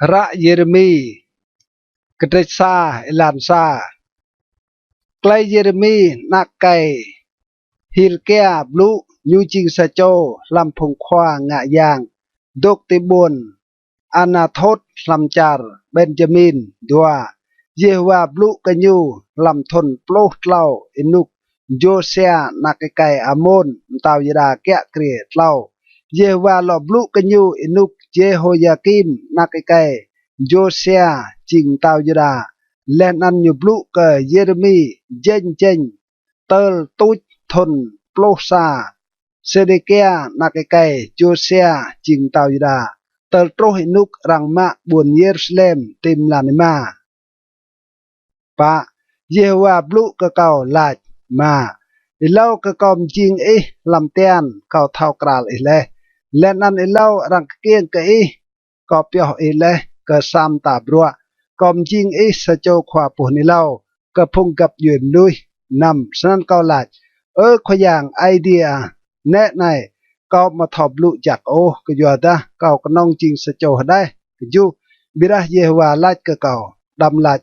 ระเยเรมีกเตซาเอลานซาไกลเยเรมีนักไกฮิลเกียบลุยูจิงสะโจลำพงควางะยางดกติบุนอนาทศลำจารเบนจามินดัวเยวาบลุกัญยูลำทนโปลกเล่าอินุกโยเซียนักไกอามอนตาวยดาแกะเกรียเล่าเยวาลอบลุกัญยูอินุกเจโฮยากิมนักไกโยเซียจิงตาวยดาและนันยูบลุกเยเรมีเจนเจนเตลตุจทนโปลซาเซเดเกียนักไกโยเซียจิงตาวยดาเตลโตรหินุกรังมะบุนเยรูซาเล็มติมลานิมาปะเยวาบลุกเก่าลาดมาอิเล่ากะกอมจิงลำเตียนเก่าเท่ากราลและนั่นอิเล่ารังเกียงกะก็เปียวกะซามตาบรัวกอมจิงสะโจขวาปุนิเล่ากะพุงกับยืมลุยนำสนันเก่าลาดขอย่างไอเดียแนะในก็มาทอบลุจากก็อยู่ดะเก่าก็น้องจิงสะโจได้ก็อยู่บิระเยวาลาดกะเก่าดำลาด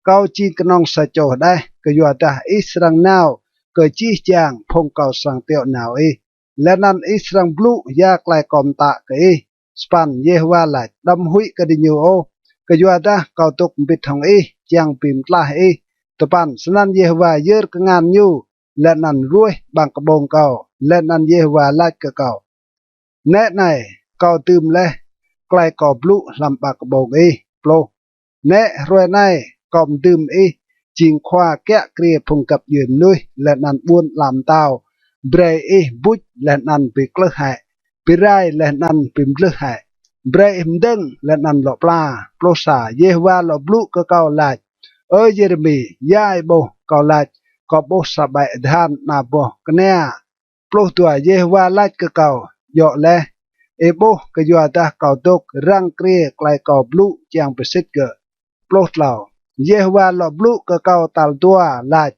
เก่าจีก็น้องสะโจได้ก็อยู่ดะอิสรังนาวก็จีจางพงเก่าสังเตียวหนาวและนั้นอิสรังบลุยากลายกอมตะก็สปันเยวาลาดดำหุยก็ดิญูก็อยู่ดะเก่าตกบิดของจางปิมตลาตะปันสนันเยวาเยอะก็งานอยู่และนั้นรวยบางกระบงเก่าและนั้นเยวาลาดกะเก่าแน่ในเก่าตืมและใกล้กอบลุลำปากกระบงโปรแน่รวยในกอมตืมจิงควาแกะเกลียพงกับยืนนุยและนั้นบุญลำเต้าเบรบุจและนั้นไปกลึกหายไปไรและนั้นปิมกลึกหายเบรมดึงและนั้นหลบปลาโปรสาเยวาหลบลุกะเก่าลาดเยเรมียายโบเก่าลาดก็บสบายทานนาบกเนียปลุกตัวเยวาลาดกะเก่าเหยาะแลโบก็อยู่ตาเก่าตกรังเกรียไกลกอบลุจางประสิทธิ์เกปลุกเหล่าเยวาลอบลุกะเก่าตัลตัวลาด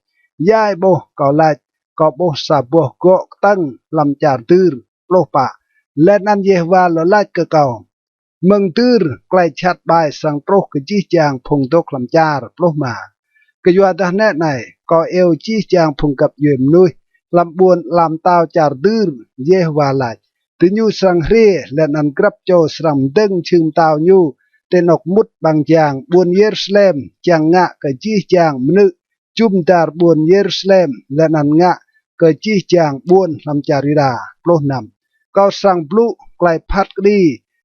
ยายโบเก่าลาดก็บสบกตั้งลำจารตือปลุกปะและนั้นเยวาลลาดกะเก่าเมืองตือไกลชัดบายสังปลุกกจีจางพงตกลำจารปลุกมาก็อยู่ดาแน่ในก็จีจางพงกับยืมนุยลำบวนลำเต้าจารดื้อเยวาลาดติญูสังเรีและนันกรับโจสรัมดึงชึงเต้าญูเตนกมุดบางจางบวนเยรูซาเล็มจางงะกจีจางมนึจุมดาร์บวนเยรูซาเล็มและนันงะกจีจางบวนลำจาริดาโปรนำก็สังบลุไกลพัดดี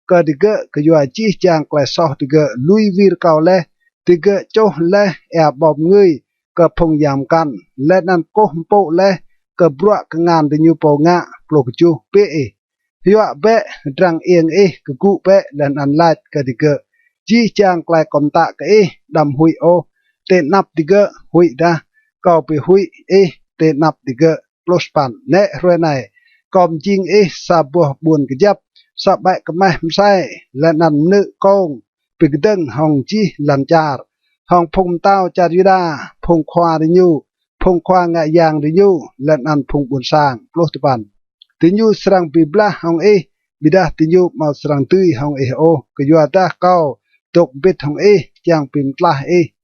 ก็ดิเกก็อยู่จีจางไกลซอดิเกลุยวีร์เก่าเลดิเกโจและแอบบอบเงยก็พงยามกันและนั่นโกมโปและก็บรัวกงานดิญูโปงะปลุกจูเปยัวเบะดังเอียงก็กูเปะและนันลาดก็ดิเกจีจางไกลกอมตะก็ดำหุยเตนับดิเกหุยดาก็ไปหุยเตนับดิเกปลุสปันเนรวยในกอมจิงสาบัวบุญกยับสบายก็ไม่ใช่และนันนึกงปิกดึงห้องจีลันจาร์ห้องพงเต้าจาริดาพงควาดิญูพงควางะยางดิญูและนันพงบุญสร้างปลุกตปันดิญูสรังปีบลาห้องบิดาดิญูมาสรังตุยห้องก็อยู่ตาเก้าตกบิดห้องจางปิมตลา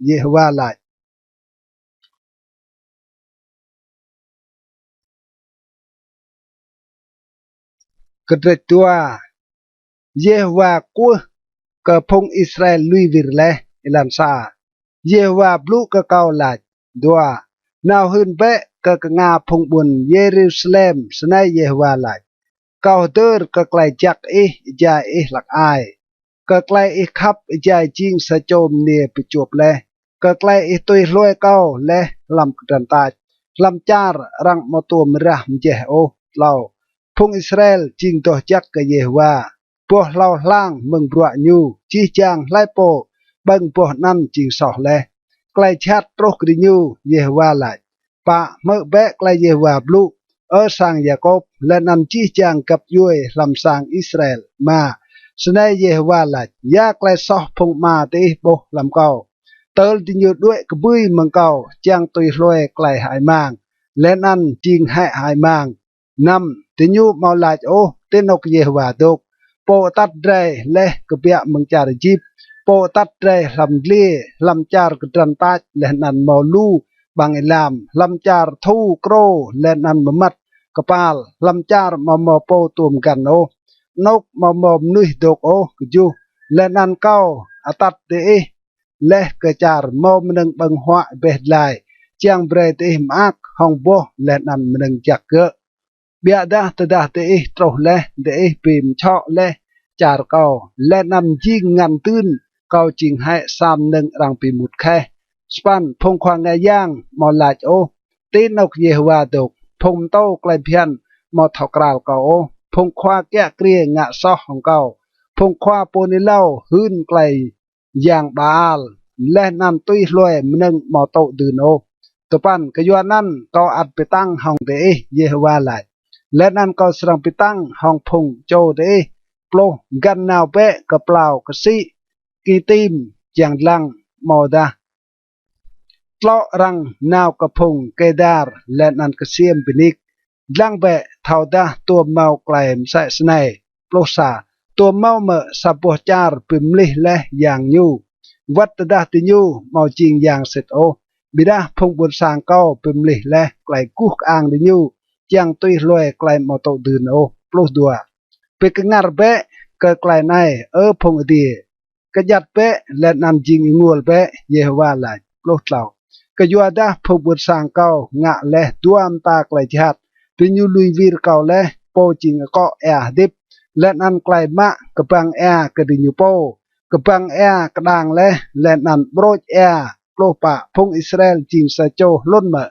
เยวาลายกระเดตัวเยวากัวกะพงอิสราเอลลุยวิรเลอิลันซาเยวาบลูกะเกาลาดดัวนาวหืนเบะกะงาพงบุญเยรูซาเล็มสนัยเยวาลาดเกาเตอร์กะไกลจักจาหลักอายกะไกลขับจาจิงสะโจมเนียปิจวบเลกะไกลตุยรวยเกาและลำกดันตาลำจารรังมตัวมระมเจเล่าพงอิสราเอลจิงตัวจักกะเยวาพวกเราล่างเมืองบรัวยูจีจางไลโปบังพวกนั้นจิงสอเลไกลชัดโตกดิญูเยวาลายปะเมื่อแบะไกลเยวาบลูสังยากอบและนันจีจางกับยุยลำสังอิสราเอลมาสนัยเยวาลายยาไกลสอพงมาตีโบลำเก่าเติลดิญูด้วยกบุยเมืองเก่าจางตุยรวยไกลหายมางและนันจิงให้หายมางนำดิญูมาลายเตนกเยวาดก โปตัดเรเลกเบียมังจารจีบโปตัดเรลำเลียลำจารกดันตัดและนันมอลูบางอิลามลำจารทูโกรและนันมมัดกปาลลำจารมอโปตุมกันโอนกมอมนุยดกโอกจูและนันเก้าอตัดเตและกระจารมอมนึงบังหัวเบ็ดลายเจียงเบรตอิมอักห้องโบและนันมนึงจักเกะเบียดาตดาเตตรอและเดปิมชอและจารเก้าและนันจิงงานตื้นเก้าจิงให้สามหนึ่งรังปีมุดแค่สปันพงควางไงย่างมอลาจโอตีนกเยฮวาดกพงโตไกลเพียนมอทอกราวเก้าโอพงควาแก้เกลียงะซอของเก้าพงควาโปนิเล่าหื้นไกลอย่างบาลและนันตุยลอยมนึงมอโตดืนโอตัวปันกยวนนั่นก็อัดไปตั้งห้องเดเยฮวาไหลและนั่นก็สร้างไปตั้งห้องพงโจเดโปรกันนาวเปะกระเปล่ากระซิกีติมจางลังมอดาตลอรังนาวกระพงเกดาร์และนันกระเซียมปินิกลังเบะเท่าดาตัวเมาไกลมใส่สไนโปรซาตัวเมาเมะสับปจาร์ปิมลิและอย่างยูวัดดาติยูเมาจริงอย่างเสร็จโอบิดาพงบุญสางเก้าปิมลิและไกลกุกอ่างดิยูจังตุยลอยไกลมอโตดืนโอปลุกดัวเปกงาร์เบะเกิดไกลในพงอดีกยัดเปะและนำจิงงัวเปะเยฮวาไหลปลุกเล่ากยัวดาพงบุญสางเก้างะและดัวมตาไกลจัดเป็นยูลุยวีร์เก้าและโปจิงก็ดิบและนันไกลมะกบังกระดิญูโปกบังกระดังและนันโบรจโปรปะพงอิสราเอลจิงซาโจล้นเมะ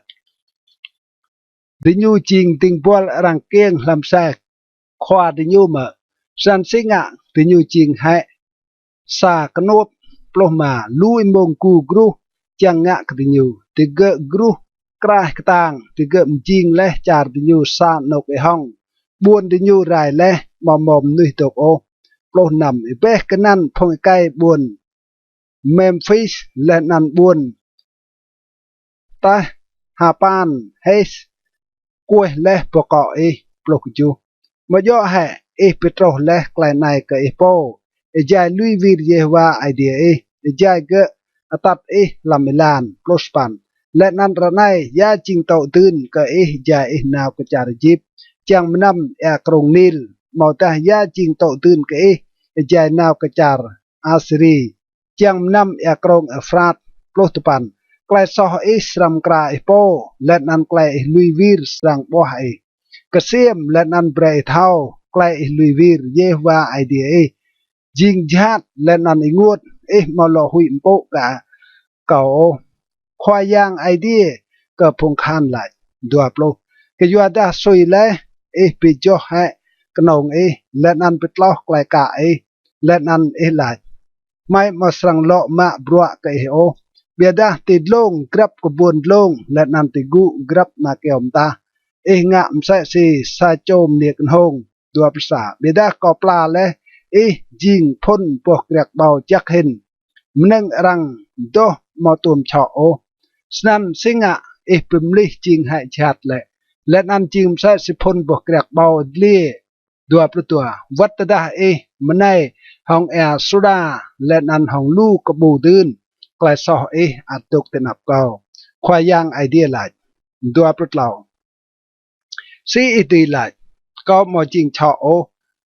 ดิญูจิงติงบอลรังเกียงลำแสกควาดิญูเมะสันสิงะดิญูจิงให้สากนบโปรมาลุยมงกูกรูจังงะกดิญูติเกะกรูกระกตังติเกะมจิงและจาร์ดิญูสานกไอห้องบวนดิญูไรและมอมนุยตกโอโปรนำเปะกันนั่นพงไกบวนเมมฟิสและนันบวนตาฮาปานเฮสกวยและปกอปลกจูมาย่อแห่เปโตรและไกลในกับโปใจลุยวีรเยวาไอเดียใจเกะตัดลามิลานโปรสปันและนันระไนยาจิงโตตื่นกับใจนาวกจารจิบจังมนำกรงนิลมอตายาจิงโตตื่นกับใจนาวกจารอาสรีจังมนำกรงฟราดโปรตปันไกลซอสรัมกราโปและนันไกลลุยวีรสรังบ่ไอกเสียมและนันเบรเท้าไกลลุยวีรเยวาไอเดียจิงจัดและนันงวดมาลอหุยมโปกะเก่าควายยางไอเดียก็พงคันไหลดัวโปรกยัวดาสุยและปิจอให้กนงและนันปิดล้อไกลกะและนันไหลไม่มาสรังเลาะมาบรัวกะโอเบียดาติดลงกรับกบวนลงและนันติกุกรับนาเกอมตางะมใส่สีซาโจมเนียกันหงตัวภาษาเบียดากอปลาและจิงพ่นพวกเรียกเบาจักเห็นมนึงรังโดมอตุมชอโอสนันสิงะปิมลิจิงให้ชัดและนันจิงใส่สิพ่นพวกเรียกเบาเลี่ยตัวประตัววัตดามันในห้องสุดาและนันห้องลูกกบูดืนไกลซออัดตกเตนับเก่าควายยางไอเดียหลายดัวปลุกเหล่าซีอิตีหลายก็มอจิงชอโอ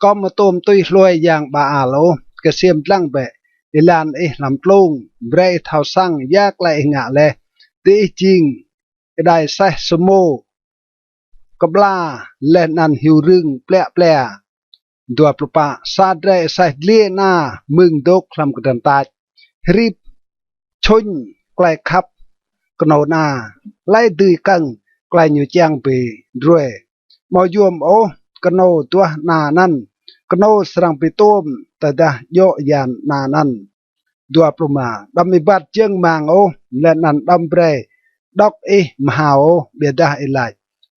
ก็มาต้มตุยรวยยางบาอาโลกระเสียมตั้งแบะลานลำปลุงเบรเท้าสั่งยากไลงะแลตีจิงได้ใส่สมูกบลาและนันหิวรึงแปลดัวปลุปะซาดได้ใส่เลียนามึงดกคลำกระดันตารีบชนไกลขับกนนาไล่ดื้อกังไกลอยู่แจ้งไปด้วยมอยวมโอกนตัวนานั้นกนสรังไปต้มแต่ดะโยยานนานั้นดัวปลุมาดำมีบัดเจียงมังโอและนันดำเปรดอกมหาโอเบียดาไล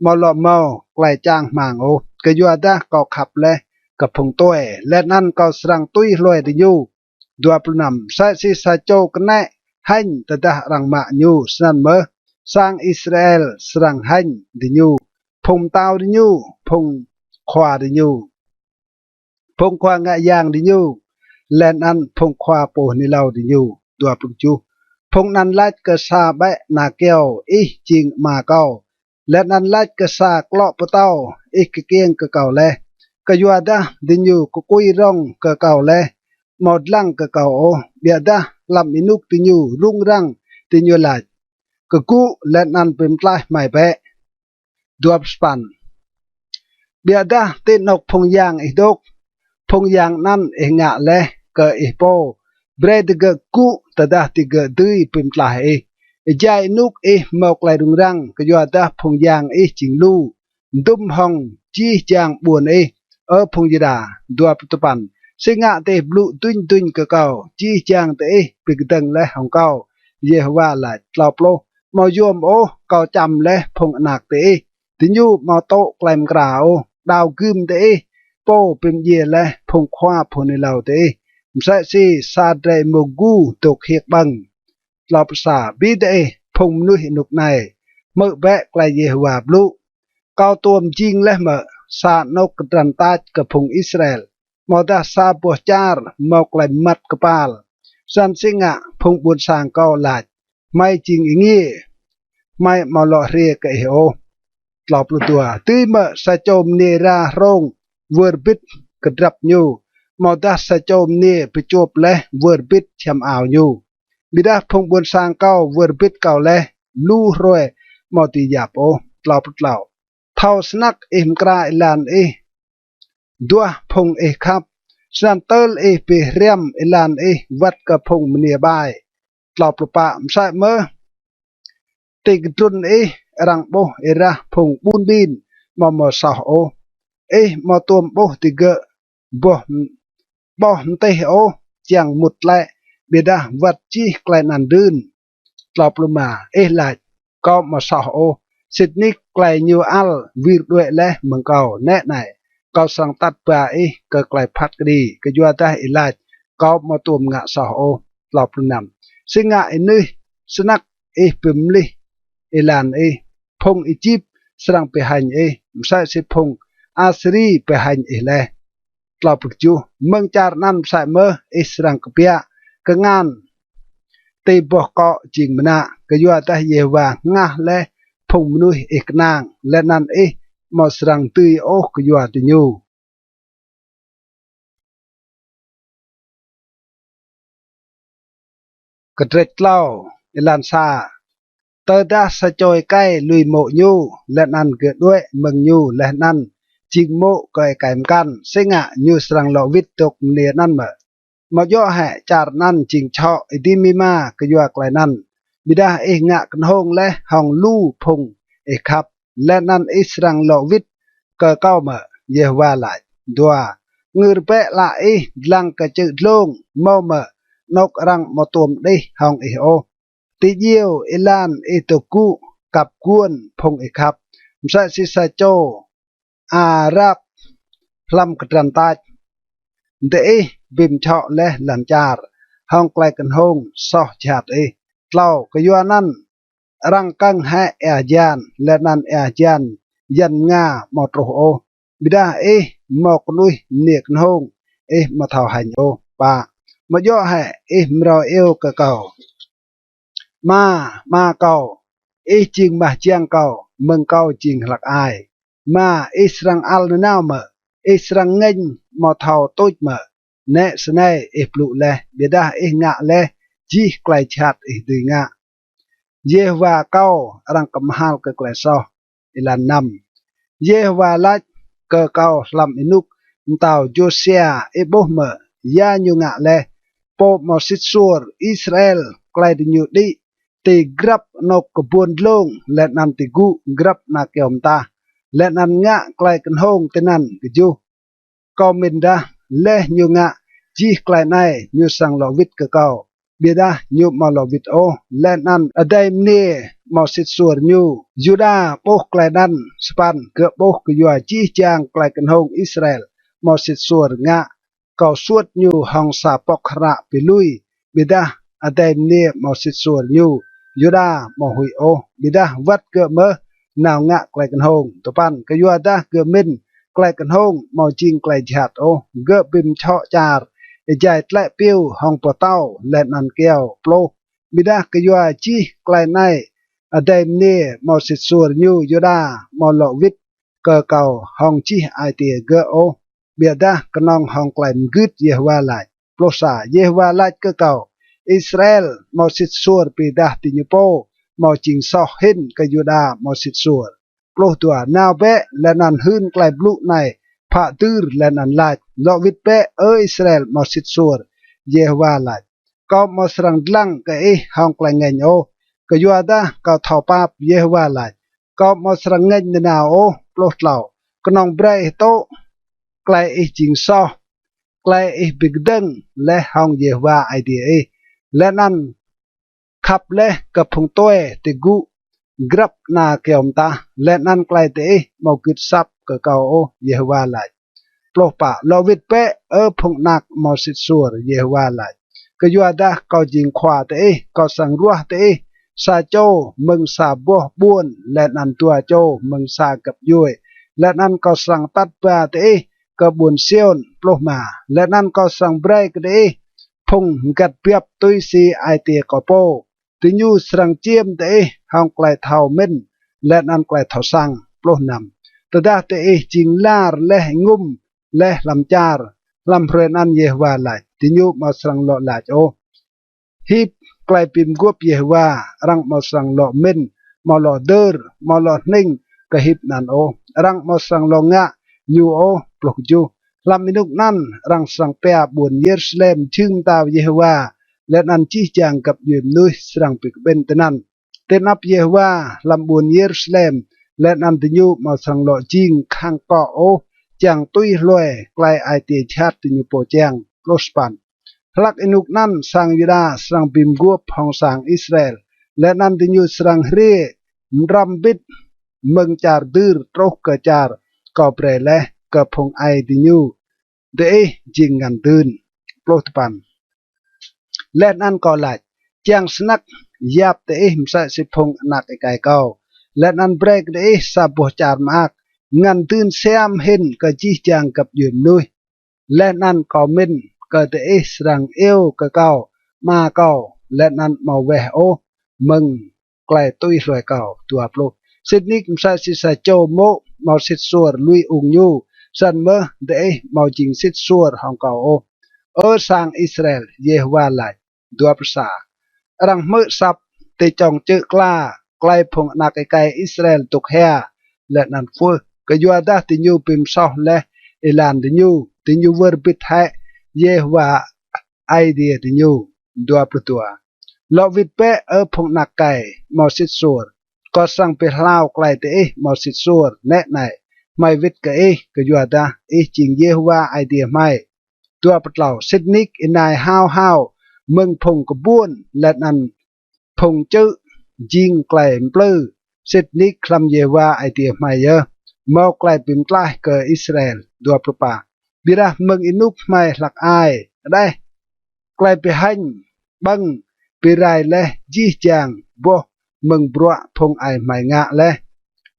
มอลอมอไกลจางมังโอกยัวดาก็ขับและกับพงตัวและนั่นก็สรังตุยลอยดิยูดัวปลุนำใส่สิสาโจกันแน่ให้แต่ดารังมาญูสนันเมอสร้างอิสราเอลสร้างให้ดิญูพงตาวดิญูพงควาดิญู พงควางะยางดิยูแลนอันพงควาโปนิลาวดิยูตัวปุกจูพงนันลัดกะซาแบะนาเกียวอีจิงมาเก้าและนันลัดกะซากลอปะเต้าอีกเกียงกะเก่าแลกะยัวดาดิยูกุกุยร่องกะเก่าแลหมดลังกะเก่าโอเบียดาลำอินุกดิยูรุ่งรังดิยูลัดกะกูและนันเป็นปลายไม่แปะดวบสปันเบียดาเตนกพงยางอีดกพงยางนั่นเองะแลกะอีโปเบรดกะกูตะดาติกะดื้อเป็นปลายใจนุกหมอกไหลรุงรังกะยัวดาพงยางจิงลู่ดุมห้องจีจางบวนพงยดาดัวปุตปันสิงะเตบลุตุนตุนกะเก่าจีจางเตปิกดังและของเก่าเยฮวาหลายตลอบโลมอยมโอเก่าจำและพงอนักเตติญูมอโตแกลมกราวดาวกึมเตโปเป็นเยและพงควาพนิลาวเตมใส่ซีซาเดรโมกูตกเฮียกบังลอบสาบีเตพงนุหินุกในเมื่อแบะไกลเยฮวาบลุเก่าตัวมจริงและเมื่อสานกกรันตาจกับพงอิสราเอลมอดาซาบัวจาร์มอกไลมัดกปาลสันสิงะพงบุญสางเก่าหลาดไม่จริงอย่างงี้ไม่มาลอเรียกเอโอตลอบตัวตีเมื่อสะโจมเนราโรงเวอร์บิดกระดับยูมอดาสะโจมเนไปจบและเวอร์บิดชำอ่าวยูบิดาพงบุญสางเก่าเวอร์บิดเก่าและลู่รวยมอติยาโปตลอบเล่าเท่าสนักกราอิลานดัวพงครับสันเตลเปเรียมอิลานวัดกับพงมเนียบายตลอบปะมใส่เมื่อติกตุนรังโบระพงบุญบินมอสาโอมอตัวโบติกบ่เตโอจังมุดและเบดาวัดจีไกลนันดืนตลอบลมาหลายก็มอสาโอสิทนิกไกลนิวอัลวิรด้วยและเมืองเก่าแน่ไหนก็สังตัดป่าก็ไกลพัดกดีก็ยัวได้หลายก็มาตัวงะสาโอตลอบลนำซึ่งงะนี่สนักปิมลิลานพงอียิปต์สร้างไปหันไม่ใช่สิพงอาสรีไปหันแลตลอดปัจจุเมืองจารนั้นใส่เมื่อสร้างกเปียกงานตีบอกเกาะจริงมนะก็ยัวได้เยวางะและพงมนุษย์กนางและนั่นมาสร้างตีโอก็ยัวติญูกระเตกเล่าลานซาเตอดาสะจอยใกล้ลุยโมยูและนั่นเกิดด้วยเมืองยูและนั่นจิงโมก็ไก่กันซึ่งยูสรังโลวิตตกเนียนั่นมาย่อแห่จารนั่นจิงชอดิมีมาก็ยัวไกลนั่นบิดางะกันหงและห้องลู่พงครับและนั่นสรังโลวิตก็เก้าเยว่าหลายดัวเงือเปะละลังกระจืดลงมอมนกรังมาตัวมได้ห้องโอติเยียวลานตกูกับกวนพงครับมใส่ซิซาโจอารับพลัมกรันตาเดบิมเฉาะและหลันจาร์ห้องไกลกันหงซอจัดเล่าก็ยัวนั่นรังกังให้ยานและนั่นยานยันงามอตโอบิดามอกลุยเนียกหงมาเท่าหันโอปามาย่อให้มรอกะเก่ามาเก่าจริงมาเจียงเก่าเมืองเก่าจริงหลักอายมาสรังอัลนาวสรังเงินมาเท่าตุยเนสเนปลุเลเบียดางะเลจีไกลชัดดีงะเยวาเก่ารังกำฮาลกะไกลซอลานนำเยวาลัดกะเก่าลำอินุกเต่าโจเซียโบยาญูงะเลปอบมอสิซัวอิสราเอลไกลดิญูดีตีกรับนกกบวนลงและนันติกูกรับนาเกียมตาและนันงะไกลกันหงตินันกจูก็มินดาและญูงะจีไกลในญูสังโลวิตกะเก่าเบียดาญูมาโลวิตโอและนันอดัยมเนมอสิซัวยูดาโปไกลนันสปันเกือบโปกยัวจีจางไกลกันหงอิสราเอลมอสิซัวงะก็สวดญูห้องสาปกขระไปลุยเบียดาอดัยมเนมอสิซัวยูดามอหุยโอบิดาวัดเกือบนาวงะไกลกันหงตัวปันก็ยัวดาเกือบมิน ไกลกันห้องมอจิงไกลจัดโอเกบิมเชาะจาร์ใจแตะปิ้วห้องปะเต้าและนันเกียวโปรบิดากยัวจีไกลในอเดมเน่มอสิสัวนิวยดามอลวิทเกเก่าห้องจีไอเตียเกโอเบียดากนองห้องไกลมกึดเยวาไลโปรซาเยวาไลเกเก่าอิสราเอลมอสิสัวปีดาติญโปมอจิงซอหินกยูดามอสิสัวโปรตัวนาวเบะและนันหืนไกลบลุในผาตือและนันลาดลอวิทเปอิสราเอลมอสิสัวเยวาไลก็มอสรังลังก็ห้องไกลเงินโอก็ยัวดาก็ทอปาบเยวาไลก็มอสรังเงินนาโอปลดเหล่าก็น้องเบรโตไกลจิงซอไกลบิกดึงและห้องเยวาไอเดียและนั้นขับและกับพงตัวติกุกรับนาเกียมตาและนั้นไกลเตะมอกิดซับก็เก่าโอเยวาไลปลดปะลอวิดเปพงนักมอสิสัวเยวาไลก็ยัวดาก็จิงขวาเตะก็สังรัวเตะซาโจมึงซาบัวบ้วนและนันตัวโจมึงซากับยุยและนั้นก็สังตัดปลาเตะก็บุญเซียนปลดมาและนั้นก็สังเบรกเตะพงกัดเปียบตุยซีไอเตียก็โปติญูสรังเจียมเตะห้องไกลเท่าเม่นและนั้นไกลเท่าสังปลดนำตดาเตะจิงลาร์และงุมและลำจาร์ลำเพรนันเยวาไลติญูมาสรังหล่อหลาโอฮิบไกลปิมกวบเยวารังมาสรังหล่อเม่นมาหล่อเดอร์มาหล่อนิ่งก็ฮิบนันโอรังมาสรังหล่องะยูโอปลุกจูลำมินุกนั่นรังสังเปียบุญเยรูซาเล็มชึงตาวเยวาและนันชี้แจงกับยืมนุยสรังปิกเบนตนันเตนับเยวาลำบุญเยรูซาเล็มและนันติญูมาสรังหล่อจิงข้างเกาะโอจางตุยลอยไกลไอเตียชาติญูโปแจงโลสปันหลักอินุกนั้นสังยูดาสรังบิมกวบของสังอิสราเอลและนันติญูสรังเรีมรัมบิดเมืองจาร์ดือตรกกจาร์ก็เปรย์และกับพงไอติญูเดจิงกันตื่นโปรตปันและนั่นก็หลายจางสนักยับเตะมใส่สิพงนักไกเก่าและนั่นเบรกเดซาบจาร์มากงันตื่นเสียมเห็นก็จีจางกับยืมนุยและนั่นก็มินก็เตะสรังเอวก็เก่ามาเก่าและนั่นมาเวโอมึงไกลตุยรวยเก่าตัวโปรสิดนิกมใส่สิสาโจโมมาสิดสัวลุยอุงยูสันเมื่อเดมาจิงสิดสัวห้องเก่าโอสังอิสราเอลเยวาไลดัวภาษารังมือซับติจองเจอกล้าไกลพงนักไกอิสราเอลตกแห่และนันฟูก็ยัวดาติญูปิมซอและเอลานติญูเวอร์บิดให้เยวาไอเดียติญูดัวประตัวลอวิดเปพงนักไกมอสิดสัวก็สั่งไปลาวไกลเตมอสิดสัวแน่ไหนไม่วิดก็ยัวดาจิงเยวาไอเดียไม่ตัวปลาวซิดนิกอินายฮาวเมืองพงกบ้วนและนันพงจื้อจิงไกลปลื้อซิดนิกคลำเยวาไอเดียไม่เยอะมอไกลปิมใกล้เกอิสราเอลดัวประปาบิระเมืองอินุกไม่หลักอายได้ไกลไปหันบังปีไรและจีจางบ่เมืองบัวพงไอไม่งะและ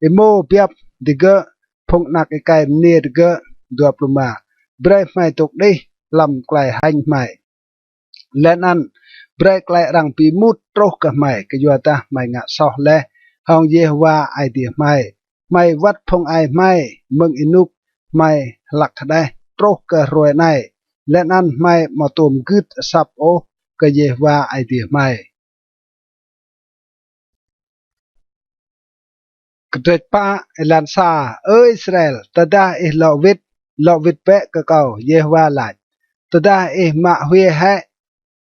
อิโมเปียบดิเกพงนักไกลเนียดเกดัวประมาเบรไม่ตกได้ลำไกลหันไม่และนั้นเบรไกลรังปีมุดโตกับไม่ก็ยัวตาไม่งะซอและห้องเยวาไอเดียไม่วัดพงไอไม่เมืองอินุกไม่หลักได้โตกรวยในและนั้นไม่มาตุมกึดซับโอก็เยวาไอเดียไม่กระเดปะเอลันซาอิสราเอลตดาลอวิดเปะก็เก่าเยวาหลายตดามาเวให้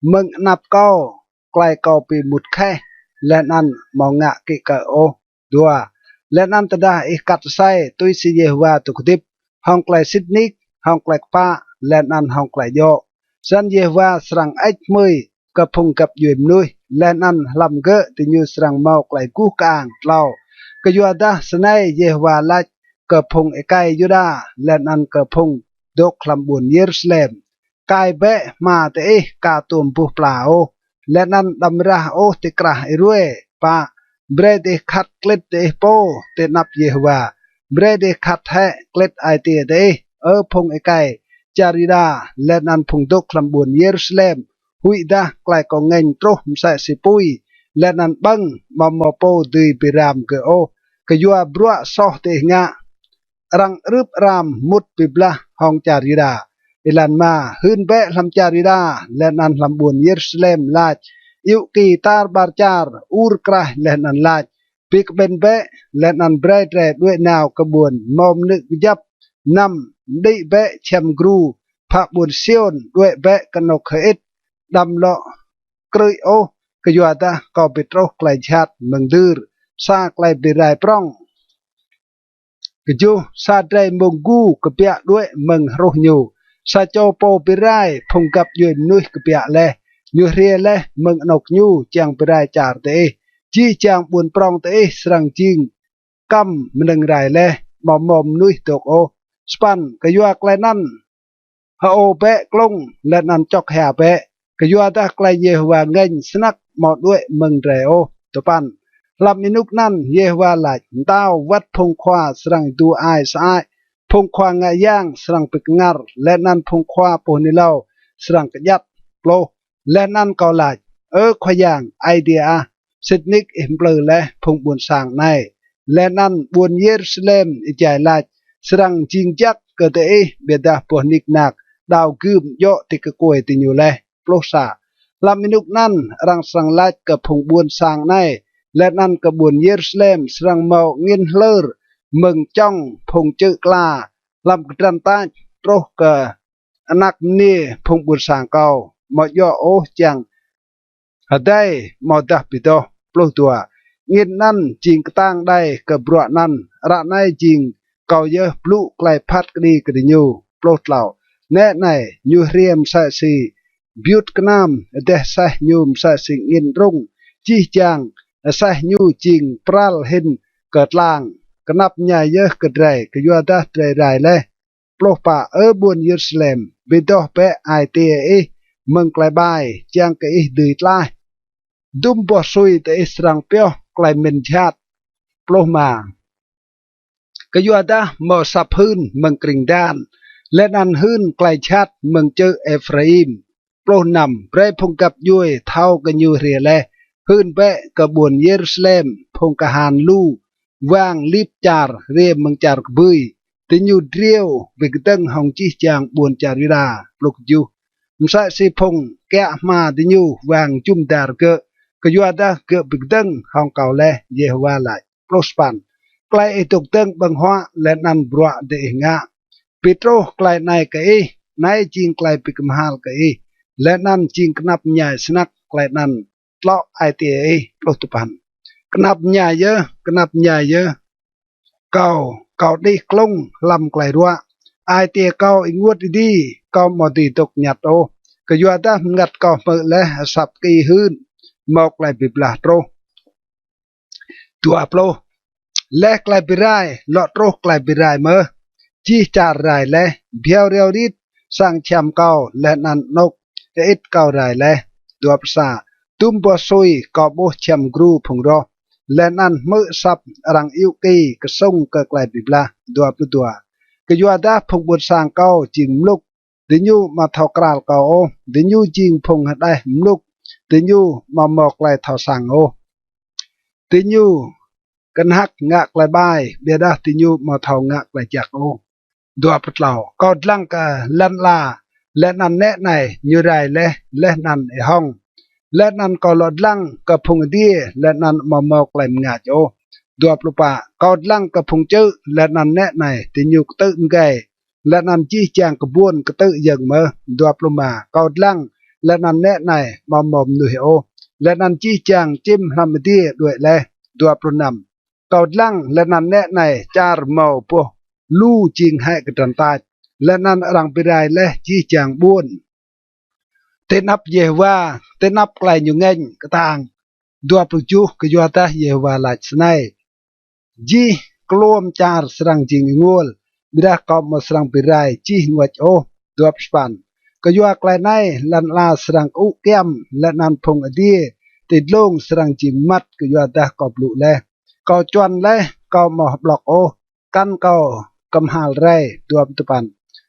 เมืองนับเก่าไกลเก่าปีมุดแค่และนั้นมองงะกิกะโอดัวและนั้นตดากัดใส่ตุยสิเยวาตุกดิบห้องไกลซิดนิกห้องไกลป้าและนั้นห้องไกลโยสันเยวาสรังไอมือกับพงกับยืมนุยและนั้นลำเกะติญูสรังเมาไกลกู้กลางเล่าก็ยัวดาสนัยเยวาลัดกับพงไกยูดาและนั้นกับพงดกคลำบุญเยรูซาเล็มกายเบะมาเตกาตุมปุปลาโอและนั้นดำราโอติกระไอรวยปะเบรดขัดกลิดโปเตนับเยวา เบรเดคัดแทะเกล็ดไอเตียเดพงไอไกจาริดาและนันพงดกคลำบุญเยรูซาเล็มหุยดาไกลกองเงินโตรมใส่สิปุยและนันบังมามโปดีปิรามเกโอกยัวบรัวซอเตงะรังรึบรามมุดปิบละห้องจาริดาอิลันมาหืนเบะลำจาริดาและนันลำบุญเยรูซาเล็มลาดอิวกีตาร์บาร์จาร์อูรกระและนันลาดปิกเบนเบะและนันเบรดเรดด้วยนาวกระบวนมอมนึกยับนำได้เบะเชมกรูพระบุญเซียนด้วยเบะกนกเอิดดำเลาะกรุยโอกยัวตาก็ปิโตรไกลชัดเมืองดื้อซาไกลบิไรปรองกจูซาไดมงกูกเปียด้วยเมืองโรหญูซาโจโปปิไรพงกับยืนนุยกเปียเลยูเรียเลเมืองนกยูจังปิไรจาร์เตจีจังบุญปรองเตสรังจิงกำมันงไรเลมอมมนุยตกโอสปันกยัวไกลนั่นฮาโอเปะกลงและนันจอกแห่เปะกยัวตาไกลเยหวาเงินสนักหมดด้วยเมืองเรโอตัวปันลำมินุกนั่นเยหวาหลายดาววัดพงควาสรังดูอายสายพงควางย่างสรังปิกงัรและนันพงควาปนิเลาสรังกยัดโปลและนันเกาหลายขยางไอเดียสิทนิกอิมเปลือและพงบุญสางในและนันบุญเยรูซาเล็มอิจายลายสรังจิงจักเกิดเบดาปนิกนักดาวกืมโยติกกวยติญูเลโปลซาลำมินุกนั่นรังสังลายกับพงบุญสางในและนั่นกระบวนเยรูซาเล็มสรังเมาเงินเลอร์เมืองจ้องพงเจอกลาลำกระดันตาโตรกอนักนี่พงบุญสางเก่าหมดย่อโอจังหาได้หมดดับปิโตปลุกตัวเงินนั่นจริงตั้งได้กับบรัวนั่นระในจริงเก่าเยอะปลุกไกลพัดกรีกระดิญูปลุกเหล่าแน่ในยูเรียมใส่สีบิวต์กนามเดใส่ยูมใส่สิงอินรุ่งจีจังใส่ยูจริงปราลหินเกิดล่างกนับใหญ่เยอะกระไรกยัวดาไตรไรเลยปลุกป่าบุญเยรูซาเล็มบิดอเปะไอเตียเมืองไกลบายจังกะดืดลายดุมบ่ซุยแต่สรังเปียวไกลเมนชาติโปรมากยัวดาหมอสับหืนเมืองกริงดานและนันหืนไกลชาติเมืองเจอเอฟราอิมโปรนำเปรพงกับยุยเท่ากันยูเรียเลหืนเปะกระบวนเยรูซาเล็มพงกหานลูวางลิบจาร์เรียมเมืองจาร์กบุยติญูเดียวเบกตังหงจีจางบวนจาริดาปลุกยูมใส่สิพงแกะมาติญูวางจุมดาร์เกกยัวดาเกบิกดังหองเก่าเลเยฮวาไลโปรสปันไกลตุกตังบังหัวและนันบรัวเดงะปิโตรไกลนายกะนายจิงไกลปิกมหาลกะและนันจิงกนับใหญ่สนักไกลนันตลอไอเตโปรตุปันกนับใหญ่เยอะกนับใหญ่เยอะเก่าได้กลงลำไกลรัวไอเตเก่าอิงวดดีเก่าหมดีตกหยัดโอกยัวดางัดเก่าเปิดและสับกีหืนมอกไกลปิบลาโตรตัวโปรและไกลปิไรลอโตรไกลปิไรเมอจีจาร์ไรและเบียวเรียวริดสร้างแชมเก่าและนันนกอิดเก่าไรและตัวภาษาตุมบัวซุยกอบโบแชมกรูพงรอและนันมือซับรังอิวกีกระส่งกไกลปิบลาตัวกยัวดาพงบุญสร้างเก่าจิงลุกดิญูมาทอกราลเก่าดิญูจิงพงได้ลุกติญูมาหมอกไกลเท่าสังโอติญูกันหักงะไกลบายเบียดาติญูมาเท่างะไกลจักโอดัวปลาวก็ลังกะลันลาและนันแนะในยูไรและนันห้องและนันก็ลดลังกับพงดีและนันมาหมอกไกลงะโจดัวปลุปะก็ลังกับพงเจอและนันแนะในติญูกตึงไกและนันจี้แจงกระบวนกระตึยังเมอดัวปลุมาก็ลังและนันแนะในมอมมนุยโอและนันจี้จางจิ้มทำดีด้วยแลตัวปรนำเกาลังและนันแนะในจาร์เมาปวลู่จิงให้กระดันตายและนันรังไปได้และจี้จางบุญเตนับเยว่าเตนับไกลอยู่เงินกระตางตัวปลุจูกยัวตาเยว่าหลายสไนจีกลมจาร์สรังจิงงูลบิดากอบมาสรังไปได้จี้งวดโอตัวสปันก็ยัวไกลในลันลาสรังอุเกียมและนันพงอดีติดลงสรังจิมัดก็ยัวดากอบลุแลก็จวนแลก็มาบล็อกโอ กันเก่ากำหาไรตัวปัจจุบัน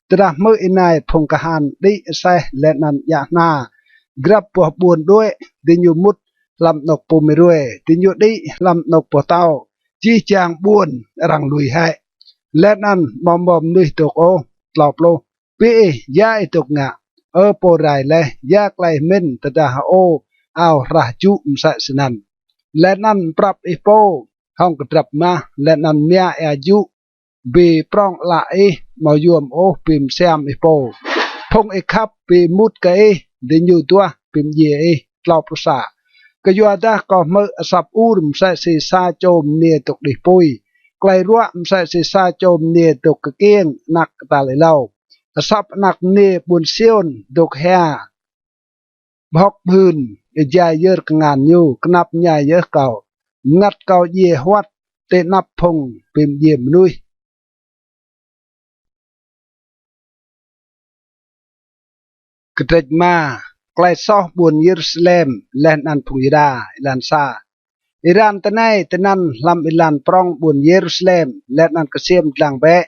ตระเมื่ออินายพงกหันดิใส่และนันยานากรับปัวบวนด้วยดินอยู่มุดลำนกปูไม่รวยดินอยู่ดิลำนกปัวเต้าจีจางบวนรังลุยให้และนั่นมอมลุยตกโอตลอบโลปีย้ายตกงะโปรายเลยยากไกลเม่นตะดาโอเอาราจุมสะสนันและนั่นปรับอีโปห้องกระดับมาและนั่นเมียอายุบีปรองละมายวมโอปิมแซมอีโปพงไอคับปีมุดกะดินอยู่ตัวปิมเยตลอบประสากะยัวดาก็เมื่อสับอูรมใส่สีซาโจมเนียตกดิปุยไกลรัวมใส่สีซาโจมเนียตกเกียงนักตาเลยเล่าสับนักเนียบุญเซียนดกแฮบกพื้นยายเยอะงานอยู่กนับยายเยอะเก่างัดเก่าเยหวัดเตนับพงปิมเยี่ยมนุยกระเดมาใกล้ซอกบุญเยรูซาเล็มและนันพุยดาอิลันซาอิรานตะไนตะนันลำอิลันปรองบุญเยรูซาเล็มและนันกเสียมดังเบะ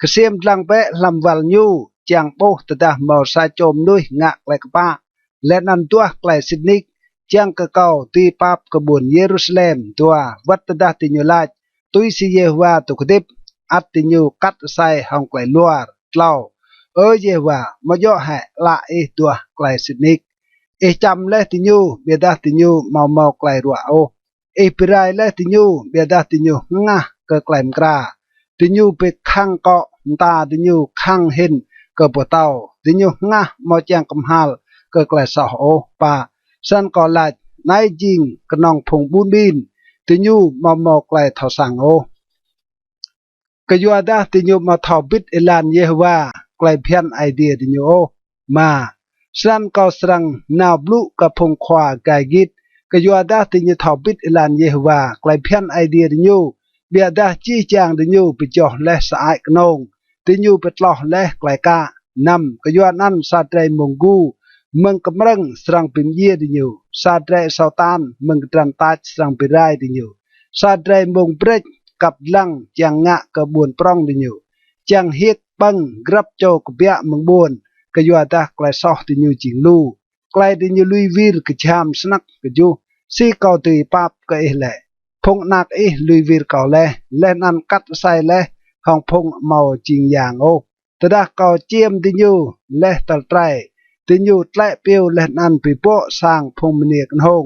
กเสียมดังเบะลำวัลยูจางโปตะดาเมาซาโจมนุยงะไกลกป้าและนันตัวไกลสินิกจางกะเก่าตีปับกบุญเยรูซาเล็มตัววัดตะดาติญลาจตุยสิเยวาตุกดิบอัตติญูกัดไซห้องไกลลัวเล่าเยว่ามาย่อให้ละตัวไกลสินิกจำเลติญูเบียดาติญูเมาไกลรัวโอปิไรเลติญูเบียดาติญูงะก็ไกลมกราติญูไปข้างเกาะตาติญูข้างเห็นก็ปวดเต้าติญูงะมาแจงกำฮัลก็ไกลสาวโอป่าสันก่อลายนายจิงกนองพงบุญบินติญูเมาไกลทอสังโอกยัวดาติญูมาทอบิดเอลานเยฮวาไกลเพียนไอเดียติญูโอมาสันก็สรังนาบลุกับพงควากายกิดกยัวดาติญูทอบิดเอลานเยฮวาไกลเพียนไอเดียติญูเบียดาจี้จางติญูไปจ่อและสายกนงติญูไปตลอและไกลกานำกยัวนั้นซาไตรมงกูเมืองกำลังสรังปิมเยติญูซาไตรสาวตานเมืองตรันตาสรังไปไรติญูซาไตรมงเปรกกับลังจางงะกระบวนปรองติญูจางเฮ็ดปังกรับโจกเบียเมืองบวนกยัวดาไกลซอติญูจิงลูไกลติญูลุยวีรกชามสนักกจูซีเกาตีปับก็แหละพงนักลุยวีรเก่าและนันกัดใส่ของพงเมาจิงอย่างโอตดาเก่าเจียมติญูและตะไตรติญูแตะเปียวและนันปีโปสร้างพงมเนียกันหง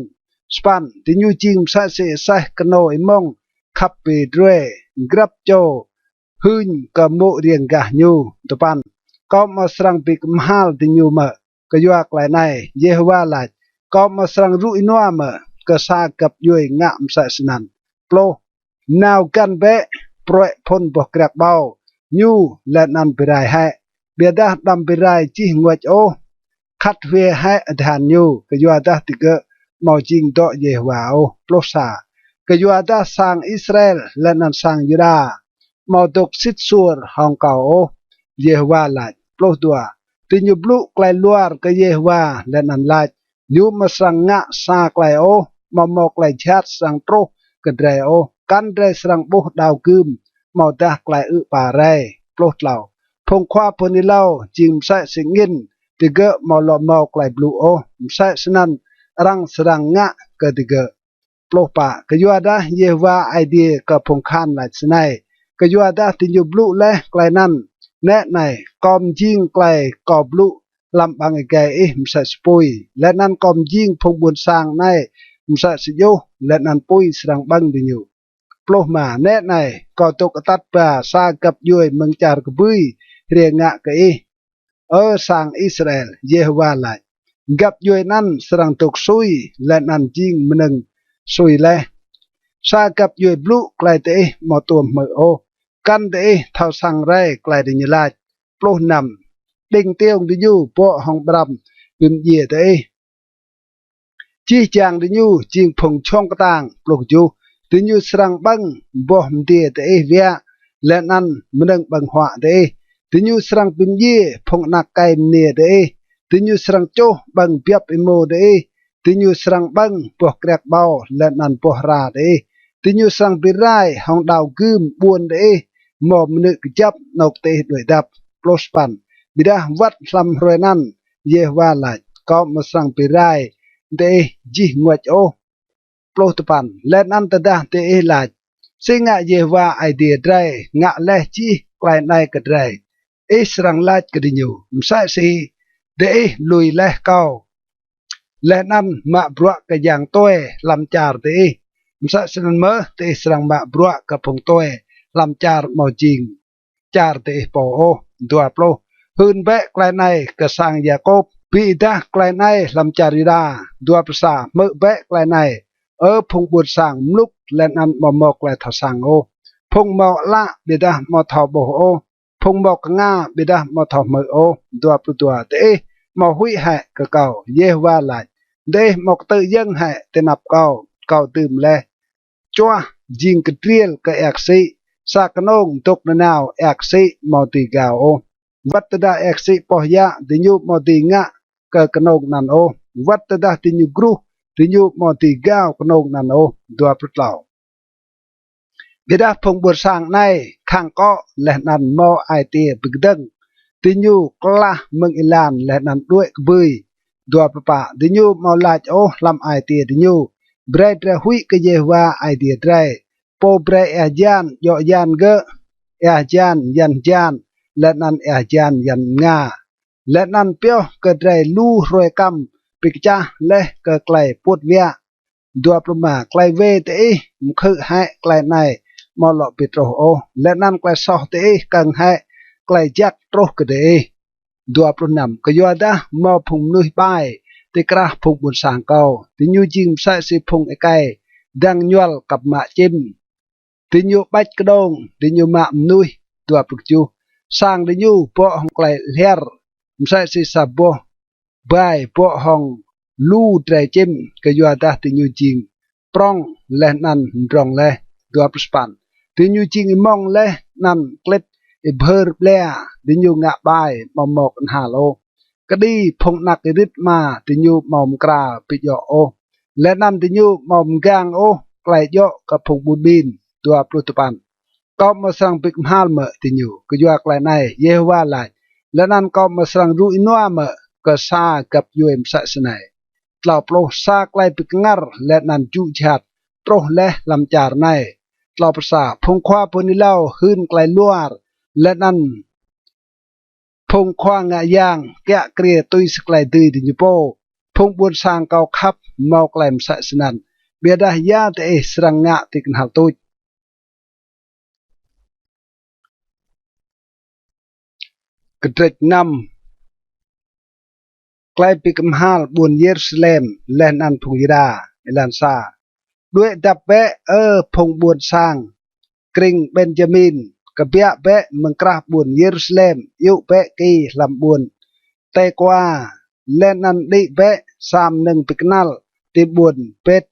สปันติญูจิงใส่เสใส่กโนอิมงขับไปด้วยกรับโจหืนกะโมเรียงกะญูตปันก็มาสร้างปีกมหาลติญูมะก็ยัวไกลในเยฮวาลาก็มาสร้างรุอินัวมะก็สากับย่อยงะมใส่สนันโปรนาวกันเบะโปรพ้นบกกระเบาญูและนันไปไรให้เบียดาดำไปไรจีงวดโอคัดเวให้อดานญูก็ยัวดาติเกะเมาจิงโตเยฮวาโอโปรซาก็ยัวดาสร้างอิสราเอลและนันสร้างยูดาเมาตกสิทสัวห้องเก่าโอเยฮวาลาโปรตัวติญูบลุไกลลัวก็เยฮวาและนันลาญูมาสร้างงะสาไกลโอเมาไกลชาติสร้างโตกระไดโอกันไดสร้างบุดาวกึมเมาตาไกลป่าไรโปรดเหล่าพงควาพนิเล่าจิมใส่สิงินติเกะเมาไกลบลูโอใส่สนันรังสร้างงะก็ติเกะโปรป่ากยัวดาเยวาไอเดียกับพงคานหลายสนัยกยัวดาติญูบลุและไกลนั้นแน่ในกอมจิงไกลกอบลุลำบางไกมใส่สปุยและนั้นกอมยิงพงบุญสร้างในมใส่สโยและนั้นปุยสร้างบังดิญูโปรมาแน่ในก็ตกตัดป่าสากับย่อยเมืองจารกบุยเรียงะกสร้างอิสราเอลเยฮวาลายกับย่อยนั้นสร้างตกซุยและนั้นจิงมันงซุยและสากับย่อยบลุไกลเตมอตัวเมือโอกันเตเท่าสังไรไกลดิญลาโปรนำดิ่งเตียวดิญูโปห้องบรำปิมเยเตจีจางดิญูจิงพงช่องกต่างโปรจูดิญูสร้างบังบ่มเดียเตเวียและนั้นมันงบังหัวเตดิญูสร้างปิมเยพงนักไกเนียเตดิญูสร้างโจบังเปียบอิโมเตดิญูสร้างบังปวกแกรกเบาและนั้นปวราเตดิญูสร้างปิไรห้องดาวกึมบวนเต มอมนึกจับนกเตะด้วยดับโปรสปันบิดาวัดลำรวยนั้นเยว่าหลายก็มาสั่งไปได้เดจิงวดโอโปรตปันและนั้นตะดาเตะหลายซึ่งเยว่าไอเดียได้งะและจีไกลในกระไรสรังลาดกระดิญูมใส่สีเดลุยและเก้าและนั้นมาบรัวกอย่างตัวลำจาร์เตมใส่สนันเมื่อเตสรังมาบรัวกับพงตัวลำจาร์มอจิงจาร์เตปโอดัวโปรหืนเบะไกลในกระสังยาโกบปีดาไกลในลำจาริดาดัวประสาเมื่อเบะไกลในพงบุตรสังลุกและนั้นมอมอกไกลทสังโอพงมอละเบดามอทอโบโอพงบอกง่าเบดามอทอมือโอดัวปตัวเตมอหุยแหกะเก่าเยว่าหลายเดมอกเตยังแหเตนับเก่าตื่มแลจัวยิงกระเรียลกะแอกซีสากนงตกนาวแอกซีมอติกาโอวัตดาแอกซีปอยะติญูมอติงะกะกนงนันโอวัตดาติญูกรุติญูมอติกาวกนงนันโอดัวปลาวเบดาพงบุษางในข้างก็และนันมอไอเตียปึกดึงติญูกล้าเมืองอิลานและนันด้วยกบุยดัวปะติญูมอลาจโอลำไอเตียติญูเบรดระหุยกเยว่าไอเดียไรโปเบรอาจานยอยานเกอาจานยันจานและนันอาจานยันงาและนันเปียวกระไรลู่รวยกำปิกจ้าและกระไกลปวดเวียดัวประมาไกลเวเตมคือให้ไกลในมอลปิโตรโอและนั่นไกลซอเตกังให้ไกลจักโตรกเดดัวประนำกยอดามอพุงนุยบายติกระพุงบุญสางเก่าติญูจิมใส่สิพุงไอไก่ดังยวลกับมาจิมติญูบัดกระดงติญูมานุยดัวปลุกจูสร้างติญูปอของไกลเลียร์ใส่สิสับบใบปอของลู่ไตรจิมกยอดาติญูจิงปรองและนั่นรองและดัวปสปันติญูจิงมองและนั่นเกล็ดเบอร์เลียติญูงะบายมอมอกหาโลกะดีพงนักฤทธิ์มาติญูมอมกราปิโยโอและนั่นติญูมอมกางโอไกลโยกับพงบุญบินตัวปลุตปันก็มาสังปิกมหาลเมติญูก็ยัวไกลในเยว่าหลายและนั่นก็มาสังรูอินัวเมก็ซากับยูเอ็มสัสไนกล่าวโปรซาไกลปิกงัรและนั่นจุชัดโปรและลำจารในกล่าวภาษาพงควาปนิเล่าหืนไกลลัวและนั่นพงควางะยางแกะเกลียตุยสไกลดืดิญูโปพงบุญสางเกาคับเมาไกลมสัสนันเบียดายาเตสรังงะติกนหัลตุยกระเตจนำไกลปิกมหาลบุญเยรูซาเล็มและนันพงยิดาเอลันซาด้วยดับเบพงบุญสางกริงเบนจามินกระเบียเบมังกราบุญเยรูซาเล็มยุเบกีลำบุญเตกว่าและนันดิเบสามหนึ่งปิกนัลติบุญเป็ด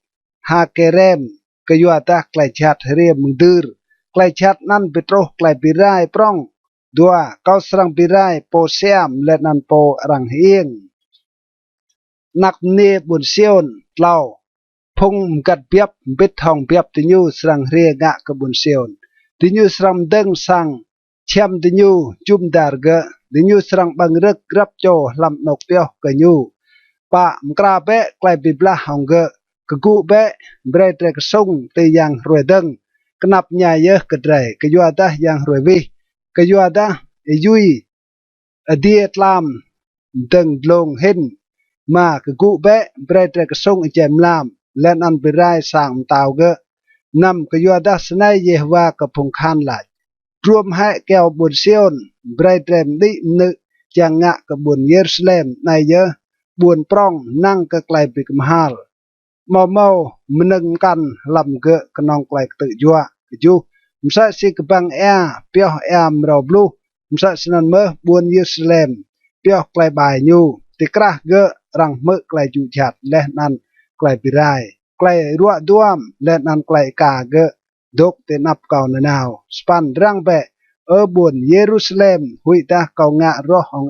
ฮาเกเรมกยัวตาไกลชัดเรียมมึงดือไกลชัดนั่นปิโตรไกลปิไรปรองดัวเกาสรังปิไรโปเซียมและนันโปรังเฮียงนักเนบุญเซียนเล่าพงกัดเปียบบิดทองเปียบติญูสรังเรียงะกบุญเซียนติญูสรังเด้งสังเชมติญูจุมดาร์กะติญูสรังบังรึกรับโจลำนกเปียวกะญูปะมกราเบะไกลปิบลาหองกะกะกูเบะเบรตกส่งตียังรวยดังกนับญาเยอะกระไรกะยัวดะยังรวยวิกะยัวดะยุยอดีตลามดังลงเห็นมากะกูเบะเบรตกส่งเจมลามและนันไปไรสางตาวกะนำกยัวดาสนัยเยว่ากับพงคานหลายรวมให้แก้วบุญเซียนไบรเตรมดินึจังงะกับบุญเยรูซาเล็มในเยอะบุญปรองนั่งกะไกลปิกมหาลเมาๆมันนึงกันลำเกะกนองไกลตึจัวกจูมใส่สิกบังเปียวมเราบลูมใส่สนันเมื่อบุญเยรูซาเล็มเปียวไกลบายยูติกระเกะรังเมื่อไกลจูจัดและนั่นไกลปิไรไกลรัวด้วมและนันไกลกาเกดกเตนับเก่านนาวสปันรังเบบุญเยรูซาเล็มหุยตาเก่างะรอของ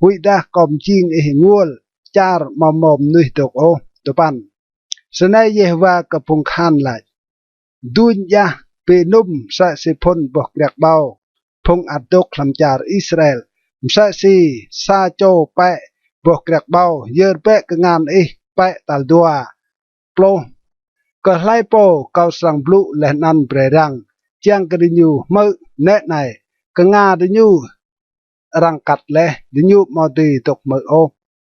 หุยตากอมจิงงัวลจาร์มอมนุยตกโอตปันสนัยเยว่ากับพงคานไหลดุนยาเป ปีนุ่มใส่สิพนบกเรียกเบาพงอัดดกลำจาร์อิสราเอลใส่สีซาโจเปะบกเรียกเบาเยอะเปะกงานเปะตัลดัวโปรก็ไล่โปเกาสังบลูและนันเปรรังเจียงกระดิญูมือเนไหนกงาดิญูรังกัดและดิญูมอดีตกมือโอ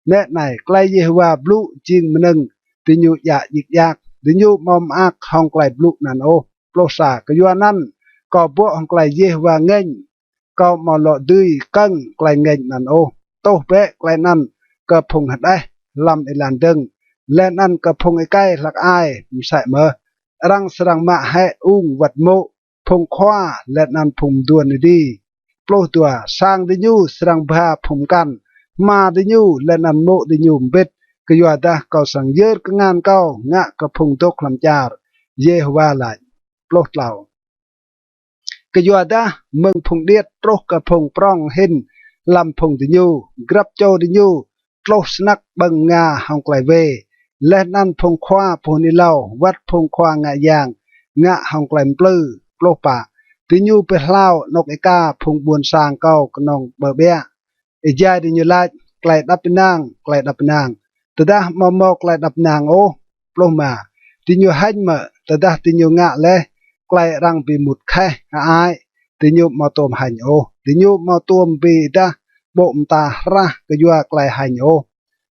เนไหนใกล้เยว่าบลูจิงมันงดิญูอยากยิกยากดิญูมอมอักห้องไกลบลูนันโอโปรสากยัวนั้นก็บวกห้องไกลเยว่าเง่งก็มอลอดื้อกังไกลเง่งนันโอโตเปะไกลนั้นก็พงหัดได้ลำไอลันดึงและนั่นก็พงไอใกล้หลักอายมใส่เมอรังสรังมาให้อุ้งวัดโมพงคว้าและนั่นพงดวนดีโปรตัวสร้างดิญูสรังพาพงกันมาดิญูและนั่นโมดิญูเบ็ดก็ยัวดาก็สังเยอะก็งานเก้างะก็พงตกลำจาร์เยฮวาลายโปรดเหล่าก็ยัวดาเมืองพงเดียดโปรก็พงปร้องเห็นลำพงดิญูกรับโจดิญูโกลสนักบังงาห้องไกลเวและนั่นพงคว้าพงนิเล่าวัดพงควางะยางงะห้องไกลปลื้อโปรปะติญูไปเล่านกไอกาพงบวนสางเก้ากนองเบเบียไอยายติญูลาไกลดับนางไกลดับนางตดามอไกลดับนางโอโปรมาติญูให้มาตดาติญูงะและไกลรังปีมุดแค่อายติญูมาตวมหันโอติญูมาตวมปีดาบ่มตาระก็ยัวไกลหันโอ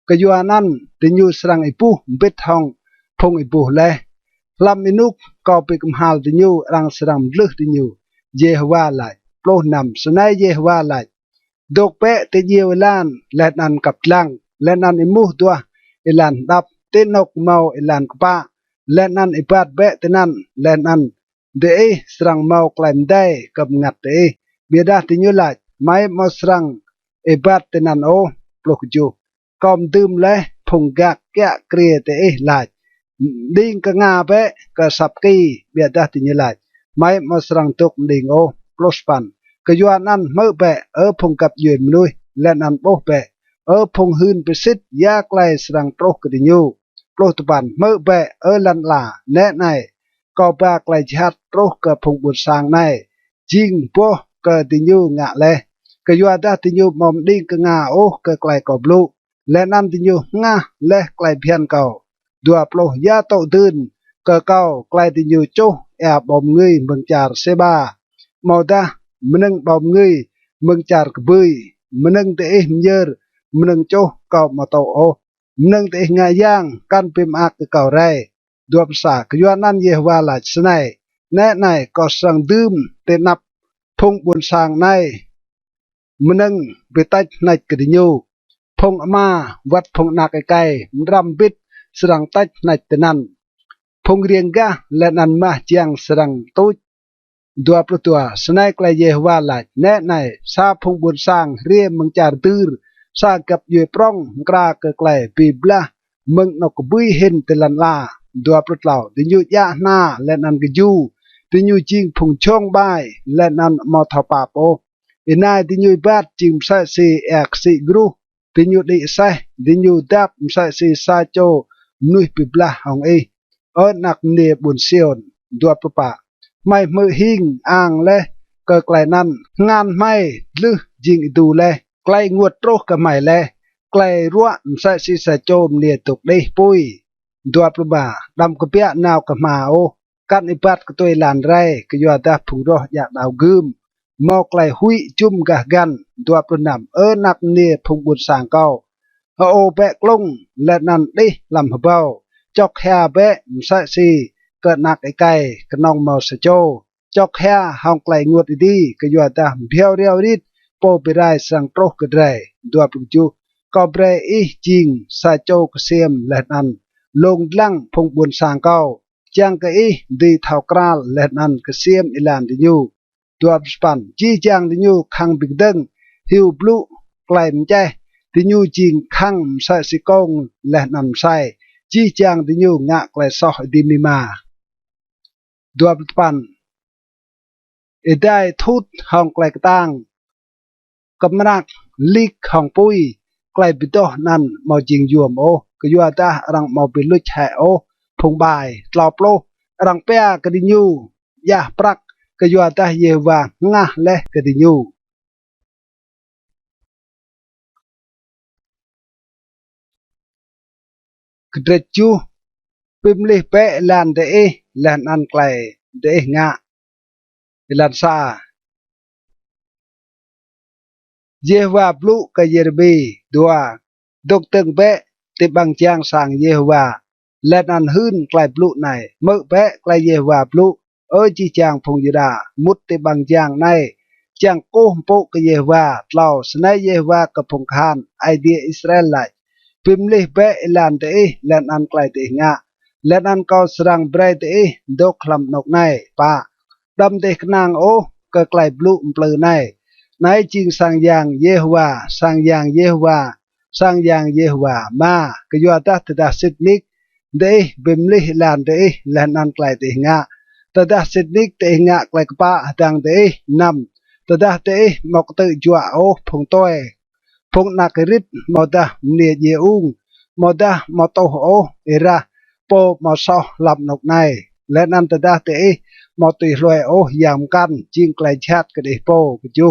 ก็ยัวนั้นติญูสรังไอปูเบ็ดทองพงไอปูแลลำอินุกก็ไปกำหาติญูรังสรังลึกติญูเยฮวาไลโปรนำสนายเยฮวาไลดกเปะเตเยวลานและนันกับลังและนันไอมูตัวไอลันดับเตนกเมาไอลันกป้าและนันไอปาดเบะเตนันและนันเดอสรังเมาไกลมได้กับงัดเอเบียดาติญูไลไม่มาสรังไอบาดเตนันโอปลุกจูกอมดื่มและพงกักแกะเกลียเตไลดิ่งกงาเปะก็สับกีเบียดาติญูไลไม่มาสรังตกดิ่งโอปลุสปันก็ยัวนั้นเมื่อเปะพงกับยืนมนุยและนันโอเปะพงหืนไปสิทธิ์ยาไกลสรังโปรกติญูโปรตุปันเมื่อเปะลันลาแนะในก็ปาไกลชัดโปรกับพงบุษสางในจิงพวกก็ติญูงะเลยก็ยัวดาติญูมอมดิ่งกงาโอก็ไกลกอบลูและนั่นติญูงาและไกลเพียนเก่าดัวโปรยาโตตื่นก็เก่าไกลติญูโจแอบบอมเงยเมืองจาร์เซบามอดามันนึงบอมเงยเมืองจาร์กบุยมันนึงเตะมเยอร์มันนึงโจเก่ามาโตโอมันนึงเตะงาย่างกันเปิมอักเก่าไรดัวภาษาก็ยัวนั่นเยวาลาสไนแนะในก็สังดื่มเตนับพงบุญสางในมันนึงไปตัดในกระดิญูพงมาวัดพงนาไกลๆรำบิดสรังตัดในตนันพงเรียงกะและนันมาเจียงสรังตุดดัวประตัวสนายไกลเยวาลาแนะในซาพงบุญสร้างเรียมเมืองจาร์ตือซากับเยปร้องกราเกไกลปีบละเมืองนกบุยเห็นเตลันลาดัวประเล่าดิญูยะหน้าและนันกยูดิญูจิงพงช่องใบและนันมอทปาโปอินายดิญูบาดจิมใส่สีแอกสีกรูดิญูดิใส่ดิญูดับใส่สีซาโจนุยปีบละของนักเนบุญเซียนดัวประปะไม่มือหิงอ่างและก็ไกลนั้นงานไม่ลึจิงดูแลไกลงวดโรคกับใหม่แลไกลรั้วใส่สีซาโจมเนียตกได้ปุยดัวประบาดำกระเปียนาวกับมาโอกันอิปัดกตัวลานไรก็ยัวดาผู้รออยากดาวกึมมอไกลหุยจุ่มกะกันดัวประนำนักเนียพงบุญสางเก้าโอเปะกลงและนันดิลำเบาจอกแฮเบะใส่สีเกิดนักไอไก่กนองเมาสโจจอกแฮห้องไกลงวดดีก็ยัวดาเพียวเรียวริดโปไปได้สังโปรกระไรดัวปลุกจูก็เบรอีจิงซาโจกเซียมและนันลงลังพงบุญสางเก้าจังกะดีเท่ากราลและนันกเซียมอิลานดิญูดัวสปันจีจังดิญูคังบิกดึงฮิวบลูไกลมใจดิญูจิงคังใส่สิกงและนันใส่จีจางดิญูงะไกลซอดิมิมาดัวปันได้ทุดห้องไกลกตังกำนักลิกห้องปุยไกลปิโตนั่นมาจิงยวมโอก็ยัวตารังมาเป็นลุชแหโอพงบายตลอปโลรังเปียกดิญูยาปรัก ก็ยัวตาเยวางะและกดิญูกระจูปิมลิเปลานเดเอลานอันไกลเดงะลานซาเยวาปลุกเยรบีดัวดกตึงเปติบังจางสังเยวาและนันหืนไกลปลุในเมื่อเปไกลเยวาปลุจีจางพงยดามุดติบังจางในจางโกมโปกเยวาเล่าสนายเยวากระพงคานไอเดียอิสราเอลไลพิมลิเปลานเตและนันไกลเตงะและนันก็สรังเบรเตดกคลำนกในปะดำเตกนางโอก็ไกลปลุเปลือในนายจิงสังยังเยฮวาสังยังเยฮวาสังยังเยฮวามากยัวตาตดาสิทนิกเดบิมลิลานเดลานอันไกลเตงะตดาสิทนิกเตงะไกลกปะดังเดนำตดาเตมกเตจัวโอพงต้อยพงนักริดมอดาเนียเยอุงมอดามอโตโอเอระโปมอซอลำนกในและนันตดาเตมอติลอยโอยามกันจิงไกลชาติกเดโปกจู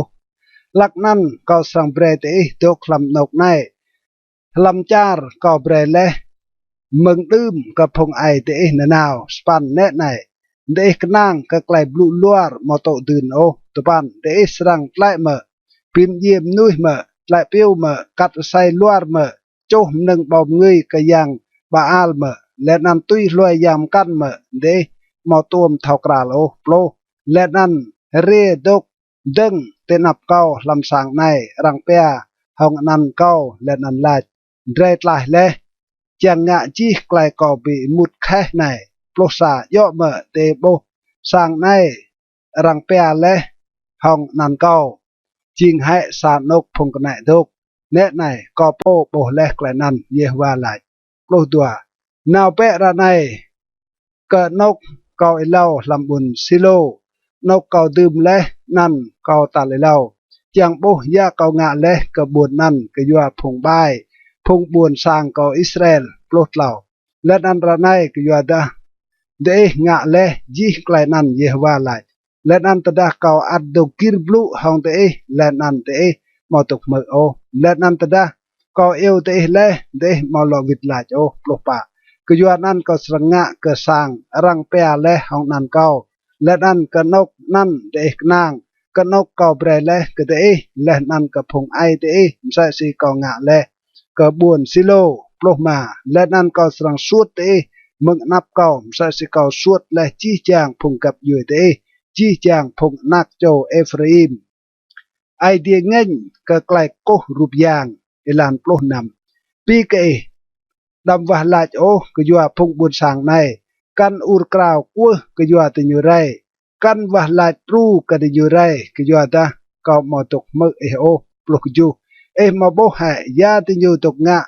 ลักนั้นก็สังเบรติตกลำนกในลำจาร์ก็เบรเลมึงดืมกับพงไอตินนาวสปันเนในเด็กนางก็ไกลบลูลัวมอโตดืนโอตปันเดสรังไลเมพิมเยี่ยมนุยเมไลเปียวเมกัดใส่ลัวเมโจมหนึ่งบ่มเงยก็ยังบาอัลเมและนันตุยลอยยามกันเมเดมอตัวมเท่ากราโลโปลและนันเรดกดึงเตนับเก้าลำสังในรังเปียหองนันเก้าและนันลาดเรตลายเลจังงะจีไกลกอบีมุดแค่ในปลสาย่อเมเตโบสังในรังเปียและหองนันเก้าจิงให้สานกพงกระไหนทุกเนในกอโปโบและไกลนันเยวาไหลปลตัวนาวเประในเกิดนกเกาเล่าลำบุญซิโลนกเกาดื่มและนั่นเกาตาเลยเล่าจังโบยาเกางะและกระบวนนั่นก็ยัวพงบายพงบวนสร้างเกาอิสราเอลปลดเล่าและนันระไนก็ยัวดาเดงะและจีไกลนันเยวาไหลและนันตดาเกาอัดดกิรบลูหองเตและนันเตมอตกเมอโอและนันตดาเกาเอวเตและเดมอลวิดลาโอปลปะก็ยัวนั่นก็สงะก็สร้างรังเปียและหองนันเกาและนั่นก็นกนั่นเด็กนางก็นกเกาเบรเลก็เดและนั่นก็พงไอเดมใส่สีกองะและก็บวนซิโลปลมาและนั่นก็สรังสวดเดมึงนับเกาใส่สีเกาสวดและจี้จางพงกับอยู่เดจี้จางพงนักโจเอฟรีมไอเดียเงินก็ไกลโกรูปยางเอลานปลนำปีกดำวะลาโอก็ยัวพงบุญสางในกันอุรกราวกัวก็ยัวติอยู่ไรกันวะลาตรูก็ติอยู่ไรก็ยัวตาก็มอตกมือโอปลุกจูมาโบหายาติอยู่ตกงะ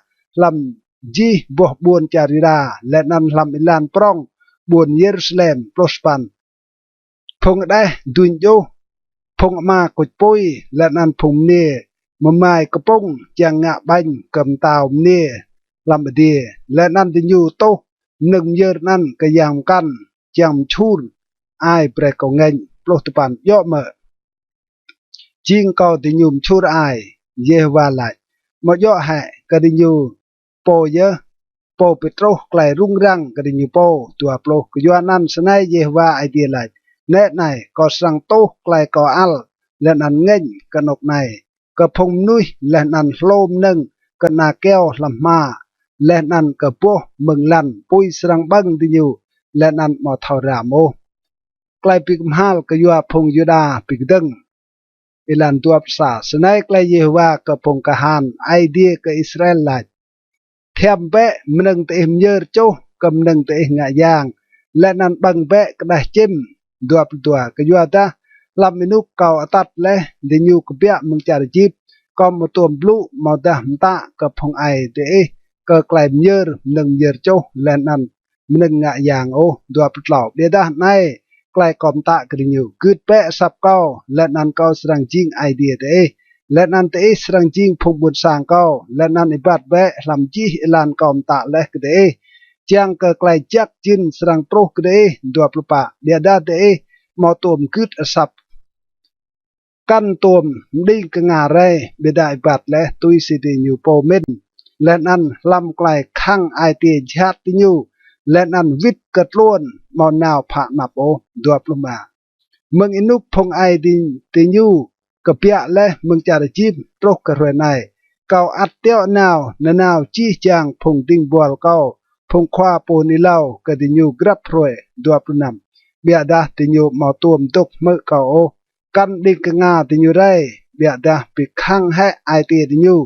ลำจีบวบวนจาริราและนันลำอิลานปรองบวนเยรูซาเล็มปลสปันพงได้ดุนโยพงมากดปุยและนันพงเนียมไม้กระปงจังงะบังกำตาวเนียลำเดียและนั่นจะอยู่โตหนึ่งเยอะนั่นก็ยังกันจำชูนไอเปรกงเงินปลดปันย่อเมื่อจิงก็จะยุ่มชูไอเยวาไหลมาย่อแห่ก็จะอยู่โปเยอะโปเปโตรไกลรุ่งรังก็จะอยู่โปตัวโปก็ย่อนั่นสนายเยวาไอเดียไหลแน่ในก็สังโตไกลก็อัลและนั่นเงินก็นกในก็พงนุยและนั่นโลมหนึ่งก็นาแก้วลำมาและนั่นก็พวกเมืองลันปุยสรังบังที่อยู่และนั่นมอทารามโอไกลปิกมหาลก็ยัวพงยูดาปิกดึงอิลันตัวภาษาสนัยไกลเยวาก็พงกะฮานไอเดียก็อิสราเอลลัดเทียมเปะมันนึงเตมเยอร์โจก็มันนึงเตงะยางและนั่นบังเปะก็ได้จิ้มตัวก็ยัวตาลำมินุกเก่าตัดและดิญูกเปียมึงจารจิบก็มาตัวบลูมาดามตาก็พงไอเตก็ไกลเยอร์หนึ่งเยอร์โจและนั่นมันนึงงะยางโอตัวปลอกเดียดาในไกลกอมตากระดิ่งกึดเปะสับเก้าและนั่นก็สรังจิงไอเดียและนั่นสรังจิงพงบุญสางเก้าและนั่นอิบัดเปะลำจีลานกอมตาและกระดิ่งจังก็ไกลจักจินสรังโปรกระดิ่งตัวปลปะเดียดา มอตัวมกึดอสับกันตัวมดิ้งกงาไรเบดายบัดและตุยสิเดยูโปเมนและนั้นลำไกลข้างไอเตียชาติยูและนั้นวิทกระล้วนมอนาวผานับโอดัวปลุมาเมืองอินุพงไอดินติยูกะเปียและเมืองจารจิบตรกกระเรนายเกาอัดเตียวนาวนาวนาวจี้จางพงติงบัวเกาพงควาโปนิเลากะดิยูกรับรวยดัวปลุนำเบียดาติยูมาตัวมตกเมื่อเกาโอกันดิกงาติยูไรเบียดาปิข้างให้ไอเตียติยู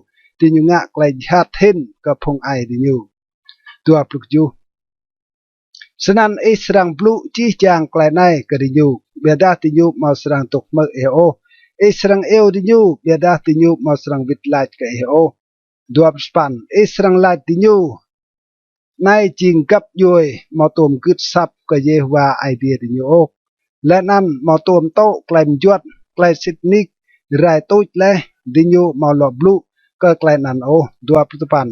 งะไกลชาติเห็นกับพงไอติยูตัวปลุกยูสนันอิสรังปลุจี้จางไกลในกะดิยูเบียดาติยูมาสรังตกเมื่อเอโออิสรังเอวติยูเบียดาติยูมาสรังวิทลาจกะเอโอดัวปสปันอิสรังลาติยูในจริงกับยุยมาตัวมกึดซับกะเยวาไอเดียติยูโอและนั้นมาตัวมโตไกลมยวดไกลสิทนิกไรตุจและดิยูมาหลอบลูก็ไกลนันโอดัวปตุปัน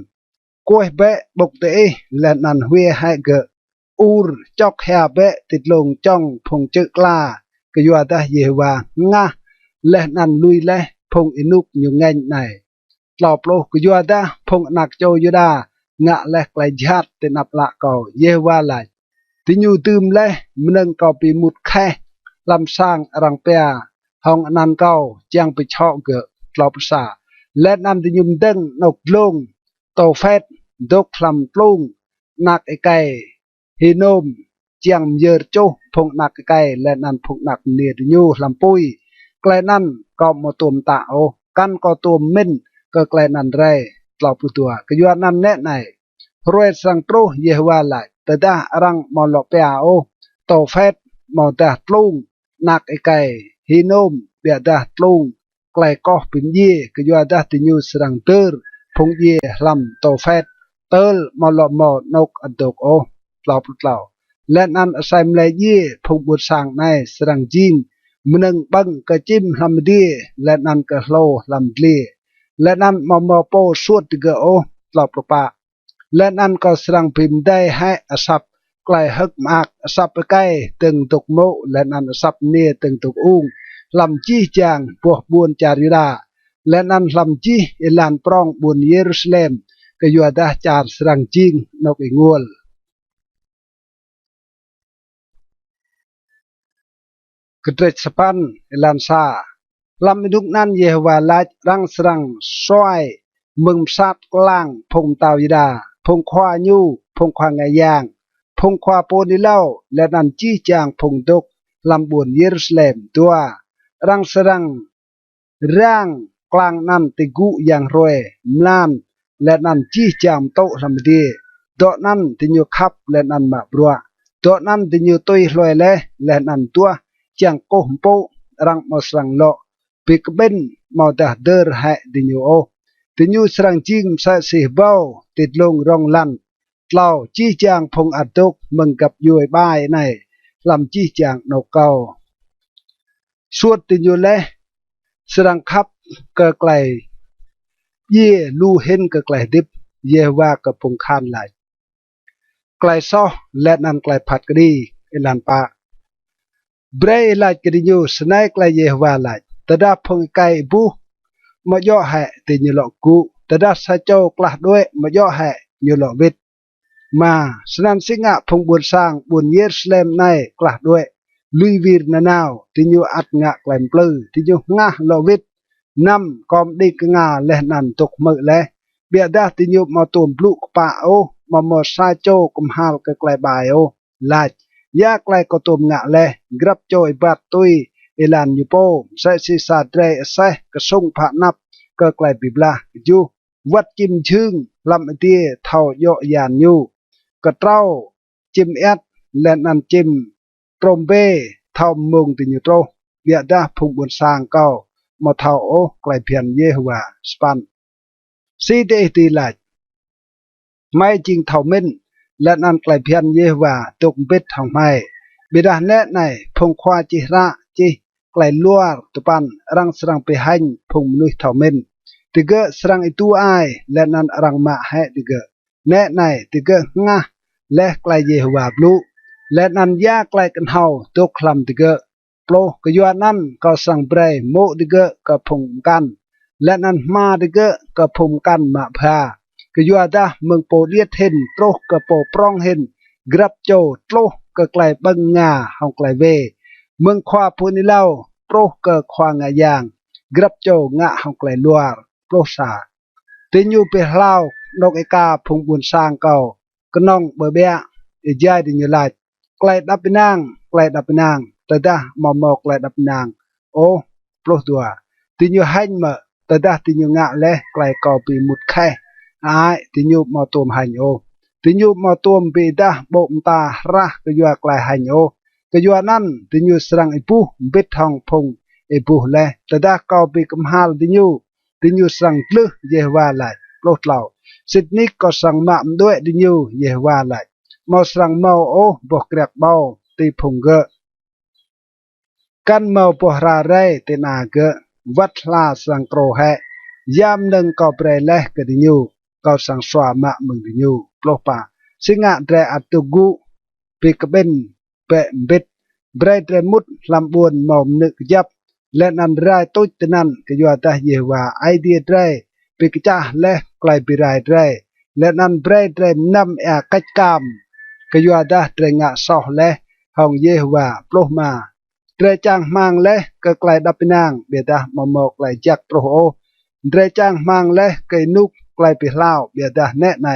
กวยเบะบกเตะและนันเวให้เกออูรจอกแฮเบะติดลงจ้องพงเจกลากะยัวดาเยวางะและนันลุยและพงอินุกอยู่ไงไหนตอบโลกะยัวดาพงนักโจยุดางะและไกลจัดเตนับละก่อเยวาไหลติยูตืมและมนึงก่อปีมุดแค่ลำสร้างรังเปียห้องนันเก่าจังไปเชาะเกอตอบภาษาและนำติยุมดึงนกลงโตเฟดดกคลำปลุงนักไอไก่ฮิโนมเจียงเยอโจพงนักไก่และนันพงนักเนียดยูลำปุยไกลนั่นก็มาตัวมตาโอกันก็ตัวมินก็ไกลนั่นไรตอบตัวก็ยัวนั่นแน่ไหนรวยสังโตเยวาไหลแต่ดารังมอลเปียโอโตเฟดมอดาปลุงนักไอไก่ฮิโนมเปียดาปลุงไกลก็เป็นเย่ก็ยัวดาติยูสรังเตอร์พงเย่ลำโตเฟดเตอร์มอลมอนกอดกโอตอบเล่าและนันไซมเลเย่พงบุษสังในสรังจีนมนึงบังกะจิมลำดีและนันกะโลลำดีและนันมอโปสวดกะโอตอบปะและนันก็สรังพิมได้ให้อสับไกลฮึกมากอสับไปใกล้ตึงตกโมและนันอสับเนียตึงตกอุ้งลำจี้จางพวกบุญจาริดาและนั้นลำจี้อิลานปรองบุญเยรูซาเล็มก็อยู่ดาจารสรังจิงนกอิงวลกระเดชสปันอิลานซาลำดุกนั้นเยวาลารังสรังซอยมึงซาดกลางพงตาวิดาพงควายูพงควางไงยางพงควาโปนิเล่าและนันจี้จางพงดกลำบุญเยรูซาเล็มตัวรังสรังร่างกลางนั้นติกุอย่างรวยมลานและนันจี้จามโตลำดีดอกนั้นติญูขับและนันมาบรัวดอกนั้นติญูตุยลอยและนันตัวจังโกหมโปรังมอสรังโลปิกเบนมอดาเดอร์ให้ติญูโอติญูสรังจิงใส่สีเบาติดลงรองลันเล่าจี้จางพงอัดดกมึงกับยุยบ้ายในลำจี้จางนกเกาสวดติญูเลสรังคับเกไกลเย่ลูเห็นเกไกลดิบเยว่ากับพงคานไหลไกลซ้อและนันไกลผัดกรีเอลันปาเบรย์ไหลกรีญูสนายไกลเยว่าไหลแต่ดาพงไกบูมาย่อให้ติญูหลอกกูแต่ดาสะโจกลัดด้วยมาย่อให้ญูหลอกวิทมาสนันสิงะพงบุญสร้างบุญเยรูซาเล็มในกลัดด้วยลุยวีรนานาวติญูอัดงะไกลปลื้อติญูงะโลวิทนำกอมดิกงาและนันตกมือและเบียดาติญูมาตุมปลุกป่าโอมาหมดซาโจกุมฮาลกไกลบายโอลาดยาไกลก็ตุมงะและกรับโจยบัดตุยเอลันยูโปใส่ศีสาเตรเสกระส่งผ่านับก็ไกลบิบลาอยู่วัดจิมชึงลำเตียเท่าโยยานยูกระเต้าจิมเอ็ดและนันจิมตรมเบเท่ามุงติญูโตเบียดาพุงบนสร้างเก้ามาเท่าโอไกลเพียนเยหัวสปันซีเดตีหลัดไม่จริงเท่ามินและนันไกลเพียนเยหัวตกเบ็ดทางไม่บิดาแน่ในพงควาจิระจิไกลลัวตุปันรังสรังไปหันพงมนุษย์เท่ามินติเกสรังอิตูไอและนันรังมาให้ติเกแน่ในติเกงะและไกลเยหัวบลูและนันยาไกลกันเฮาตกคลำติเก โปรก็ยัวนั่นก็สังเปรย์โมดิเกะก็พงกันและนั้นมาดิเกะก็พงกันมาพาก็ยัวดาเมืองโปเลียดเห็นโปรก็โปปรองเห็นกรับโจโตก็ไกลบังงาห้องไกลเวเมืองควาพูนิเล่าโปรก็ควางายางกรับโจงะห้องไกลลัวโปรสาติญูเปเล่านกเอกาพงบุญสร้างเก่ากนองเบเบะยายดิญลายไกลดับนางไกลดับนางแต่ดามอมอกไกลดับนางโอโปรตัวติญูให้มาแต่ดาติญูงะเละไกลเก่าปีมุดแค่ไอติญูมอตัวหันโอติญูมอตัวปีดาโบมตาระก็ยัวไกลหันโอก็ยัวนั่นติญูสรังไอปูบิดทองพงไอปูเละแต่ดาเก่าปีกำฮาลติญูสรังกลึเยวาไลโปรดเหล่าสิทธินี้ก็สั่งมาด้วยดิญูเยวาไลมอสั่งเมาโอบอกเกรกเบาตีพงเกกันเมาปหราเรตินาเกวัดลาสังโกรแหยามหนึ่งก็เปรเลกดิญูก็สั่งสวามะมึงดิญูโปรปาสิงะเดรอัตุกุปีกเป็นเปะบิดเบรเดรมุดลำบวนมอมนึกยับและนันไรตุจนันก็ยัวตาเยวาไอเดียเดรปีกจ้าและไกลปีไรเดรและนันเบรเดรนำกัจกามก็ยัวตาเดรงะสอและห้องเยวาโปรมาเดรจางมังเละก็ไกลดับนางเบียดามโมไกลจักโปรโอเดรจางมังเละก็นุกไกลไปเล่าเบียดาแน่ใน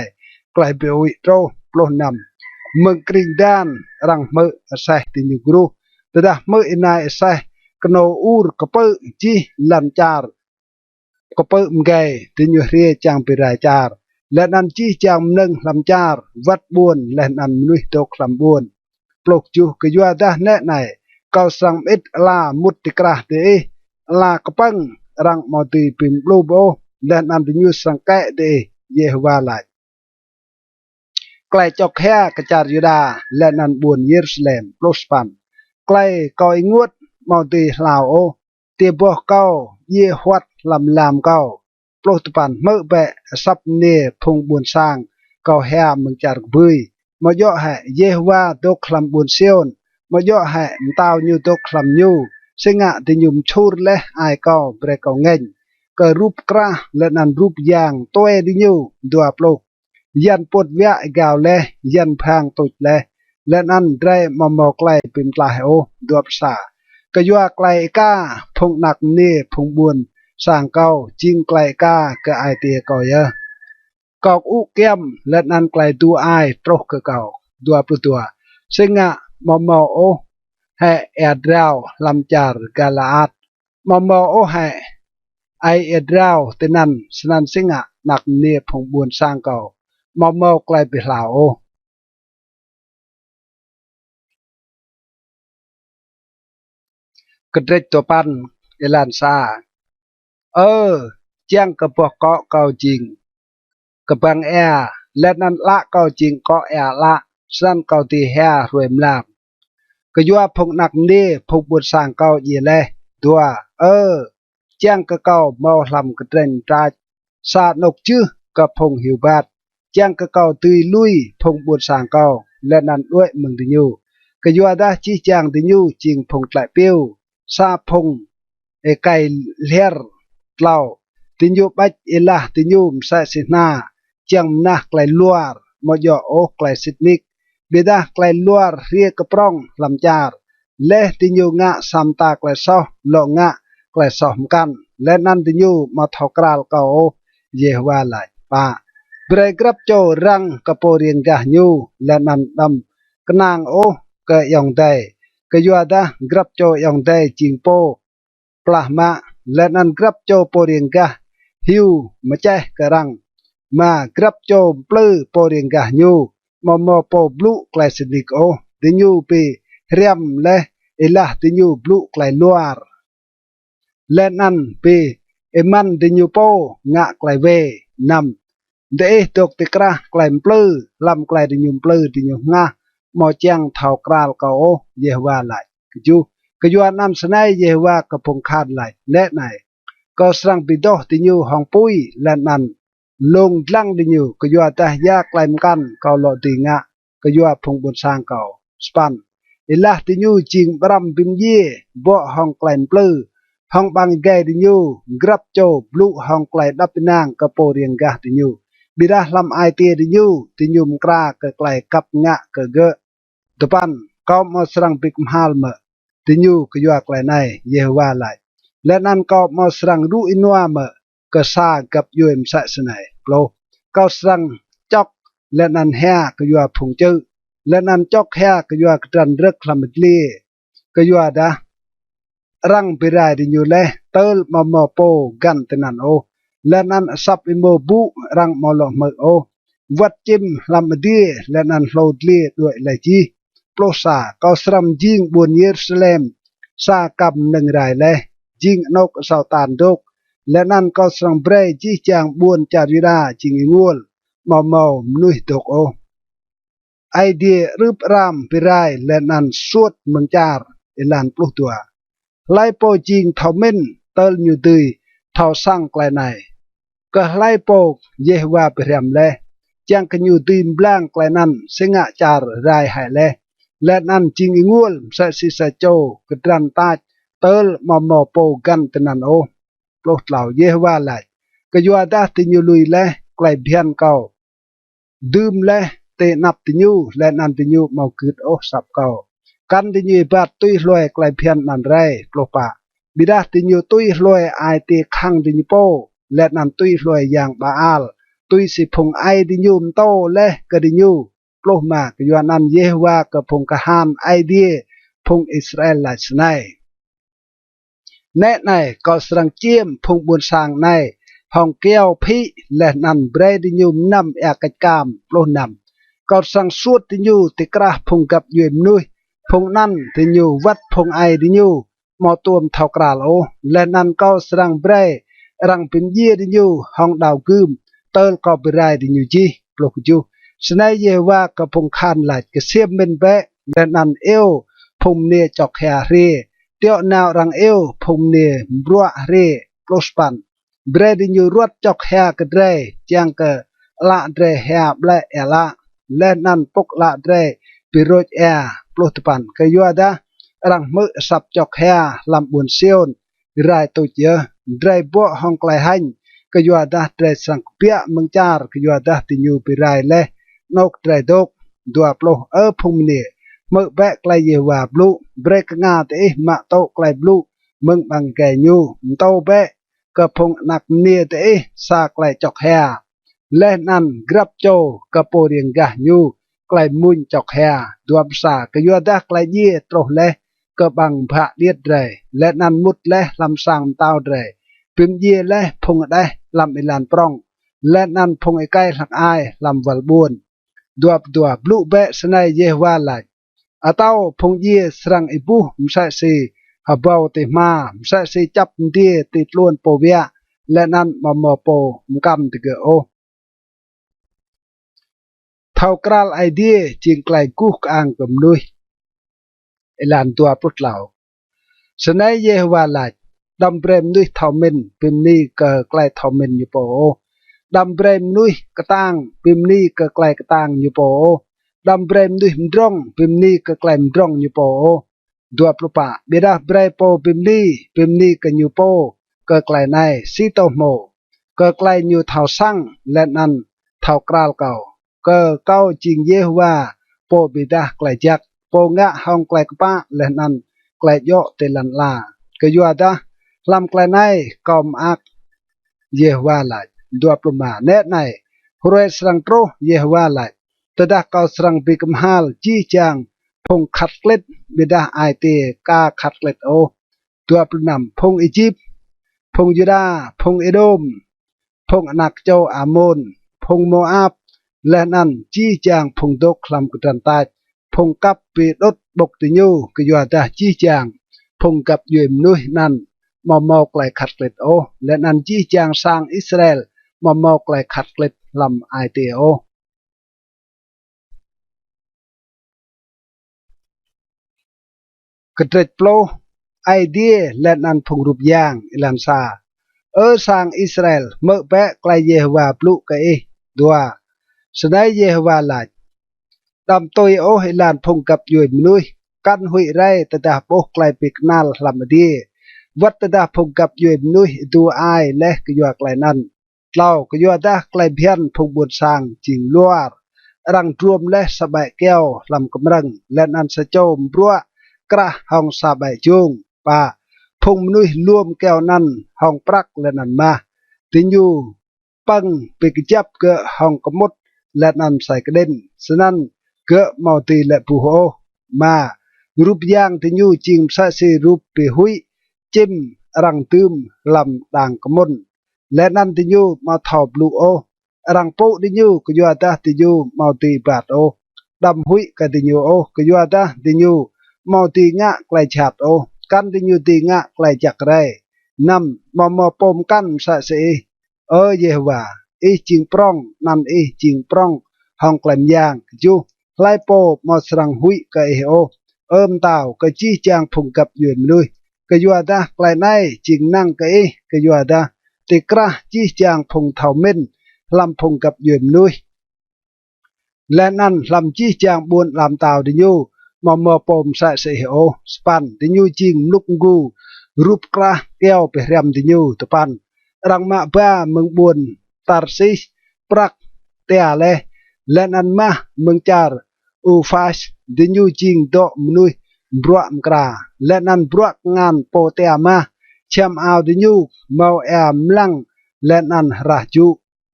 ไกลไปวิโตโปรนำเมืองกริงดานรังมือใส่ติญูกรูแต่ดามืออินายใส่กโนอูร์กเปอจีลันจาร์กเปอมไกติญูเรียจางไปรายจาร์และนันจีจางหนึ่งลำจาร์วัดบุญและนันนุยตกลำบุญปลุกจูก็ยัวดาแน่ในก็สั่งอิดลามุติกราเดลากปังรังมอตีปิมลูโบและนันติญูสังเกตเดเยวาไลใกล้จอกแห่กระจายุดาและนันบุญเยรูซาเล็มโรสปันใกล้ก็อิงวดมอตีลาวโอเตียบวกเก้าเยหวัดลำเก้าโปรตุปันเมื่อเบะซับเนพงบุญสร้างก็แห่มึงจารกบุยมาย่อให้เยวาดกลำบุญเซียนมาย่อให้ตาวยูตกคลำยูสิงะติยุมชูรและไอเก้าเบรกเอาเงินก็รูปกระและนันรูปยางตัวดิยูดัวปลุกยันปดเวะกาวและยันพางตุดและนันได้มาหมอกไกลเป็นปลายโอดัวภาษาก็ยัวไกลก้าพงหนักเน่พงบุญสร้างเก้าจิงไกลก้าก็ไอเตียก็เยอะกอกอุเกมและนันไกลตัวไอโปรกเก่าดัวปลุตัวสิงะมอมโอให้เอ็ดราวลำจาร์กาลาดมอมโอให้ไอเอ็ดราวเตนันสนันสิงะหนักเนียพงบุญสร้างเก่ามอมไกลไปลาวโอกระเด็ดตัวปันเอลันซาเจียงกระปอกเกาะเก่าจริงกระบังแอและนันละเก่าจริงเกาะแอละสั้นเก่าตีแห่รวยมลาบก็ยัวพงหนักนี้พงบุญสร้างเก่าเยเลยตัวเจียงกะเก่าเมาลำกระเด็นตราสาดนกจื้อกระพงหิวบาดเจียงกะเก่าตุยลุยพงบุญสร้างเก่าและนันด้วยมึงดิญูก็ยัวได้ชี้แจงดิญูจริงพงแกลเปียวซาพงไก่เลียร์เล่าดิญูบัดเอลาดิญูมใส่สินาเจียงนาไกลลัวร์มอยอโอไกลสิทนิกเบดาไกลลัวร์เรียกกระปรองลำจาร์และดิญูงะสัมตาไกลซอโลงะไกลซอมกันและนันดิญูมาทอกราลเก่าเยวาไลปาเบรกรับโจรังกระโปเรียงกะญูและนันดำกนางโอกะยองได้ก็ยัวดากรับโจยองได้จิงโปปลามาและนันกรับโจโปเรียงกะฮิวมาใจกะรังมากรับโจปลื้อโปเรียงกะญูมอมโปบลูไกลสินิกโอดิญูปีเรียมและเอลาดิญูบลูไกลลัวร์และนันปีเอมันดิญูโปงะไกลเวนำเดตกติกระไกลปลื้อลำไกลดิญูปลื้อดิญูงะมอจังเท่ากราลเกาเยวาไหลก็ยัวนำสนัยเยวากระพงคาดไหลแน่ไหนก็สร้างปิดอดิญูห้องปุ้ยและนันลงลังดิญูก็ยัวแต่ยากไกลกันเกาโลติงะก็ยัวพงบุญสร้างเก่าสปันเอ ilah tinyu jing bram bim ye bo hong klain plu hong bang gai tinyu grab cho blu hong klai dap pinang ka po rieng gah tinyu birah lam ai te tinyu mkra ka klai kap nga ka ge depan kau mo serang bik mahal me tinyu ka yua klai nai Yehova lai lenan kau mo serang ru inua me ka sa gap yuem sa senai plo kau serang chok lenan ha ka yua phung chư lenan chok ha ka yua kran rek lamli ka yua da rang birai tinyu le tel mo po gan tenan o lenan sap imo bu rang mo lo me o wat chim lam die lenan hlod li duai lai chi plosa kau sram jing buôn Jerusalem sa cầm nâng rải lệ jing nốc sao tàn đốc lệ nan kau sram bre chi chang buôn chà rira ching nguol màu nuôi độc ô ai địa rướp ram pirai lệ nan suốt mừng char ilan plu tua lai po jing thao min tel như tươi thao sang klai này ke lai po Yehova pirem le chang ke như tươi blang klai nan senga char rai hai le let nan ching nguol sa si sa cho kedran ta tel mo po gan tenan o plot lau Yehova lai ke yua da tinyu lui le klai bian kau dum le te nap tinyu let nan tinyu mau kut o sap kau kan tinyu bat tui loi klai bian nan rai plopa bida tinyu tui loi ai te khang tinyu po let nan tui loi yang baal tui si phung ai tinyu to le ke tinyu ploh ma ke yuan nan Yehova ke phung kahan ai die phung Israel lai snai nè này có srang chiêm phung buôn sang này hong keo phi le nan bre tinyu nam ya ka kam ploh nam có sang suốt tinyu ti kra phung kap yem nuôi phung nan tinyu wat phung ai tinyu mo tuom thau kral o le nan có srang bre rang pin ye tinyu hong dau kum tel ko birai tinyu chi ploh chu snai Yehova ka phung khan lại ke siam men be le nan eo phung ne chok ha re teo nào rang eo phung ne brua re prospan bre tinyu ruat chok ha ke dre chang ke la dre ha ble ela le nan pok la dre piroj a plotpan ke yuada rang mu sap chok ha lam bun sion rai to je dre bo hong klai han ke yuada dre sang pia mengchar ke yuada tinyu pirai le nok dre dok dua plo phung ne mơ bẹ klai Yehova blu brek nga te ma to klai blu mừng bằng kẻ nhu to bẹ ke phung nak nia te sa klai chok ha le nan grab cho ke po rieng gah nhu klai mun chok ha dua sa ke yuada klai ye tro le ke bang pha diet re le nan mut le lam sang tao re pim ye le phung da lam ilan prong le nan phung ai kai hak ai lam wal buôn dua blu bẹ snai Yehova lai atau phung ye srang ibu msa si habau te ma msa si chap tie ti tlon po via le nan mo po mkam te ge o thau kral idea ching klai ku ang kum nui elan tua put lau snai Yehova lai dam brem nui thau min pim ni ke klai thau min yu po dam brem nui katang pim ni ke klai katang yu po dam brem nui mdrong pim ni ke klai mdrong yu po dua plupa beda bre po pim ni ke yu po ke klai nai si to mo ke klai yu thau sang len nan thau kral kau ke kau jing Yehova po beda klai jak po nga hong klai pa len nan klai yo te lan la ke yu ada lam klai nai kom ak Yehova lai dua pluma net nai hore srang tro Yehova lai tedah kau serang bikem hal ji jang phung khát klet beda ai te ka khát klet o dua plenam phung Egypt phung Juda phung Edom phung anak châu Amon phung Moab lenan ji jang phung dok lam kutran tai phung kap pi dot bok tinyu ke yuada ji jang phung kap yem nuih nan mo klai khát klet o lenan ji jang sang Israel mo klai khát klet lam ai te o kedret plo idea let nan phung rup yang ilan sa sang Israel mơ bẹ klai Yehova plu ke dua snai Yehova la dam toi o ilan phung kap yoi mnui กันหุยไรแต่ดาโปกไกลปิกนาลลำดีวัดแต่ดาพงกับยวยนุยดูอายและกยัวไกลนั้นเล่ากยัวดาไกลเพียนพงบุญสร้างจิงลัวรังรวมและสบายแก้วลำกำลังและนันสะโจมรัวกระห้องสบายจุงป่าพงนุยรวมแก้วนั้นห้องปรักและนันมาตินอยู่ปังปิกจับเกะห้องกมดและนันใส่กระเด็นฉะนั้นเกะเมาตีและผู้โหมารูปย่างตินอยู่จิงสะสีรูปไปหุยจิ้มรังตืมลำด่างกมลและนันตินอยู่มาทอบลูโอรังโปตินอยู่กยัวตาตินอยู่เมาตีบาดโอดำหุยกตินอยู่โอกยัวตาตินอยู่เมาตีงะไกลฉาดโอกันตินอยู่ตีงะไกลจักไรนำมาปมกันสะสีเยฮวาอีจิงปร้องนันอีจิงปร้องห้องแกลมยางจูไลโปมาสรังหุยกะเอโอเต่ากะจี้จางพงกับยืนลุยกะยัวดาไกลในจิงนั่งกะเอกะยัวดาติกระจี้จางพงเท่าเม่นลำพงกับยืนลุยและนั่นลำจี้จางบวนลำเต่าดิยูมาปมสะเสโอสปันดิยูจิงลุกกูรูปกระแก้วไปเรียมดิยูตะปันรังมาบ้าเมืองบุญตาร์ซิสปรักเตียเลและนันมาเมืองจาร์อูฟาสดิญูจิงโดมนุยบรัวมกราและนันบรัวงานโปเตียมาเชมเอาดิญูเมาแอมลังและนันราจู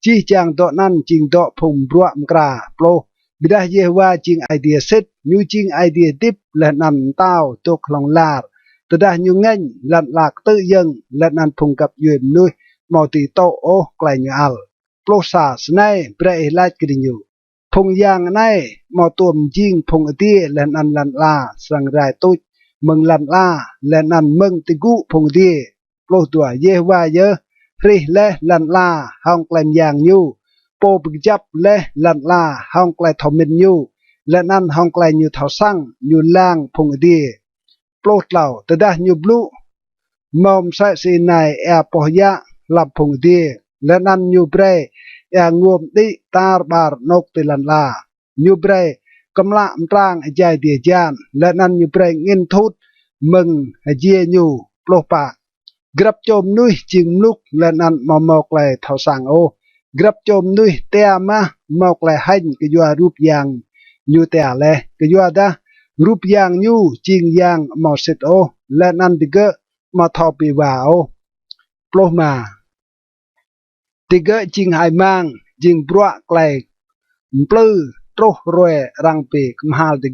จีจางโดนันจิงโดพงบรัวมกราโปรบิดาเยว่าจิงไอเดียเซตยูจิงไอเดียดิบและนันเต้าตกลงลาร์ตดายูเงินลันหลากตื้อยังและนันพงกับยืมนุยมอติโตโอไกลยูอัลโปรซาสไนเปรย์ไลท์กดิยูพงยางในมอตัวมจิงพงอตีและนันลันลาสังไรตุจเมืองลันลาและนันเมืองติกุพงตีโปรตัวเยว่าเยอะฟรีและลันลาห้องไกลยางยูโปปกจับและลันลาห้องไกลทอมินยูและนันห้องไกลยูเท่าสั่งยูล่างพงอตีโปรเหล่าแต่ได้ยูบลูมอมใส่สีในแอปอยะลับพงดีและนันยูเบรงวมติตาบาร์นกติลันลายูเบรกำลังตรางใจเดียจานและนันยูเบรเงินทุดมึงเจียยูโปรปากรับโจมนุยจิงลุกและนันมามอกเลยเท่าสังโอกรับโจมนุยเตียมามอกเลยให้กยัวรูปยางยูเตียเลกยัวดารูปยางยูจิงยางมอสิตโอและนันดิเกมาทอปีวาโอโปรมาติเกจิงไฮมังจิงบรัวไกลปลื้อโตรวยรังเปกมหาติ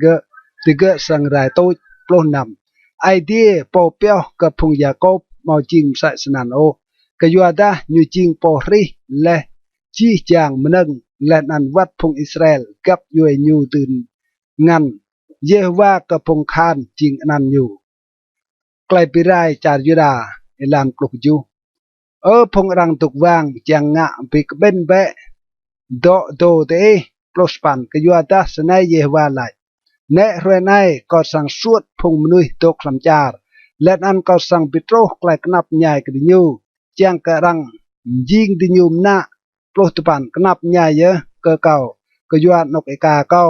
เกสังไรโตโปรนำไอเดียปอเปียวกับพงยากบมาจิงใส่สนันโอกยัวดายูจิงปอรีและจีจางมนึงและนันวัดพงอิสราเอลกับยูยูตื่นงันเยว่ากับพงคานจิงนันอยู่ไกลไปไรจารยุดาเอลานปลุกยูพงรังตุกวางจังงะปิกเบนเบะโดเตปลสปันกยัวดาสนายเยว่าไลเนรวยนายก็สั่งสวดพงมนุยตกลำจารและอันก็สั่งปิโตรไกลกนับใหญ่กดิยูจังกะรังยิงดิยูมนะปลสปันกนับใหญ่เยอะเก่ากยัวนกเอกาเก่า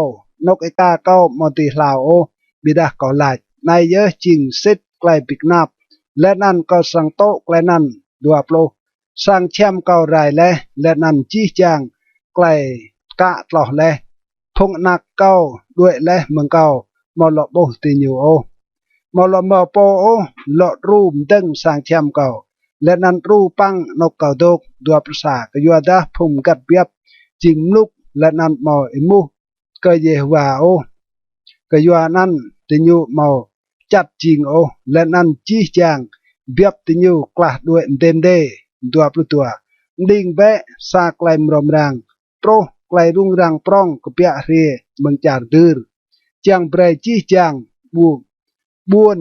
นกเอกาเก่ามอติลาวบิดาก็ไลนายเยอะจริงเซตไกลปิกนับและนั่นก็สั่งโตไกลนั่นดัวโปรสร้างแชมเก่าไรและนันจี้จางไกลกะตลอดพงนักเก่าด้วยเมืองเก่ามอลโบติญูโอมอลมอโปโอหลอดรูมดึงสร้างแชมเก่าและนันรูปังนกเก่าดกดัวประสากยัวดาพงกัดเบียบจิงลุกและนันมออิมูก็เยวาโอกยัวนันติญูมอจัดจิงโอและนันจี้จางเบียบติญูกลาดด้วยเต็มเดตัวปลุตัวดิ่งเบะซาไกลมรมรังโปรไกลรุ่งรังปร้องกเปียเรเมืองจาร์ดือจางเบรจี้จางบวน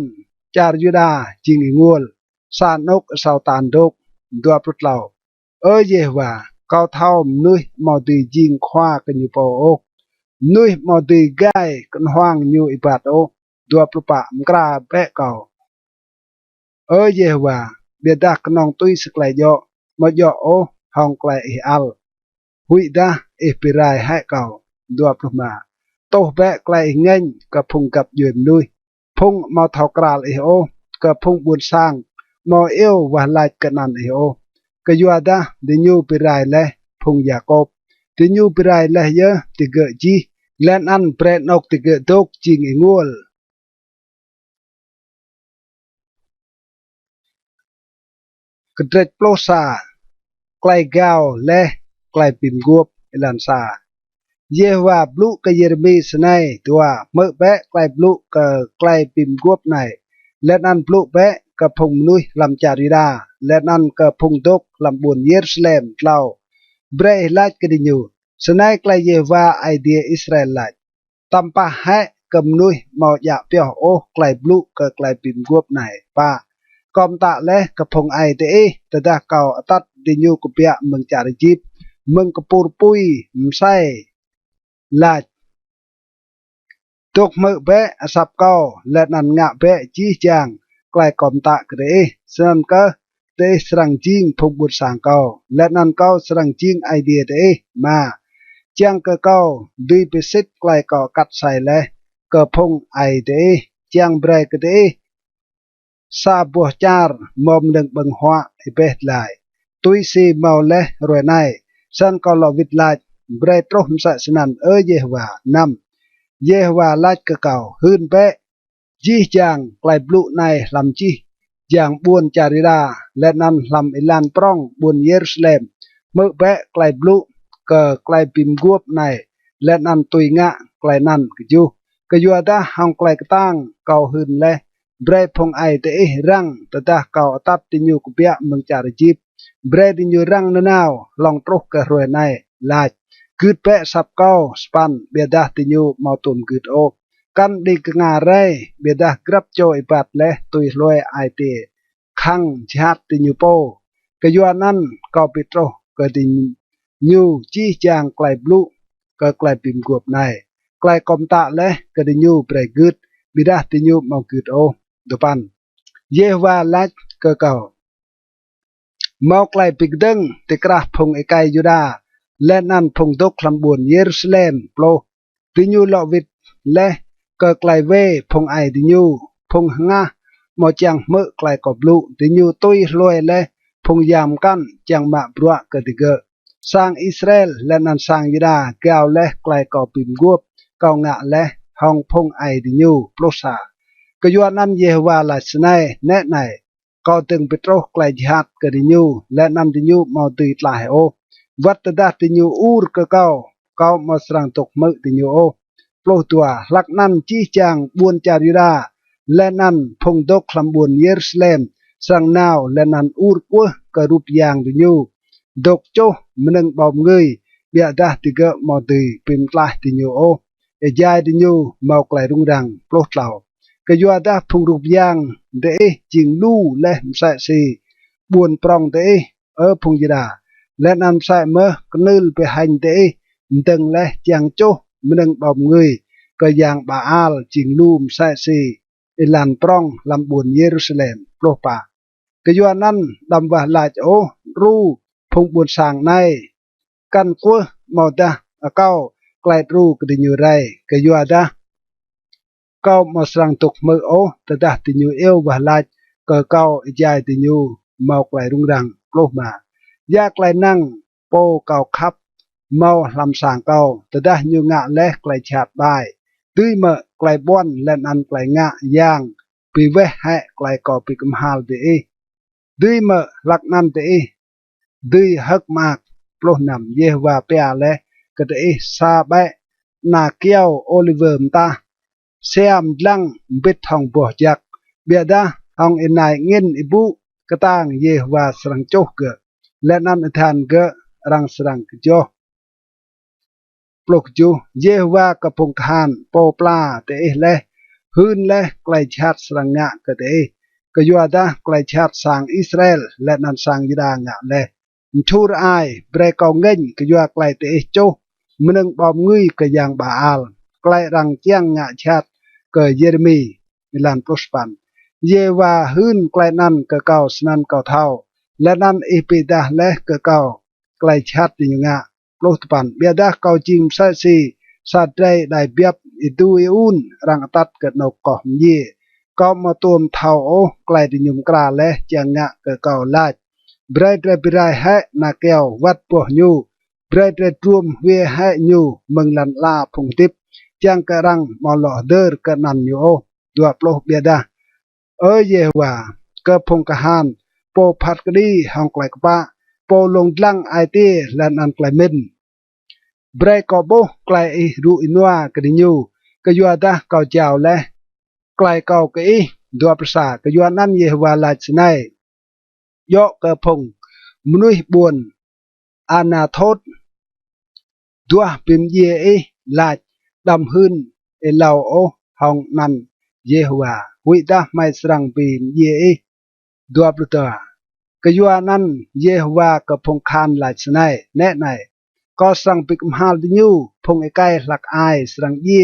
จาร์ยุดาจิงอิงวลสานกสาวตานดกตัวปลุเหล่าเยว่าเกาเท่านุยมอดีจิงคว้ากันอยู่ปอโอนุยมอดีไกกันห้างอยู่อิบัดโอตัวปลุปะมกราเบะเก่าเยว่าเบียดากนองตุยสกลายโยมาโยโอห้องไกลอัลหุยดาปิรายให้เก่าดัวพรมาโตแบะไกลเงินกับพุงกับยืมนุย phung màu thảo cà eo cái phung buồn sang màu eo và lại cái nan eo cái dua đã đi nhu pirai le phung Jacob đi nhu pirai le ye thì gỡ chi lên ăn bread nọc thì gỡ tốt chi nguồn cái trệt plosa clay gao le clay pim guop ilan sa Yewa blue ke Yeremi senai tua me be clay blue ke clay pim guop này lên ăn blue be ke phung nuôi làm charida lên ăn ke phung dok làm buồn Jerusalem lau bre lach ke dinyu senai clay Yewa idea Israel lach tampa hai cầm nuôi màu dạ pio o clay blue ke clay pim guop này pa com tạ le ke phung ai te tada kau atat dinyu ku pia meng cari jip meng kepur pui msai là tục mự bé sập câu lệ nàn ngạ bé chi chàng lại còn tạ cái sơn cơ tê sang chiên phục bột sang câu lệ nàn câu sang chiên idea thế mà chàng cơ câu duy bê xích lại có cắt xài lệ cơ phong ai thế chàng bre cái thế sa bùa char mồm đừng bằng họa bé lại tuy si màu lệ rồi này sơn câu lò vịt lại bre trông sợ snan ơ Yehovah năm Yehovah lách cơ cầu hơn bé chi chàng lại blue này làm chi chàng buồn charida lên ăn làm ilan prong buồn Jerusalem mơ bé lại blue cờ lại pim guop này lên ăn tùy ngạ lại năn cái du ta hong lại tang cầu hơn le bre phong ai te răng ta cầu tắt tin như của bia mừng chari chip bre tin như răng nào lòng trúc cái rồi này là cứ bé sập câu span bia dah tinyu mau tùm cứ ô căn đi cái ngà rây bia dah grab cho ipat le tùy lôi ai tê khăng chat tinyu po cái yuan ăn câu petro cái tinyu chi chàng clay blue cái clay pim guop này clay com tạ le cái tinyu pre good bia dah tinyu mau cứ ô depan Yehovah lach cái cầu mau clay pigdeng tikrah phong ekai Juda lên ăn phong đốc làm buồn Jerusalem plo tinyu lọ vịt le cờ clay về phong ai tinyu phong nga mò chàng mỡ clay cọp lụ tinyu tôi lôi le phong yam căn chàng mạ brua cờ tiger sang Israel lên ăn sang Juda gạo le clay cọp pim guop cao ngạ le hong phong ai tinyu plosa cái yuan ăn Yehovah là snai nét này cao từng petro clay jihad cờ tinyu lên ăn tinyu mò tùy lại ô vật đã tinyu ur ke kau mà serang tok mơ tinyu o plo tua lak nan chi chang buôn charida lenan phong dok lam buôn Jerusalem sang nào lenan ur của ke rup yang tinyu dok cho meneng bom người bia dah tiga mau tùy pim tlah tinyu o e jai tinyu mau klai rung rang plo tlau ke yua dah phong rup yang de jing lu le sa si buôn prong de phong jida lên ăn sai mơ nư về hành tế từng lẽ chàng chô mình bọc người cái dạng bà al chỉnh lùm sai si làm prong làm buồn Jerusalem propa cái doan ăn đầm và lại chỗ ru phong buồn sàng này căn của màu ta ở cao lại ru cái như ray cái doa ta cao mà sang tục mơ ố ta ta tình như yêu và lại cờ cao dài tình như màu lại rung răng propa giác lại năng po cầu khắp mau làm sàng cầu từ đó như ngạ lẽ lại chặt bài tươi mỡ lại bon lên ăn lại ngạ giang vì vậy hệ lại có bị cầm hal để tươi mỡ lạc nan để tươi hắc mạc lo nằm Yehovah pea lẽ cái để sa bẹ na keo Oliver ta xem lăng biết thòng bỏ giặc bia đa hòng in này nghiên ibu cái tang Yehovah sang chốt cửa lên ăn than gỡ rang serang jo plok ju Yehovah kapung khan popla te le hun le klai chat serang nga ke te ke yuada klai chat sang Israel le nan sang Juda nga le thur ai bre kau ngeng ke yua klai te cho meneng bom ngui ke yang baal klai rang chiang nga chat ke Jeremi ilan prospan Yehovah hun klai nan ke kau snan kau thau le nan ipidah le ke kau klai chat ti nga lo pan bia da kau chim sa si sa trai dai biap itu iun rang tat ke no ko ye ก็มาตัวมเท่าโอไกลดิยุมกราและจังงะเกเก่าลาดเบรดเรบิไรให้นาเกววัดปัวยูเบรดเรดรวมเวให้ยูเมืองลันลาพงทิพจังกระรังมอลอเดอร์กันนันยูโอดัวปลอกเบียดาเยว่าเกพงกะฮานโปพัดกดีห้องไกลกปะโปลงลังไอตีและนันไกลมินเบรกโบไกลรูอินัวกดิยูกยัวดาเกาเจ้าและไกลเก่าเกอีดัวประสากยัวนั่นเยวาลาชนัยยกกระพงมนุษย์บวนอาณาโทษดัวปิมเยเอลาดดำหืนเหล่าโอห้องนันเยวาวิดาไม่สรังปิมเยเอดัวปลุตากยัวนั่นเยวากระพงคานลาชนัยแน่ไหนก็สังปิกมหาดิยูพงไอไกหลักอายสรังเย่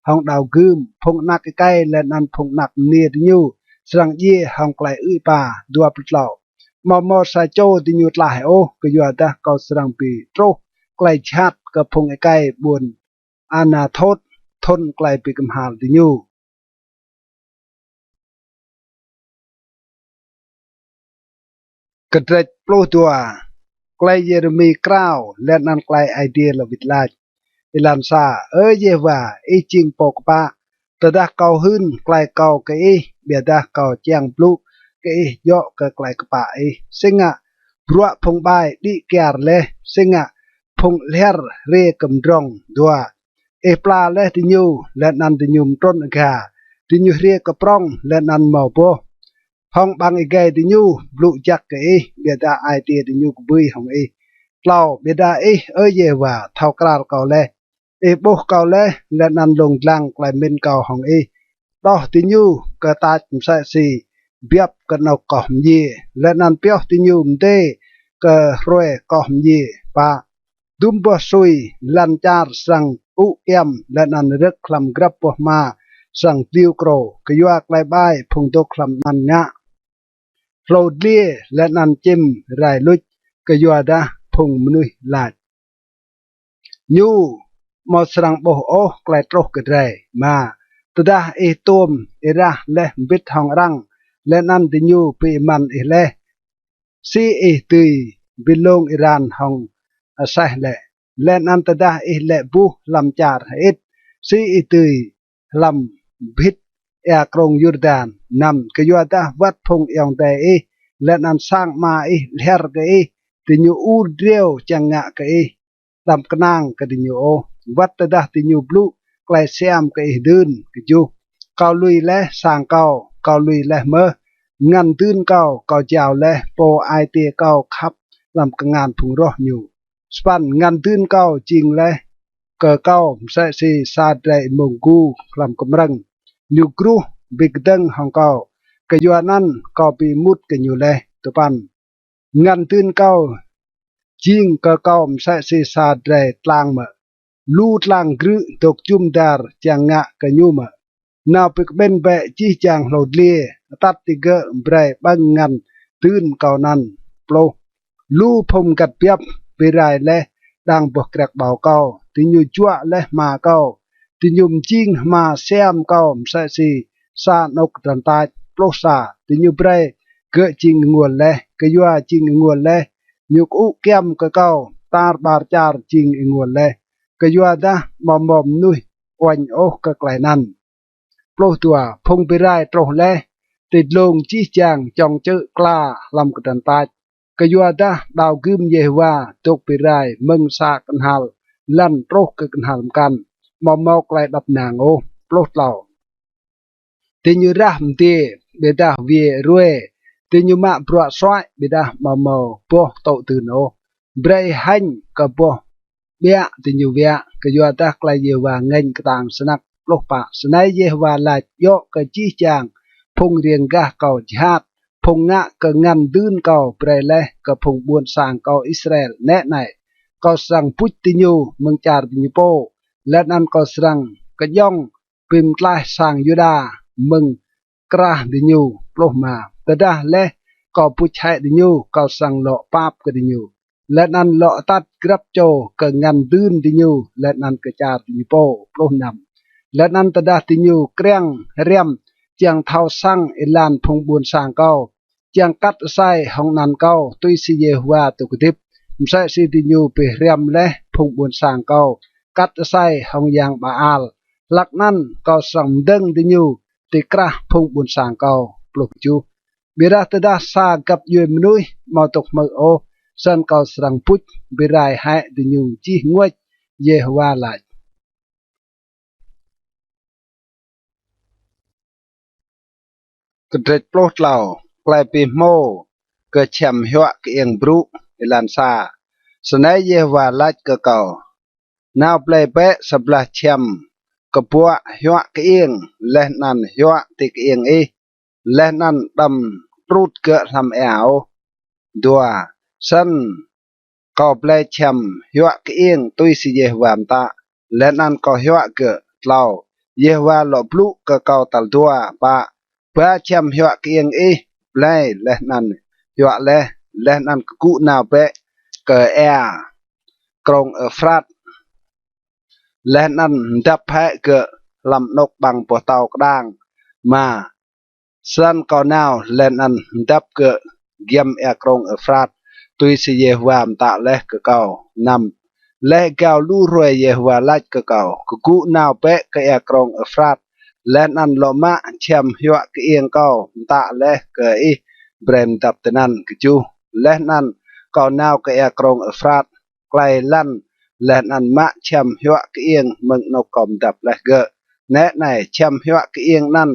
ห้องดาวกึมพงนักไอไกและนันพงนักเนียดิยูสรังเย่ห้องไกลอุ้ยป่าดัวปลุตเหล่ามอสายโจดิยูตลายโอกยัวดาก็สรังปีโตไกลชัดกระพงไอไกบวนอาณาโทษทนไกลปิกมหาดิยูกระเดดปลุตัวไกลเยเรมีกราวและนันไกลไอเดียลวิดลาอิลันซาเยว่าจิงปกปะตะดะเกาหืนไกลเกาเกอีเบียดะเกาเจียงปลุเกอียอกไกลกปะสิงะบรัวพงใบดิเกียร์เลสิงะพงเลร์เรกำดรองดัวปลาเลติญูและนันติญูมต้นกาติญูเรียกปรองและนันเมาโปห้องบางอีกไงติญูบลุจักเกอีเบียดาไอเตียติญูกบุยของเล่าเบียดาเยว่าเท่ากราเก่าเลโบเก่าเลและนันลงลังไกลเมนเก่าของดอติญูกระตาจุมใส่สีเบียบกันเอาก่อมยีและนันเปียวติญูมเดกระรวยก่อมยีปะดุมบัวซุยลันจาร์สังอุเอมและนันเรกคลำกรับปะมาสังติวโกรกยัวไกลใบพงโตคลำนันงะโฟลเลียและนันจิมไรลุจกยัวดาพงมนุยลาดยูมอสรังโบโอไกลตรกกระไรมาตดาตูมระและบิดทองรังและนันติยูปีมันเลซีตุยบิลงอิรานหองใส่และนันตดาเลบูลำจาร์ซีตุยลำบิดกรงยูรดานนำกยัวดาวัดพงยองแต่และนันสร้างมาเลร์กติญูอูเดียวจังงะกลำกนางกติญูโอวัดตดาติญูบลูไกลเซียมกดินกจูเกาลุยและสางเกาลุยและเมงันตื่นเกาเจ้าและโปไอเตียเกาขับลำกงานพุงรออยู่สปันงันตื่นเกาจริงและเกาเสสีซาดไรมงกูลำกำรังอยู่กรูบิกดังของเกยัวนั้นเกาปีมุดกันอยู่และตัวปันงันตื่นเกาจริงเกาเสสีซาดไรตลางเมลูตลางกรึตกจุมดาร์จังงะกันอยู่เมนาปิกเบนเบจีจังโหลดเลียตัดติเกเบรบังงันตื่นเกานั้นโปรลูพมกัดเปียบไปไรและดังบกแกรกเบาเกาติญูจั่วและมาเกาติญูมจิงมาเซียมเกาเสสีซานกตันตาโปรซาติญูเบรเกจิงงวนและกยัวจิงงวนและยุกอุเกียมเกาตาร์บาร์จาร์จิงงวนและกยัวดามอมนุยวันโอกไกลนั้นโปรตัวพงไปไรตรงและติดลงจีจางจองเจอกล้าลำกตันตากยัวดาดาวกึมเยว่าตกไปไรมึงสากันหาลั่นโปรกันหากันมอไกลดับนางโอโปรเหล่าติญูรัมตีเบดาเวียรวยติญูมาปลวสวยเบดามปอโตตื่นโอเบรหันกับปอเบียติญูเบียกยัวดาไกลเยว่าเงินกต่างสนักโลกปะสนัยเยว่าลายโยกจีจางพงเรียงกะเก่าจิฮัดพงงะกงันดืนเก่าเปรเลกพงบวนสางเก่าอิสราเอลแน่ไหนก็สั่งพุทธิญูเมืองจาร์ติญูโปและนั้นก็สั่งกย่องปิมกลายสางยูดาเมืองกระติญูโปรมาแต่ดาและก็ผู้ชายติญูก็สั่งเลาะปาบกติญูและนั้นเลาะตัดกรับโจกงันดืนติญูและนั้นกระจาร์ติญูโปโปรนำและนั้นตดาติญูเกรียงเรียม chàng thao sang ilan phong buồn sang câu chàng cắt sai hong nan câu tuy si Yehovah tu kutip sai si tinyu pe riam le phong buồn sang câu cắt sai hong yang Baal lak nan câu sang deng tinyu tikrah phong buồn sang câu pluk chu bira tada sa gap yue menui mau tok mau o san câu sang put birai hai tinyu chi nguai Yehovah lạiกระเดปลดเหล่ากลายเป็นโมเกิดแชมหัวเกียงบรุอิลันซาสนัยเยวาลัดกะเก่านาวเปลเปะสบลาแชมกะปัวหัวเกียงและนันหัวติเกียงและนันดำรูดเกะทำแอวดัวสันก็เปลแชมหัวเกียงตุยสิเยวามตาและนันก็หัวเกะเหล่าเยวาหลบลุกะเก่าตัลดัวปะเพื่อแชมหัวเกียงไล่และนั่นหัวและนั่นกูนาวเปะเกอแอกรงฟรัดและนั่นดับแพะเกอลำนกบังปวเตากด่างมาสันก็นาวและนั่นดับเกอเกียมกรงฟรัดตุยสิเยวามตะและเกอเก่านำและเกาลู่รวยเยวาลัดเกอเก่ากูนาวเปะเกอกรงฟรัดและนั่นลมะแชมหัวเกียงเก่าตะและเกอเบรมตับตนันกจูและนั่นก็นาวเกอกรงฟรัดไกลลั่นและนั่นมะแชมหัวเกียงมึงนกกอมดับและเกอแนะในแชมหัวเกียงนั่น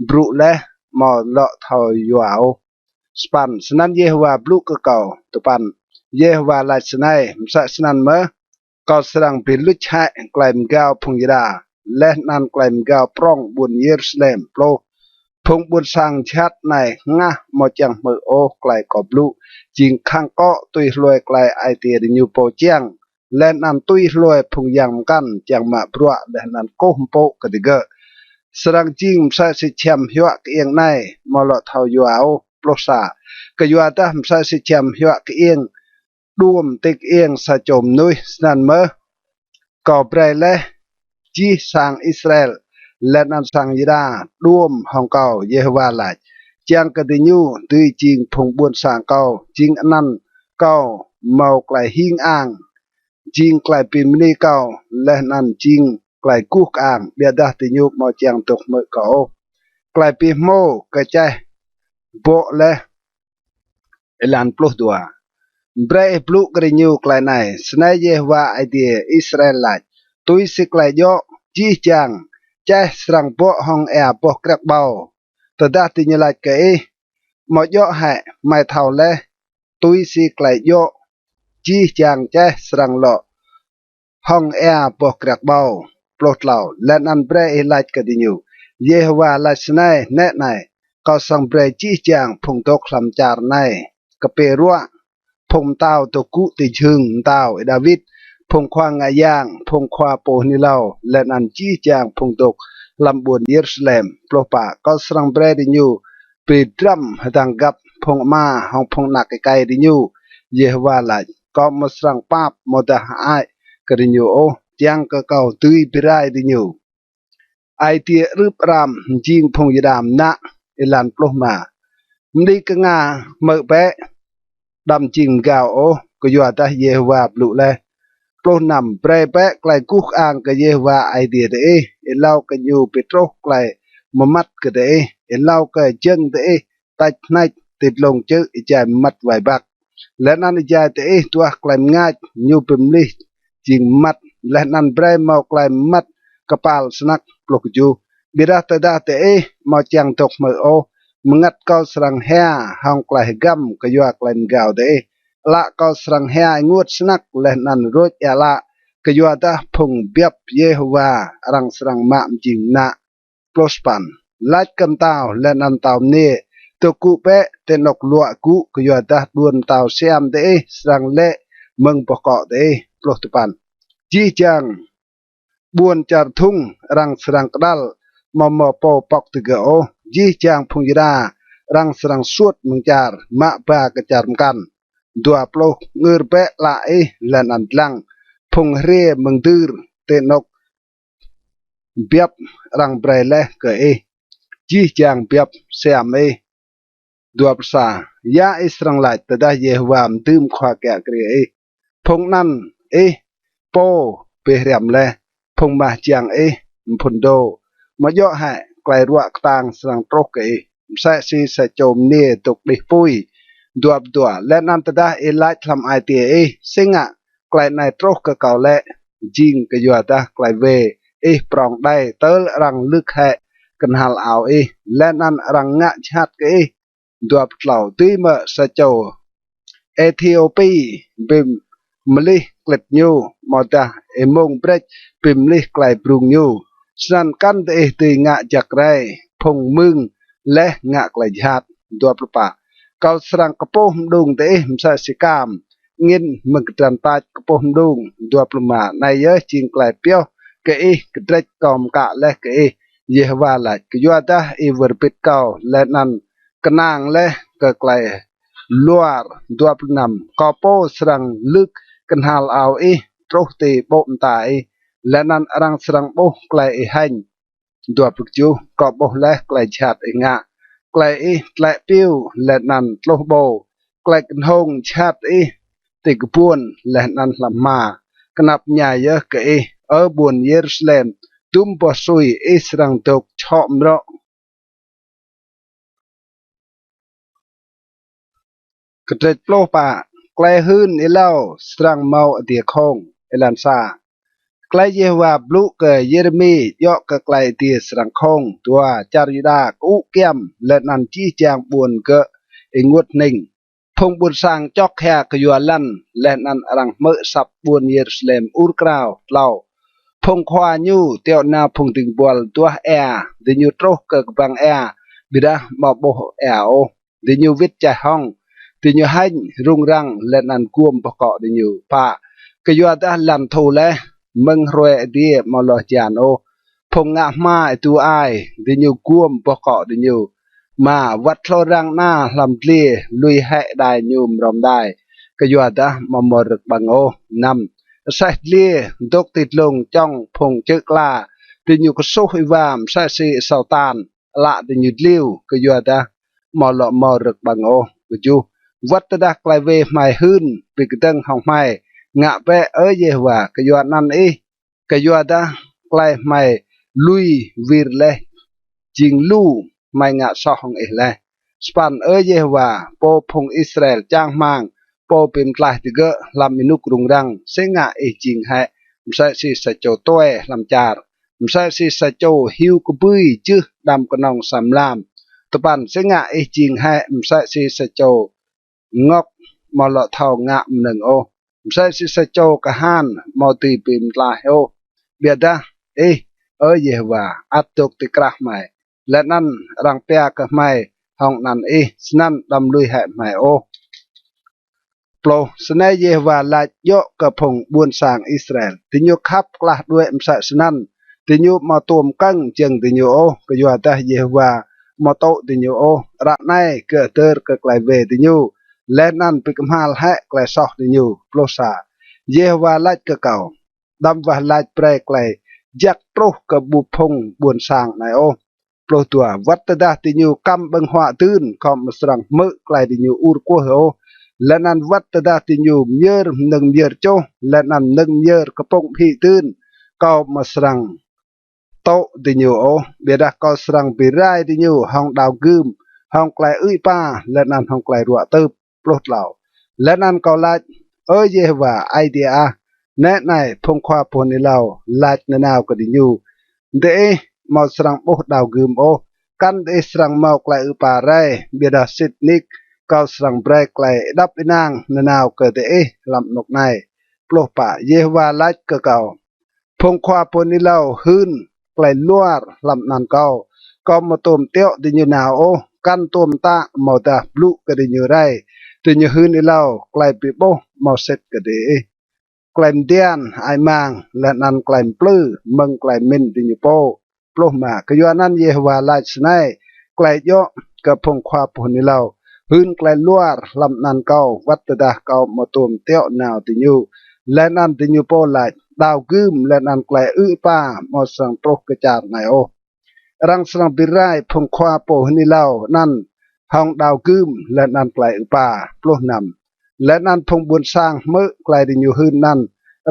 บรุและมอเลาะทอยยวาวสปันสนันเยฮวาบลูกเก่าตุปันเยฮวาลายสนัยมสนันเมก็สรังเป็นลุชะไกลมกาวพงยดาและนั่นไกลมกาวปรองบุญเยรูซาเล็มโปรพงบุญสังชัดในงะมอจังมือโอไกลกอบลูจิงข้างก็ตุยรวยไกลไอเตียดิยูโปเจียงและนั่นตุยรวยพงยังกันจังมาปรัวและนั่นโกมโปกติเกอสรังจิงใส่สิแชมหัวเกียงในมอลทาวยัวโปรซากยัวตามใส่สิแชมหัวเกียงรวมติกเอียงสะจมนุยนั่นเมอก่อเปรและจีสังอิสราเอลและนันสังยิดารวมห้องเก่าเยฮวาลายเจียงกติญูตุยจิงพงบุญสังเก่าจิงนั้นเก่าเมาไกลหิงอ่างจิงไกลปิมนีเก่าและนั้นจิงไกลกุกอ่างเบียดาติญูมาเจียงตกมือเก่าไกลปิโมกระจายโบและเอลันปลุกตัวเบรปลุกกระญูไกลในสนายเยฮวาไอเดียอิสราเอลลายตุยสิไกลโยจีจังใจสรังโปห้องโปกระเบาแต่ดาติญลายเกยหมดโยให้ไม่เท่าและตุยสิไกลโยจีจังใจสรังโลห้องโปกระเบาปลดเหล่าและนันเบรลายกดิญูเยฮวาลายสนายแน่ในก็สังเบรจีจังพงตกลำจารในกเปรัวพงเต้าตกุติชึงเต้าดาวิดพงควางงายางพงควาโปนิเลาและนันจีจางพงตกลำบวนเยรูซาเล็มโปรปะก็สรังเบรดิญูปีดรัมดังกับพงมาห้องพงนักไกดิญูเยฮวาลายก็มาสรังปาบมดาหายกดิญูโอจังก็เก่าตุยปิไรดิญูไอเตียรึบรามจิงพงยดามนะอิลันโปรมามดีกงาเมื่อเปะดำจิงกาวโอก็อยู่ตาเยฮวาบลุเลโปรนำเปรเปะไกลกุกอ่างก็เยฮวาไอเดียเดเเล่ากันอยู่เปโตรไกลมมัดก็เดเล่าก็เจิงเดตัดในติดลงเจอใจมัดไว้บักและนั่นใจเดตัวไกลง่ายอยู่เป็นลิจิงมัดและนั่นเปรมาไกลมัดกระเป๋าสนักปลุกอยู่บิดาตดาเดมาจังตกมือโอmengat kau serang hea hang klai gam kayua klaim gau de la kau serang hea ngut snak leh nan rot ya la kayua dah phung biap Yehovah rang serang ma jing na prospan lát cầm tàu leh nan tàu ne to ku pe tenok lua ku kayua dah buon tàu siam de serang le meng pokok de prospan ji chang buon char thung rang serang kedal momo po pok tiga oจีจางพงยดารังสรังสวดมึงจารมะปากระจารมกันดัวโปลเงือเปะละและนันลังพงเรียมึงดื้อเตนกเบียบรังเปรเลเก chi chang biap xem e đua sa ya israng lại ta da Yehovah tum khwa kya kre e phong nan e po pe riam le phong ma chang e phun do ma yo ha klai ruwa tang sang trok e sa si sa chom ne tok di pui đua đua le nan ta da e lai thlam ai ti e singa klai nai trok ka kaw le jing ka yo ta klai ve e prong dai tơ rang lức hệ cần hal ảo e le nan rang ngạ chat ke e đua tlau tuy mà sa châu Ethiopia bim mli klet nyu mota emong brek bim li klai brung nyu san kan te ti ngạ jak rai phong mưng le ngạ klai hat đua pa kau serang kepoh mdung te msa sikam ngin mengkran ta kepoh mdung đua pluma nai ye ching klai pyo ke e kedrek kom ka le ke e Yehovah la ke yo ta e verpit kau le nan kenang le ke klai luar 26 có po serang lức cần hal ao e troh te bom tai le nan arang serang bo klai e hain 27 có bo le klai chat e nga klai e klai piu le nan tloh bo klai kan hong chat e te kpuan le nan lama knap nya ye ke e ở buồn Jerusalem tum po sui e serang tok chom ro Kedret ploh pa klai hun ilau strang mau adia khong elan sa klai Yehovah blu ke Yeremi yo ke klai dia serang khong tua carida ku kiam lenan chi chang buồn ke ingut ning phong buồn sang chok kha ke yualan lenan arang me sap buồn Jerusalem ur krau lau phong khoa nyu teo na phong ting bol tua de nyu troh ke bang bida ma bo o de nyu vit cha hong thì như hành rung răng lên ăn cuom bọc cọ thì nhiều pa cái doa ta làm thù lẽ mừng rồi đi mà lo chán ô phong ngã ma tu ai thì nhiều cuom bọc cọ thì nhiều mà vắt lo răng na làm lia lui hệ đài nhùm rồng đài cái doa ta mà mò được bằng ô năm sai lia đốt thịt lông trong phong chữ la thì nhiều cái số huy vàm sai si sầu tàn lạ thì nhiều liu cái doa ta mò được bằng ô cái chú vắt ta klai ve mai hun pi kedeng hong mai ngạ ve ơ Yehovah ke yo nan e ke yo ta klai mai lui vir le jing lu mai ngạ so hong e le span ơ Yehovah po phong Israel chang mang po pim klai ti ge lam minuk rung rang se ngạ e jing ha msa si sa cho toe lam char msa si sa cho hiu ku bui chư dam konong sam lam tapan se ngạ e jing ha msa si sa cho ngọc mà lọ thầu ngạm nừng ô sai si sa châu cả han mà tì pìm lại ô biệt da ê ở gì và áp tục tì krah mày lẽ năn răng pe cả mày hong năn ê nan đâm lui hẹ mày ô plo sne gì và lại yo cả phong buôn sang Israel tì nhu khắp là đuôi sai nan tì nhu mà tuom căng chừng tì nhu ô cái yo ta gì và mà tổ tì nhu ô rạng này cửa tơ cực lại về tì nhu lenan pikmal ha klai soh di nyu plosa Yehovah lach ke kau dam wah lach pre klai jak proh ke bu phong buồn sang nai o ploh tua wat da di nyu kam beng hwa tun kom srang me klai di nyu ur ko ho lenan wat da di nyu myer neng myer cho lenan neng myer ke pong phi tun kau masrang to di nyu o beda kau srang birai di nyu hong dau gum hong klai ui pa lenan hong klai ruwa teup plot lao lên ăn cầu lại ơi Yehovah idea nét này phong khoa phồn đi lao lại nơi nào có đi nhu để mau sang bốc đào gươm ô căn để sang mau lại ở bà rai bia đà xịt nick cao sang break lại đắp đi nang nơi nào có để làm nọc này plot bà Yehovah lại cơ cầu phong khoa phồn đi lao hơn lại luar làm nàn cầu có một tôm teo đi như nào ô căn tôm ta màu ta blue cái đi như đây từ như hơn đi lao klai bị bố màu sét cái đấy klai đen ai mang là ăn klai plư mừng klai min từ như po plo mà cái do ăn Yehovah lại này klai yo cái phong khoa phong đi lao hơn klai luar làm ăn cao vắt ta cao một tôm teo nào từ như lên ăn từ như po lại đào gươm lên ăn klai ư pa màu sang pro cái chả này ô รังสรังปิไรพงควาโปหนิเล่านั่นห้องดาวกึมและนั่นไกลอุปาปลุกนำและนั่นพงบุญสร้างเมื่อไกลดิยูหืนนั่น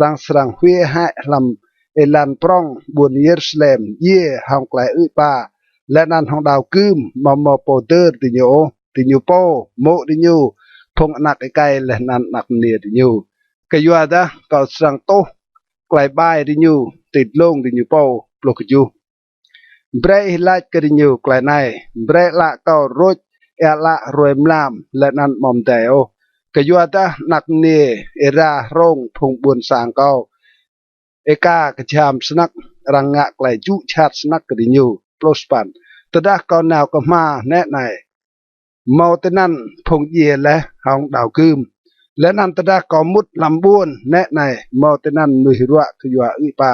รังสรังเวียให้ลำเอลันปรองบุญเยรูซาเล็มเย่ห้องไกลอุปาและนั่นห้องดาวกึมมอโปเตอร์ดิยูโปโมดิยูพงนักไกลและนั่นนักเนียดิยูกยัวดะก็สรังโตไกลบายดิยูติดลงดิยูโปปลุกยูเบรลาดกริญูไกลในเบรละก็รถเอละรวยมลามและนันมอมเตโอกยัวตานักเนเอรารงพงบุญสางก็เอกากระชามสนักรังงะไกลจุชาติสนักกริญูโปรสปันตดาก็แนวก็มาแน่ในเมาตนันพงเยและหองดาวคืมและนันตดาก็มุดลำบุญแน่ในเมาตนันนุหิรัวขยัวอุปา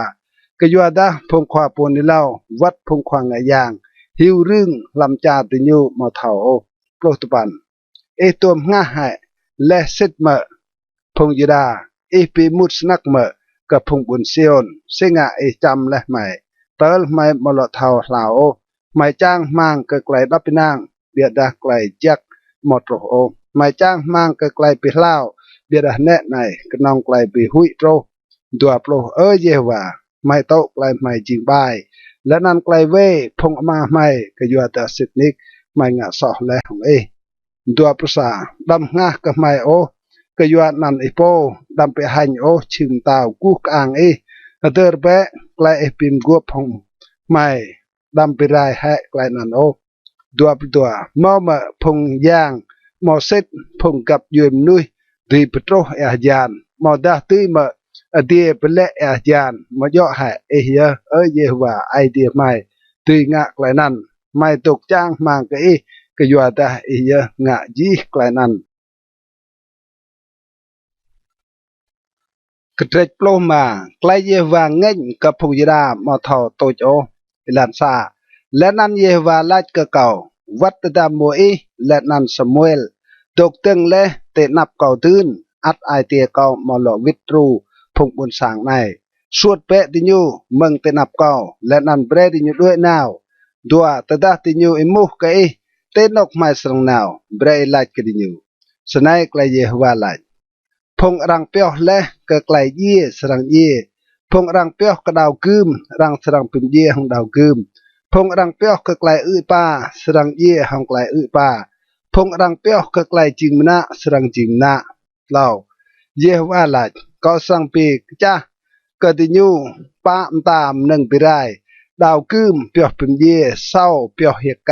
กยัวดาพงควาปนิเล่าวัดพงควางยางหิวรึงลำจาติญูมาเถาโปรตุปันตัวง่าหายและเซตเมพงยดาปีมุดสนักเมกับพงบุญเซียนเสงะจำและใหม่เติลไม่มลเทาเหลาไม่จ้างมังก็ไกลดับไปนางเบียดาไกลจักหมดโอไม่จ้างมังก็ไกลไปเล่าเบียดาแน่ไหนก็นองไกลไปหุยโตดัวโปรเยว่าไม่โตไกลไม่จริงใบและนั่นไกลเว่พงมาไม่ก็ยัวแต่สิทนิกไม่งะสอและของดัวประสาดำงากับไม่โอก็ยัวนั่นโปดำไปหันโอชิมตาวกุกอ่างเดอร์เบะไกลปิมกัวพงไม่ดำไปไรให้ไกลนั่นโอดัวประตัวมอมพงยางมอเซตพงกับยืมนุยดีปโตอาจารย์มอดาตีมาเดียเป็นเละอาจารย์มาย่อให้เฮียเยว่าไอเดียไม่ตีงะไกลนั่นไม่ตกจ้างมังก็ยัวแต่เฮียงะจีไกลนั่นกระเทยปลมาไกลเยว่าเง่งกับพงยดามาเท่าโตโจลันซาและนั่นเยว่าลาดกะเก่าวัดดามโมและนั่นสมุเอลตกตึงและเตนับเก่าตื่นอัดไอเตียเก่ามาหล่อวิตรูพงบุญสางในสวดเปะติญูเมืองเตนับเก่าและนั่นเบรดิญูด้วยนาวดัวตดาติญูอิมุกะเตนกไม้สรงนาวเบรลาดกดิญูสนัยไกลเยว่าลาดพงรังเปียวและก็ไกลเย่สรังเย่พงรังเปียวกระดาวกึมรังสรังปิมเย่ของดาวกึมพงรังเปียวก็ไกลป้าสรังเย่ของไกลป้าพงรังเปียวก็ไกลจิงมนะสรังจิงนะเล่าเยว่าลาดก็สังปีกจ้ากะติญูป้ามตามหนึ่งไปได้ดาวกึมเปียวปิมเย่เศร้าเปียวเฮกแก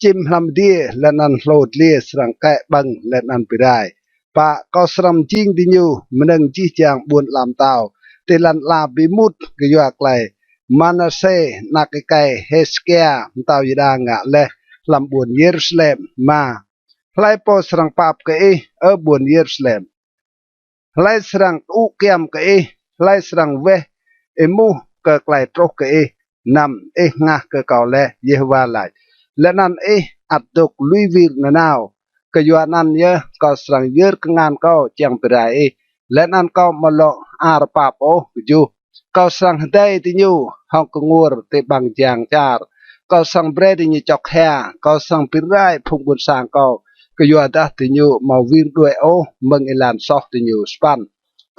จิมลำเดียและนันโลดเลียสรังแกบังและนันไปได้ปะก็สรำจริงดิญูมันนึงจีจางบุญลำเตาเตลันลาบิมุดก็ยัวไกลมานาเซนักไกเฮสเกียมเตายดางะและลำบุญเยรูซาเล็มมาไล่ปอสรังปาบก็บุญเยรูซาเล็มไล่สรังอุกยมก็ไล่สรังเวมูก็ไกลตรกก็นำงะก็เก่าและเยฮวาไลและนั่นอัดดกลุยวิรนาวก็ยัวนั่นเยอะก็สรังเยอะกงานก็เจียงไปได้และนั่นก็มาลออาร์ปาโอจูก็สังได้ที่ยูห้องกงวรเตบังจางจาร์ก็สังเบรดิญูจอกแฮก็สังปิไรพงบุญสางก็ยัวดาที่ยูมาวิ่งด้วยเมืองเอลันซอกที่ยูสปัน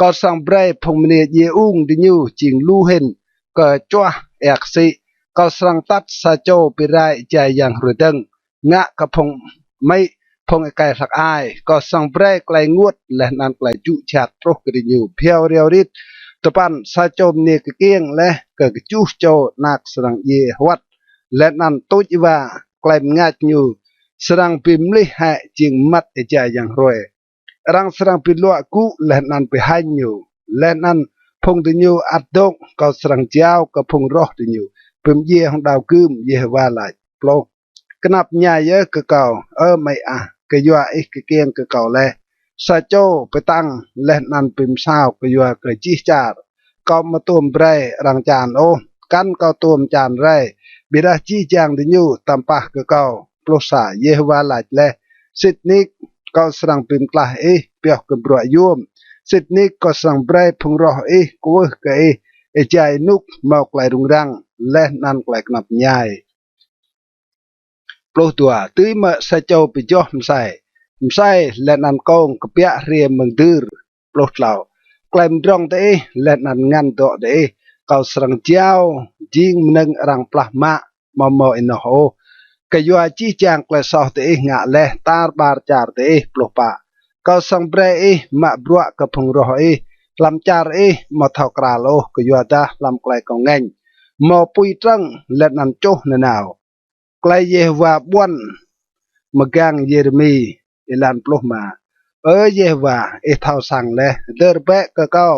ก็สังเบรพงมเนียเยอุงที่ยูจิงลูเห็นก็จ้วเอกซีก็สังตัดซาโจปิไรใจยังหรือดึงงะกระพงไม่พงไกลสักอายก็สังเบรไกลงวดและนันไกลจุชาตรกดิญูเพียวเรียวริดตะปันซาโจมเนกเกียงและก็จุโจนักสรังเยวัดและนันตุจว่าไกลงาดญูสรังปิมลิหะจิงมัดใจยังรวยรังสรังปิลวกุและนันไปให้ญูและนันพงดิญูอัดดงก็สรังเจ้าก็พงรอดิญูปิมเยของดาวกึมเยว่าลายโปรกนับใหญ่เยอะก็เก่าไม่ก็ยัวก็เกียงก็เก่าแลซาโจไปตั้งและนันปิมเศร้าก็ยัวก็จีจาร์ก็มาตุ่มไรรังจานกันก็ตุ่มจานไรบิดาจีจางดิญูตำปะก็เก่าโปรสาเยวาลายแลสิทนิกก็สรังปิมกลาเปียกกบรัวยุ่มสิทนิกก็สรังไรพงรอกัวก็ใจนุกเมาไกลรุงรังและนันไกลกนับใหญ่ ปลุกตัวตื้อมาใส่โจไปจ่อมใส่และนันกงกระเปียเรียมมึงดื้อปลุกเหล่ากลายมันรองเตะและนันงันโตเตะเกาสรังเจ้าจิงมันงรังปลามาโมอินโฮกยัวจีจางกลายสอเตะงะเลตาบาร์จาร์เตะปลุกปะเกาสังเบรมาบรัวกับพงรอลำจาร์มาเท่ากราโลกยัวตาลำไกลกองเงินมาปุยจังและนันโจนนาวไกลเยวาบวนมกังเยเรมีอิลันปลุกมาเยวาเท่าสังเลเดอร์เบกเก่า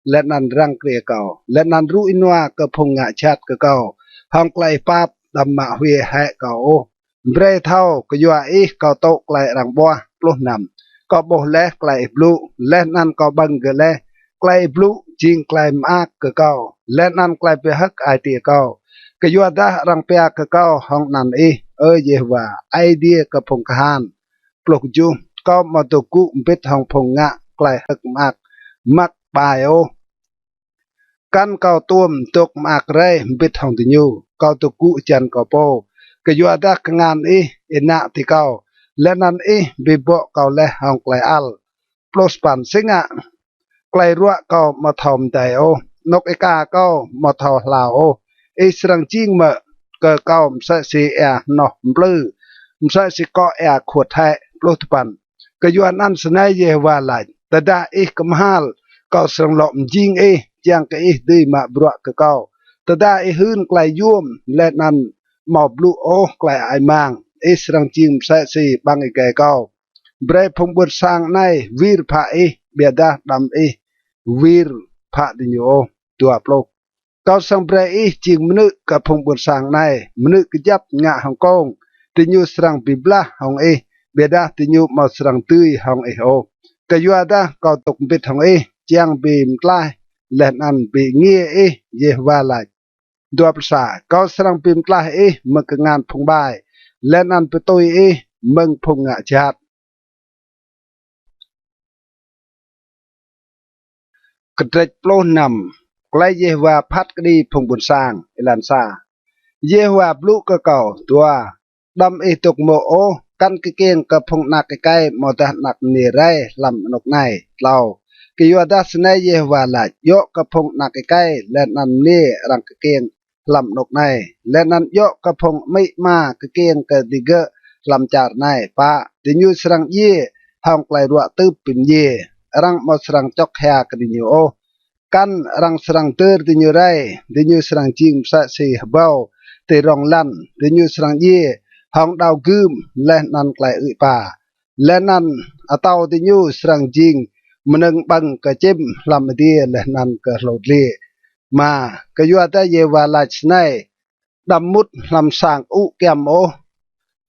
และนันรังเกลียเก่าและนันรู้อินวากับพงงะชัดเก่าห้องไกลปับดำมาเวียแหเก่าเบรเท่าก็ยัวเก่าโตไกลรังบัวปลุกนำก็บอกและไกลบลูและนันก็บังเกลไกลบลูจิงไกลมากเก่าและนันไกลไปฮักไอเตียเก่าก็ยัวดารังเปียเก่าห้องนันเยวาไอเดียกับพงกหานปลุกจูก็มาตุกุปิดห้องพงงะไกลฮักมักปายกันเก่าตัวมตกมากไรบิดห้องติญูเก่าตุกุจันก็โปก็ยัวดางานเนาที่เก่าและนันบิบเก่าและห้องไกลอัลปลสปันสิงะไกลรัวเก่ามาทอมใจนกกาเก่ามาทอลาวสรังจิงเมื่อเก่ามใส่สีนอมปลื้มใส่สีเกาขวดไทยปลุกปันก็ยัวนั่นสนายเยวาลายแต่ได้กมฮัลก็สรังหลอมจิงจังก็ดีมาบรัวเก่าแต่ได้หืนไกลย่วมและนั้นหมอบบลูไกลไอมังสรังจิงใส่สีบางแก่เก่าเบรพงบุตรสร้างในวีรพะเบียดาดำวีรพะดิโยตัวปลุกเก่าสังเบรจิงมนุกับพงบุตรสร้างในมนุกยับงะฮ่องกงติญูสรังบิบลาฮ่องเบียดาติญูมาสรังตุยฮ่องโอกยัวดาเก่าตกปิดฮ่องจังบีมกลายและนันบีเงียเยวาลายดัวภาษาเก่าสรังบิมกลายมึงงานพงบายและนันไปตุยมึงพงงะจัดกระเตจโปลนำไกลเยวาพัดกดีพงบุญสร้างลันซาเยวาบลูกเก่าตัวดำตกโมกันเกียงกับพงนักไกลมอตนักเนรลำนกไนเรากิยวดัสเนเยวาลายโยกับพงนักไกลและนันเนรังเกียงลำนกไนและนันโยกับพงไม่มาเกียงกดิเกลำจารไนปะติญูสรังเยห้องไกลรัวตืบปิมเยรังมอสรังจอกแฮกดิญูกันรังสรังเตอร์ดิญูไรดิญูสรังจิงสะสีเบาเตรองลันดิญูสรังเยห้องดาวกึมและนันไกลป่าและนันอาตาวติญูสรังจิงมันงบังกะจิมลำเดียและนันกะโลดเลีมากะยัวตะเยวาลาชไนดำมุดลำสางแกม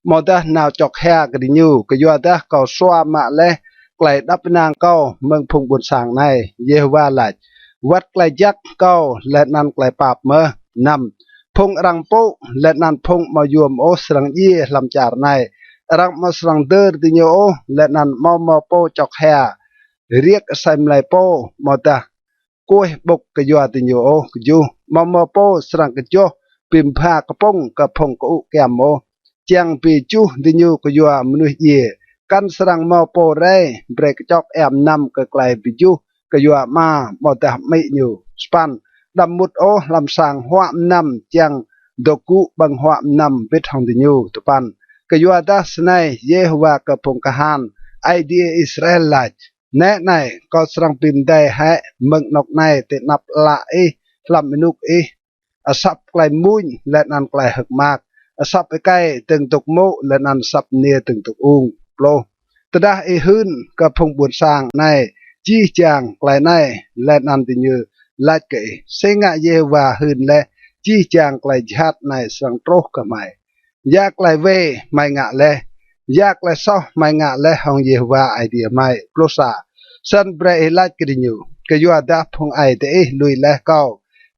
มอดะนาวจอกแฮกดิญูกะยัวตะเก่าสวามาและไกลดับนางเก้าเมืองพงบุญสางในเยวาลาวัดไกลยักเก้าและนันไกลปาบเมอนำพงรังโปและนันพงมายวมสรังเยลำจารในรังมาสรังเดอร์ดิญูและนันมอโปจอกแฮเรียกไซมไลโปมอตากุ้ยบกกยัวติโยกยูมอโปสรังกโจปิมพากระปงกระพงกุแกมโมเจียงปีจูติโยกยัวมนุษย์เยกันสรังมอโปเรเบรกจอกแอมนำกไกลปีจูกยัวมามอตาไม่อยู่สปันดำมุดลำสางหัวนำเจียงดกุบังหัวนำเวทองติโยตุปันกยัวดาสไนเยฮวากระพงกหานไอเดียอิสราเอลไลแน่ในก็สรังปิมได้ให้มึงนกในตินับละลำมนุกอสับไกลมุ้ยและนันไกลหักมากอสับไปใกล้ตึงตกโมและนันสับเนียตึงตกอุ้งโปรตดาหืนกับพงบุญสร้างในจีจางไกลในและนันติญ์ลัดเกเสงะเยวาหืนและจีจางไกลชัดในสังโตรกไม่ยากไกลเวไม่งะและยากและซ้อไม่งะและห้องเยวาไอเดียไม่ปลุสาสันเบรลัดกริญูกยัวดาพงไอเตลุยและเก้า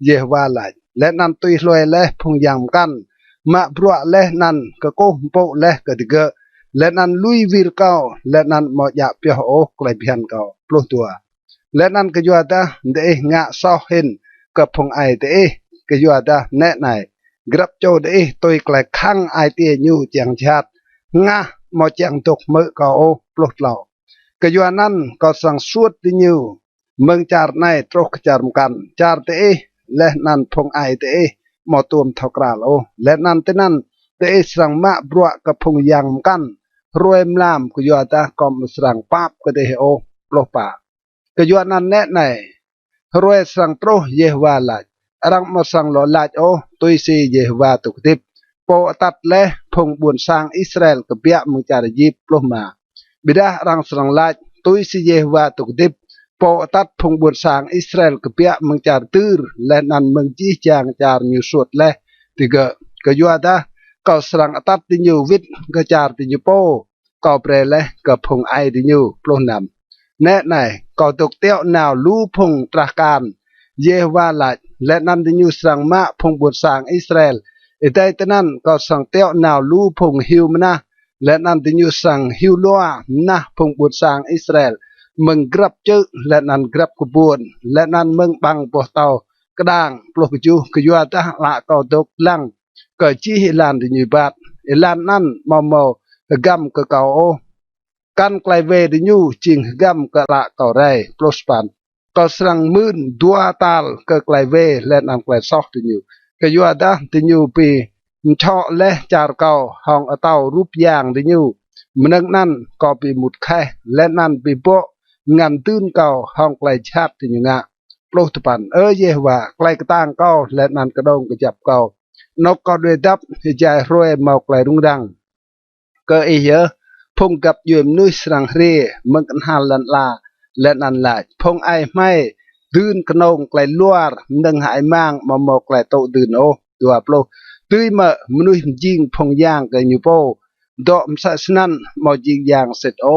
เยวาลัดและนันตุยลอยและพงยามกันมาบรัวและนันกะโกมโปและกะดิเกและนันลุยวิรเก้าและนันมอยาเปียโอไกลเพียนเก้าปลุตัวและนันกยัวดาเดงะซ้อเห็นกับพงไอเตกยัวดาแน่ไหน กรับโจดตัวกลายข้างไอเตียยูจังชัดงะมอจังตกมือก็โอปลดเหล่ากยวนนั้นก็สั่งสวดดิยูเมืองจารในตรกจารมกันจารเตและนันพงไอเตมอตูมทกราโอและนันเตนันเตสังมะบรัวกับพงยังกันรวยมลามกยวตากอมสรังปาบก็เดโอปลปากยวนั้นแน่ไหนรวยสังโปรเยวาลารังมาสังหลอลาโอตุยซีเยวาตุกติบโปตัดและพงบุญสร้างอิสราเอลกับเบียมึงจารยิบปลมาบิดารังสังลาตุยซีเยวาตุกติบโปตัดพงบุญสร้างอิสราเอลกับเบียมึงจารตือและนันมึงจีจางจารนิวสวดและติกะกยวดาก็สังตัดติญูวิทกจารติญูโปก็เปรและกับพงไอติญูปลนำแน่ไหนก็ตกเตี้ยวนาวลูพงตราการเยวาลาและนันติญูสังมะพงบุญสร้างอิสราเอลไอ้แต่นั้นก็สังเตี้ยวนาวลูพงฮิวมนะและนันติญูสังฮิวลัวนะพงบุญสร้างอิสราเอลมึงกรับจึกและนันกรับกบวนและนันมึงบังปอเตากระด้างปลุกจูกยัวตะละก็ตกลังก็จีฮิลันติญูบาดอิลันนั้นมอมกำก็เก่ากันไกลเวดิญูจิงกำก็ละก็ไรปลุสปันก็สังมื่นดัวตาลก็ไกลเวและนันไกลซอกติญูก็ยัวตะติญูปีชอและจารเก่าห้องเต้ารูปยางติญูมนึกนั่นก็ปีหมุดแค่และนั่นปีโปงานตื้นเก่าห้องไกลชาติติญูงะปลุกตปันเยว่าไกลกระต่างเก่าและนันกระดงกระจับเก่านกก็ด้วยดับใจรวยเมาไกลรุ่งดังก็เยอะพงกับยืมนุยสังเรีมึงกันหาลันลาและนันลาพงไอไม่ดืนกระนงไกลลวดนึงหายมั่งมาเมาไกลโตดืนโอตัวปลุกตื้อเมื่อมนุยยิงพงย่างกันอยู่โปดอมสัสนั่นมายิงย่างเสร็จโอ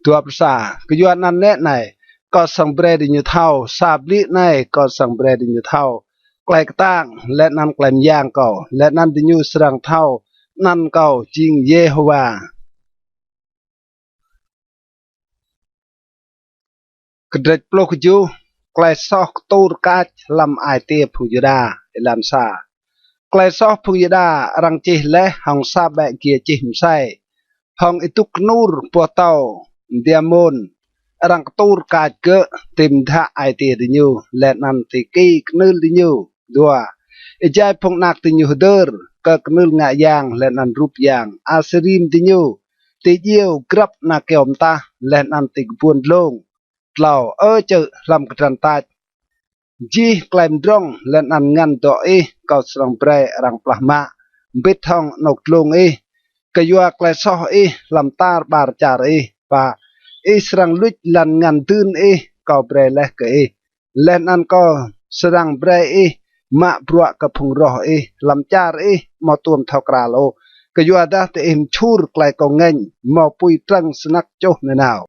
ตัวภาษาก็ย้อนนั้นแน่ไหนก็สังเบรดิญเท่าซาบลิในก็สังเบรดิญเท่าไกลกตั้งและนันไกลมย่างเก่าและนันดิญูสรังเท่านั่นเก่าจริงเยโฮวากระเดปลกจูไกลซอกตูรกาจลำไอเตียผู้ยดาเอลันซาไกลซอกผู้ยดารังจิและห้องซาแบกเกียจิมไซห้องอิตุกนูรปัวเต้าเดียมนรังตูรกาจเกะติมทะไอเตียดิญูและนันติกีกนึลดิญูดัวไอใจพงนักติญูเดอร์ก็กนึลงะยางและนันรูปยางอาสริมดิญูติเยียวกรับนาเกอมตาและนันติกบวนลงเหล่าเจอลำกระตันตาจีกลายดงและนันงันตัวก็สังเปรรังปลามาบิดทองนกลงก็ยัวกลายซอลำตาบาร์จาร์ป่าสังลุดลันงันตื่นก็เปรเล็กและนันก็สังเปรมาบรัวกับพงรอลำจาร์มาตัวมทากราโลก็ยัวดาเตมชูร์กลายกงเงินมาปุยตรังสนักโจในนาว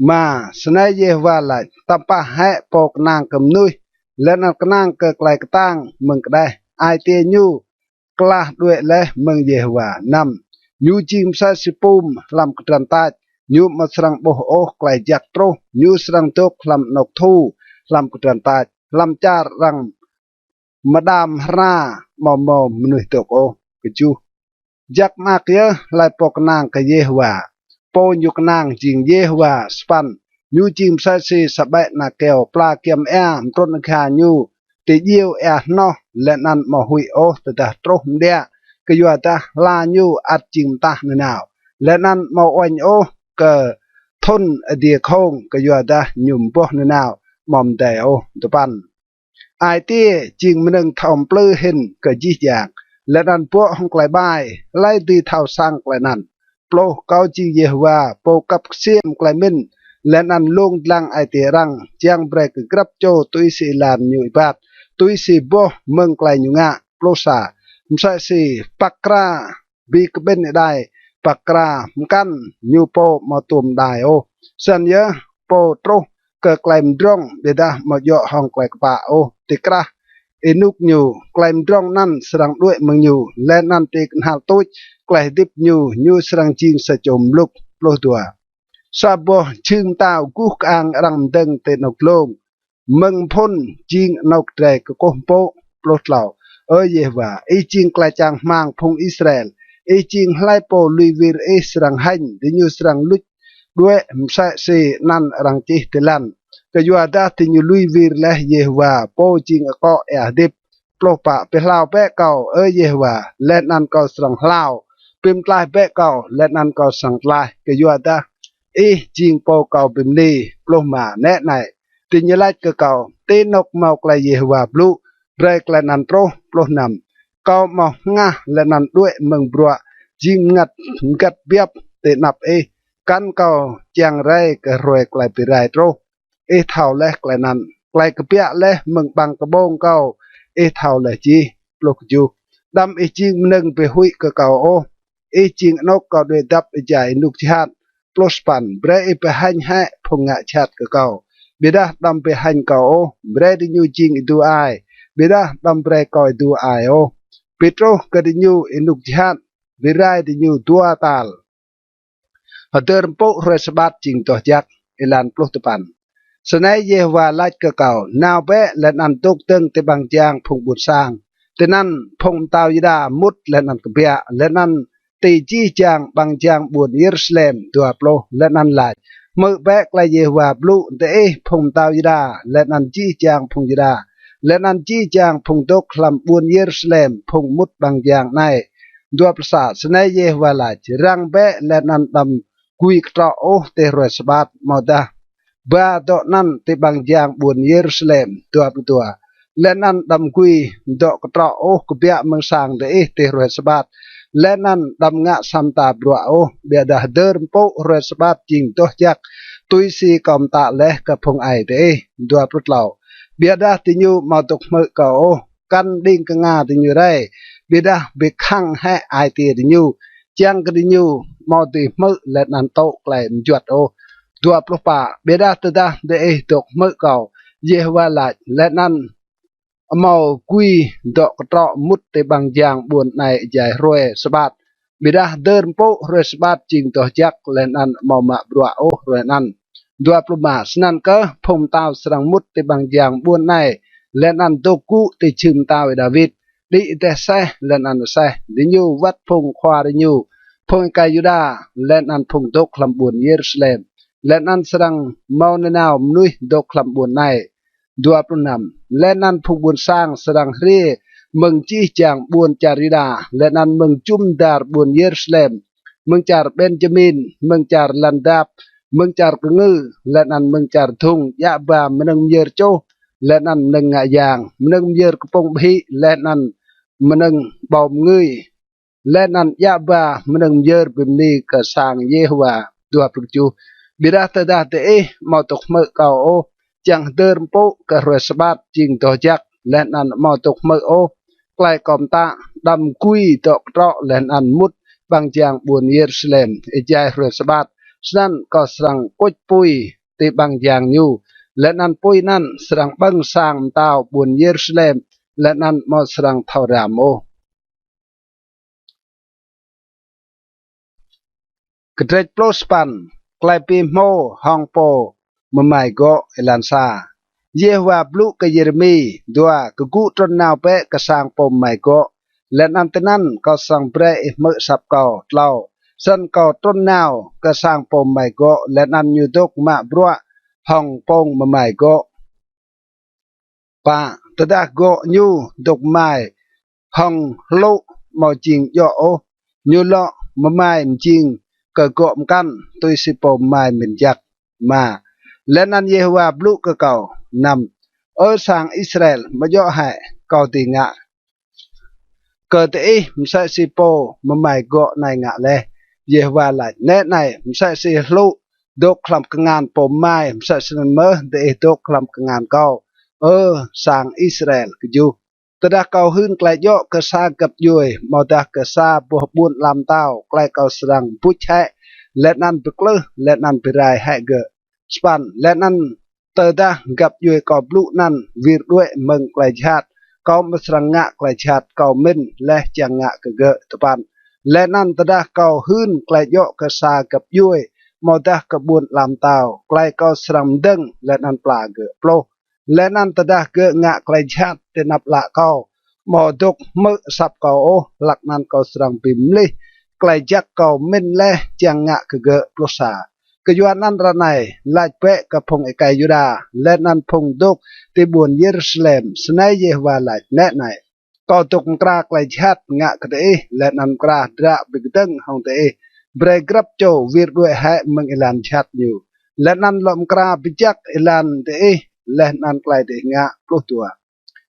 มาสนายเยวาลายตัมปะให้ปอกนางกำนุยและนักนางเกิดไกลกตั้งมึงก็ได้ไอเตียยูกล้าด้วยและมึงเยวานำยูจิมซาสิปุมลำกระตันตายูมาสรังโบโอไกลจักโตรยูสรังตกลำนกทูลำกระตันตาลำจารังมาดามรามอมมนุยตกโอกจูจักมากเยอะลายปอกนางกเยวาปนยุกนางจิงเยวาสปันยูจิมไซซีสบายนาเกลปลาเกียมมต้นขายูติเยียวนอและนันมาหุยโอแต่ตรงเดียก็อยู่แต่ลายูอัดจิงตาเนนาวและนันมาอวยโอก็ทนเดียคงก็อยู่แต่ยุ่มปะเนนาวมอมแต่โอตุปันไอเตี้ยจิงมันนึงทอมปลื้อเห็นก็ยี่อยากและนันพวกห้องไกลบายไล่ตีเท่าสร้างไกลนั้นโปรเกาจิงเยว่าโปรกับเสียมไกลมินและนันลงลังไอเตรังเจียงเบรกกรับโจตุยสีลานอยู่บาดตุยสีบ่เมืองไกลอยู่งะโปรซามใส่สีปักราบีกเป็นได้ปักรามกันยูโปมาตุมได้โอสัญญาโปโตรเกิดไกลมดงเดดามาย่อห้องไกลกป่าโอติกระนุกอยู่ไกลมดงนั่นสรังด้วยมึงอยู่และนั่นติกหาตุยไกลดิบยูสรังจิงสะจมลุกโปรตัวซาบชึงตาวกุกอังรังเดิงเตนกลงมึงพ้นจิงนกแตรกโกโป ปลดเหล่าเยว่าไอจิงกลายจางมังพงอิสราเอลไอจิงไล่โปลุยวีรสรังหันดิญูสรังลุดด้วยมใส่เสนันรังจิตลันก็ยัวดาติญูลุยวีรและเยว่าโปจิงก็ดิบปลปะเปลาวแปะเก่าเยว่าและนันก็สรังลาวเปิมลายแปะเก่าและนันก็สังลายก็ยัวดาจิงโปเก่าเปิมนีปลมาแน่ไหนติญลัดก็เก่าตีนกเมากลายเยว่าบลูเรกและนันโตรปลนำก็มองงาและนันด้วยเมืองบัวจิงงัดเบียบเตนับกันก็จังไรก็รวยกลายไปไรโตรเท่าและกลายนั้นกลายกระเปียและเมืองบังกระโบงเก่าเท่าและจีปลุกอยู่ดำจิงหนึ่งไปหุยก็เก่าจิงนกก็ด้วยดับใจนุกชาติปลสปันเบรไปหันให้พงะชาติก็เก่าเบดาดำไปหันเก่าเบรดิญูจิงดูไอเบดาดำเบรก็ดูไอปิโตรก็ดิญูนุกชาติเบรดิญูตัวตาลฮัตเตอร์ปุ๊เรสบัดจิงตัวจักลันปลุกตปันสนัยเยว่าลัดก็เก่านาวเปะและนันตุกตึงแต่บางจางพงบุตรสร้างแต่นั้นพงตาวยดามุดและนันกเบียและนั้นตีจีจางบางจางบุญเยรูซาเล็มตัวโปรและนันหลายเมื่อแบกลายเยวาบลูแต่พงตาวยดาและนันจีจางพงยดาและนันจีจางพงตกคลำบุญเยรูซาเล็มพงมุดบางจางในดัวประสาทสนัยเยวาลายรังแบะและนันดำกุยกระโอเตรสบัดมอดาบาดอกนั้นที่บางอย่างบุญเยรูซาเล็มตัวและนั้นดำกุยดอกกระโอกเบียเมืองสางเดเตรสบัดและนั้นดำงะสัมตาบรัวเบียดาเดิมโปเรสบัดจิงตัวจักตุยซีกอมตาเละกับพงไอเดดัวปลุกเหล่าเบียดาติญูมาตกมือเก่ากันดิ่งกงาติญูไรเบียดาเบคังให้ไอตีติญูจังกติญูมาติมือและนั้นโตไกลมจวดดัวปลุกป่าเบดาตดาเดตกมือเก่าเยว่าหลายและนั้นเมากุยดอกกระตอมุดแต่บางอย่างบวนในใหญ่รวยสบัดเบดาเดินโปรวยสบัดจิงตัวจักและนั้นเมามาบรัวรวยนั้นดัวปลุกมาสนั่นก็พงตาวสรังมุดแต่บางอย่างบวนในและนั้นตกุติชิมตาวดาวิดดิเตเซและนั้นเซดิญูวัดพงควาดิญูพงกายุดาและนั้นพงตกลำบุญเยรูซาเล็มและนั้นสรังเมาในนาวมนุยดกลำบุญในดัวปนำและนั้นพงบุญสร้างสรังเรีเมืองจีจางบุญจาริดาและนั้นเมืองจุมดาร์บุญเยรูซาเล็มเมืองจาร์เบนจามินเมืองจาร์ลันดับเมืองจาร์กงือและนั้นเมืองจาร์ทุงยาบามนึงเยอโจและนั้นนึงงายางนึงเยอกปงบีและนั้นนึงบอมงือและนั้นยาบามนึงเยอบิมนีกสางเยฮวาดัวปลุกจูบิดาตดาเตมาตกมือเก่าจังเดิมโปกระรวยสบัดจิงตัวจักและนั้นมาตกมือใกล้กอมตาดำกุยตกเตาะและนั้นมุดบางจางบุญเยรูซาเล็มใจรวยสบัดนั่นก็สังกุยปุยตีบางจางอยู่และนั้นปุยนั้นสังบังสร้างเต้าบุญเยรูซาเล็มและนั้นมาสังเท่ารามกระเทยโปรสปันกลายเป็นโมฮองโปมะไมโกเอลันซาเยว่าบลูกเยเรมีดัวกกูตรนาวเปกสางปมไมโกและนันตนั้นก็สังเปรเมสับเก่าเล่าสันก็ต้นนาวก็สร้างปมไมโกและนันยูดกมาบรัวห้องปงมะไมโกป่าตดาโกยูดกไม้ห้องโลมอจิงโยโอยูโลมะไม้จริงก็กอมกันตุยสิปมไม้เหม็นจักมาและนั้นเยว่าบลูกเก่านำสางอิสราเอลมาย่อให้เก่าติงะเกิดมใส่สิโปมะไมโกในงะเลยเยว่าหลายแน่ในมใส่สิลูดกคลำกงานปมไม้มใส่สนเมอเดดกคลำกงานเก่าสางอิสราเอลก็อยู่ตดาเก่าหึ่งไกลโยกษากับยุยมอดากษาบวบุญลำเต้าไกลเก่าสรังผู้ใช้และนั้นไปกลือและนั้นไปรายให้เกสปันและนั้นเตดากับยุยกอบลูนั้นวิรด้วยเมืองไกลชาติก็มาสรังงะไกลชาติก็มินและจังงะเกตปันและนั้นตดาเก่าหึ่งไกลโยกษากับยุยมอดากบุญลำเต้าไกลเก่าสรังดึงและนั้นปลาเกโปรและนั้นตดาเกงะไกลชาติเตนับละเก่า หมอดกมือสับเก่าหลักนั้นเก่าสรังปิมลิไกลจักเก่าเม่นเล่จังงะกะเกะปลุสากะยวนนั้นระไนลายเปะกับพงไอไกยูดาและนั้นพงดกที่บวนเยรูซาเล็มสนายเยวาลายแน่ไหนก็ตกกราไกลชัดงะกะเตและนั้นกราดระบิกตึงหงเตเบรกรับโจวีรด้วยให้มึงอิลันชัดอยู่และนั้นลมกราบิจักอิลันเตและนั้นไกลเตงะปลุตัว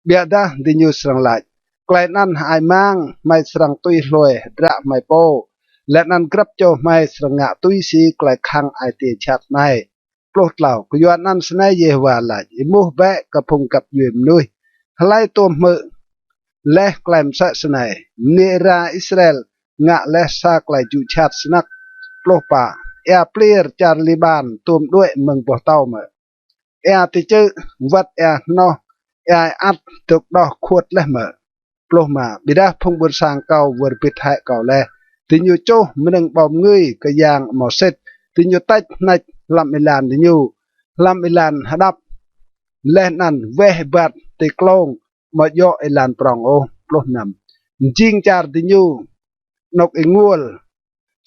เบียดาดิญูสรังลายไกลนั้นหายมังไม่สรังตุยลอยระไม่โปและนั้นกรับโจไม่สรังงะตุยสีไกลคังไอเตชัดไม่ปลุเหล่ากยวนนั้นสนายเยวาลายอิมูแบะกับพงกับยืมนุยหลายตัวมือและแกลมสะสนายเนราอิสราเอลงะและซากไลจูชัดสนักปลุป่าเอเปลียร์จาร์ลิบานตุมด้วยเมืองปอเต้าเมื่อติเจวัดนออัดตกดอกขวดและเมื่อปลุมาบิดาพงบุญสางเก่าเวอร์ปิดไทยเก่าแลติญูโจมันงบอมเงยกะยางหมอเซตติญูตัดในลำอิลานติญูลำอิลานฮัดับและนั้นเวหบัดติกลงมาโยอิลานปรองโอปลุนำจิงจาร์ติญูนกอิงวล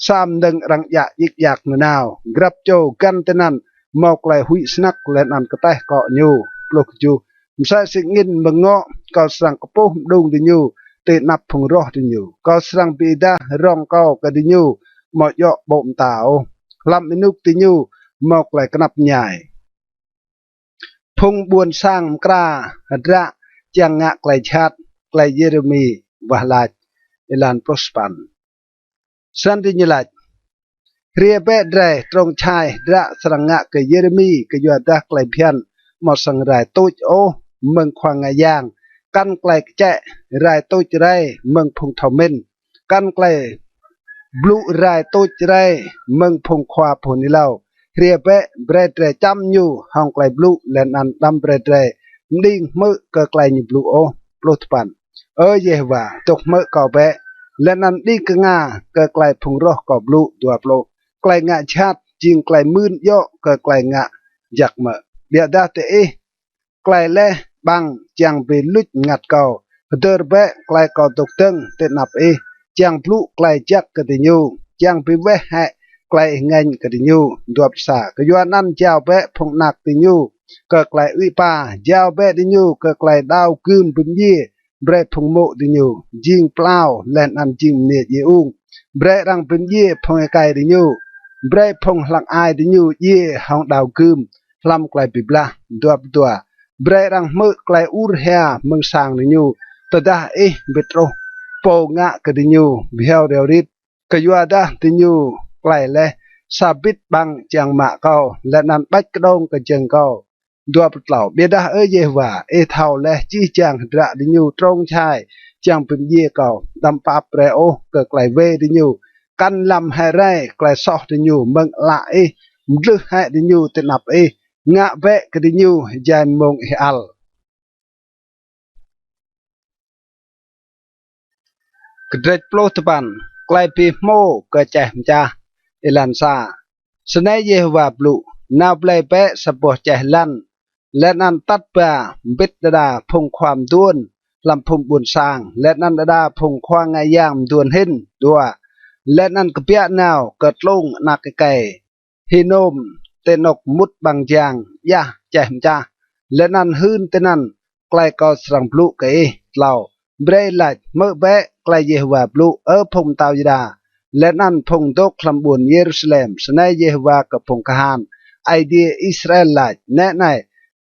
สามดึงรังยะยิกยักนาวกรับโจกันเตนันมอกไลหุยสนักและนันกระแตเกาะญูปลุกจูมใส่สิงินบังเงาะก็สังกปูดุงดิญูเตนับพงรอดิญูก็สังปีดารองเกากะดิญูมอยอบ่มตาวลำอินุกดิญูมอกไลกนับใหญ่พงบวนสร้างกราหัดระจังงะไกลชัดไกลเยเรมีวะลาอิลานโปสปันสันติยุลัดเรียเบดเรตรงชายระสรังงะกเยเรมีกยัวดะไกลเพียนมอสังไรตุจโอเมืองควางงายางกันไกลแจะไรตุจไรเมืองพงทอมินกันไกลบลูไรตุจไรเมืองพงควาพนิเลาเรียเบเบรดเรจำอยู่ห้องไกลบลูและนันดำเบรดเรดิ่งมือก็ไกลอยู่บลูโอปลุตปันเยว่าตกมือก็เบและนั้นดีกงาก็ไกลพงรอก็บลูตัวโปลไกลงะชาติจิงไกลมื่นย่อก็ไกลงะจักเมื่อเบียดาเตไกลเล่บังจังไปลุดงัดเก่าเดอร์เบะไกลก็ตกตึงเตนับจังพลุไกลจักกติญูจังไปเวะให้ไกลเงินกติญูดวบสากยัวนั้นเจ้าเบะพงนักติญูก็ไกลอุปาเจ้าเบะติญูก็ไกลดาวคืมปุ่มยี่เบรพงโมติญูจิงเปล่าแลนอันจิงเนียดยีอุงเบรรังปุ่มยี่พงไกติญูเบรพงหลักอายติญูยี่ห้องดาวคืมลำไกลปิบลาดวบตัวเบรรังมือไกลอูร์เฮียมึงสางติญูตดาเบตโรโปงะกติญูเบียวเดียวริดกยัวดาติญูไกลเล่ซาบิดบังจังมาเก่าและนั้นบัดกระดงกระเจงเก่าดัวปล่าเบียดาเยว่าเท่าและจี้จังระดิญูตรงชายจังเป็นเย่เก่าดำปาเปรโอเกิดไกลเวดิญูกันลำให้ไรไกลซอกดิญูเมืองละมลึกให้ดิญูเตนับงะเวกดิญูยายมงเฮอัลกระเดโปรตบันไกลปีโมกระแจมจ้าเอลันซาสนายเยวาบลูนาเปลเปสปอเจลันและนันตัดปาบิดดาพงความด้วนลำพงบุญสร้างและนันดาพงควางไงยามด้วนหินดัวและนันกเปียนาวเกิดลงนักไก่ฮิโนมเตนกมุดบางจางยะแจมจ้าและนันหืนเตนันไกลก็สรังบลูเกเหล่าเบรลัดเมื่อเบะไกลเยวาบลูพงตาวยดาและนั่นพงดกคลำบุญเยรูซาเล็มสนายเยวากับพงกหานไอเดียอิสราเอลลายแน่ใน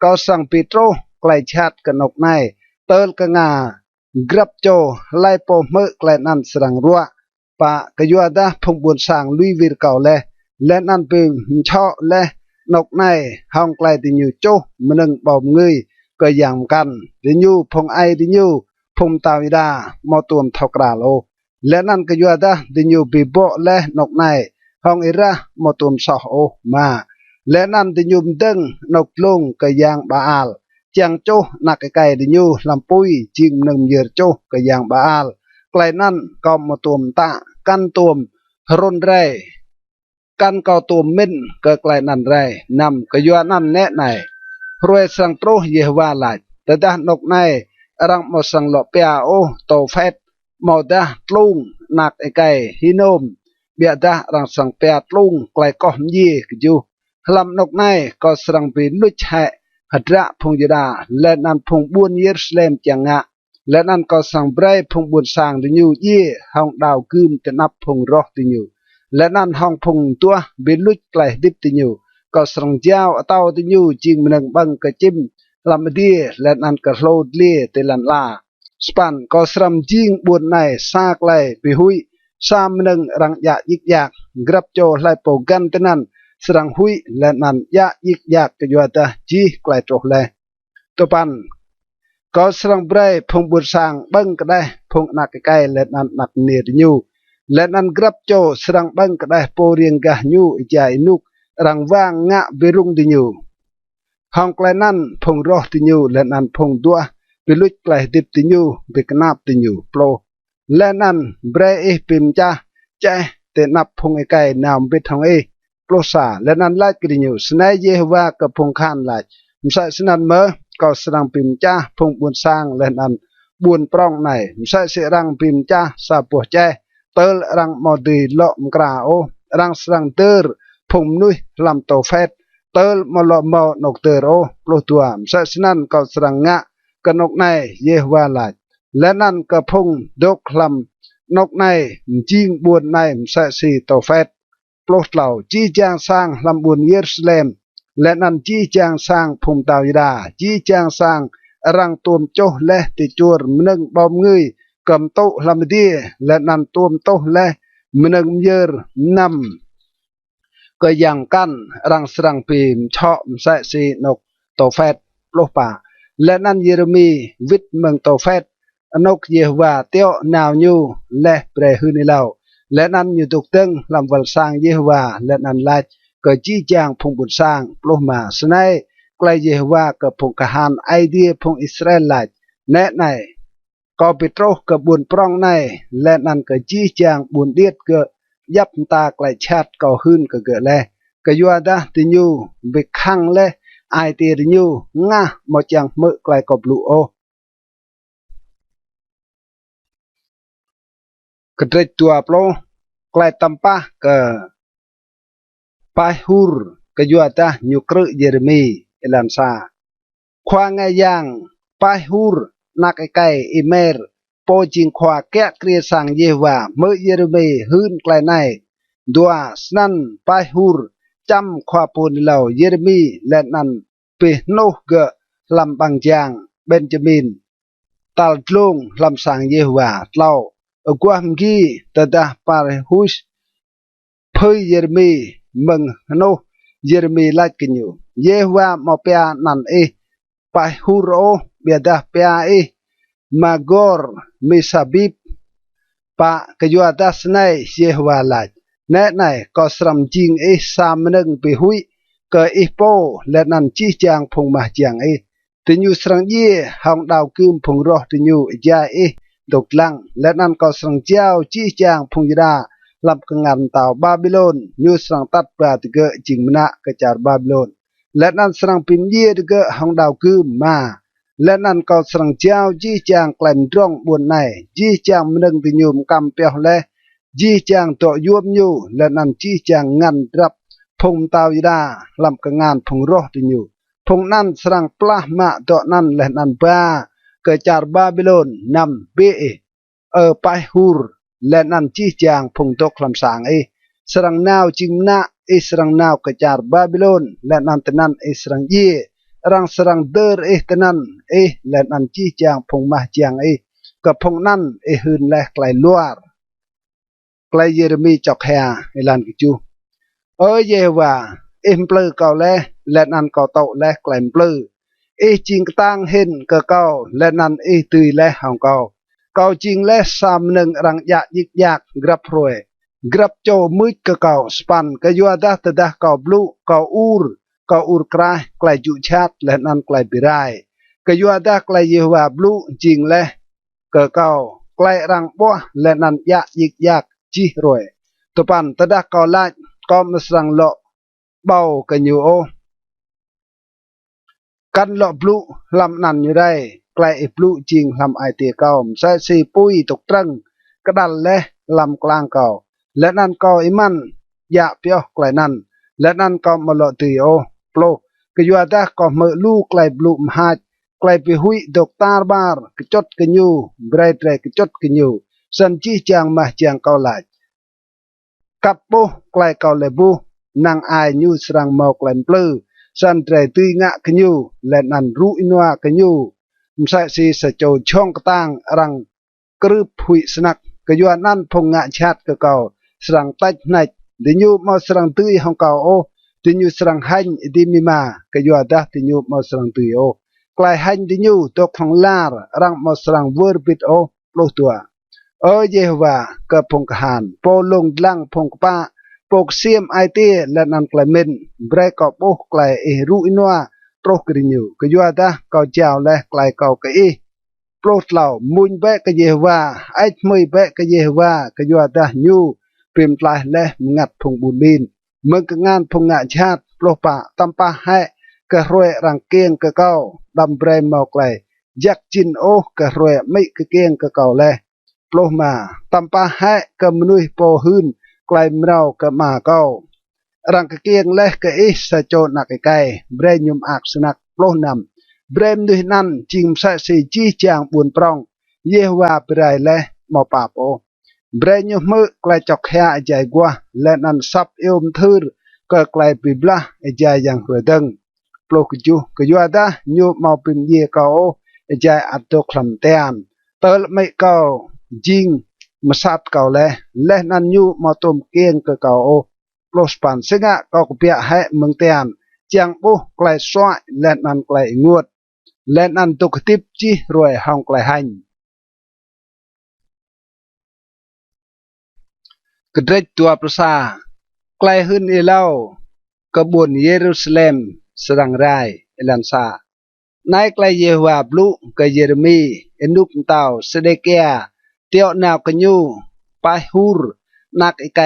ก็สั่งปิโตรไกลชาติกันกในเติลกงากรับโจไลโปเมื่อไกลนั่นสรังรัวปะกยัวดาพงบุญสร้างลุยวิรเก่าและนั่นเป็นช่อและนกในห้องไกลติญูโจมันนึงบอมเงยก็อย่างกันติญูพงไอติญูพงตาวิดามอตวมเท่ากราโลและนั่นก็ยัวดาดิญูบิโบและนกในห้องอิระมอตุมสอโอมาและนั่นดิญูดึงนกลงก็ยังบาอาลจังโจนักไก่ดิญูลำปุยจิงนึงเยอโจก็ยังบาอาลไกลนั่นก็มอตุมตากันตุมรุนไรกันก็ตุมมินก็ไกลนั่นไรนำก็ยัวนั่นแน่ในรวยสังโตรเยวาลายแต่ด้านนกใน รังมอสังหลอเปียโอโตเฟตมอดาลุงนักไอไก่ฮินอมเบียดารังสังเปียลุงไกลก็มยีกอยู่ลำนกในก็สรังปีลุชให้หัดระพงยดาและนันพงบุญเยรูซาเล็มจังงะและนั่นก็สังเบรพงบุญสร้างดิญูเย่ห้องดาวคืมจะนับพงรอดิญูและนั่นห้องพงตัวบิลุจไกลดิบดิญูก็สังเจ้าเต้าดิญูจิงมันงบังกระจิมลำดีและนั่นก็โลดเล่เตลันลาสปันก็สรัมจิงบุญในซากไลไปหุยสามมันงรังยะยิกยากกรับโจไลโปกันเตนันสรังหุยและนั่นยะยิกยากกยวดาจีไกลโตเลยตัวปันก็สร้างเบรพงบุญสร้างบังก็ได้พงนักไกลและนันนักเนียดยูและนันกรับโจสร้างบังก็ได้โปเรียงกะยูใจนุกรังว่างงะเบรุงดิยูห้องไกลนั่นพงรอดิยูและนันพงดัวไปลุยไกลดิบดิยูไปกนาบดิยูโปรและนันเบรปิมจ้าใจเตนับพงไกลนามเบทองโปรซาและนันไล่กดิยูสนายเยฮวากับพงขานไล่มิใช่สนันเมอก็สรังพิมจ้าพงบุญสร้างและนันบุญปรองในมิใช่เสรังพิมจ้าสาปัวใจเตลรังมอดีเลาะมกราโอรังสรังเตอร์พงนุยลำโตเฟตเตลมอลมอนกเตอร์โอปลุตัวมิใช่สนันก็สรังงะกนกในเยฮวาลาและนั่นก็พงดกลำนกในจิงบุญในมิใช่สีโตเฟตปลุเหล่าจีจางสร้างลำบุญเยรูซาเล็มและนันจีจางสร้างภูมิตาวิดาจีจางสร้างรังตัวมโจและติจวรมนึงบอมเงยกำโตลำดีและนันตัวมโตและมนึงเยอร์นำก็ยังกันรังสรังปีมชอมใส่สีนกโตเฟตโลป่าและนันเยเรมีวิทเมืองโตเฟตนกเยวาเตียวนาวยและเปรหืนิเลาและนันอยู่ตุกตึงลำวัลสร้างเยวาและนันไลก็จีจางพงบุญสร้างปลุมาสนัยใกล้เยฮวากับพงกหานไอเดียพงอิสราเอลไลแนะในก็ปิโตรกับบุญปรองในและนั่นก็จีจางบุญเดียดก็ยับตาไกลชาติก็หื้นก็เกิดแลก็ยัวดาติญูบิคังและไอเตียติญูงะหมดจังมือไกลกับลูโอกระเตตัวปลไกลตัมปะก็ปายฮูรก็ยัวตายุครึเยเรมีเอลันซาควางไงยังปายฮูรนักไอไก่อิเมร์โปจิงควาแกะเกรียสังเยวาเมื่อเยเรมีหื้นไกลในดัวสนันปายฮูรจำควาปูนเหล่าเยเรมีและนันเปโนเกะลำบางจางเบนจามินตัลลงลำสังเยวาเล่ากวามกีตดาปาร์ฮุชเพยเยเรมีมึงโนเยเรมีไล่กันอยู่เยวามาเปียนันไปฮูโรเบียดาเปียมากอร์มิซาบิบปะกยัวดาสไนเยวาไลแน่ไหนก็สรัมจิงสามนึงไปหุยก็โปและนันจีจางพงมาจางติญูสรังเย่ห้องดาวคืมพงรอติญูยาดกลังและนั่นก็สรังเจ้าจีจางพงยดาลับกงานเต่าบาบิโลนยูสรังตัดปราติเกจิงมนะกจารบาบิโลนและนั่นสรังพิมเยดเกห้องดาวคืมมาและนั่นก็สรังเจ้าจีจางกลั่นร้องบนในจีจางมนึงติญูมกำเปียวและจีจางตัวยวมยูและนั่นจีจางงานรับพงตาวิดาลำกงานพงรอติญูพงนั่นสรังปลามาตัวนั่นและนั่นบ้ากจารบาบิโลนนำเบไปฮูรและนั่นจีจางพงตกลำสางสรังนาวจิมนะสรังนาวกจารบาบิโลนและนั่นตนันสรังเยรังสรังเดอร์ตนันและนั่นจีจางพงมาจางกับพงนั่นหืนและไกลลัวไกลเยเรมีจอกแฮลันกิจูเยวามปลือเก่าและนั่นก็โตและไกลมปลือจิงตั้งเห็นก็เก่าและนั่นตุยและหองเก่าจริงและสามหนึ่งรังยะยิกยากกรับรวยกรับโจมืดก็เก่าสปันก็ยัวดาตดาเก่าบลูเก่าอูรกลายไกลจุชัดและนั่นไกลปิไรก็ยัวดาไกลเยวาบลูจริงและก็เก่าไกลรังบัวและนั่นยะยิกยากจีรวยตุปันตดาเก่าลายก็มาสังโลเบากันอยู่กันหลบลุลำนันอยู่ได้ไก ลายปลุจิงลำไอเตียเก่าใส่สีปุยตกตรังกระดันและลำกลางเก่าและนั่นก็อิมันยะเปียวไกลนั่นและนั่นก็มาลอตีโอโปรก็ยัวดะก็เมื่อลูกไกลบลุมหาดไกลไปหุยดอกตาบาร์กจดกันอยู่เบรดเรกจดกันอยู่สันจีจางมาจางเก่าหลายกับปูไกลเก่าเลยบูนางอายยูสรังเมาไกลเปลือสันเตรตุยงะกันอยู่และนั่นรู้อินัวกันอยู่มใส่สีสะโจช่องกตางรังกรึบหุยสนักก็ยัวนั่นพงงะชาติก็เก่าสรังตัดในดิญูมาสรังตุยของเก่าโอดิญูสรังหันดิมีมาก็ยัวดะดิญูมาสรังตุยโอกลายหันดิญูตกของลาร์รังมาสรังเวอร์บิดโอปลุตัวเอเยฮวาก็พงกหานโปลงลังพงกป้าปกเสียมไอเตียและนันกลายเมนเบรกอบโอกลายเอรูอินัวโปรกริญูก็ยัวดะก็เจ้าและกลายเก่าก็อีโปรดเหล่ามุนเบะก็เยฮวาไอไม่เบะก็เยฮวาก็ยัวดะยูเปลี่ยนปลายและงัดพงบุญบินเมื่อกงานพงงะชาติโปรปะตำปะให้กระรวยรังเกียงกะเก้าดำเบรมเมาไกลยักจินโอกระรวยไม่กะเกียงกะเก้าแลโปรมาตำปะให้กะมนุยโปหืนไกลเมาก็มาเก้ารังกะเกียงและกะอิสะโจนักไกเบรยุมอักษนักโปรนำเบรมด้วยนั่นจิงใส่สีจีจางบุญปรองเยวาไปไรและมอปาโปเบรยุมมือกลายจอกแห่ใจกว่าและนันซับเอวมทือก็กลายปิบละใจยังหัวดังโปรกจูก็ยัวดะยูมาปิมเยเกาใจอัดตกคลำเตียนเติลไม่เกาจิงมาสับเก่าและนันยูมาต้มเกียงก็เก่าโปรสปันซึ่งก็เปียให้เมืองเตียนจางปูกลายสวายและนันกลายงวดและนันตุกติบจีรวยห้องกลายหันกระเดจตัวประสาไกลขึ้นเอเล่ากระบวนเยรูซาเล็มสรังไรเอลันซานายไกลเยวาบลุกเยเรมีเอนุกเตาเสเดเกียเตียวนาวกญูปาฮูร์นักไก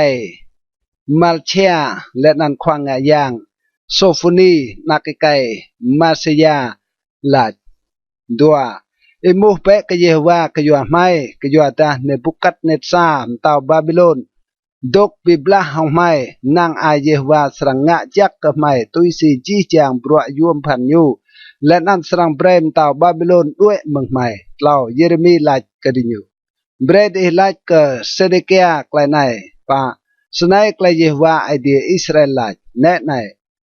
มาลเชียและนันควางยางโซฟูนีนักไกมาเซียลาดดัวเอมูเปกเยวากยัวไม่กยัวตาเนบุกัดเนซามเตาบาบิโลนดกบิบลาหองไม่นางอายเยวาสรังงะจักกไม่ตุยสีจีจางบรัวยวมพันยูและนั่นสรังเบรมเตาบาบิโลนด้วยเมืองไม่เล่าเยเรมีลาดกดิญูเบรดลาดกเซเดเกียไกลในป่าสนัยไกลเยวาไอเดียอิสราเอลลาดแน่ใน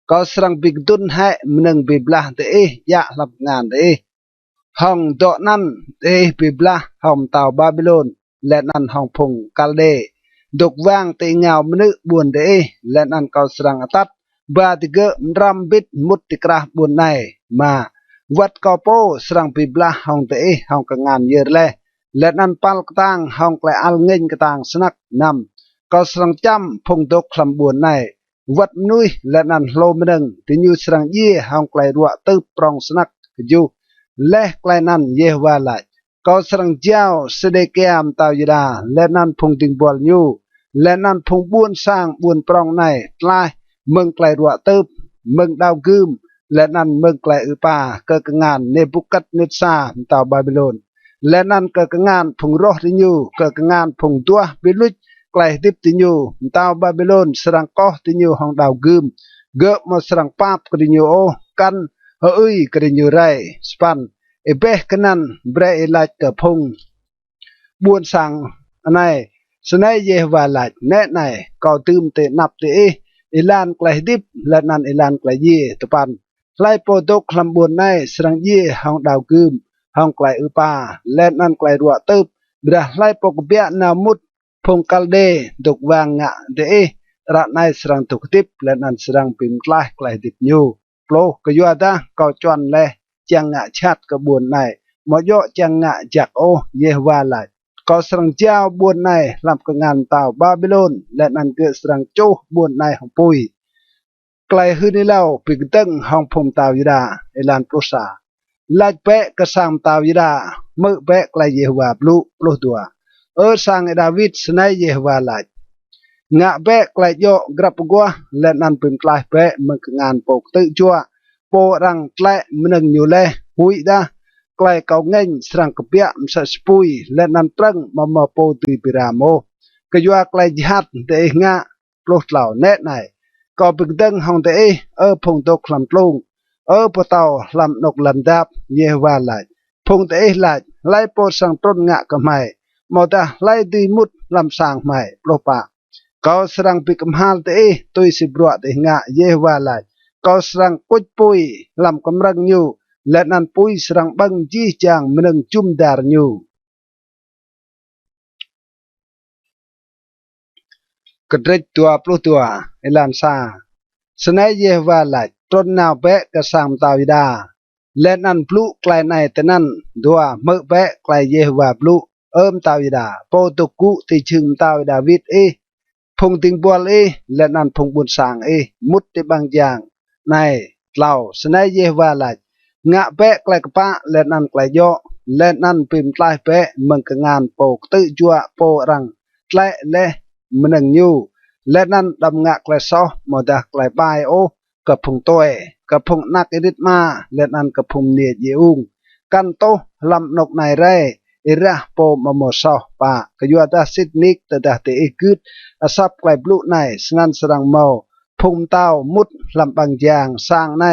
ก็สรังบิกดุนให้มนึงบิบลาเตอยะรับงานเตห้องโดนั้นเตบิบลาห้องเตาบาบิโลนและนั่นห้องพงกาลเดดกว่างเตงาวมนึกบุญเตและนั่นก็สรังตัดบาติเกมรำบิดมุติกราบุญในมาวัดกอโปสรังบิบลาห้องเตห้องกงานเยอะและนั่นปัลกตางห้องไกลอัลเงินกตางสนักนำก็สรังจำพงดกคลำบุญในวัดนุยและนันโลมนึงที่อยู่สรังเย่ห้องไกลรัวตึบปรองสนักอยู่และไกลนั้นเยวาลายก็สรังเจ้าเสด็จแก้มตาวยดาและนันพงดิงบอลยูและนันพงบุญสร้างบุญปรองในลายเมืองไกลรัวตึบเมืองดาวกึมและนันเมืองไกลอุปาเกิดงานเนบุกัดเนซาตาวบาบิโลนและนันเกิดงานพงรอดิยูเกิดงานพงตัวบิลุจไกลดิบติญูตาวบาบิโลนสรังก็ติญูห้องดาวกึมเกะมาสรังปาบกดิญูโอกันเฮ้ยกดิญูไรสปันเอเบกนันเบรเอลัดกะพงบุญสังอันไหนสนัยเยวาลัดแน่ไหนก็ตืมเตนับเตอิลานไกลดิบและนันอิลานไกลเยตปันไล่โปรตกคลำบุญในสรังเยห้องดาวกึมห้องไกลอุปาและนันไกลรัวตึบเบรไล่ปกเบียนามุดพงกัลเดดกวางงะเดระในสรังตุกติบและนันสรังปิมกลายไกลดิบยูโปรกยัวดาก็จวนเลจังงะชาติกระบวนในมโยจังงะจากโอเยวาลายก็สรังเจ้าบวนในลำกงานเต่าบาบิโลนและนันเกิดสรังโจบวนในของปุยไกลขึ้นนี่เล่าปิกตึงห้องพงเต่ายิดาเอลานโปรซาลายเปะกระสามเต่ายิดาเมื่อเปะไกลเยวาบลุปลุตัวสังดาวิดสนัยเยวาลายงะเปะไกลโยกรับกัวและนันปิมกลายเปะเมื่องานปกตึจัวโปรังแกละมันอยู่เลยหุยดา ไกลเกาเงินสรังกเปียมสะสปุยและนันตรังมาโปตุยปิรามโมก็ยัวไกลจิตเตะงะปลุกเหล่าแน่ไหนก็บึกดังห้องเตะพงตกลำลงปะเตาลำนกลำดับเยวาไหลพงเตไหลไล่โปสังต้นงะก็ไม่มอตาไล่ดีมุดลำสางไม่ปลุกปะก็สรังปิกมหาเตตุยสิบรัวเตงะเยวาไหลก็สรังกุดปุยลำกำรังอยู่และนันปุยสรังบังจีจางมนึงจุ่มดาร์อยู่กระดิตัวปลุกตัวเอลันซาสนัยเยวาไหลต้นนาวเปะกระสามตาวิดาและนันปลุกไกลในแต่นั้นดัวเมื่อเปะไกลเยวาปลุกตาวิดาโปตุกุติชึงตาวิดาวิดพงติงบัวและนันพงบุญสางมุดที่บางอย่างในเหล่าสนัยเยวาไหลงะเปะไกลกปะและนันไกลโยและนันปิมไกลเปะมึงกงานโปกตื้อจัวโปรังไกลและมนึงยูและนันดำงะไกลซอมอดาไกลบายกับพงตัวกับพงนักอิริตมาและนันกับพงเนียเยอุงกันโตลำนกในไรอิระโปมโมซอปะกยัวดาสิดนิกตดาเตอิกุดอาศับไกลบลุในสนันสรังเมาพงเต้ามุดลำบางยางสร้างใน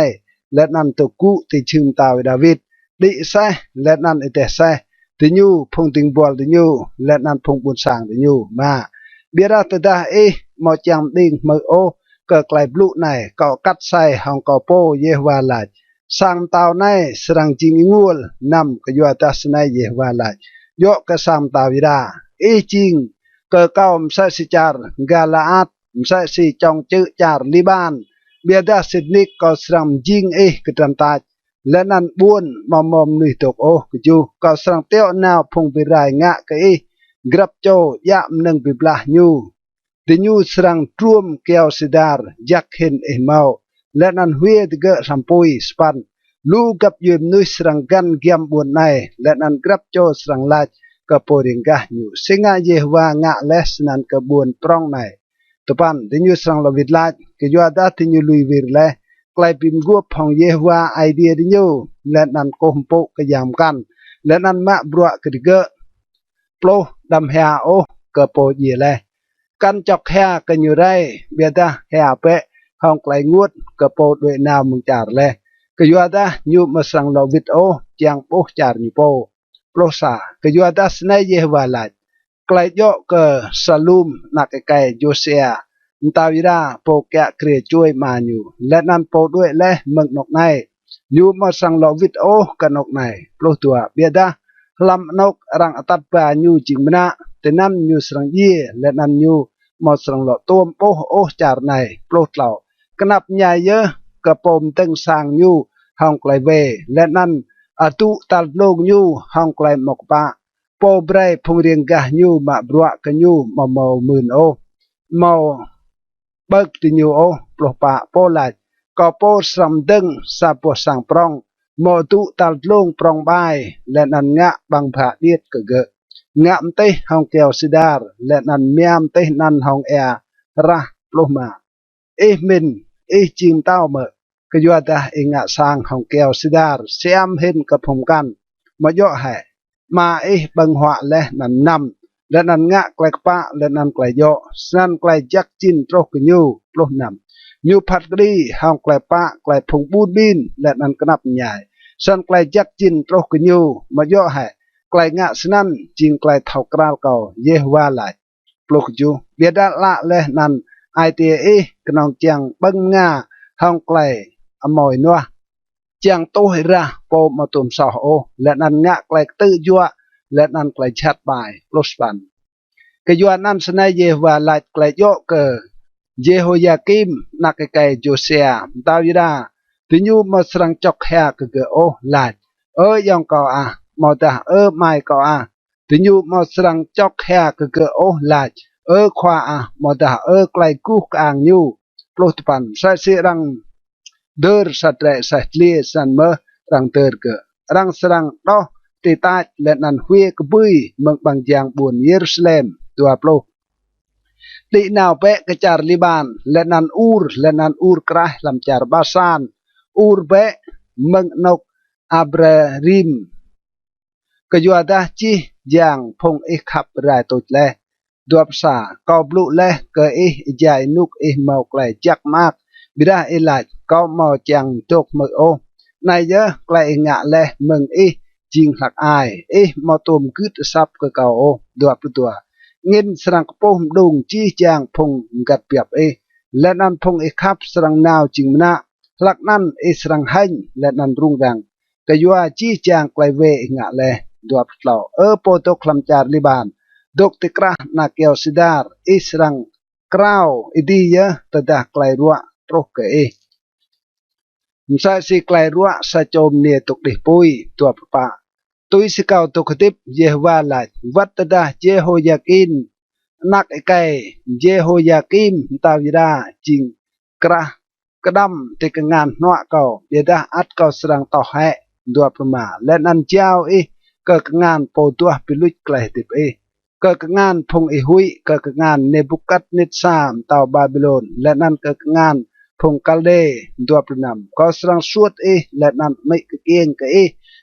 และนันตุกุติชึงตาวิดาวิดดิเซและนันอิเตเซติญูพงติงบัวติญูและนันพงบุญสางติญูมาเบียร์ตดามอจังดิงเมอก็ไกลบลุในก็กัดใส่ห้องก็โปเยวาลาสร้างเตาในสรังจิงงูลนำกยัวตัสในเยวาลายกกระสามตาวิดาจริงก็เก้ามใส่สิจารกาลาอัดใส่สิจองจื้อจารลิบานเบียดาสินิกก็สรังจิงกระตันตาและนันบุญมอมนุยตกกจูก็สรังเตียวนาวพงไปรายงะก็กรับโจยะมนึงปิบลาญูติญูสรังตรวมเกียวสิดาร์ยักเห็นเมาและนันเวทเกะสัมปุยสปันลูกับยืมนุยสรังกันเกียมบุญในและนันกรับโจสรังลาจกับปริงกะญูสิงะเยวางะเลสนันกบุญปรองในตุปันติญูสรังลวิดลาจกยัวดาติญูลุยวิรเลไกลปิมกัวพองเยวาไอเดียติญูและนันโกมโปกยามกันและนันมะบรัวกระเกะโปรดำเฮียกับโปเยเลกันจอกแห่กันอยู่ไรเบียดาแห่เปะห้องไกลงวดกระโปด้วยนาวมึงจาร์เลยก็ยัวดายูมาสังลวิดจียงโปจาร์นิโปโปรซาก็ยัวดาสนัยเยวาลาไกลโยกสลุมนักไกโยเซียนตาวิดาโปแกะเครียช่วยมาอยู่และนันโปด้วยและมึงนกในยูมาสังลวิดกันนกในโปรตัวเบียดาลำนกรังอัตัดปายูจิงมนะแต่นั่นยูสรังเย่และนันยูมอสรังหล่อตัวโปจาร์ในโปรดเหล่ากนับใหญ่เยอะกระปมตึงสางยูห้องไกลเวและนั่นอตุตัดลงยูห้องไกลหมกปะโปเบรพงเรียงกะยูมาบรัวกันยูมามื่นมาเบิกติยูปลปะโปลายก็โปสัมดึงซาปวสังปรองมอตุตัดลงปรองใบและนันงะบังผาเดียดกะเกะงะมเตห้องเกียวสิดาร์และนันเมียมเตนันห้องระปลุมามินจิงเต้าเมก็ยัวดางะสร้างห้องเกียวสิดาร์เสียมเห็นกับผมกันมาย่อให้มาบังหัวและนันนำและนันงะไกลปะและนันไกลย่อสันไกลจักจินตรกยูปลุนำยูพัดกรีห้องไกลปะไกลพงบูดบินและนันกนับใหญ่สันไกลจักจินตรกยูมาย่อให้ไกลงะสนั่นจิงไกลเท่ากราวเก่าเยวาไหลปลุกจูเบียดละและนันไอเตียกนองเจียงบังงาห้องไกลอมอยนัวเจียงโตหิระโปมาตุมสอและนันงะไกลตื้อยัวและนันไกลชัดบายลสปันกยัวนันสนัยเยวาไหลไกลโยเกเยโฮยากิมนักไกโจเซียดาวิดาติญูมาสรังจอกแฮกเกไหลยองก่อมอตาไม่ก็ติญูมอสรังจอกแฮกเกหลาจขวามอตาไกลกู้กางยูปลุกปันใส่เสรังเดอร์สัตระสัตเลียสันเมรังเตอร์เกรังสรังดอติตาและนันเวกบุยเมืองบางอย่างบุญเยรูซาเล็มตัวปลุกตินาวเปะกจาร์ลิบานและนันอูร์กระลำจาร์บาซานอูร์เปะเมืองนกอับราริม ก็ยัวดาจีอย่างพงเอขับรายตัวแลดัวภาษากอบลุแลก็ใหญ่นุกเมาไกลจักมากบิดาหลายก็มาจังตกมือโอนายเยอะไกลงะแลมึงจริงหลักอายมาตุมกึดซับก็เก่าดัวปตัวเงินสรังกปมดุงจี้จางพงกัดเปียบและนั้นพงขับสรังนาวจริงมนะหลักนั้นสรังหันและนั้นรุ่งดังก็ยัวจี้จางไกลเวงะแลดัวปลาโปโตคลัมจาร์ลิบานดกติกระนักเกียวสิดาร์สรังกราวดีเยอะตะดาไกลรัวโปรเกมใส่สิไกลรัวสะโจมเนียตกดิปุยตัวปะตุยสิเกาตกติบเยฮวาลาวัตดาเจโฮยากินนักไกเจโฮยากิมตาวิดาจิงกระกระดำติกงานนัวเก่าเบียดาอัดเก่าสรังต่อให้ดัวประมาและนันเจ้าก็งานโปตัวปิลุยไกลติบก็งานพงหุยก็งานเนบุกัดเนตซามเต่าบาบิโลนและนั่นก็งานพงกัลเดดัวประนำก็สรังสวดและนั่นไม่เกียง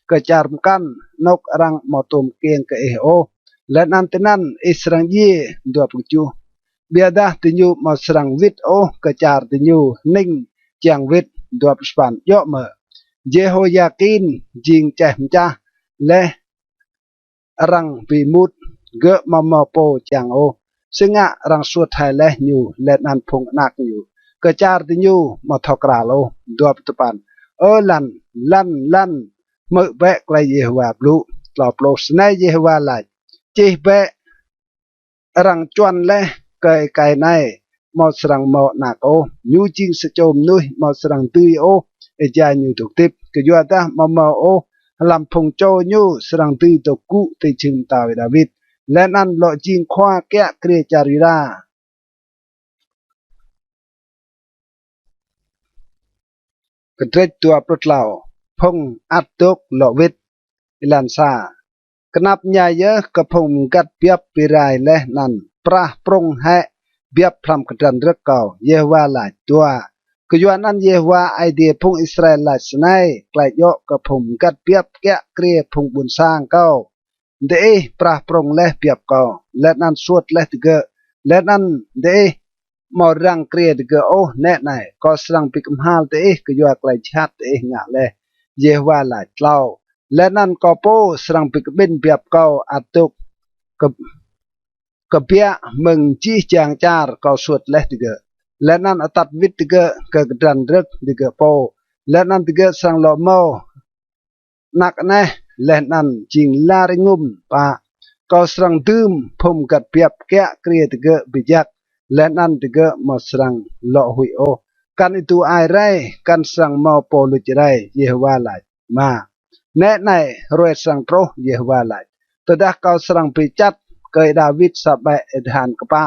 ก็จารมกันนกรังมอตุมเกียงโอและนั่นแต่นั่นสรังยีดัวปุจูเบียดาติญูมาสรังวิทโอก็จารติญูนิ่งจางวิทดัวปสปันย่อเมเยโฮยากินจิงแจมจ้าและรังปีมุดเกะมาโปจางโอซึ่งรังสวดไทยและอยู่และนันพงนักอยู่กระจาร์ติญูมาทอกราโลดัวปตุปันลันเมื่อแบะไกลเยฮวาบลูตลอบโลสไนเยฮวาไลเจแบะรังจวนและไกในมอสรังมอนักโอยูจิงสจมนุยมอสรังตุยโอจาอยู่ตุกติบก็ยัวตามาโอลำพงโจญูสรังตุยตกุติชิงตาวิดาวิดและนั่นหล่อจิงคว้าแกะเกรียจาริรากระเทรตัวปลดเหล่าพงอัดตกหล่อวิดอิลันซากนับใหญ่เยอะกระพงกัดเปียบปีไรและนั่นปราปรงให้เบียบพรำกระดันเรือกเก่าเยว่าหลายตัวก็ยัวนั้นเยว่าไอเดียพงอิสราเอลหลายสนัยไกลโยกระพงกัดเปียบแกะเกรียพงบุญสร้างเก่าเดปราปรงและเปียบเก่าและนั่นสวดและตะเกะและนั่นเดมอรังเกรียตะเกะโอแน่ไหนก็สร้างปิกมหาลเตก็ยัวไกลชัดงะเลยเยว่าหลายเล่าและนั่นก็โปสรังปิกบินเปียบเก่าอัดตุกกับเปียมึงจี้จางจาร์ก็สวดและตะเกะและนั่นอตัดวิตตะเกะกระดันรึกตะเกะโปและนั่นตะเกะสร้างหล่อโมนักแน่และนั่นจิงลาริงุมปะก็สรังดื่มพมกัดเปียบแกะเกลียตะเกะบิจักและนั่นตะเกะมาสรังหล่อหุยโอกันอิตูไอไรกันสรังมาโปลุจไรเยฮวาไลมาแน่ในรวยสรังโตรเยฮวาไลตะดะเขาสรังปิจัดเกยดาวิดสับไปเอดานกปะ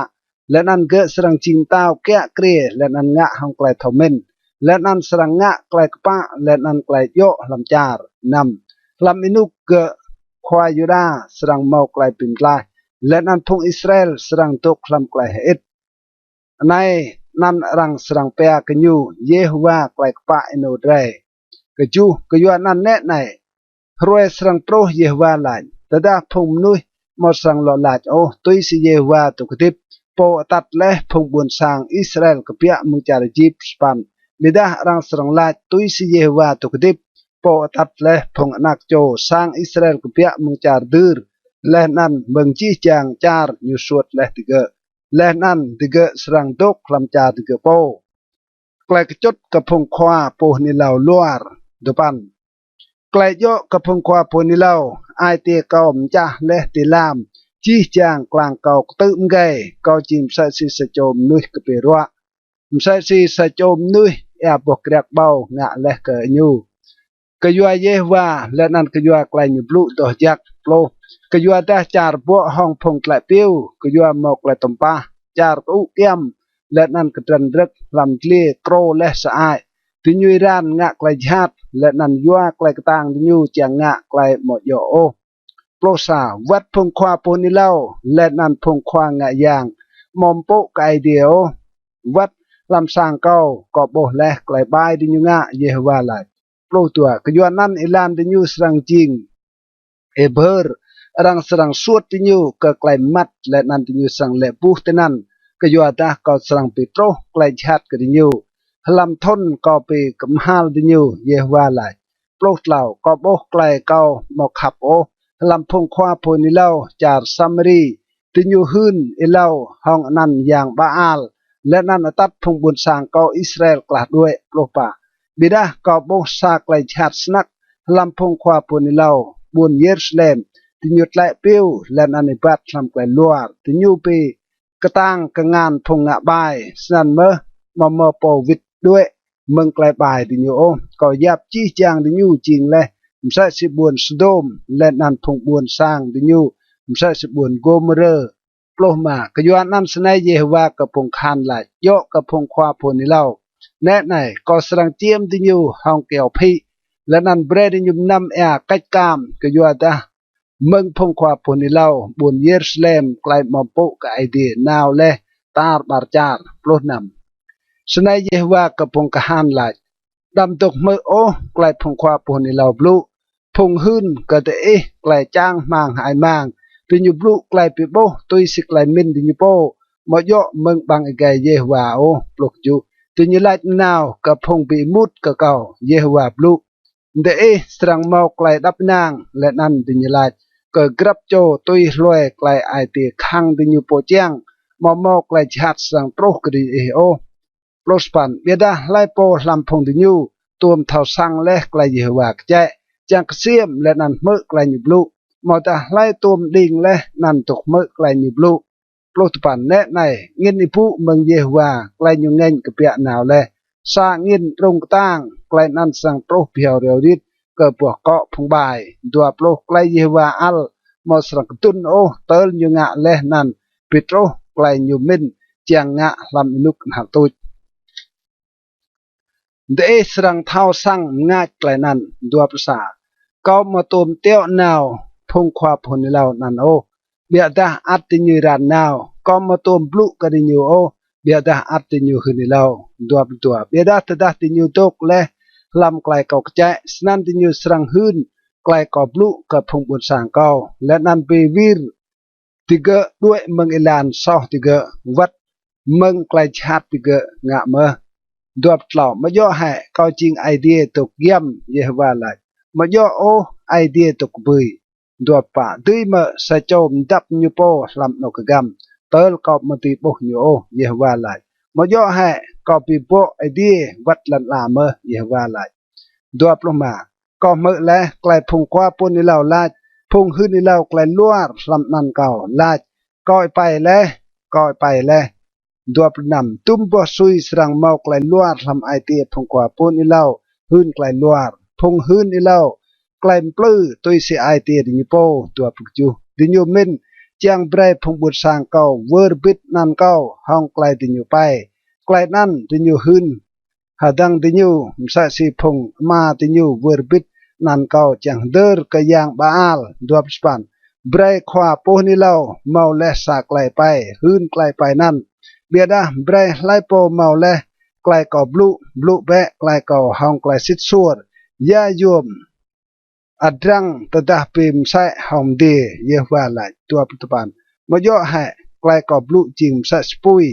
และนั่นเกะสรังจิงเต้าแกะเกลียและนั่นงะหังไกลทอมินและนั่นสรังงะไกลกปะและนั่นไกลโยลำจารนำลำอินุกเกะควายยูดาสรังเมาไกลปิมไกลและนั่นพงอิสราเอลสรังตกลำไกลเอ็ดในนั่นรังสรังเปียกันยูเยฮวาไกลกปะอินูเดรกจูกยูนั่นแน่ในรวยสรังโปรเยฮวาหลายแต่ดาพงนุยมอสรังหล่อหลายโอตุยสิเยฮวาตุกติบโปตัดและพงบุญสร้างอิสราเอลกับเปียมุจาริจิบสปันบิดารังสรังหลายตุยสิเยฮวาตุกติบโปตัดและพงนักโจสร้างอิสราเอลกับเปียมุจาร์ดือและนั่นเมืองจีจางจาร์ยูสวดและติเกและนั่นติเกสรังดกลำจาติเกโปไกลกจุดกับพงควาโปนิลาวลัวร์ดปันไกลโยกับพงควาโปนิลาวไอเตเกาอมจ้าและติลามจีจางกลางเกาตึงไงเกาจิมใส่สิสโจมนุยกเปรัวใส่สิสโจมนุยแอบบกเรียกเบางะและเกยูกยัวเยว่าและนั่นกยัวไกลอยู่บลูดอกจักโปรกยัวได้จาร์บัวห้องพงไกลเปียวกยัวหมอกไกลตมปาจาร์อุเกียมและนั่นกระดันรึกลำเกลียโกรและสะอายติญุยรานงะไกลชัดและนั่นยัวไกลกระตังติญุจางงะไกลหมดโยโอโปรสาวัดพงควาปนิเล่าและนั่นพงควางะยางมอมโปไกเดียววัดลำสางเก้ากอบโบและไกลบายติญุงะเยฮวาไลโปรตัวกยัวนั่นอิลานติญุสรังจิง เอเบอร์รังสรังสวดติญูก็ไกลมัดและนันติญูสังเลปูเตนันก็ยัวตาก็สรังปิโตรไกลชัดก็ติญูพลัมทนก็ไปกำฮาลติญูเยวาไลโปรดเหล่าก็โบไกลเก่าหมอกขับโอพลัมพงควาโพนิเล่าจากซัมมารีติญูหืนเอเล่าห้องนั้นอย่างบาอาลและนันตัดพงบุญสางก็อิสราเอลกลาดด้วยโปรปาบิดาก็โบสาไกลชัดสนักพลัมพงควาโพนิเล่าบุญเยรูซาเล็มติญูไลเปียวและนันอิบัตทำไกลลัวติญูปีกระตังกงานพงงะบายสนันเมอโปวิดด้วยเมืองไกลบายติญูโอก็ยับจี้จางติญูจริงเลยมใช่สิบุญสโดมและนันพงบุญสร้างติญูมใช่สิบุญโกมเรอโปรมากยวนนั้นสนัยเยฮวากระพงคานไหลโยกระพงควาโพนิเล่าแน่ไหนก็สรังเจียมติญูห้องเกี่ยวพีและนันเบรดิญูนำกัจกามก็ยัวตาเมืองพงควาโพนิเล่าบุญเยรูซาเล็มไกลมอมปุกไอเดียนาวเลตาบาร์จาร์โปรนำสนัยเยฮวากระพงกหันไหลดำตกเมื่อโอไกลพงควาโพนิเล่าบลูพงหืนก็แต่ไกลจ้างมางหายมางติญูบลูไกลปิโบตุยสิไกลมินติญูโปมอยเมืองบางไอไกเยฮวาโอปลุกจูติญูไลนาวกระพงปีมุดกะเก่าเยฮวาบลูเดสรังเมาไกลดับนางและนันติญูไลก็กรับโจตุยรวยไกลไอตีขังติญูโปเจียงมอมไกลชัดสังโปรกรีโอโปรสปันเบียดาไลโปลำพงติญูตัวมเท่าสังและไกลเยฮวาแจจังเสียมและนันเมื่อไกลญูบลูมอตาไลตัวมดิ่งและนันตกเมื่อไกลญูบลูโปรสปันแน่ในเงินอิผู้เมืองเยฮวาไกลญูเงินกระเปียหนาวและสร้างเงินตรงตั้งไกลนันสังโปรเพียวเรียวดิดก็ปวกเกาะพงบายตัวโปรไกลเยวาอัลมอสรักตุนโอเติลยูงะเลนันปิโตรไกลยูมินเจียงงะลำอินุกหักตุยเดสรังเท้าสั่งง่ายไกลนันตัวภาษาก็มาตุมเตี้ยวนาวพงควาพนิลาวนันโอเบียดาอัตติญูรานนาวก็มาตุมบลุกกดิญูโอเบียดาอัตติญูคืนิลาวตัวเบียดาตดาติญูตกเลลำไกลเกาใจสนันติญูสรังหืนไกลกอบลุกับพงบุญสางเก่าและนันไปวีรติเกด้วยเมืองอิลานซอติเกวัดเมืองไกลชาติติเกงะเมดวบเหล่ามาย่อให้เขาจริงไอเดียตกเยี่ยมเยฮวาไลมาย่อโอไอเดียตกบุยดวบป่าด้วยเมื่อสะโจมดับยูโปลำนกกำเติลกอบมติบุกยูโอเยฮวาไลมาย่อให้ก็ปีโปไอเดียวัดลันลาเมเยฮวาไลดวบลงมาก็เมื่อและไกลพงกว่าปุ่นนี่เหล่าลาดพงหื้นนี่เหล่าไกลลัวลำนันเก่าลาดก้อยไปและดวบนำตุ้มบ่ซุยสรังเมาไกลลัวลำไอเตียพงกว่าปุ่นนี่เหล่าหื้นไกลลัวพงหื้นนี่เหล่าไกลปลื้อตุยเสียไอเตียดิญโปตัวปลุกจูดิญมินเจียงเบรพงบุตรสางเก่าเวอร์บิดนันเก่าห้องไกลดิญไปไกลนั่นดิญหื้นหาดังติญูมสะสีพงมาติญูเวอร์บิดนันเก่าจังเดอร์กยังบาอาลดวบสปันเบรขวาโพนิเลาเมาเลสาไกลไปหื้นไกลไปนั่นเบียดาเบรไลโปเมาเลไกลก่อบลุแบะไกลก่อห้องไกลสิทสวดยาโยมอัดรังตดาปิมใส่ห้องเดียเยวาไลตัวปัจจุบันมาย่อให้ไกลก่อบลุจิมใส่สปุย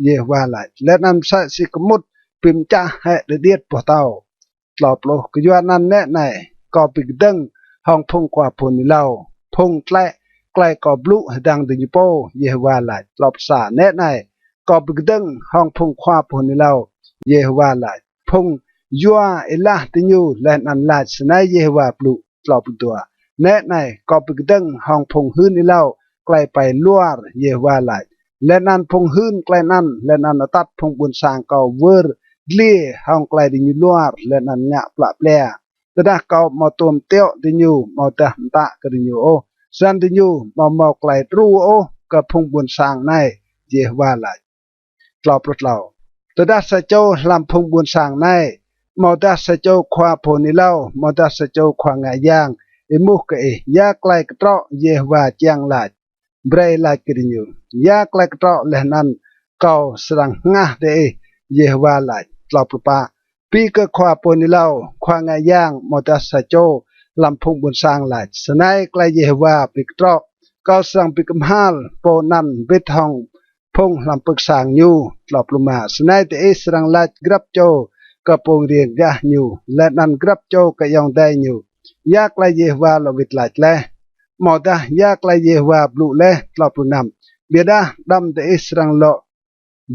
เยวาไลและนำใส่สิกมุดปิมจ้าให้เดียดปวดเต้าหลอบโลกยวนนั้นแน่ในก่อปิกดึงห้องพงกว่าพนิเลาพงไกลก่อบลุดังดิญโปเยวาไลหลอบสาแน่ในก่อปิกดึงห้องพงกว่าพนิเลาเยวาไลพงยัวเอลาติญูและนันลาสนายเยวาปลุหลอบตัวแน่ในก่อปิกดึงห้องพงหื้นนี่เลาไกลไปลัวเยวาไลและนันพงหื้นไกลนั่นและนันตัดพงบุญสางเก่าเวอร์เลี้ยห้องไกลดิญูลัวและนันงะปลาเปล่าแต่ถ้าเก่ามาตัวเตี้ยดิญูมาแต่ตะกดิญูโอสันดิญูมาไกลรู้โอกับพงบุญสางในเยวาไลกลอบรถเราแต่ถ้าสะโจลำพงบุญสางในมาแต่สะโจควาโพนิเลามาแต่สะโจควางายางมุกยาไกลกระเตาะเยวาเจียงไลเบรไลกดิญูยาไกลกระเตาะและนันเก่าสรังงะเดเยวาไลกลอบปะปีก็ควาโพนิเลาควางายางมาแต่สะโจ ลำพงบนสร้างหลายสนายไกลเยฮวาปิกตรอกก็สังปิกมฮาลโปนันเวทองพงลำปึกสางยูหลอบลงมาสนายแต่เอสรังลาดกรับโจก็โปงเรียงยะยูและนันกรับโจก็ยองได้ยูยากไกลเยฮวาลวิดหลายแลหมอดายากไกลเยฮวาบลุแลหลอบลงนำเบียดาดำแต่เอสรังโล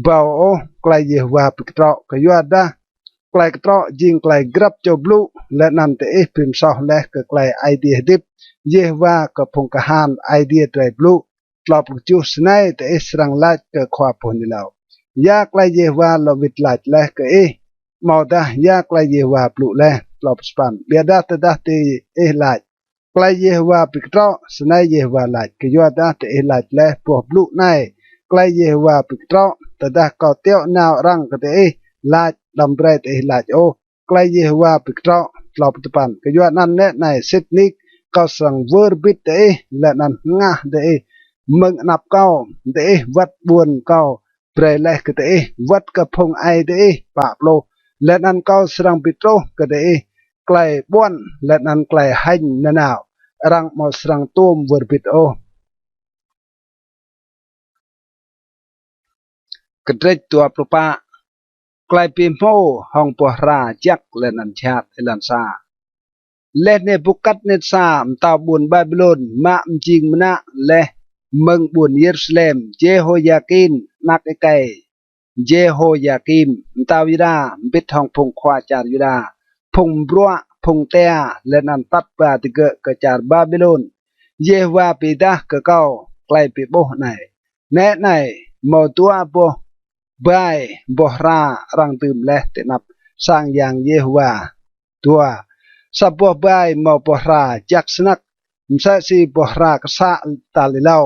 บ่าวโอไกลเยฮวาปิกตรอกก็ยัวดาไกลกตรอยิงไกลกรับโจบลูและนันเตเอพิมซอและก็ไกลไอเดียดิบเยว่าก็พงกหานไอเดียไตรบลูตลอดจูสไนเตเอสรังลัดก็ควาพนิลาวยากไกลเยว่าลวิดลัดและก็มอดายากไกลเยว่าบลูและตลอดสปันเบียดาตดาเตเอลัดไกลเยว่าปิกตรอสไนเยว่าลัดก็ยัวดาเตเอลัดและพวกบลูไนไกลเยว่าปิกตรอตดาก็เตียวนาวรังก็เตลาดลำเบรดเอลาดโอไกลเยว่าปิกตรอตลอดปัจจุบันก็ยัวนั่นแน่ในเซตนิกก็สั่งเวอร์บิดและนั่นง่ามึงนับเก้าวัดบวนเก้าเปรย์แลกก็วัดกับพงไอปะโลและนั่นเก้าสั่งปิโตรก็ไกลบ้วนและนั่นไกลหันนนาวรังมาสั่งตุ้มเวอร์บิดโอกระเดตัวปลุปะไกลปีโมห้องปวราจักและนันชาติเอลันซาและในบุกัดเนซามตาบุญบาบิโลนมาจิงมนะและเมืองบุญเยรูซาเล็มเจโฮยากินนักไกเจโฮยากิมตาวิดาบิดห้องพงควาจารยุดาพงบรัวพงเตียและนันตัดปาติเกะกจารบาบิโลนเยวาปิดาเกเก้าไกลปีโบไหนแน่ไหนมอตัวโบบายบรารังตืมและเตนับสร้างอย่างเยวาตัวสับบใบมอบราจักสนักมใช่สิบรากษาตาลิเลา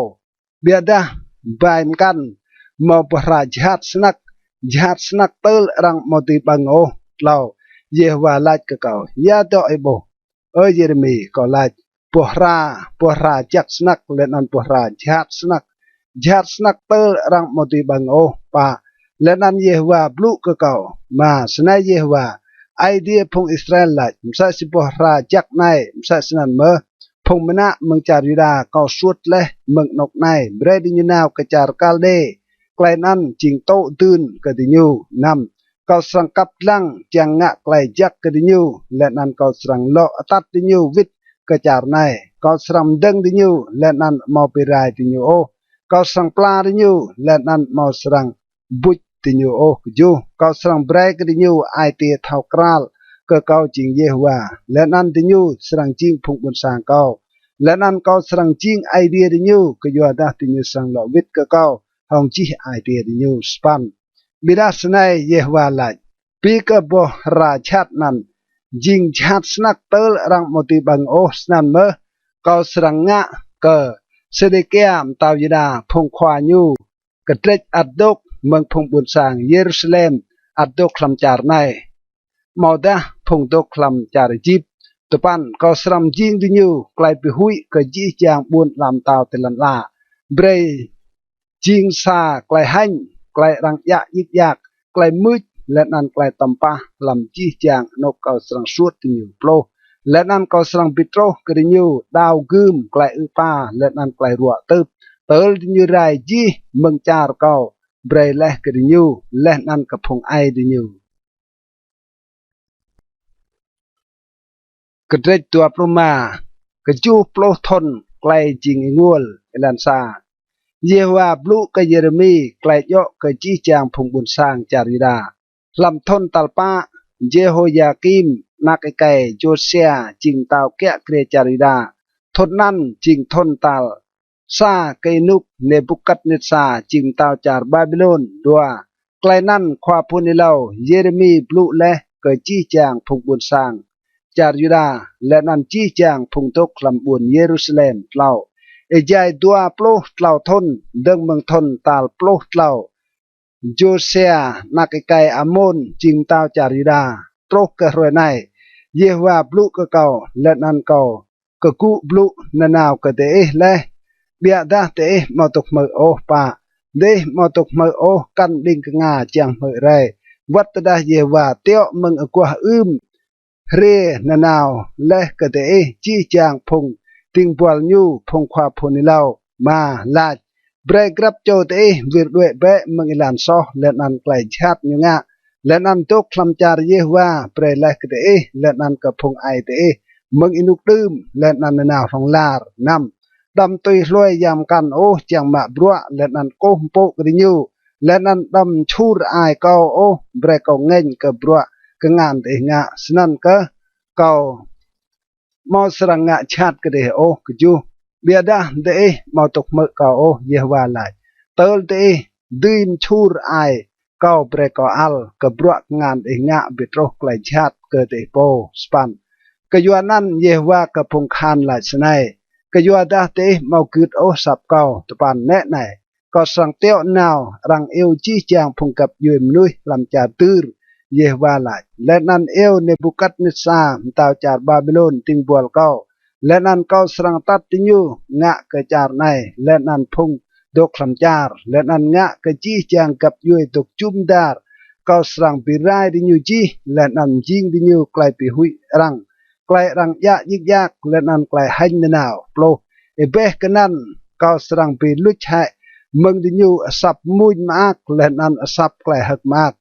เบียดาใบมกันมอบราจหัดสนักเตลรังมติบังโอเล่าเยวาลาดกะเก่ายาดอไอโบเยเรมีก็ลาดปราจักสนักและนันปราจหัดสนักเตลรังมติบังโอปะและนั้นเยวาบลูกเก่ามาสนายเยวาไอเดียพงอิสราเอลลัดมใช่สิบราจักในมใช่สนันเมอพงมณะเมืองจาริดาก็สวดและเมืองนกในเบรดิญนาวกระจารกาลเดไกลนั้นจิงโตตื่นกระดิญูนำก็สังกับลังจังงะไกลจักกระดิญูและนั้นก็สังโลอตัดดิญูวิทกระจารในก็สังดังดิญูและนั้นมอปิรายดิญูโอก็สังปลาดิญูและนั้นมอสังบุตติญูโอจูก็สังเบรกดิญูไอเตียเท่ากราลก็เกาจิงเยวาและนั้นดิญูสังจิงพุงบนสางเกาและนั้นก็สังจิงไอเดียดิญูก็ยัวดาดิญูสังโลวิทก็เกาห้องจีไอเดียดิญูสปันบิดาสนัยเยวาลัดปีกบราชัดนั้นจิงชัดสนักเตลรังมติบังโอสนันเมก็สังงะก็เสด็จแก้มตาวิดาพงควาญูกระเตจอัดดกเมืองพงบุญสางเยรูซาเล็มอัดดกคลำจารในมอดาพงดกคลำจารจีบตุปันก็สรัมจิงดิญูไกลไปหุยก็จีจางบุญลำตาวเตลันลาเบรจิงซาไกลหันไกลรังยะยิกยักไกลมืดและนั้นไกลตำปะลำจีจางนกก็สรังสวดดิญูโปรและนั้นก็สรังปิโตรกดิญูดาวกึมไกลอุปาและนั้นไกลรัวตึบเตลดิญูไรจีเมืองจารเก่าเบรเลกดิญูและนั้นกับพงไอดิญูกระเดตัวปลมากระจูปลทนไกลจิงงวลเอลันซาเยวาบลูกเยเรมีไกลโยกจีจางพงบุญสร้างจาริดาลำทนตัลปะเยโฮยากิมนักไกโจเซียจิงตาวแกะเกรจาริดาทนนั้นจิงทนตัลซาเกนุกเนบุกัดเนซาจิงตาวจารบาบิโลนดัวไกลนั้นควาพุนิเลาเยเรมีบลูและจีจางพงบุญสร้างจารยุดาและนันจีจางพุงตกลำบุญเยรูซาเล็มเล่าเอใจตัวปลุกเล่าทนดังเมืองทนตาลปลุกเล่าโจเซียนักไกอามอนจิงตาวจารยุดาตรกกระรวยในเยวาปลุกเก่าและนันเก่าก็กุปลุกนานาวก็เตะและเบียดาเตะมาตกมือโอปะเดมาตกมือโอกันดิ่งงาจังมือไรวัดตดาเยวาเตียวมึงอกว่า เรนานาวและกะเตเอจีจางพงติงบวลยูพงควาพนิลาวมาลาดเบรกรับโจเตเอวิรด้วยเบะมังอิลันซอและนันไกลชัดยงะและนันตกคลำจารเยว่าเปรและกะเตเอและนันกะพงไอเตเอมังอินุกดืมและนันนาวของลาร์นำดำตุยลอยยำกันโอจังมาบรัวและนันโกมโปกริยูและนันดำชูรไอเกาโอเบรกเอาเงินกะบรัวกะงานเตงะสนั่นกะเกามอสรังงะชาติกะเดโอกจูเบียดาเดมอตกเมกาโอเยวาไลเตลเดดืมชูรไอเกาเบรกอัลกะบรัวงานเองะบิดโรไกลชาติเกเตโปสปันกะยัวนั้นเยวากะพงคานหลายสนัยกะยัวดาเตมากึดโอสับเกาตะปันแนะไหนก็สังเตียวนาวรังเอวจีจางพงกับยุยมนุยลำจาตือเยวาลายและนันเอวในบุกัดนิสาตาวจาร์บาบิโลนติงบัวเก้าและนันเก้าสรังตัดติญูงะกระจาร์ในและนันพงดกลำจาร์และนันงะกระจีจางกับยุยตกจุมดาร์เก้าสรังปีไรติญูจีและนันจิงติญูไกลปีหุยรังไกลรังยะยิกยักและนันไกลหันนาวโปรเอเบกนันเก้าสรังปีลุชให้มึงดิญูสับมุยมากและนันสับไกลหักมาก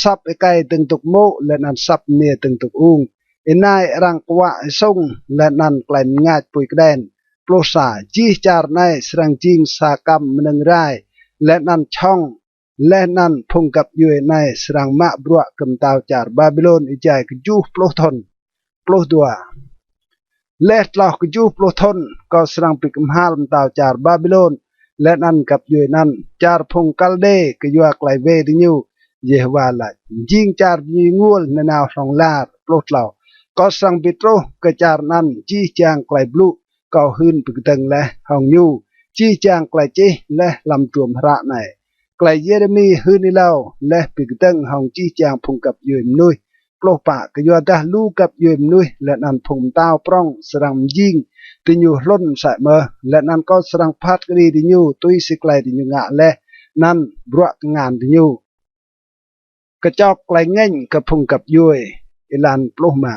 สับไกลตึงตุกโมและนันสับเนียตึงตุกอุงอินายรังกวะทรงและนันไกลง่ายปุยกแดนโปรสาจีจาร์ในสรังจิงสากรรมมนึงไรและนันช่องและนันพงกับอยู่ในสรังมะบรัวกำตาวจาร์บาบิโลนอิจัยกจูโปรทนโปรดัวและหลอกกจูโปรทนก็สรังปิกมหาลำตาวจาร์บาบิโลนและนันกับอยู่นันจาร์พงกัลเดกยัวไกลเวดิญูเยวาลาจิงจาร์ยิงวลในนาวสองลาร์โปรดเหล่าก็สังปิโตรกจาร์นันจีจางไกลบลูก็หืนปึกตึงและหองยูจีจางไกลเจและลำตัวพระในไกลเยเรมีหืนนิลาวและปึกตึงหองจีจางพงกับยืมนุยโปรปะกยัวดาลูกับยืมนุยและนันพงตาวปร้องสรังยิงติญูล้นใส่เมอและนันก็สรังพัดกรีติญูตุยสิไกลติญูงะและนันบรัวงานติญูกระจอกไกลเง่งกับพงกับยุยอิลันปลุมา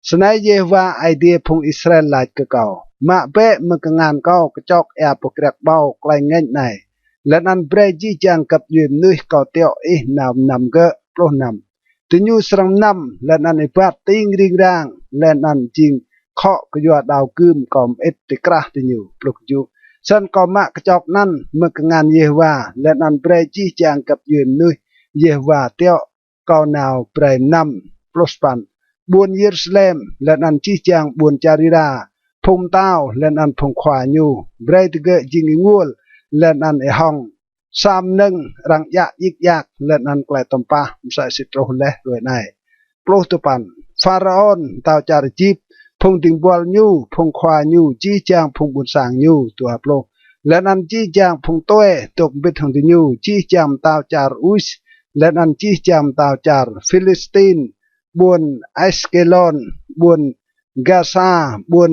สนัยเยวาไอเดียพงอิสราเอลหลายเก่ามาเปะมึงกงานเก่ากระจอกแอบปกรักเบาไกลเง่งในและนันเบรจีจังกับยืมนุยเก่าเตียวนำเกะปลุนำติญูสรังนำและนันไอปัดติงริงร่างและนันจิงเคาะกยัวดาวกึมกอมเอติกระติญูปลุกจูสันกอมะกระจอกนั้นมึงกงานเยวาและนันเบรจีจังกับยืมนุยเยวาเตียวเกานาวเปรนำปลสปันบุญเยรูซาเล็มและนันจีจางบุญจาริราพงเต้าและนันพงขวาญูเบรตเกจิงงูลและนันเอฮองสามหนึ่งรังยะยิกยักและนันไกลตมปะมสายสิตรโหเลด้วยในปลุตุปันฟาราออนเต้าจาริจิบพงติงบัวญูพงขวาญูจีจางพงบุญสางญูตัวปลุและนันจีจางพงต้วยตกบิดของติญูจีจางเต้าจาร์อุสและนันจีจามตาวจาร์ฟิลิสตีนบนไอสเกลอนบนกาซาบน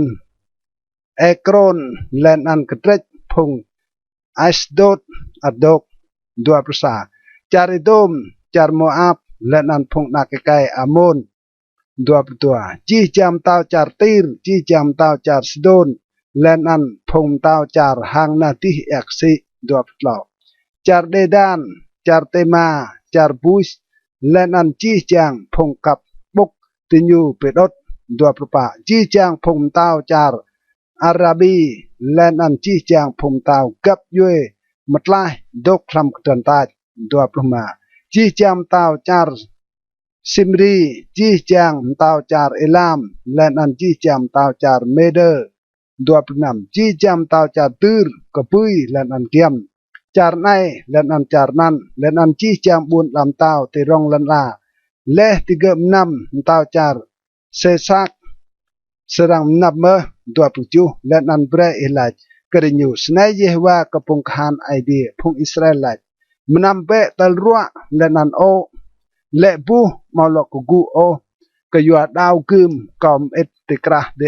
เอกรอนและนันกระเทรพงไอสโดดอดกดัวประสาจาริโดมจาร์โมอาบและนันพงนักไกอามอนดัวประตัวจีจามตาวจาร์ตีร์จีจามตาวจาร์สโดนและนันพงตาวจาร์หางนาติเอกซีดัวประตลอจาร์เดดานจาร์เตมาจาร์บุสและนันจีจางพงกับบุกติญูเปดดดัวประปะจีจางพงเต้าจาร์อาราบีและนันจีจางพงเต้ากับยุยมัดไลดกคลำตันตาดัวประมาจีจางเต้าจาร์ซิมรีจีจางเต้าจาร์เอลามและนันจีจางเต้าจาร์เมเดอร์ดัวประนำจีจางเต้าจาร์ตืร์กปุยและนันเกียมจาร์ไนและนันจาร์นันและนันจีจามบุญลำเต้าติรองลันลาและติเกมนำเต้าจาร์เซซักสรังนับเมดัวปุจูและนันเบรเอลัดกระดิญูสนัยเยว่ากพงคานไอเดียพงอิสราเอลมนำเปตลรัวและนันโอและบูมาลกกูโอกยัวดาวกึมกอมเอติกระเด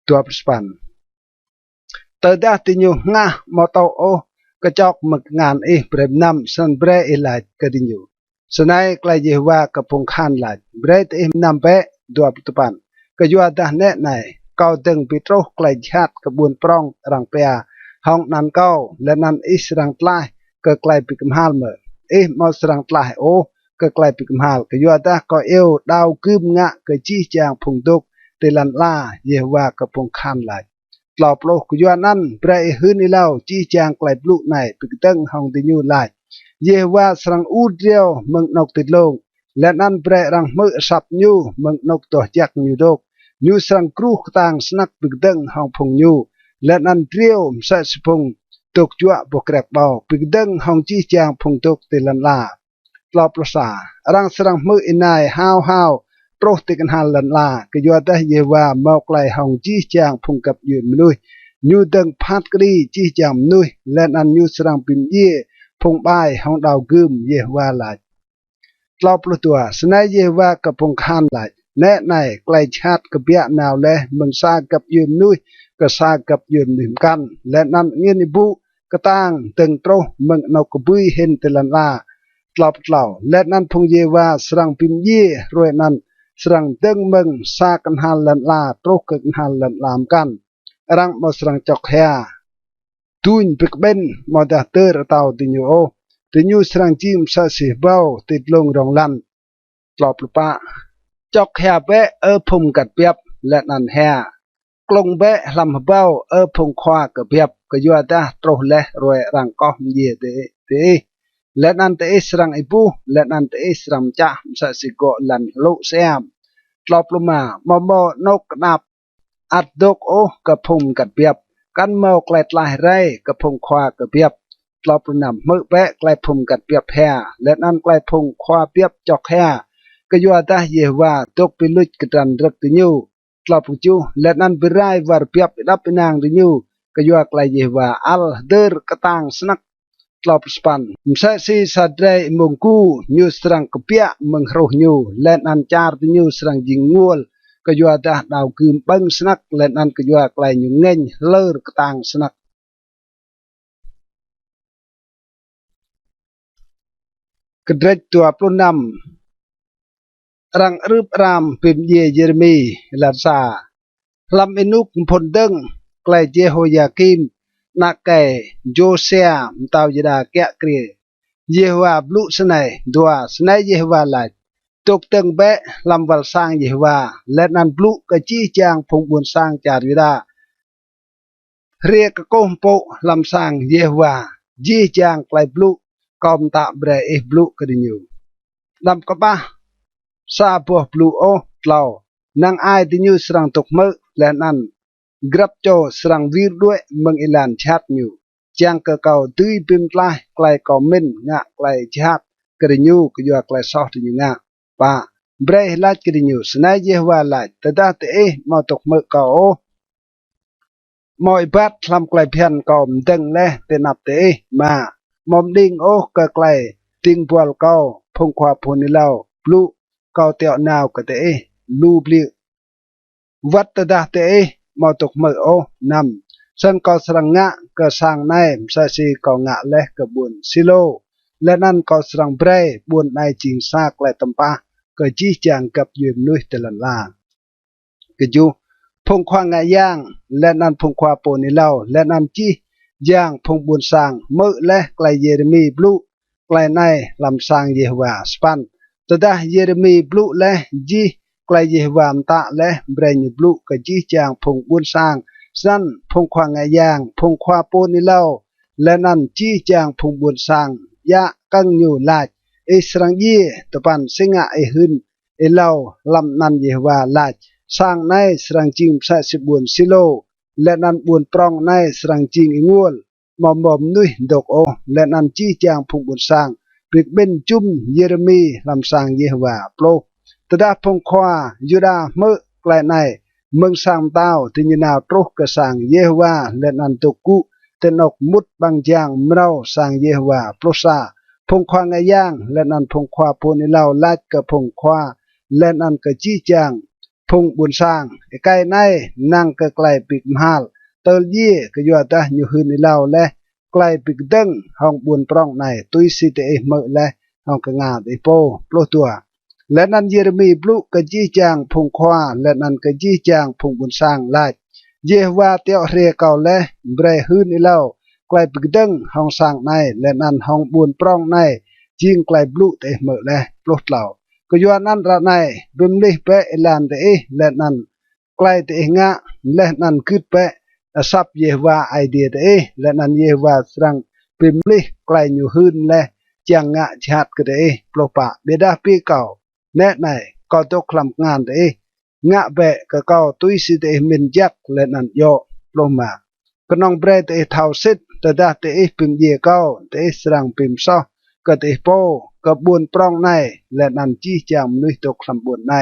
ตัวปสปันเตอดาติญูงะมาโตโอกระจอกมึกงานเปรมนำสันเบรเอลัดกระดิญูสนัยไกลเยว่ากพงคานลัดเบรตนำเป ตัวปัจจุบันก็ยัวดาแน่ไหนเกาตึงปิโตรไกลชาติกระบวนปรองรังเปียห้องนั้นเก้าและนั้นอิสรังตลายก็ไกลปิกมหาลเมื่อมาสรังตลายโอก็ไกลปิกมหาลก็ยัวดาก็เอวดาวคืมงะก็จี้จางพุงตุกเตลันล่าเยว่ากระพงคันไหลตลอบโลกก็ยัวนั้นเปรย์หื้นนี่เล่าจี้จางไกลปลุกไหนปิกตึงห้องติญูไหลเยว่าสรังอูดเดียวมึงนกติดลงและนั้นเปรย์รังมือสับยูมึงนกตัวจักยูดกยูสรังครูต่างสนักปิกตึงห้องพงยูและนั้นเดียวใส่สพงตกจั่วบกแรกเบาปิกตึงห้องจี้จางพงตกเตลันล่าตลอบประสารังสรังมืออินายฮาวโปรติกันหันลันลาก็ยัวได้เยว่าเมาไกลห้องจี้จางพงกับยืนมนุยยูดังพัดกรีจี้จางมนุยและนั้นยูสรังปิมเย่พงบายห้องดาวกึมเยว่าหลายตลอบประตัวสนายเยว่ากับพงคันหลายแน่ในไกลชาติกับเบียนาวและมึงซากับยืนมนุยก็ซากับยืนหนึ่งกันและนั้นเงียนิบุก็ตั้งตึงโตรมึงนกบุยเห็นเตลันลาตลอบเล่าและนั้นพงเยว่าสรังปิมเย่รวยนั้นสรังตึงมึงซากันหันลันลาโตรกันหันลันลามกันรังมาสรังจอกเฮียตุนปิกเบนมาดาเตอร์เตาติญโอติญูสรังจิมซาสิเบาติดลงรองลันตลอบลุปะจอกเฮียเบพงกัดเปียบและนันเฮียกลงเบลำเบาพงควากับเปียบก็ยัวดาโตรเลรวยรังก็มีเตและนันเตสรังไอปูและนันเตสรังจ่าซาสิโกลันลุเซียมตลอบลงมาโมนกนับอัดดกโอกับพงกัดเปียบกันเมาไกลลายไรกับพงควากับเปียบตลอบลงนำมือแปะไกลพงกัดเปียบแพ้และนั้นไกลพงควาเปียบจอกแพ้ก็ยัวดาเยว่าตกไปลุยกระดันรักติญูตลอบจูและนั้นไปไรวาร์เปียบรับไปนางติญูก็ยัวไกลเยว่าอัลเดอร์กตังสนักตลอบสปันมใช่สิสัตย์ได้มงกูยูสรังกเปียมังโรยูและนันจาร์ติญูสรังยิงงัวก็ยัวดาดาวคืมบังสนักและนันก็ยัวไกลยุงเงินเลิร์กตังสนักกระเดกตัวปลุนำรังรูปรามปิมเยเรมีลาซาลำอินุกพลดึงไกลเจโฮยาคิมนักไก่โจเซียมตาวยดาแกะเกรียเยฮวาบลุสนัยดัวสนัยเยฮวาหลายตกตึงเบะลำวัลสร้างเยฮวาและนันบลุกะจี้จางพงบุญสร้างจาริดาเรียกโกมโปลำสร้างเยฮวาจี้จางไกลบลุกอมตะเบรเอบลุกดิญูลำกบ้าซาบัวบลูโอเล่านางไอติญูสรังตกมือและนั้นกรับโจสรังวีรด้วยมึงอิลานชัดอยู่จางกะเก่าตื้อปิมไกลกอมินงะไกลชัดกระญูกยัวไกลซอติญูงะป้าเบรหลัดกระญูสนายเยว่าหลัดแต่ดาเตมาตกมือเก่ามอยบัดลำไกลเพียนกอมดึงและเตนับเตมามอมดิ่งโอกะไกลติงปวลเก่าพงควาพนิเล่าปลุเก่าเตียวนาวกะเตลูบลิวัดตดาเตมาตกมือโอนำสันก็สรังงะก็สร้างในใส่สีก็งะและกระบุญซิโลและนั่นก็สรังเบรบุญในจิงซากและตำปาก็จี้จางกับยืมนุยเตลันลากะจูพงควางะย่างและนั่นพงควาโปนิเล่าและนั่นจี้ย่างพงบุญสร้างมือและไกลเยเรมีบลูไกลในลำสร้างเยฮวาสปันตดาเยเรมีบลูและจีไกลเยฮวามตะและเบรญบลูกจีจางพงบุญสร้างสั้นพงควางะย่างพงควาโปนิเล่าและนั่นจีจางพงบุญสร้างยะกังอยู่ลาดสรังเยตปันสิงะหึนเล่าลำนันเยฮวาลาดสร้างในสรังจิมใส่สิบุญซิโลและนันบุญปรองในสรังจิงงวลมอมนุยดอกโอและนันจี้จางพงบุญสร้างปริกเบนจุมเยเรมีลำสร้างเยฮวาโปรตดาพงควายูดาเมื่อไกลในเมืองสร้างเต้าติญนาตรุกกสร้างเยฮวาและนันตุกุเตนกมุดบางจางเมาสร้างเยฮวาโปรซาพงควางะย่างและนันพงควาโพนิเล่าลาดกับพงควาและนันกะจี้จางพงบุญสร้างไกลในนั่งก็ไกลปิกมหาลเตลเย่ก็ยัวตาอยู่หืนในเล่าและไกลปิกดึงห้องบุญปรองในตุยสิเตเมื่อและห้องกงาไอโปโปรตัว และนั้นเยเรมีปลุกกะจี้จางพงควาและนั้นกะจี้จางพงบุญสร้างลายเยฮวาเตียวเรียเก่าและเบรฮืนอีเล่าไกลปึกดึงห้องสร้างในและนั้นห้องบุญปรองในจิงไกลปลุกเตเหมอและปลุกเหล่าก็ยวนนั้นระในบิมลิเปเอลันเตและนั้นไกลเตงะและนั้นคืดเปสับเยฮวาไอเดียเตและนั้นเยฮวาสรังบิมลิไกลอยู่หืนและจังงะชัดก็เตปลุกปะเบดาปีเก่าแน่ไหนก็ตกคลำงานเตงะเบะก็เก่าตุยสิเตมินจักและนั้นโยปลุกมาก็น้องเบรเตเท่าสิทแต่ดาเตปิมเยเก่าเตสรังปิมซอก็เตโปก็บุญปรองในและนันจี้จางมนุษย์ตกคำบุญใน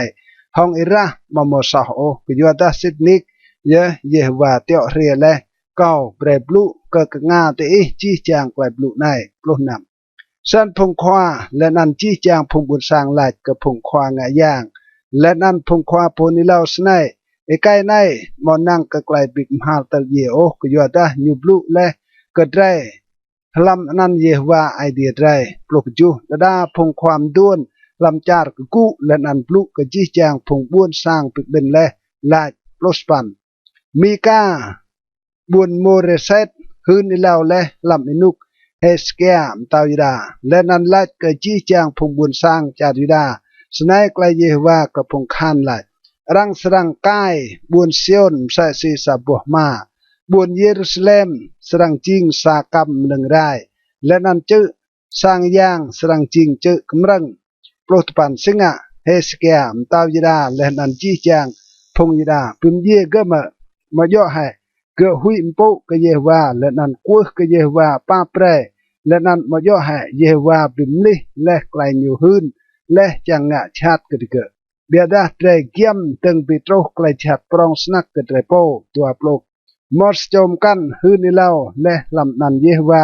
ห้องอิระมาโมสาโอก็ยัวดาสิทนิกเยฮวาเตียวเรียและเก่าเบรบลุก็งาเตจี้จางไกลบลุในปลุกนำสันพงควาและนันจี้จางพงบุญสร้างหลายกับพงควางะย่างและนันพงควาโพนิลาสไนไอไกในมอนังก็ไกลบิกมหาตะเยโอก็ยัวดายูบลุและก็ได้ลำนั้นเยฮวาไอเดียไรปลุกจูและดาพงความด้วนลำจาร์กกู้และนันปลุกกจี้จางพงบุญสร้างปิกเป็นและลายปลสปันมีกาบุญโมเรเซตฮืนนิลาวและลำอินุกเฮสเกียมตาวิดาและนันลายกจี้จางพงบุญสร้างจาริดาสนัยไกลเยฮวากระพงคานลายรังสรังกายบุญเซียนใส่ศีสาบวมาบุญเยรูซาเล็มสรังจริงสากรรมหนึ่งได้และนั้นจื้อสร้างย่างสรังจริงจื้อกำลังโปรตปันสิงะเฮสเกียมตาวิดาและนันจี้จางพงยิดาพิมเยก็มาย่อให้เกิดหุยมปุกเยฮวาและนั้นกู้กเยฮวาป้าเปรและนั้นมาย่อให้เยฮวาพิมลิและไกลอยู่หืนและจังงะชาติกระเกิดเบียดาเตรเกียมตึงปิโตรไกลชาติปรองสนักกระเตรโปตัวปลกมอสโจมกันฮืนนิลาวและลำนันเยฮวา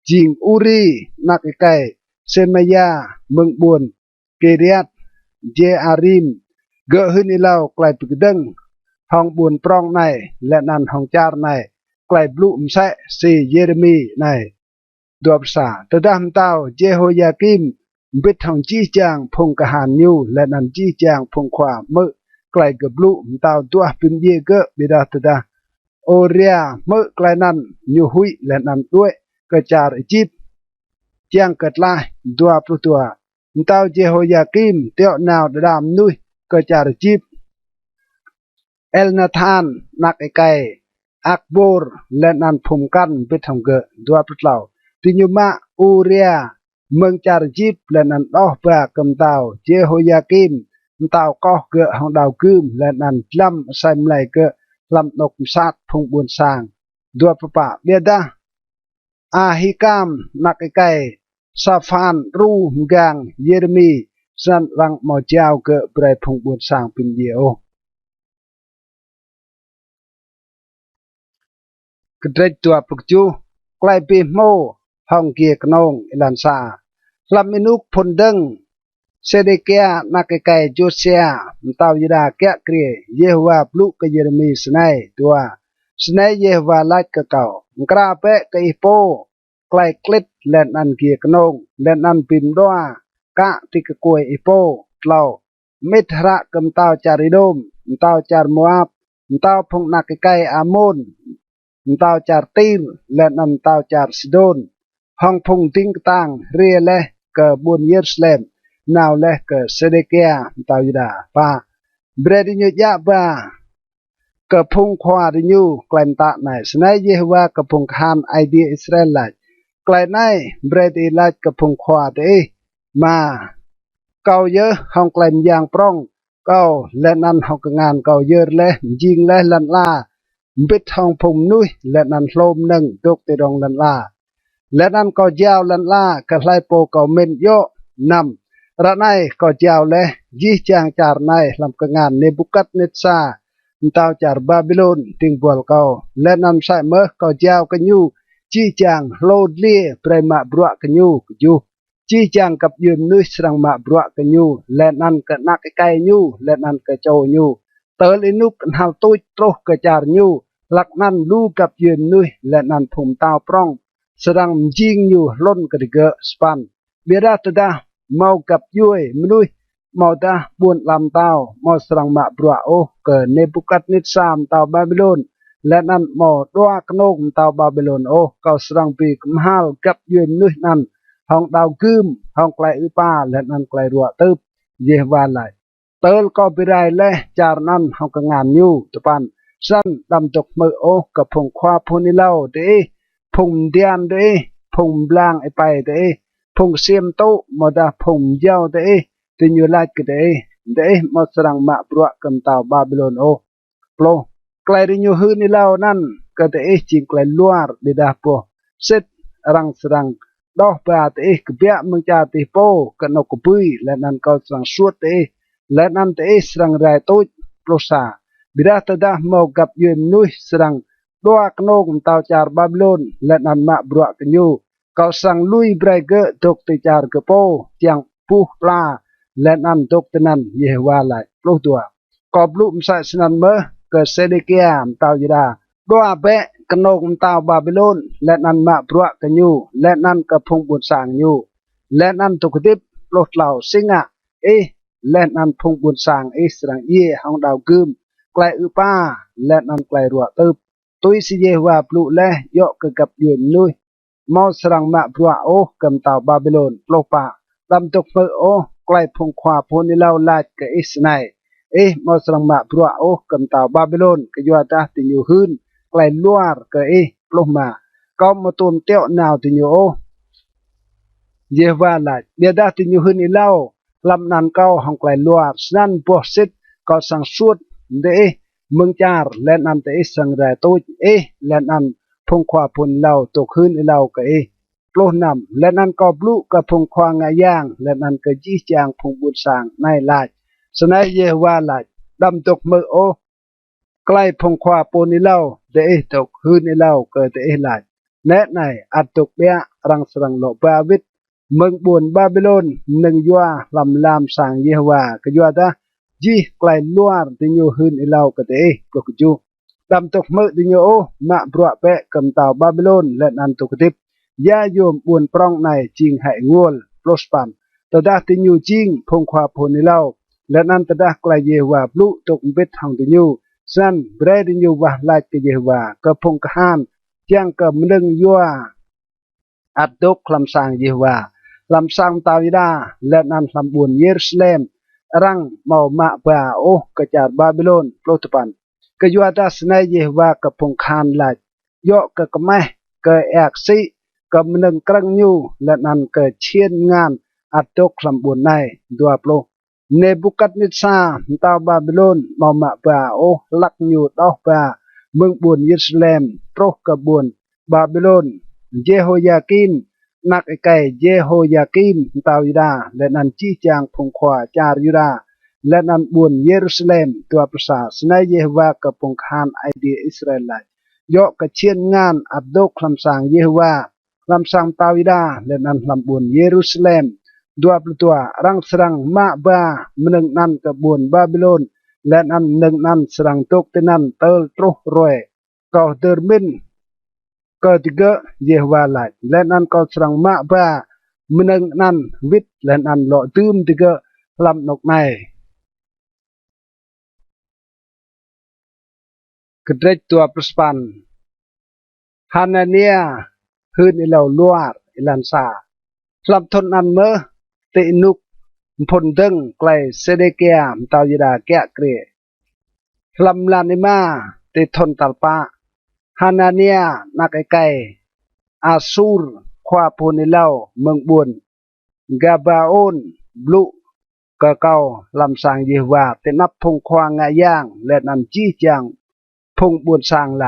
จิงอุรีนักไกเซมายาเมืองบุญเกเรียตเจอาริมเกอฮืนนิลาวไกลปึกดึงห้องบุญปรองในและนันห้องจารในไกลบลุมเสซีเยเรมีในดวบสาตะดามเต้าเจโฮยากิมบิดห้องจี้จางพงกหานยูและนันจี้จางพงขวามือไกลกับบลุมเต้าตัวปิมเยเกอบิดาตะดาโอเรียเมื่อไกลนั้นยูหุยและนั้นด้วยกระจาร์จีบเจียงเกิดลายดัวปลุตัวเต้าเจโฮยากิมเตียวนาวดามนุยกระจาร์จีบเอลนาธานนักไกอักบูรและนันพมกันเปิดทำเกอดัวปลุเหล่าติญุมะอูเรียเมืองจาร์จีบและนันออกเปรากำเต้าเจโฮยากิมเต้าก็เกอของดาวคืมและนันลำใส่ไลเกอลำนกสัตว์พงบุญสร้างดัวประปะเบียดาอาฮิกามนักไกซาฟานรูมกังเยเรมีสันรังมอเจ้าเกอเปรพงบุญสร้างปินเยโอกระเดตัวปลุกจูใกล้ปีโมห้องเกียกนงอิลันซาลำมินุกพนดึงเซเดเกียนักไกโจเซียมตาวิดาแกะเกรียเยฮวาปลุกกเยเรมีสไนตัวสไนเยฮวาไลกะเก่ากราเปะกอีโปใกล้คลิดแลนอันเกียกนงแลนอันปิมดัวกะติกกวยอีโปเล่ามิทระกำเต้าจาริโดมเต้าจารมัวบเต้าพงนักไกอาโมนเต้าจาร์ตีนและนันเต้าจาร์ซิโดนห้องพงติงตังเรียเลกบุญเยรูซาเล็มนาวเลกเซเดเกียเต้ายูดาปาเบรดิญยะบากพงควาดิญูกลนตาในสนัยเยฮวากพงคานไอเดียอิสราเอลไลกลายในเบรดิลกพงควาเตมาเกาเยอะห้องกลนยางปร้องเกาและนันห้องงานเกาเยอะและยิงและลันลาบิดห้องพงนุยและนันโลมหนึ่งตกติรองลันลาและนันก็ยาวลันลากระไลโปเกาเมนโยนำระไนก็ยาวและยี่จางจารในลำกงานเนบุกัดเนตซาเต้าจารบาบิโลนติงบัวเกาและนำใส่เมื่อก็ยาวกันยูจีจางโลดเลี่ยเปรมาบรัวกันยูจีจางกับยืนนุยสรังมาบรัวกันยูและนันก็นักไกยูและนันก็โจยูเตอลินุกหาวตุยโตรกระจารยูหลักนั้นลูกับยืนนุยและนันผมเต้าปร้องสรังจิงยูล้นกระเกะสปันเบียดาตดาเมากับยุยมนุย mau ta buồn làm tao mau serang mak brua oh ke Nebukadnezar tao Babylonและนั้นหมอดัวกนงตาวบาบิโลนโอเขาสรังปีกมหาลกับยืนนึนั้นห้องดาวกึมห้องไกลอุปาและนั้นไกลรัวตึบเยวาไลเติลก็ไปได้และจารนั้นห้องกงานอยู่ตุปันสั้นดำตกมือโอกับพงควาพูนิเล่าเดพงเดียนเดพงบลางไอไปเดพงเสียมโตมอดาพงเย้าเดตินยูไลกเดมอสรังมาปรัวกันตาวบาบิโลนโอโปรไกลริญยูฮืนิลาวนั่นก็แต่จริงไกลลัวดีดาโปเสร็จรังสรังดอกปลาแต่กเบียมึงจาติโปกันนกปุยและนั่นก็สรังสวดและนั่นแต่สรังไรตุยโปรซาบิดาตดาโมกับยืมนุยสรังดัวกนกตาวจาร์บาบิโลนและนั่นมาบรัวกันอยู่ก็สังลุยไบรเกอตกติจาร์กโปยังปูปลาและนั่นตกตนั้นเยวาไลโปรตัวกอบลุมใส่สนันเมก็เซเดเกียมตาวยิดาดัวเปะกนกตาวบาบิโลนและนั่นมาบรัวกันอยู่และนั่นก็พงบุญสางอยู่และนั่นตุกติบโปรดเหล่าสิงะและนั่นพงบุญสางสรังเย่ห้องดาวกึมไกลอุปาและนั่นไกลรัวตึบตุยสิเยวาปลุและยกกับยืนนุยมอสรังมาบรัวโอกำตาวบาบิโลนโปรปาลำตกเมือโอไกลพงควาพนิลาวลาดกับสไนมอสรังมาปรัวโอกำตาวบาบิโลนก็ยัวตาติญูหืนไกลลัวร์ก็ปลุมาก็มาตุนเตียวนาวติญูโอเยวาลาเดียดาติญูหืนอีเล่าลำนันเก้าห้องไกลลัวร์นั่นปวดสิทก็สังสุดเดเมืองจาร์และนันเตสังเรตุและนันพงควาพนเล่าตกหืนอีเล่าก็ปลุนำและนันก็ปลุกับพงควางาย่างและนันก็จี้จางพงบุญสางในลายสนัยเยวาลาดำตกมือโอใกล้พงควาปูนิเล่าเดตกฮืนิเล่าเกิดลายแนะในอัตกเบียรังสรังโลบาวิดเมืองบุญบาบิโลนหนึ่งยัวลำลามสางเยวากยัวตาจีใกล้ลัวติญูฮืนิเล่าเกิดปลุกจูดำตกมือติญูโอมาบรัวเปะกำตาวบาบิโลนและนันตุกติบยาโยมบุญปรองในจิงไหงวลโปรสปัมตดาติญูจิงพงควาปูนิเล่าและนั้นตดาไกลเยวาปลุตกเบ็ดทางติญูสันเบรดิญูวะลายกเยวากระพงกหานยังกำนึงยัวอัดดกลำสางเยวาลำสางตาวิดาและนั้นลำบุญเยรูซาเล็มรังเมามาบาโอกจาร์บาบิโลนโปรตุปันกยัวดาสนายเยวากระพงคานลายยกกะไม่กแอกซีกำนึงกรังยูและนั้นกเชียนงานอัดดกลำบุญในดัวโปรเนบุคัดนิซาตาวบาบิโลนมามาบาโอลักยูดอกบาเมืองบุญเยรูซาเล็มโปรกบุญบาบิโลนเยโฮยากินนักไก่เยโฮยากินตาวิดาและนันจีจางพงควาจาริดาและนันบุญเยรูซาเล็มตัวประสาสนายเยวากับพงคานไอเดียอิสราเอลยกกระเชียนงานอับดกคำสั่งเยวาคำสั่งตาวิดาและนันลำบุญเยรูซาเล็มdua puluh dua rang serang mak ba meneng nan kebun Babylonและนั้นหนึ่งนั้นสรังตกที่นั้นเติลตรุรวยก็เดินมินก็ติเกเยวาลายและนั้นก็สรังมาบ้ามันนึงนั้นวิทและนั้นหล่อตื้มติเกลำนกในกระเดกตัวประสปันฮานาเนียฮืนอิเลาลัวอิลันซาลำทนนั้นเมื่อตินุกพลดึงไกลเซเดเกียมตาวยดาแกะเกลียลำลานิมาติทนตัลปะฮานาเนียนักไก่อาซูรควาพูนิเลาเมืองบุญกาบาโอนบลุกะเกาลำสางเยวาตินับพงควางาย่างและนันจีจังพงบุญสางไหล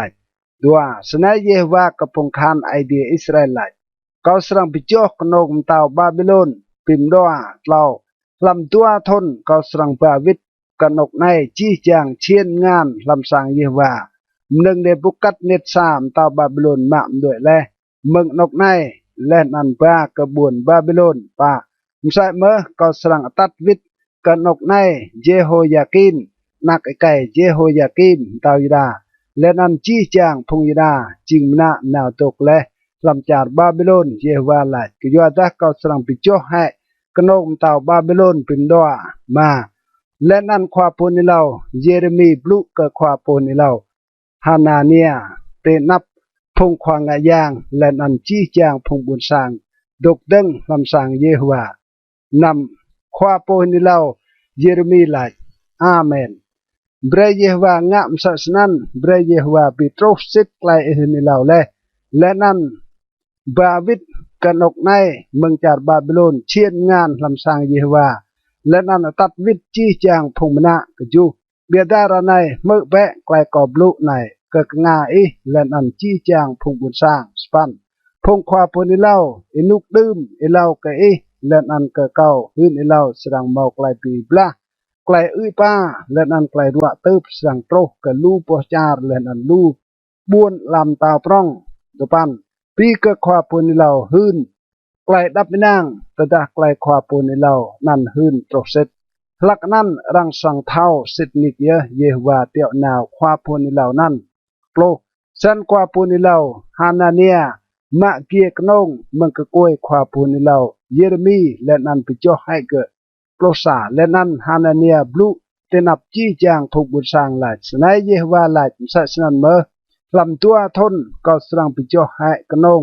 ดัวสนายเยวากับพงคานไอเดียอิสราเอลไหลเขาสร้างปิจอกนกตาวบาบิโลนปิมดัวเล่าลำตัวทนเขาสร้างบาวิดกนกในจี้จางเชียนงานลำสางเยวาหนึ่งในบุกัดเนตสามตาวบาบิโลนมาด้วยแลเมืองนกในและนันปากระบวนบาบิโลนปาไม่ใช่เมื่อเขาสร้างตัดวิดกนกในเยโฮยากินนักไก่เยโฮยากินตาวยดาและนันจี้จางพงยดาจิงนาแนวตกและลำจาร์บาบิโลนเยวาลายก็ยัวดาเขาสร้างปิจอกให้ กนมเต่าบาบิโลนเป็นดัวมาและนั่นความปนิเราเยเรมีบลุกกับความปนิเราฮานาเนียเตนับพงควางงายางและนันจี้จางพงบุญสางดกดึงลำสางเยโฮวานำความปนิเราเยเรมีหลายอาเมนเบรเยโฮวางะมสัสนันเบรเยโฮวาปิโตรสิตไกลเอหนิเราและนั่นบาวิดกันอกในเมืองจากบาบิโลนเชียนงานลำสางเยโฮวาและนั่นตัดวิดจี้จางพงมนะกจูเบียดาระในเมื่อแบะไกลกอบลุในก็งาอีและนั่นจี้จางพงบุญสร้างสปันพงความปนิเล่าอินุกดื่มอิเล่าก็อีและนั่นก็เก่าหื้นอิเล่าสรังเมาไกลปีบละไกลอุ้ยป้าและนั่นไกลรัวเติบสรังโตรก็ลูปอจาร์และนั่นลูบ้วนลำตาปร่องตปันปีก็ความปนิเล่าหื้นไกลดับไม่นางแต่ดาไกลความปนิเล่านั่นหื้นโตรเสร็จหลักนั้นรังสังเท้าสิทนิกเยโฮวาเตียวนาความปนิเล่านั้นโปรสันความปนิเล่าฮานาเนียมะเกียกนงมันก็กวยความปนิเล่าเยเรมีและนั่นไปจ่อให้เกิดโปรสาและนั่นฮานาเนียบลูเตนับจี้จางถูกบุญสร้างหลายสนายเยโฮวาหลายสัสนันเมอลำตัวทนก็สร้างไปจ่อให้กนง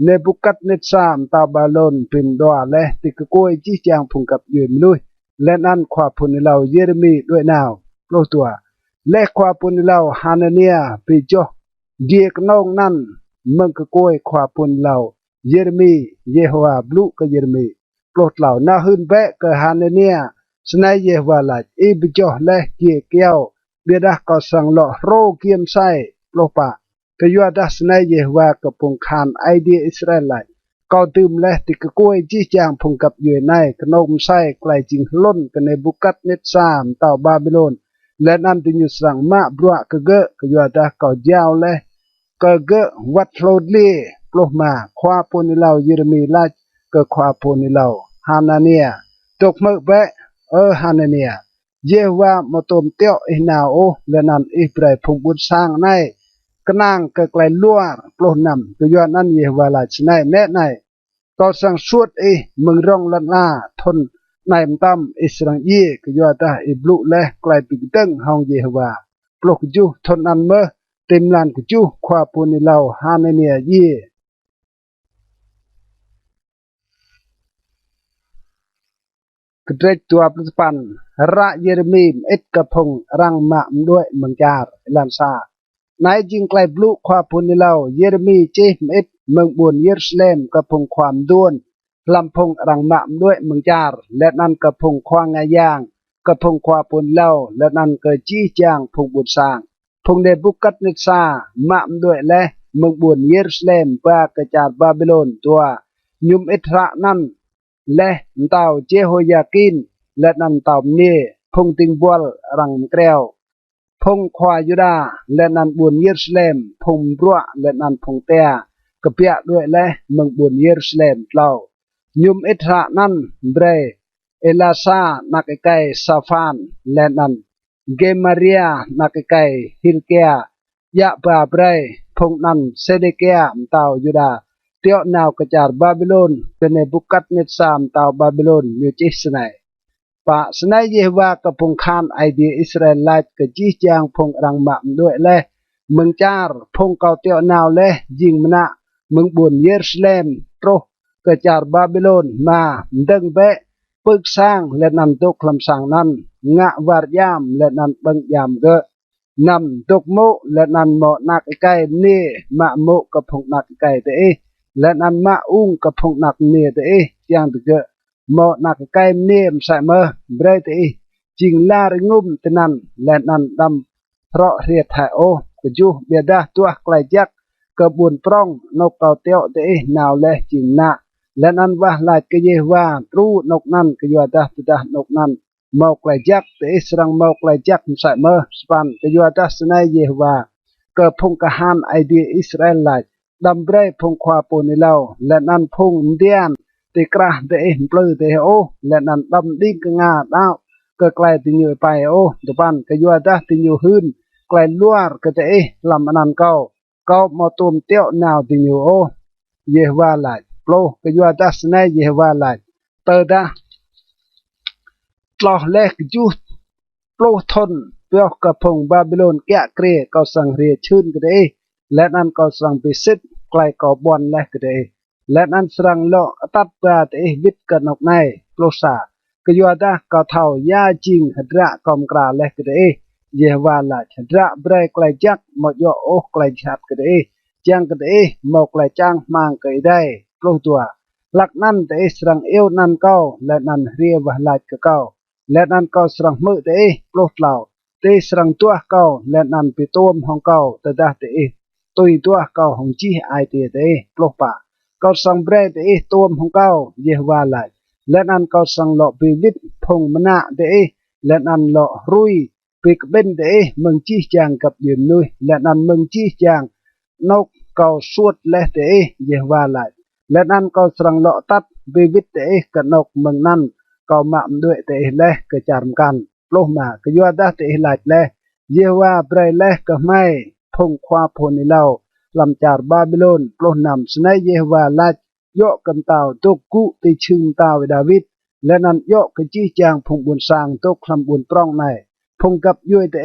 เนบุกัดเนตซามตาบาลอนเป็นดอและติกกวยจี้จางพุงกับยืนลุยและนั่นความปนิเล่าเยเรมีด้วยนาวโปรตัวและความปนิเล่าฮานาเนียไปจ่อเกียกนงนั่นมันก็กวยความปนิเล่าเยเรมีเยโฮวาบลูก็เยเรมีโปรดเหล่านาหืนแบะก็ฮานาเนียสนายเยโฮวาหลายอีบจ่อและเกียเกี้ยวเบียดาก็สังหล่อโรเกียมไซโปรปะก็ยัวดัสนายเยโฮวากับพงคานไอเดียอิสราเอลหลายก็ตื่มและติกกวยจี้จางพงกับเยื่อในขนมไซไกลจิงล้นกันในบุกัดเนตซามเต่าบาบิโลนและนั่นติยุสังมาบรัวกเกะก็ยัวดาก็ยาวและก็เกะวัดโลดเล่โปรมาความปนิเล่าเยเรมีลาก็ความปนิเล่าฮานาเนียตกเมื่อแบะฮานาเนียเยว่ามาตมเตียวอินาโอและนั่นอิบรายพงบุญสร้างในกนางก็ไกลลัวโปรนำก็ย้อนนั้นเยว่าลาชนายแม่ในก็สังสวดมึงร้องลันลาทนในมตั้มอิสราเอลก็ย้อนตาอิบลุและไกลปิกตึงห้องเยว่าโปรกจูทนอันเมื่อเต็มลานกจูความปนิเล่าฮานาเนียกระเดกตัวปฏิปันระเยเรมีเอ็ดกระพงรังมะมด้วยเมืองจาร์ลันซานายจิงไกลบลูความปนิเล่าเยเรมีเจมเอ็ดเมืองบุญเยรูซาเล็มกระพงความด้วนลำพงรังมะมด้วยเมืองจาร์และนั่นกระพงควางงายางกระพงความปนิเล่าและนั่นก็จี้จางพงบุญสร้างพงเดบุกัดนิซามะมด้วยและเมืองบุญเยรูซาเล็มปากระจาดบาบิโลนตัวยุมเอทระนั่นและเต่าเจโฮยากินและนันเต่าเนพงติงบัวรังแกรวพงควายุดาและนันบุญเยรูซาเล็มพงบัวและนันพงเตียกระเปียด้วยและเมืองบุญเยรูซาเล็มเล่ายุมเอทระนั่นเบรเอลาซานักไกซาฟานและนันเกมาเรียนักไกฮิลเกียยะบาเบรพงนันเซเดเกียเต่ายุดาเตียวนาวกระจาดบาบิโลนเป็นในบุกัดเนตซามเต่าบาบิโลนอยู่จิสไนปะสไนเยว่ากับพงคานไอเดียอิสราเอลไลท์กับจีจางพงรังมะด้วยและเมืองจาร์พงเกาเตียวนาวและยิงมนะเมืองบุญเยรูซาเล็มโตรกระจาดบาบิโลนมาดึงเบะปึกสร้างและนำตกคำสั่งนั้นงะวาดยามและนันบังยามเกะนำตกโมและนันโมนักไกนี่มะโมกับพงนักไกเตและนันมาอุ้งกับพงนักเนเตยังตะเกะโมนักไกเนมใส่เมื่อเบรเตจิงลาริงุมตนันและนันดำเพราะเรียดไทโอกจูเบียดาตัวไกลยักกระบุนปร้องนกเต่าเตียวเตนาวและจิงนาและนันว่าลายกเยว่าตรูนกนั่นกยัวดาตดานกนั่นเมาไกลยักเตสรังเมาไกลยักใส่เมื่อสปันกยัวดาสนายเยว่ากระพงกะฮานไอเดียอิสราเอลไลดำเบรพงควาปนิเล่าและนันพงเดียนติกระเตปลื้อเตโอและนันดำดิ้งกงาดาวก็ไกลติญไปโอเดปันกยัวดาติญหืนไกลลัวก็เตลำนันเก้ามาตุมเตียวนาวติญโอเยว่าไลโปรกยัวดาสนายเยว่าไล เตอร์ดาตลอแลกยูโปรทนเปียวกระพงบาบิโลนแกะเกรก็สังเรียชื่นก็ได้และนั้นก็สังปิสิตไกลก็บอนและก็ได้และนั้นสังโลตัดปราเตวิตกันออกในโปรซาก็ยัวดาก็เท่ายาจริงหัดระกอมกราและก็ได้เยวาลาหัดระเบรกไกลจักหมดยอโอไกลชัดก็ได้จังก็ได้หมกไกลจังมังก็ได้โปรตัวหลักนั้นแต่สังเอวนั้นก็และนั้นเรียวาลาก็และนั้นก็สังมือแต่โปรเหล่าแต่สังตัวก็และนั้นไปต้มของก็แต่ได้แต่ตุยตัวก็ของจีไอเตียแต่โปรป่าก็สังเบรแต่ต้มของก็เยวาลาและนั้นก็สังหล่อไปวิทพงมนาแต่และนั้นหล่อรุยไปกเป็นแต่มึงจีจางกับยืนนุยและนั้นมึงจีจางนกก็สวดและแต่เยวาลาและนั้นก็สังหล่อตัดไปวิทแต่กับนกมึงนั้นก็มาด้วยแต่เล่ก็จารกันโลมาก็ยัวได้แต่หลายเล่เยว่าเปรย์เล่ก็ไม่พงความพนิเล่าลำจารบาบิโลนโปรนำสนัยเยว่าลาโยกันเต่าตกกุติชึงเต่าดาวิดและนั้นโยกจี้จางพงบุญสร้างตกคลำบุญปรองในพงกับยุยแต่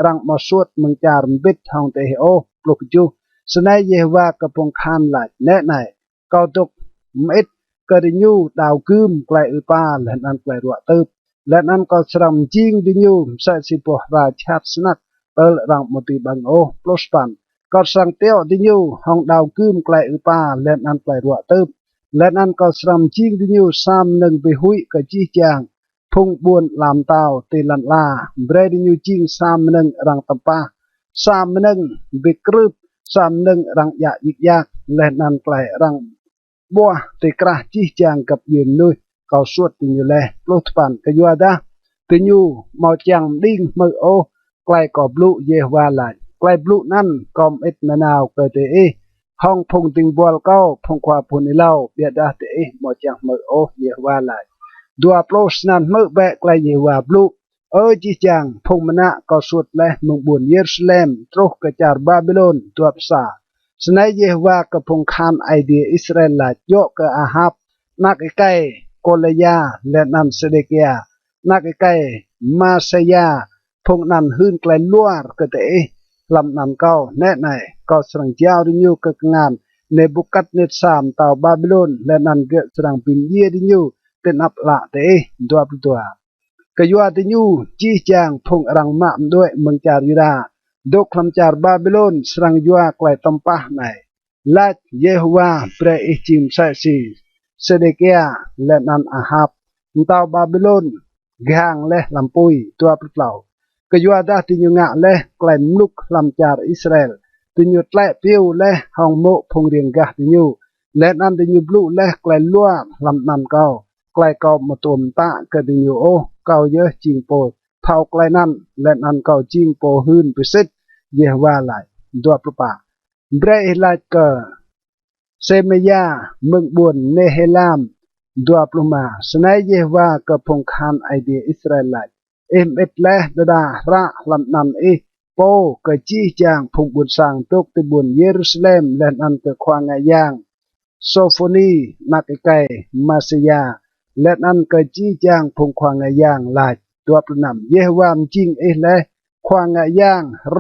รังมาสวดมึงจารบิดทองแต่โอปลุกจูสนัยเยว่ากับพงคานหลายแน่ไหนก็ตกเม็ดกระยูดาวคืมไกลอุปาและนั้นไกลรัวเติบและนั้นก็สรำจิงดิยูใส่สิบราชาสนักเปิลรังมติบังโอปลสปันก็สังเตียวดิยูห้องดาวคืมไกลอุปาและนั้นไกลรัวเติบและนั้นก็สรำจิงดิยูสามหนึ่งไปหุยกะจีจางพงบวนลามเตาตีลันลาเบรดิยูจิงสามหนึ่งรังตำปาสามหนึ่งบิกรึบสามหนึ่งรังยายิกยากและนั้นไกลรังบัวตีกระจีจางกับยืนนุยเขาสวดติญญูแลปลุกปันกยัวดาติญญูมอจังดิ้งมือโอไกลกอบลุเยวาลายไกลบลุนั่นกอมเอ็ดมะนาวเกิดเอห้องพงติงบัวเก้าพงความพูนิเล่าเบียดาเตมอจังมือโอเยวาลายดัวปลุสนันมือแบกไกลเยวาบลุจีจังพงมณะก็สวดและมึงบุญเยรูซาเล็มตรุกกระจาร์บาบิโลนตัวภาษาสนัยเยวากับพงคานไอเดียอิสราเอลโยกกับอาฮับนักไกโกลยาและนันเสเดกยานักไกมาเซียพงนันหื่นไกลลัวกเตลำนันเก้าแน่ไหนก็สังเจ้าดิญูกงานในบุกัดเนตสามเต่าบาบิโลนและนันเกสังปินเยดิญูเป็นอับละเตตัวกยัวดิญูจีจางพงรังมะด้วยเมืองจาริราดกคำจารบาบิโลนสังยัวไกลตำปะไหนลาเยโฮวาเปรอิจิมไซซีเสเดเกียและนันอาฮับเต่าบาบิโลนกางและลำปุยตัวเปล่ากยัวดาติญงะและไกลมลุกลำจารอิสราเอลติญแตะเปียวและห้องโมพงเรียงกะติญและนันติญบลุและไกลลัวลำนันเก้าไกลเก้ามาตุมตะกติญโอเก้าเยอะจิงโปเท่าไกลนั้นและนันเก้าจิงโปหืนพิเศษเยว่าไหลตัวเปล่าเบรลาเกอเซเมียเมืองบุญเนเฮลามดัวปลุมาสนัยเยวากับพงคานไอเดียอิสราเอลเอ็มเอ็ดเลดาระลำนันโปกจีจางพงบุญสังตกติบุญเยรูซาเล็มและอันเกควางยางโซโฟนีนักไกมาเซียและอันเกจีจางพงควางยางลายตัวปลุนำเยวามจิงเลควางยางโร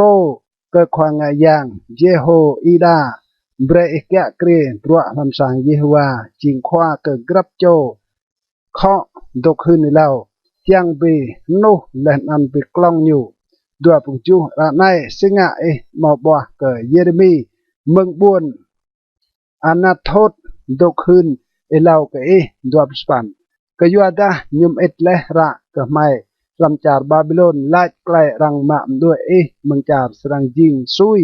เกควางยางเยโฮอีดาเบรเอกะเกรปรัวลำสังเยฮวาจิงควาเกกรับโจเคาะดกขึ้นเล่ายังไปนู่และอันไปกล้องอยู่ดัวปุจูระในสิงะหมอบัวเกเยเรมีเมืองบุญอนาโทษดกขึ้นเล่าเกดัวสปันกยัวดายุมเอ็ดและระเกไม่ลำจารบาบิโลนไล่ไกลรังมาด้วยเมืองจารสรังจิงซุย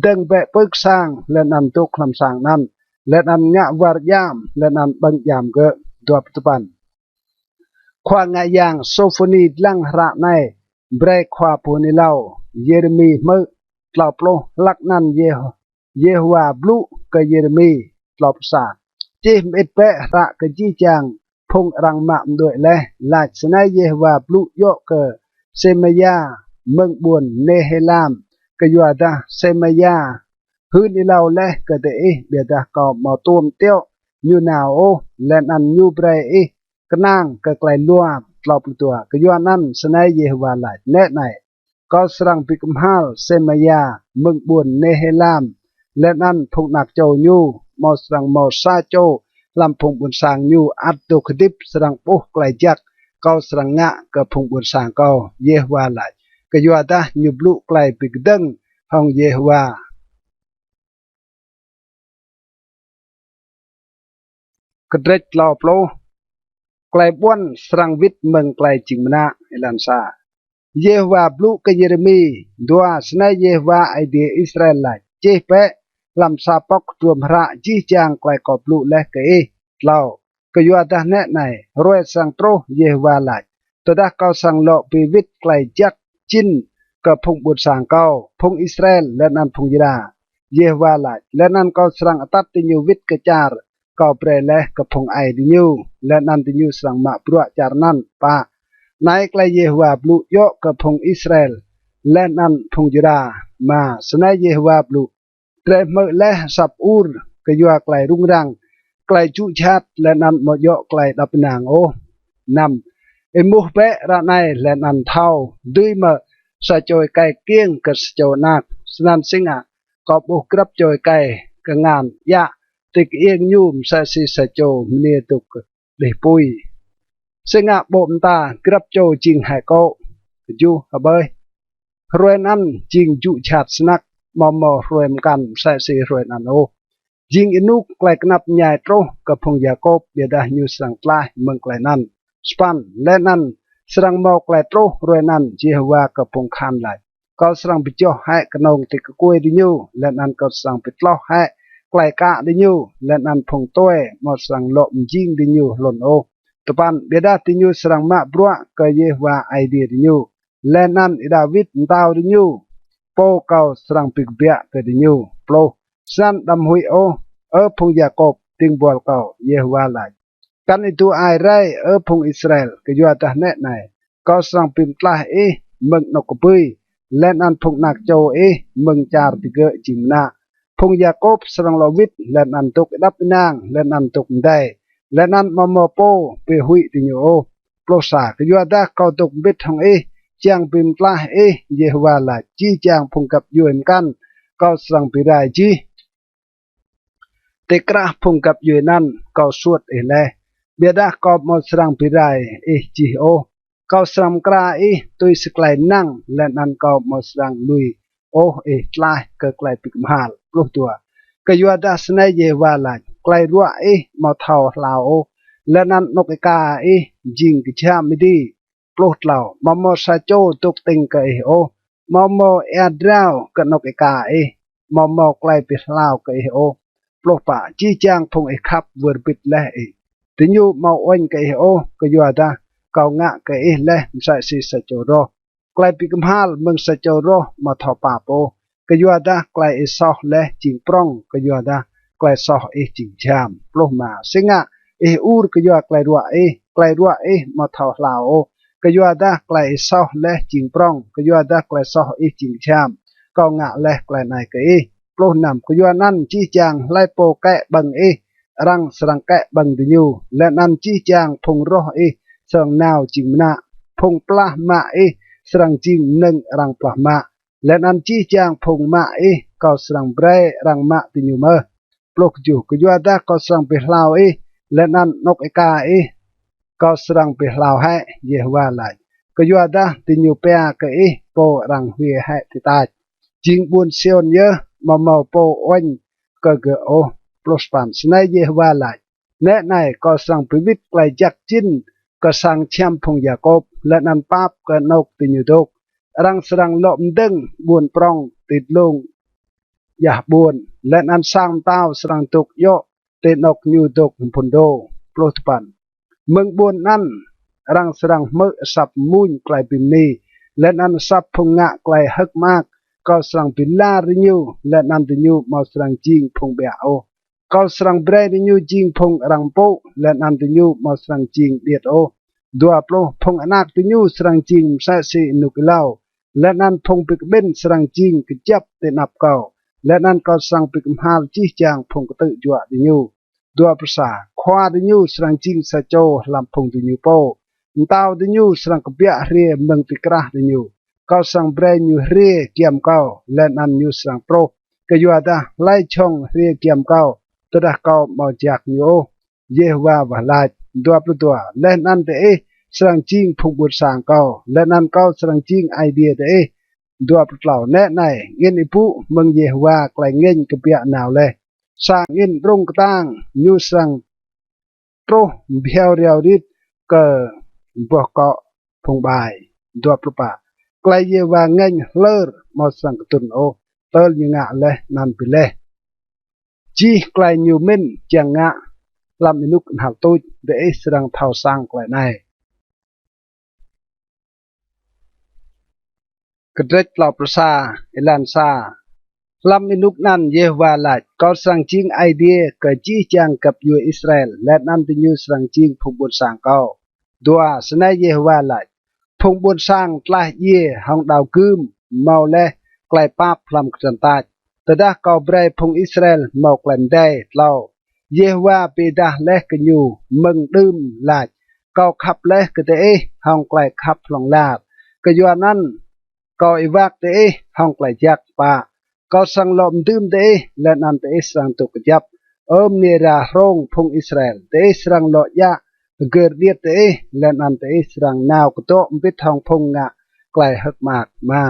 ดังแบบปึกสร้างและนันตุกคำสั่งนั้นและนันงะวารยามและนันบังยามเกตัวปัจจุบันควางยางโซโฟนีลังระในเบรกควาปูนิเล่าเยเรมีเมื่อตลอดโลลักนันเยฮวาบลูกเยเรมีตลอดศาสตร์จิมเอ็ดเปะระกจีจางพงรังมาด้วยและลาชนะเยฮวาบลูโยเกเซเมียเมืองบุญเนเฮลามกยัวดาเซมายาฮืนเล่าและกะเดเบียดาก็มาต้มเตียวยูนาโอและนันยูเบร ก็นั่งก็ไกลลัวกลอบตัวก็ยัวนั่นสนายเยฮวาหลายแน่ไหนก็สรังปิกมฮัลเซมายาเมืองบุญเนเฮลามและนั่นพงนักโจยูมอสรังมอซาโจลำพงบุญสางยูอัดตุคดิบสรังปุกไกลจักก็สรังงะก็พงบุญสางก็เยฮวาหลายก็ยัวดายูบลุไกลปิกดังห้องเยฮวากระเดกลอโปลไกลบ้วนสรังวิทเมืองไกลจิงมนาเอลันซาเยฮวาบลุกเยเรมีดัวสนายเยฮวาไอเดียอิสราเอลเจเปลำซาปอกตัวพระจีจางไกลกอบลุและเกเอเล่าก็ยัวดาแน่ไหนรวยสังโตรเยฮวาหลายตัวดาเกาสังโลปีวิทไกลจักจินกับพงบุตรสังเกาพงอิสราเอลและนันพงยิดาเยฮวาหลายและนันเกาสังอตัดติญูวิทกจาร์เกาเปรเลกับพงไอดิญูและนันติญูสังมาปรัวจารนันปานายไกลเยฮวาบลุโยกับพงอิสราเอลและนันพงยิดามาสนายเยฮวาบลุเตรเมและสับอูรก็ยัวไกลรุ่งรังไกลจุชัดและนันมโยไกลดับนางโอนำเอมุเประในและนันเท่าด้วยมาสะจอยไกเกี้ยงกับสะจนักสนันสิงะกอบอุกรับจอยไกกงานยะติกเอียงยุ่มสะสิสะโจมเนียตุกเดปุยสิงะบ่มตากรับโจจิงหายโกจูฮะเบยรวยนั้นจิงจุชัดสนักมอมรวยมกันสะสิรวยนันโอจิงอินุกไกลกนับใหญ่โตกับพงยาโกบเบียดายูสังตลายเมืองไกลนั้นสปันและนั้นสรังมอกไกลโตรวยนั้นเจฮวากับพงคานไหลก็สรังปิจ่อให้กนงติกกวยดิญูและนั้นก็สรังปิดล้อให้ไกลกะดิญูและนั้นพงต้วยมอสรังโลมจิงดิญูหล่นโอตปันเบียดาดิญูสรังมาบรัวก็เยวาไอเดียดิญูและนั้นอิดาวิดดาวดิญูโปเกาสรังปิกเบียก็ดิญูโปสันดำหุยโอพงยาโกบติงบัวเก่าเยวาไหลกันอิตัวไอไรพงอิสราเอลก็ยัวตาแน่ไหนก็สังปิมตลาเมืองนกปุยและนันพงนักโจเมืองจาร์ติเกจิมนาพงยาโกบสังลวิทและนันตุกดับนางและนันตุกได้และนันมามโปเปหุยติโยโปรสาก็ยัวดาเกาตุกบิดของจางปิมตลาเยวาไหลจีจางพงกับยูเอ็มกันก็สังปิได้จีเตกระพงกับยูนั่นก็สวดเลเบียดากอบมอสรังปิไรจีโอก็สรังกระตุยสกลายนั่งและนันก็มอสรังลุยโอลายก็กลายปิกมหาลปลุกตัวก็ยัวดาสนายเยวาลายกลายรัวมอเท่าลาวและนันนกกาจิงกิจามิดีปลุกเหล่ามอมซาโจตุกติงก็โอมอมเอดราวก็นกกามอมกลายปิลาวก็โอปลุกป่าจีจางพงขับเวอร์ปิดและติญูมาอ้วนก็ก็ยัวดาเกางะก็และมสายสิสะโจโรกลายปิกมหาลเมืองสะโจโรมาทอปาโปก็ยัวดากลายซอและจิงปร้องก็ยัวดากลายซอจิงชามปลุกมาสิงะอูรก็ยัวกลายรัวกลายรัวมาทอลาวก็ยัวดากลายซอและจิงปร้องก็ยัวดากลายซอจิงชามเกางะและกลายนายก็ปลุกนำก็ยัวนั่นจีจางไล่โปแกะบังรังสรังแกะบังดิญูและนันจีจางพงรอสรังนาวจิงมนาพงปลามาสรังจิงหนึ่งรังปลามาและนันจีจางพงมาก็สรังเบรรังมาดิญูเมอปลุกจูก็ยัวดาก็สรังเปลาวและนันนกกาก็สรังเปลาวให้เยวาไหลก็ยัวดาดิญูเปียก็โปรังเวียให้ติตาจิงบุญเซียนเยอะมาโปอ้วนก็เกอปลุกปันสนายเยวาไหลแน่ในก็สรังพิวิตไกลจักจินก็สังเชียมพงยาโกบและนันปาบก็นกติญูดกรังสรังลมดึงบวนปรองติดลงอย่าบวนและนันสร้างเต้าสรังตุกโยติดนกยูดกพุนโดปลุกปันเมืองบวนนั้นรังสรังเมื่อสับมุนไกลปิมนีและนันสับพงงะไกลฮึกมากก็สรังปิลาริญูและนันติญูมาสรังจิงพงเบียโอก็สรังเบรดิญูจิงพงรังโปและนันติญูมาสรังจิงเดียดโอดัวโปรพงอนักติญูสรังจิงใส่สีนุกเล่าและนันพงปิกเบนสรังจิงกจับเตนับเก่าและนันก็สรังปิกมหาลจีจางพงกตึจัวติญู dua persa khwa de nyu serang jing sa cho lampung de nyu po tao de nyu serang kebia rie meng tikrah de nyu kau sang bre nyu rie kiam kau len an nyu serang pro ke yu ada lai chong rie kiam kau tedah kau mau jak nyu Yehwa valaj dua len an de serang jing phung bur sang kau len an kau serang jing idea de dua pertlau ne nai ngin ipu meng Yehwa klai ngin kebia naw le sang ngin rung ketang nyu serang pro biao riao rit ke boh ko phung bai dua perpa klai Yehwa ngin ler mau serang ketun tel như ngạ le nan pile chi klai nyu min chang ngạ làm inuk hal tôi để serang thao sang klai này kedrek lau persa ilan sa lam inuk nan Yehwa lại có sang ching idea ke chi chang kap yu Israel let nan tu nyu sang ching phung bun sang kau dua snai Yehwa lại phung bun sang tlah ye hong dau kum mau le klai pap lam kran ta tedah kau brai phung Israel mau klan dai lau Yehwa pe dah leh ke nyu meng dum lại kau khap leh ke te hong klai khap long lap ke yu nan kau iwak te hong klai jak pa kau sang lom dum te len an te sang tu kejap ni ra rong phung Israel te sang lo ya ger diet te len an te sang naw ko to mbit hong phung nga klai hak mak ma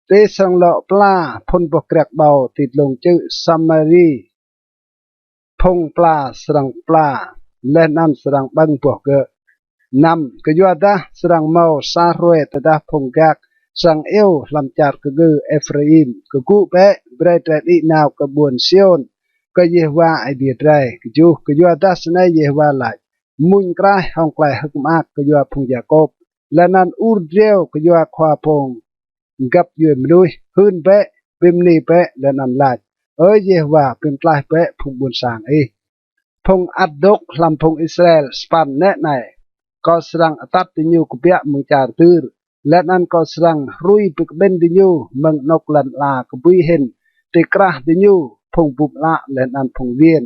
te sang lo pla phun bok krek bau tit long chữ Samari phung pla sang pla len an sang bang bok ge nam ke yu da sang mau sa roe te da phung gak sang yêu làm chặt cái gư Ephraim cái cụ bé bray trái đi nào cái buồn Sion cái Yehwa ai biệt ray cái ju ta snai Yehwa lại mun krai hong klai hak mak cái ju phung Jacob lanan Urdreo cái ju khoa phong gặp yuen nuôi hơn bé bim ni bé lanan lại ơi Yehwa bim klai bé phung buồn sang phung Adok làm phung Israel span net này có serang atat tinyu kupia mung char tur let an ko serang rui pik ben dinyu meng nok lan la kubui hen te krah dinyu phung pup la let an phung viên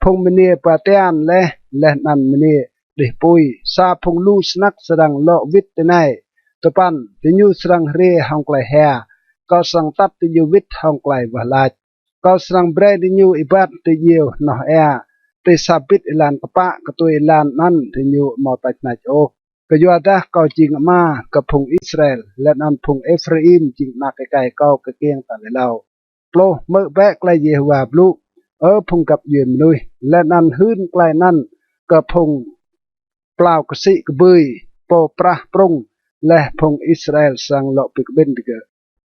phung menie patian le let an menie de pui sa phung lu snak serang lo vit te nai topan dinyu serang re hong klai ha ko serang tat dinyu vit hong klai walaj ko serang bre dinyu ibat te yiu no te sabit ilan kapa ketui ilan nan dinyu mau tak nai ke yu ada kau jing ma ke phung Israel let an phung Ephraim jing na kai kau ke kieng ta le lau plo mơ be klai Yehwa blu phung kap yuen nui let an hun klai nan ke phung plau ke si ke bui po prah prung le phung Israel sang lo pik ben de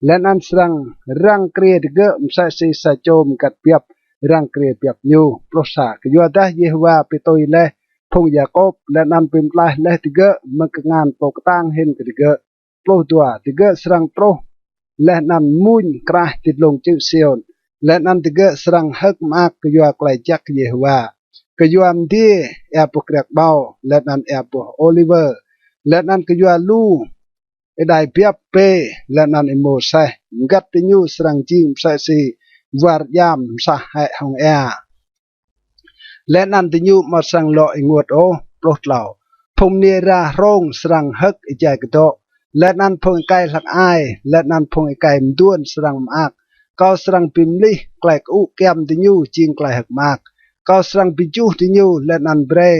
let an sang rang kre de msa si sa chom kat piap rang kre piap nyu plo sa ke yu ada Yehwa pitoi le phung Jacob len an pim lai leh tiga mengengan pok tang hen ketiga ploh dua tiga serang proh leh nan mun krah titlong chữ Sion len an tiga serang hak mak ke yu klai jak Yehwa ke yu am die pokrak bau len an Oliver len an ke yu lu edai piap pe len an imose ngat tinyu serang jing sa si war yam sa hai hong len an tinyu ma sang lo ingot plot lau phung ni ra rong serang hak ijai kedo len an phung kai lak ai len an phung kai mduan serang mak kau serang pimlih klai u kem tinyu jing klai hak mak kau serang biju tinyu len an bre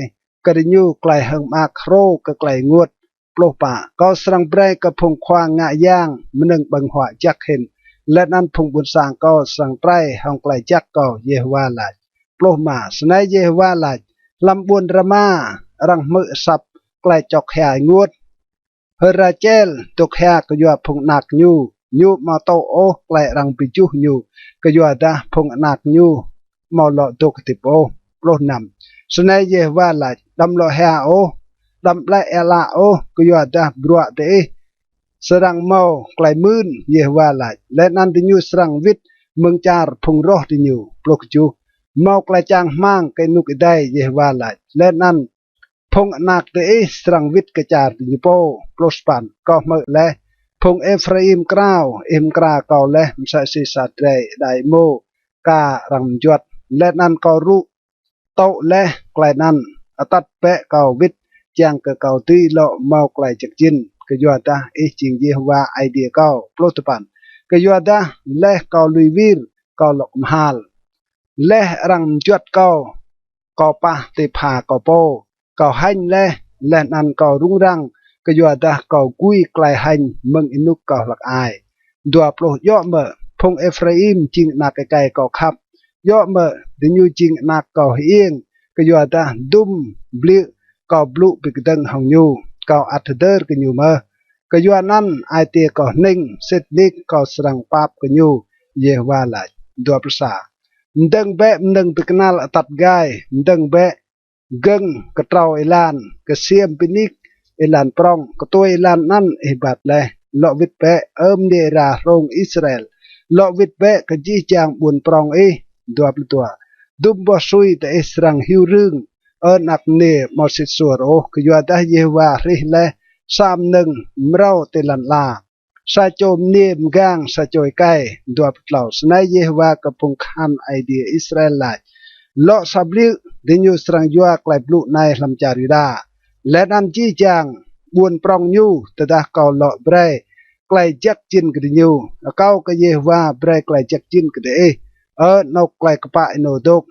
kadinyu klai hak mak ro ke klai ngot ploh pa kau serang bre ke phung khwa nga yang meneng bang hwa jak hen len an phung bun sang kau serang prai hong klai jak kau Yehwa lai ploh ma snai Yehwa lai lam buôn rama rang mự sập klai chok hà nguột Rachel tuk hà ke yu phung nak nyu ma to klai rang biju nyu ke yu da phung nak nyu ma lo tuk tip ploh nam snai Yehwa lai dam lo hà dam lai ela ke yu da brua te serang mau klai mun Yehwa lai len an tinyu serang vit meng char phung roh tinyu ploh ju mau klai chang mang ke nuk idai Yehwa lai len an phung nak te serang vit ke char tinyu po plospan ko mơ le phung Ephraim krao kra ko le msa si sa tre dai mo ka rang juat len an ko ru โตและไกลนั้นตัดแปะเก่าวิทจางกะเก่าตีเลาะเมาไกลจากจินก็ยัวตาจริงเยว่าไอเดียเก่าโปรตุปันก็ยัวตาและเก่าลุยวีรเก่าหลอกมหาลและรังจวดเก่าเก่าปะเตผาเก่าโปเก่าหันและนันเก่ารุ่งรังก็ยัวตาเก่ากุยไกลหันเมืองอินุกเก่าหลักอายดัวโปรย่อเมื่อพงเอฟราอิมจริงนักไกลเก่าขับย่อเมื่อเดนูจริงนักเก่าเอียงก็ยัวตาดุมบลิเก่าบลุปิกดังหงยูเก่าอัตเดอร์กันอยู่เมื่อก็ยัวนั้นไอเตียก็นิ่งเซตนิกก็สรังปาบกันอยู่เยว่าหลายดัวประสาดังเบะดังตะกนาลตัดกายดังเบะกังกระเตาเอลานกระเสียมปินิกเอลานปรองกระตัวเอลานนั้นเอบาดเลยเลาะวิดเบะเดราโรงอิสราเอลเลาะวิดเบะกะจีจางบุญปรองดัวประตัวดุมบ่ซุยแต่เอสรังหิวรึงนักเนมอสิสัวโรกยัวดาเยวาริเลสามหนึ่งมเราเตลันลาซาโจมเนียมกางซาโจยไกดัวปลาวสนายเยวากระพงคันไอเดียอิสราเอลไลเลาะสับลิดิญูสรังยัวกลายปลุในลำจาริดาและนำจีจางบุญปรองยูตะดาเกาเลาะเบรไกลจักจินกระดิญูเก้าก็เยวาเบรไกลจักจินกระเดนกไกลกระปะโนดก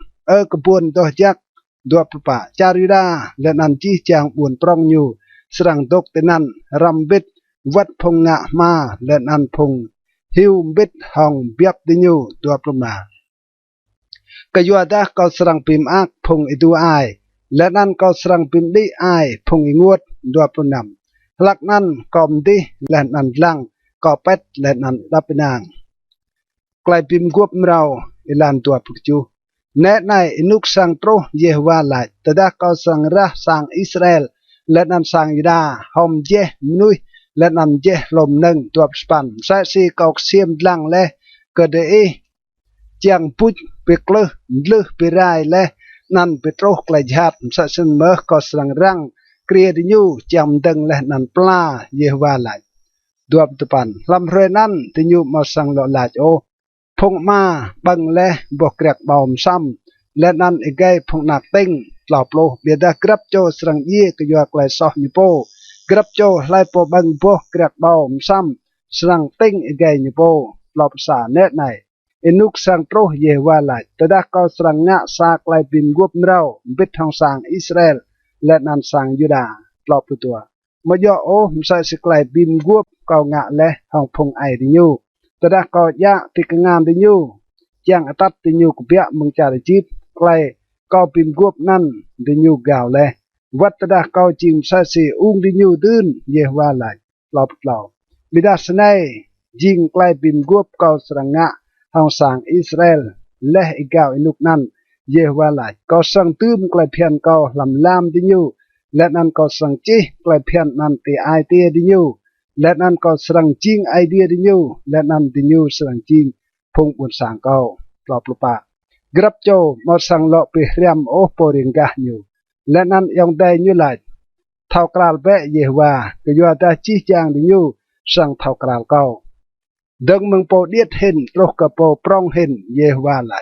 กระบวนดอกจักดัวปะจาริดาและนันจีจางบุญปรองยูสรังดกเตนันรำบิดวัดพงงะมาและนันพงฮิวบิดหองเบียบดิญูดัวประมากยัวดาเกาสรังปิมอักพงอิดูไอและนั่นเกาสรังปิมดีไอพงอิงวดดัวประนำหลักนั้นกอมดีและนันลังกอเป็ดและนันรับนางไกลปิมกวบเราอิลานตัวปุกจูแน่ในอินุกสังโตรเยวาลายแต่ดาเกาสังระสังอิสราเอลและนันสังยูดาหอมเจมนุยและนันเจลมหนึ่งตัวสปันใส่สีเกาเสียมลังและเกิดเจียงพุดเปกเลลือไปไรและนันเปโตรกลายหัดสัสนเมอก็สังรังเกลียดยูจำดังและนันปลาเยวาลายดัวตุปันลำเรนั้นติยูมาสังหล่อลาโอพงมาบังและบกเกรกบอมซ้ำและนั่นอีกไงพงนักติ้งหลอบโลเบียดกรับโจสรังยี่ก็ยัวกลายซอนิโปกรับโจไล่โปบังโปเกรกบอมซ้ำสรังติ้งอีกไงนิโปหลอบสาเนตในอินุกสังโตรเยวาลายแต่ดาก็สรังงะสากลายบิมกวบเราบิดทางสังอิสราเอลและนันสังยูดาหลอบตัวมย่อโอมใส่สกลายบิมกวบเกางะและห้องพงไอดิยูแต่ดาก็ยะติกงามดิยูยังตัดดิยูกเบียมึงจาริจิบไกลก็ปิมกวบนั่นดิยูกาวเลยวัดดาก็จิมใส่สีอุ้งดิยูดืนเยวาลายหลอบหลอบบิดาสนัยยิงไกลปิมกวบก็สรังงะห้องสังอิสราเอลและอีกาวอินุกนั้นเยวาลายก็สังตื้มไกลเพียนก็ลำลามดิยูและนั้นก็สังจีไกลเพียนนั้นตีไอเตียดิยูและนั้นก็สรังจิงไอเดียดิยูและนั้นดิยูสรังจิงพงบุญสังเกาปลอบลุปะกรับโจมาสังเลาะไปเรียมโอปอริงกะอยู่และนั้นยังได้ยูไลเท่ากราลเบะเยวาก็ยัวตาจีจางดิยูสังเท่ากราลเกาดังมึงโปเดียดเห็นโรกกะโปปรองเห็นเยวาไล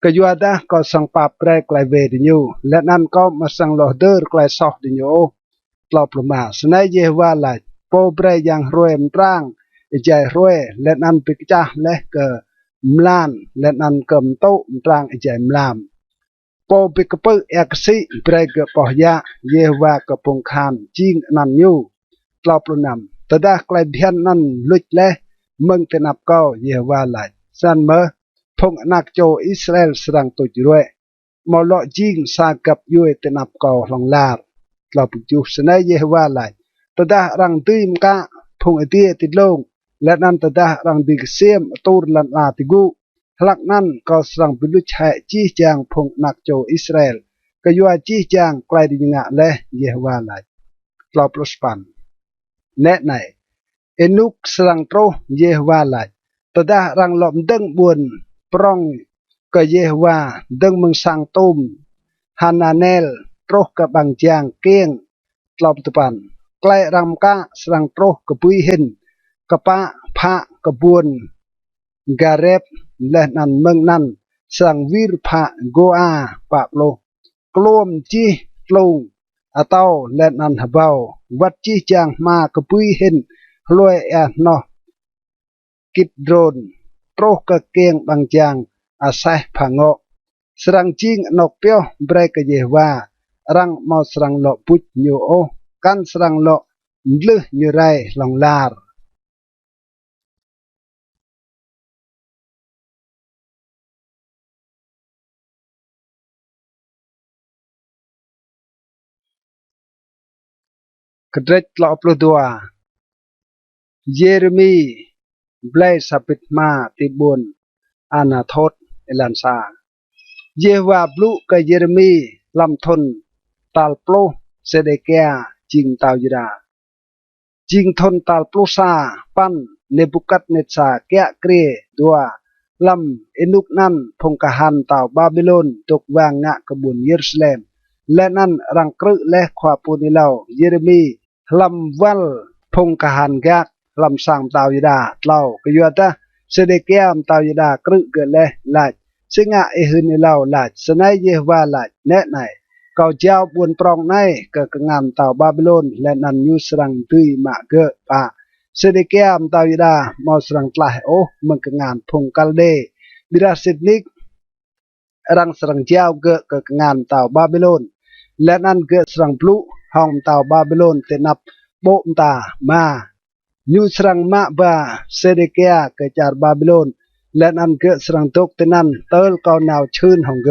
ก็ยัวตาก็สังปาเปรกลายเวดิยูและนั้นก็มาสังโลเดอร์กลายซอกดิยูปลอบลุมาสนัยเยวาไลโปเปรยังรวยมร่างใจรวยและนั้นปิกจ้าและเกมลานและนั้นเกิมโตมตรางใจมลามโปปิกเปอเอกซิเปรกปอยะเยวากปงคานจิงนันยูกลอบลุนำตะดาไกลเบียนนั้นลุดและเมืองเตนับก็เยวาไหลสันเมอพงนักโจอิสราเอลสรังตุจรวยมอลจิงสากับยุยเตนับก็ลองลาดกลอบจุสนัยเยวาไหลตะดารังตีมกะพงเตียติดลงและนั้นตะดารังดิกเซียมตูรลันลาติกูหลักนั้นก็สรังปิลุชะจีจางพงนักโจอิสราเอลก็ยัวจีจางไกลดิงะและเยวาไหลกลอบลสปันแน่ไหนเอนุกสรังโตรเยวาไหลตะดารังหลอมดึงบุญปรองก็เยวาดึงมึงสังตุมฮานาเนลโตรกับบังจางเกียงกลอบตุปันใกล้รำกะสรังโตรกบุยเห็นกะปะพะกบวนกาเรบและนันเมืองนั้นสังวิรพะโกอาปะโล กลมจีลงอาเต้าและนันหเบาวัดจีจางมากระปุยเห็นรวยนอกิดโดรนโตรกะเกียงบางจางอาศัยผางอสรังจิงนกเปียวเบรกเยว่ารังมอสรังโลปุจญูโอกันสรังโลลึญูไรลองลาร์กระเด็ดลอบลูดัวเยเรมีเบลสับิดมาติบุนอานาทดเอลันซาเยวาบลูกเยเรมีลำทนตาลโปลเซเดเกียจิงตาวยดาจิงทนตาลโปลซาปันเนบุกัดเนซาแกะเกรดัวลำเอนุกนันพงกหันตาวบาบิโลนตกวางงะกบุนเยรูซาเล็มและนั่นรังกรึและขวาปูนิเลาเยเรมีลำวัลพงกหันแกะลำสางตาวยดาเล่ากยัวตาเสเดเกียมตาวยดากรึเกเลลาดซึ่งเอหืนเล่าลาดสนัยเยวาลาดแน่ไหนเขาเจ้าบุญปรองในก็งานตาวบาบิโลนและนันยูสรังตุยมาเกะปะเสเดเกียมตาวยดามอสรังตลาโอมันงานพงกัลเดบิราสิดนิกรังสรังเจ้าเกะงานตาวบาบิโลนและนันเกะสรังพลุห้องตาวบาบิโลนเตนับโบมตามายูสรังมาบาเซเดเกียเกจาร์บาบิโลนและนันเกสรังตกเตนันเตลกาวนาวชื่นของเก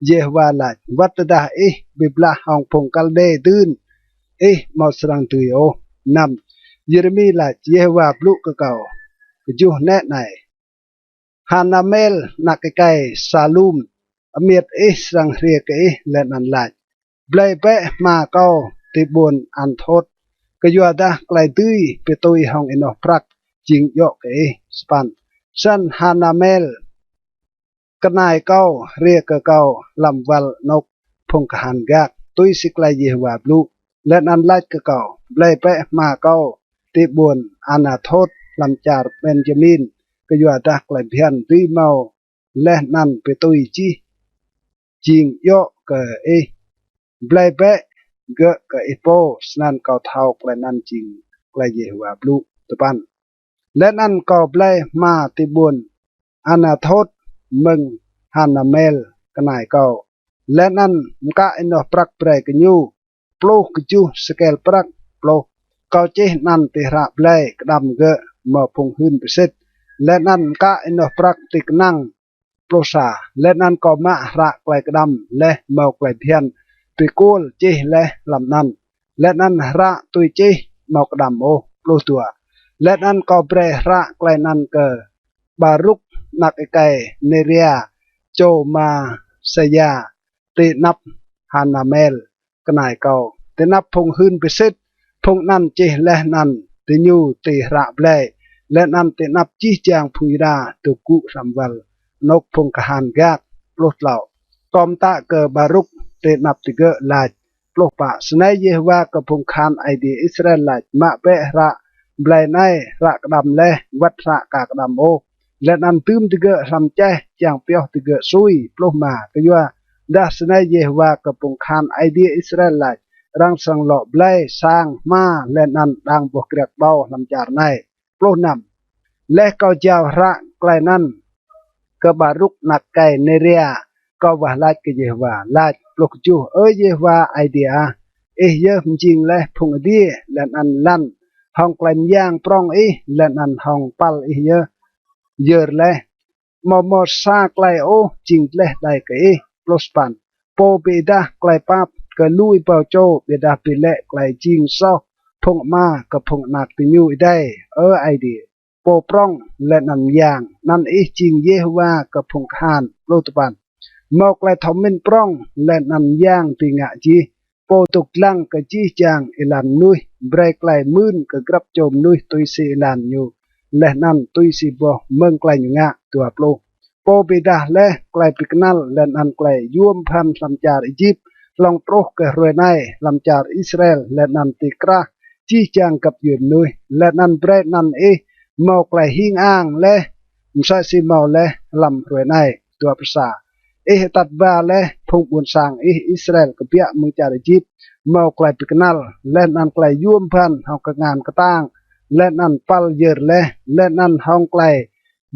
เยวาลาวัตดาบิบลาห้องพงกัลเดตื่นมอสรังตุยโอนำเยเรมีลาเยวาบลุกเก่าจูแน่ไหนฮานาเมลนักไกซาลูมอเมียดสรังเรียกและนันลาเบลเปมาเก้าติบุนอันทดก็ยัวดาไกลตุยไปตุยห้องเอนอพรักจิงยกสปันสันฮานาเมลกนายเก้าเรียกเก้าลำวัลนกพงกหันกักตุยสิไกลเยวาบลูและนันไลเก้าเบลเปมาเก้าติบุนอานาทดลำจาร์เบนจามินก็ยัวดาไกลเพียนตุยเมาและนันไปตุยจีจิงยกเบลเปเกะโปสนันเกาเท้าไกลนันจิงไกลเยวาบลูตปันและนั่นก็เปลมาติบุญอนาทดมึงฮานาเมลกนายเก่าและนั่นมกะอินอปรักเปรกยูปลูกจูสเกลปรักปลูกเกาเจนันติระเปลกดำเกะมาพงหืนพิเศษและนั่นกะอินอปรักติกนั่งปลูซาและนั่นก็มาระไกลกดำและมาไกลเพียนปีกูลเจและลำนั้นและนั่นระตุยเจมากดำโอปลูตัวและนั่นก็เปรระไกลนั่นเกบารุกนักไกเนเรียโจมาเซียตินับฮานาเมลกนายเก่าตินับพงหืนพิเศษพงนั่นเจและนั่นติยูติระเปลและนั่นตินับจีจางพุยดาตุกุสัมวัลนกพงกหันแกกปลุกเหล่ากอมตะเกบารุกตินับติเกลาดปลุกปะสนัยเยวากระพงคานไอเดียอิสราเอลลาดมะเประเบลในระกดำและวัดระกากดำโอและนันตืมติเกะทำใจจางเปียวติเกะซุยปลุกมาก็ยัวดาสนัยเยวากระพงคานไอเดียอิสราเอลลาดรังสังหล่อเบลสร้างมาและนันดังบวกเกลียกเบาลำจารในปลุกนำและก็เจ้าระไกลนั้นกบารุกนักไก่เนเรียก็ว่าลาดก็เยวาลาดปลุกจูเยวาไอเดียเยอะจริงและพงอดีและนันลั่นห้องไกลย่างปรองและนันห้องปัลเยอะเลยมอซาไกลโอจริงเลยได้ก็ปลสปันโปเบดาไกลปับก็ลุยเปาโจเบดาปิเละไกลจริงซอพงมาก็พงนักติยูได้ไอเดียโปปรองและนันย่างนันจริงเยฮวาก็พงคานโลตปันมอไกลทอมมินปรองและนันย่างติงะจีโปตุกลังกะจีจางอิลันนุยเบรกไกลมื่นกะกรับโจมนุยตุยสีอิลันอยู่และนั่นตุยสีบ่เมืองไกลอยู่งะตัวโปโปบิดาและไกลปิกนัลและนันไกลยวมพันลำจาร์อียิปต์ลองโปรกะรวยในลำจาร์อิสราเอลและนันติกราจีจางกับยืนนุยและนันเบรนันเมาไกลหิงอ้างและมุสาซิเมาและลำรวยในตัวภาษาตัดบาและ พงบุญสังอิสราเอลกับเปียมือจาริจิตเมาไกลปิกนัลเล่นอันไกลยุ่มพันเฮากงานกระตั้งเล่นอันปัลเยอร์เล่นอันห้องไกล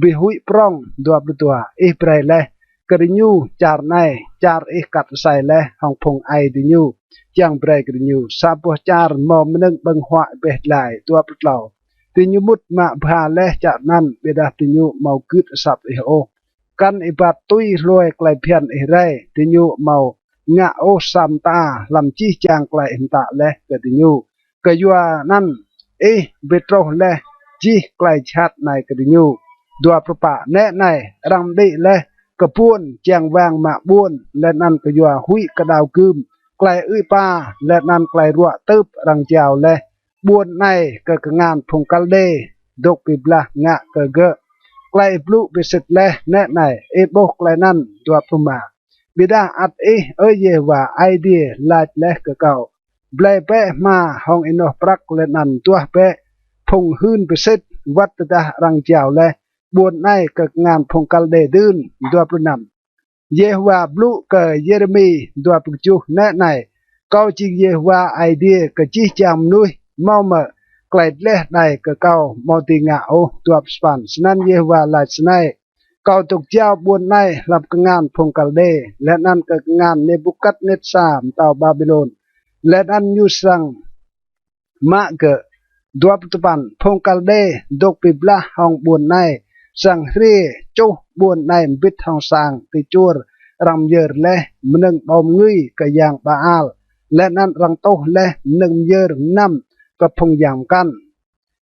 บิหุยปรองดัวประตัวเปรย์กระยูจาร์ในจาร์กัดใส่ห้องพงไอดิยูจังเปรย์กระยูซาปัวจาร์มอมนึงบังหัวเบดไหลตัวประตัวติญูมุดมาพาจากนั้นเบดาติญูเมาคืดสับโอกันอิบัดตุยรวยไกลเพียนไรติญูเมางะโอซัมตาลำจีจางไกลหินตะกติญูกยัวนั้นเบโตรจีไกลชัดในกติญูดัวประปะแน่ในรังดีกระปวนแจงแวงมาบ้วนและนั่นกยัวหุยกระดาวคืมไกลป้าและนั่นไกลรัวตึบรังเจ้าบ้วนในกงานพงกัลเดดกปิบละงะเกไกลปลุบิสิตแน่ในโบกไกลนั่นตัวพมาบิดาอัดเยว่าไอเดียลาดเก่าเบลเปมาห้องอินโนปรักเลนันตัวเปพงหืนบิสิตวัดตารังเจ้าบวนในงานพงกัลเดดืนตัวพนำเยว่าบลุเยเรมีตัวปจูแน่ในเกาจิเยว่าไอเดียจีจามนุยเมาเมไกลในเก่ามอติงาโอตัวสปันสนันเยว่าลายสไนเก่าตกเจ้าบวนในลำงานพงกัลเดและนั่นงานเนบุกัดเนตซามเต่าบาบิโลนและนั่นยูสังมาดัวปัจปันพงกัลเดดกปิบละห้องบวนในสังเรีจูบวนในบิดห้องสังติจูรรำเยอร์มนึงบอมงุยกยางบาอาลและนั่นรังโตหนึ่งเยอร์น้ำกับพงยางกัน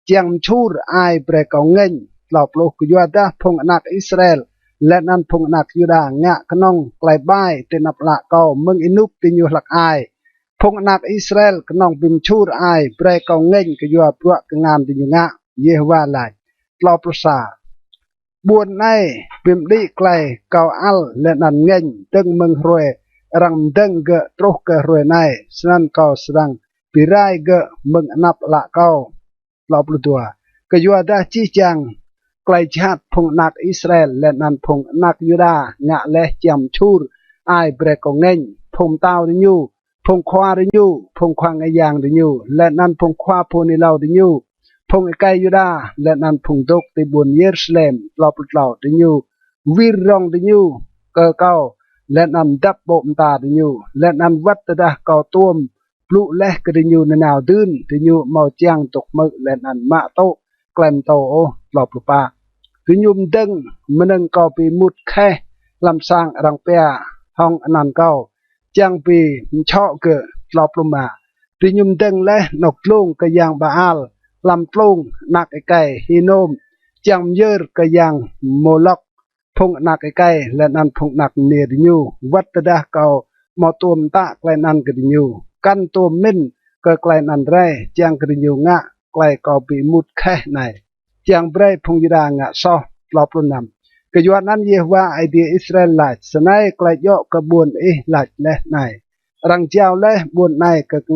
เจียงชูรไอเปรกองเงินหลอบโลกยัวดาพงนักอิสราเอลและนั้นพงนักยูดางะขนองไกลบ้ายเตนับละเก่าเมืองอินุกติยูหลักไอพงนักอิสราเอลขนองบิมชูรไอเปรกองเงินกยัวพวกงานติยูงะเยว่าลายหลอบประสาบวนในบิมดีไกลเก่าอัลและนั้นเงินตึงเมืองรวยรังดึงตรุกรวยในสนันเก่าสดังปีไรเมืองนับละเก่าหลอบตัวกยัวดาจีจังไกลชาติพงนักอิสราเอลและนันพงนักยูดางะและจำชูรไอเบรกงเงินพงเต้าดิญูพงควาดิญูพงควางไอยางดิญูและนันพงควาพูนิลาวดิญูพงไกยูดาและนันพงดกติบุนเยรูซาเล็มลอบลาวดิญูวิรองดิญูเก่าและนันดับโบมตาดิญูและนันวัดตะดาเก่าตัวมปลุกดิญูในแนวดื้นดิญูเมาจ้างตกมือและนันมาโตแกลมโตโอหลอบปาดิญูดึงมันนึงเก่าปีมุดแค่ลำสร้างรังเปียห้องอนันเก่าจังปีเชาะหลอบมาดิญูดึงและนกลุงกยางบาอัลลำลุงนักไก่ฮิโนมจังเยอร์กยังโมล็อกพงนักไก่และนันพงนักเนดิญูวัดตะดาเก่ามาตัวมตะไกลนันกดิญูกันตัวมินไกลนันไรจังกดิญูงะไกลเก่าปีมุดแค่ไหนจังเบรพงยดางะซอปลอบนำกยวนนั้นเยว่าไอเดียอิสราเอลหลายสนัยไกลยอกกระบวนหลายและไหนรังเจ้าและบวนใน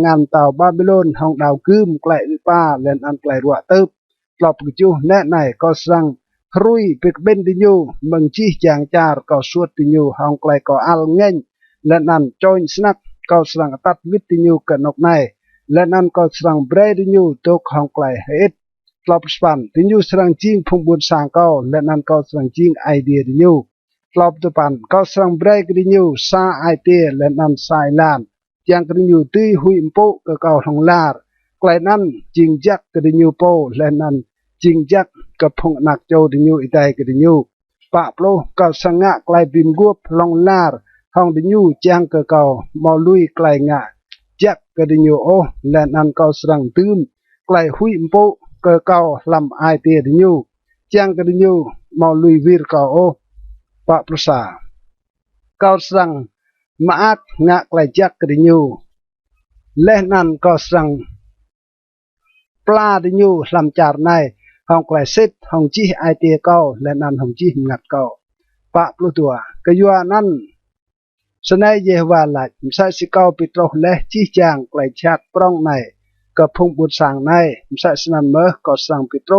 งานเต่าบาบิโลนห้องดาวคืมไกลป้าและอันไกลรัวเติบปลอบจูแน่ไหนก็สั่งรุยปิกเบนดิญูมึงชี้จางจาร์ก็สวดดิญูห้องไกลก็อัลเงินและนั่นจอยสนักก็สั่งตัดวิดิญูกันนกในและนั่นก็สั่งเบรดิญูตกห้องไกลเฮ็ดปลอบสปันดิญูสั่งจิงพงบุญสังก็และนั่นก็สั่งจิงไอเดียดิญูปลอบตัวปันก็สั่งเบรกดิญูซาไอเตียและนั่นสายลานยังกระดิญูตีหุยมโปก็ห้องลาร์ไกลนั่นจิงจักกระดิญูโปและนั่นจิงจักกับพงนักโจดิญูอิไตกระดิญูปะโปก็สังงะไกลบิมกวบลองลาร์ห้องดิญูจังก็มอลุยไกลงะจักกระดิญูโอและนั่นก็สั่งตื้มไกลหุยมโปก็ลำไอเตียดิญูจังกระดิญูมอลุยวิรก็โอปะปรุษาก็สั่งมาอักงะไกลจักกระดิญูและนั่นก็สั่งปลาดิญูลำจารในห้องไกลเซตห้องจีไอเตียก็และนั่นห้องจีงัดก็ปะปลุตัวกยัวนั้นสนัยเยฮวาหลักมิใช่สิเกาปิโตรและจีจางไกลชาติปรองในกับพงบุญสังในมิใช่สนันเมอก็สั่งปิโตร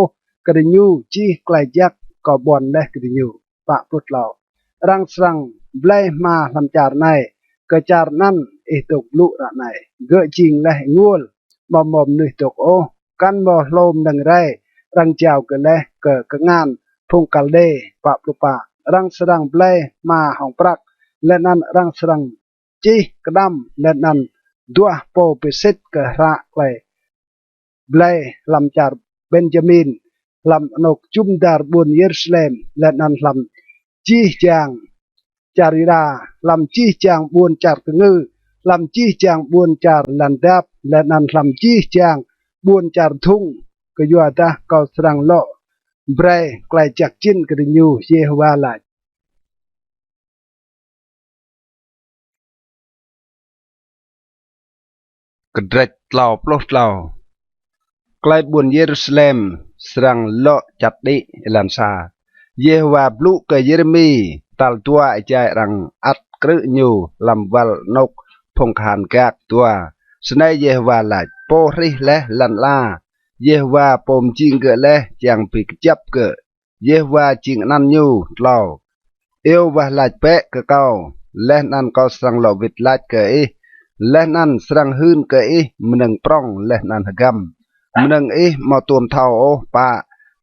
กระดิญูจีไกลยักก็บอนและกระดิญูปะปลุดเหล่ารังสั่งเบลมาลำจารใน กระจารนั่นตกลุระไหนเกอจริงและงัวมอมอมนึกตกโอกันบ่ลมดังไรรังเจ้าเกและเกกงานพงกัลเดปะปุปะรังสรังเปลมาห้องปรักและนั้นรังสรังจีกระดำและนั้นดัวโปเปสิตกระระไกลเบลลำจารเบนจามินลำนกจุมดาร์บุนเยรูซาเล็มและนั้นลำจีจางจาริดาลำจีจางบุนจารกงือลำจีจางบุนจารลันดับและนั้นลำจีจางบุนจารทุ่งก็ยัวตาเกาสรังโลเบรไกลจากจินกระยูเยฮวาลากระเดกเหล่าปลดเหล่าไกลบุนเยรูซาเล็มสรังโลจัดดิลันซาเยฮวาบลุกเยเรมีตัลตัวไอใจรังอัดกระยูลำวัลนกพงขานกากตัวสนัยเยฮวาลาโปริและลันลาเยฮวาปมจิงเกและจางปีกจับเกเยฮวาจิงนันยูเหล่าเอววาลาเปะกะเกาและนันก็สรังโลวิดลาเกและนันสรังหืนเกมนึงปร้องและนันหกำมนึงมาตัวเท่าโอปะ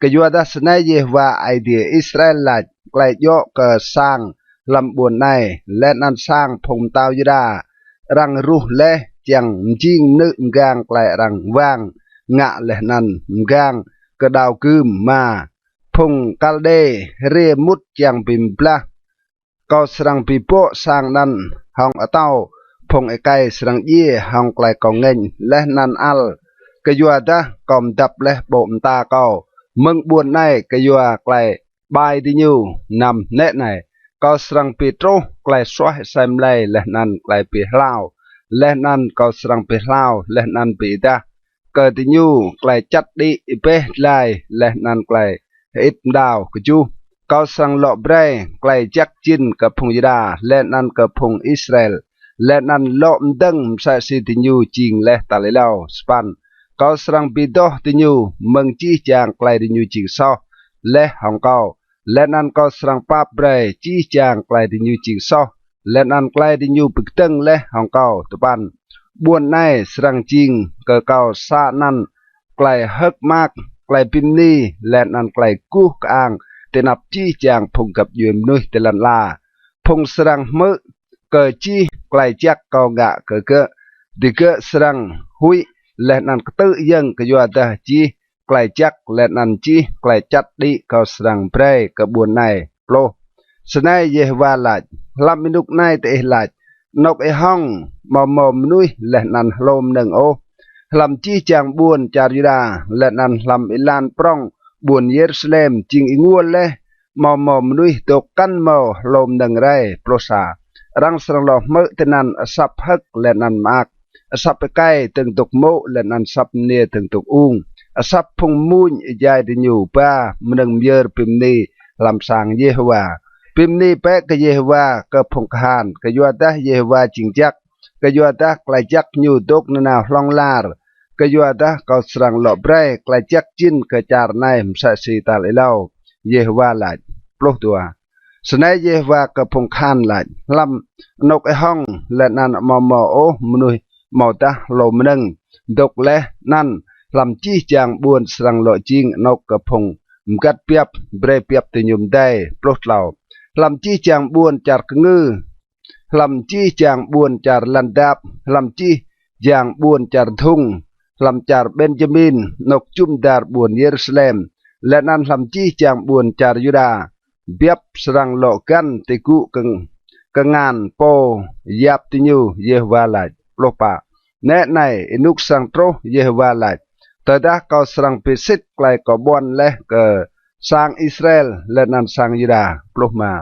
กยัวดัสนัยเยฮวาไอเดียอิสราเอลลาไกลโยกสร้างลำบวนในและนันสร้างพงเตายุดารังรูและจังจิงนึกกางไกลรังว่างงะและนันกางกระดาวคืมมาพงกัลเดเรมุดจังปิมปลาก็สรังปีโปสร้างนั้นห้องเต้าพงไอไกสรังเย่ห้องไกลกองเงินและนันอัลกยัวดะกอมดับและบ่มตาเก่ามึงบวนในกยัวไกลบายดิยูนำเนะในก็สรังปีโตรไกลสวายไซมไลและนันไกลปีลาวและนันก็สรังปีลาวและนันปีดาเกิดดิยูไกลจัดดิอิเปไลและนันไกลอิดดาวกจูก็สรังหลอเบรไกลจักจินกับพงยิดาและนันกับพงอิสราเอลและนันหลอมดังใส่สิดิยูจิงและตาเลาสปันก็สรังปีโตดิยูมึงจีจางไกลดิยูจิงซอและฮองเกาและนันก็สรังปาเบรจีจางไกลดิยูจิงซอและนันไกลดิยูปึกตึงและฮองเกาตุปันบวนในสรังจิงเกเกาซานันไกลฮึกมากไกลปิมนีและนันไกลกู้กางเตนับจีจางพงกับยืมนุยเตลันลาพงสรังมือเกจีไกลจักเกางะเกดิเกสรังหุยและนันกตื้อยังกยัวดาจีไกลจักและนันจีไกลจัดดิเกาสรังเปรกระบวนในโปรสนัยเยฮวาลาลำมินุกในเตะลานกห้องมอมอมนุยและนันลมหนึ่งโอลำจีจางบวนจาริดาและนันลำอิลานปรองบวนเยรูซาเล็มจิงอิงวนและมอมอมนุยตกกันมอลมหนึ่งไรโปรซารังสรังหลอเมื่อเตนันสับฮักและนันมากสับไปใกล้ถึงตกโมและนันสับเนียถึงตกอุ้งสับพงมุนยายดิญูป้ามนึงเยอร์ปิมนีลำสางเยฮวาปิมนีเปะกเยฮวาก็พงคานกยัวดะเยฮวาจิงจักกยัวดะไกลจักยูตกนนาลองลาร์กยัวดะก็สรังหลอเบรไกลจักจินกจารในมสสีตาเลาเยฮวาลาดปลุกตัวสนัยเยฮวาก็พงคานลาดลำนกห้องและนันมอมโอมนุยมอตาโลมนึงดกและนั่นลำจี้จางบวนสรังโลจิงนกกระพงมกัดเปียบเบรเปียบติยุมได้ปลดเหล่าลำจี้จางบวนจากงือลำจี้จางบวนจากลันดับลำจี้จางบวนจากทุ่งลำจากเบนจามินนกจุมดาร์บวนเยรูซาเล็มและนั้นลำจี้จางบวนจากยูดาเบียบสรังโลกันติกุกังานโปยับติยูเยฮวาลาปลปะแน่ในอินุกสังโตเยฮวาลาแต่ดาเขาสรังพิสิทธิ์ไกลกบวนและก็สร้างอิสราเอลและนันสร้างยูดาปลุกมา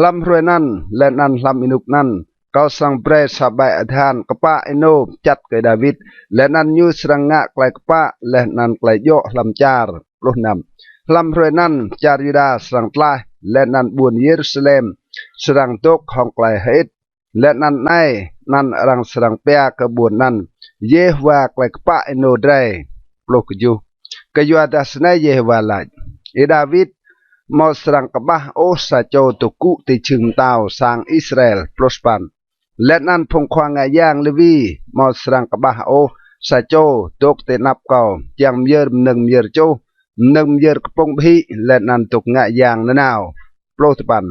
ลำรวยนั้นและนันลำอินุกนั้นเขาสร้างเปรสบายอธานกปะอินโนจัดเกดาวิดและนันยูสรังงะไกลกปะและนันไกลโยลำจาร์ปลุกนำลำรวยนั้นจาร์ยูดาสรังตลายและนันบุญเยรูซาเล็มสรังตกของไกลเฮดและนันในนันรังสรังเปียกบุญนั้นเยฮวาไกลกปะอินโนไดปลุกจูกยัวดัสนัยเยฮวาลาดาวิดมอสรังกบะโอซาโจตุกุติชึงตาวสางอิสราเอลปลสปัน และนั่นพงควางย่างเลวีมอสรังกบะโอซาโจตกเตนับเก่ายังเยอหนึ่งเยอโจหนึ่งเยอกปงพิและนั่นตกย่างนาวโปรตปัน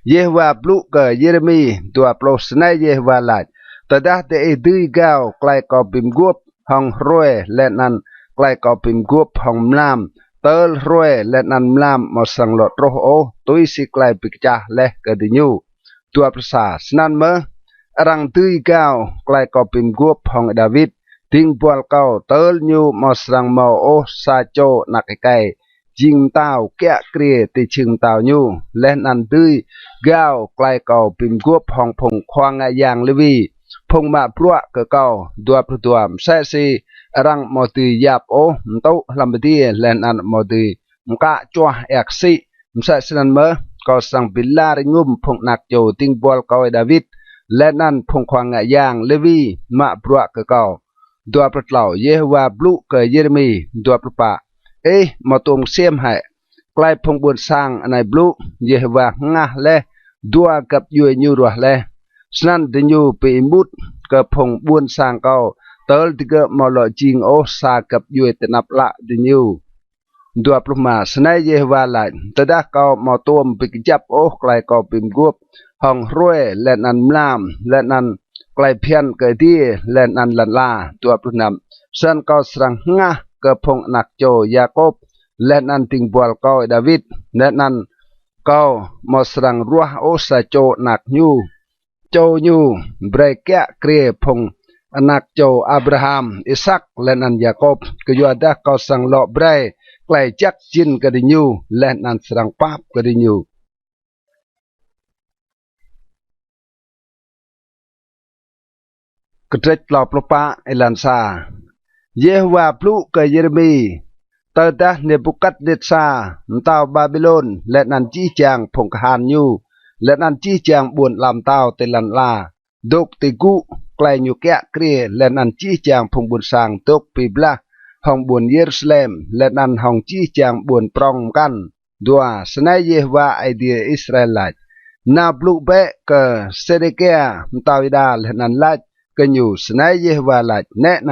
เยวาปลุกเยเรมีตัวโปรสไนเยวาลาดแต่ดาเตอดื้อกาวไกลกอบิมกวบห้องรวยและนั่นไกลกอบิมกวบห้องมลามเตลรวยและนันมลามมอสังหลอดโรโอตุยสิไกลปิกจาและกระดิญูตัวภาษาสนันเมรังตุยก้าวไกลกอปิมกวบของดาวิดทิ้งปวลเก่าเตลญูมอสังมอโอซาโจนักไกจิงเต้าแกะเกลียติชิงเต้าญูและนันตุยก้าวไกลกอปิมกวบของพงควางยางเลวีพงมาพลัวกะเก่าตัวพระตัวมเสซีรังมอตียาบโอมโตลำบดีแลนอันมอตีมกะจัวเอกซีมเสสนันเมก็สังปิลาริงุมพงนักโจติงบอลเกาดาวิดและนั่นพงควางยางเลวีมาปลัวกะเก่าตัวพระเล่าเยฮวาบลุกเยเรมีตัวพระปะมาตรงเสียมให้ใกล้พงบุญสร้างในบลุเยฮวางะและดัวกับยูยูรัวและสนันดิญูไปมุดกับพงบุญสร้างเก่าเตลติกมอลจิงโอซากับยูเอตนับละดิญูดัวพระมาสนัยเยวาลายตดาเก่ามาตัวมปิกจับโอไกลเก่าปิมกวบห้องรวยและนันมลามและนันไกลเพียนเกิดที่และนันลันลาตัวพระนำสันเก่าสังงะกับพงนักโจยาโคบและนันติงบัวเก่าดาวิดและนันเก่ามาสังรัวโอซาโจนักยูโจยูเบรกแกะเกรียพงanak Joe Abraham Ishak len an Yakob ke yu ada kau sang lo brai klai jak jin ke dinyu len an serang pap ke dinyu kedret lo plopa elansa Yehwa plu ke Yeremi tadah Nebukadnezar ntau Babylon len an chi chang phong khan nyu len an chi chang buon lam tao telan la dok tiguไกลอยู่แก่เกลียและนันจี้จางพงบุญสางตกปีบละห้องบุญเยรูซาเล็มและนันห้องจี้จางบุญปรองกันดัวสนายเยวาไอเดียอิสราเอลนาบลูเบะกเซเดเกียมตาวิดาและนันลัดกันอยู่สนายเยวาลัดแน่ใน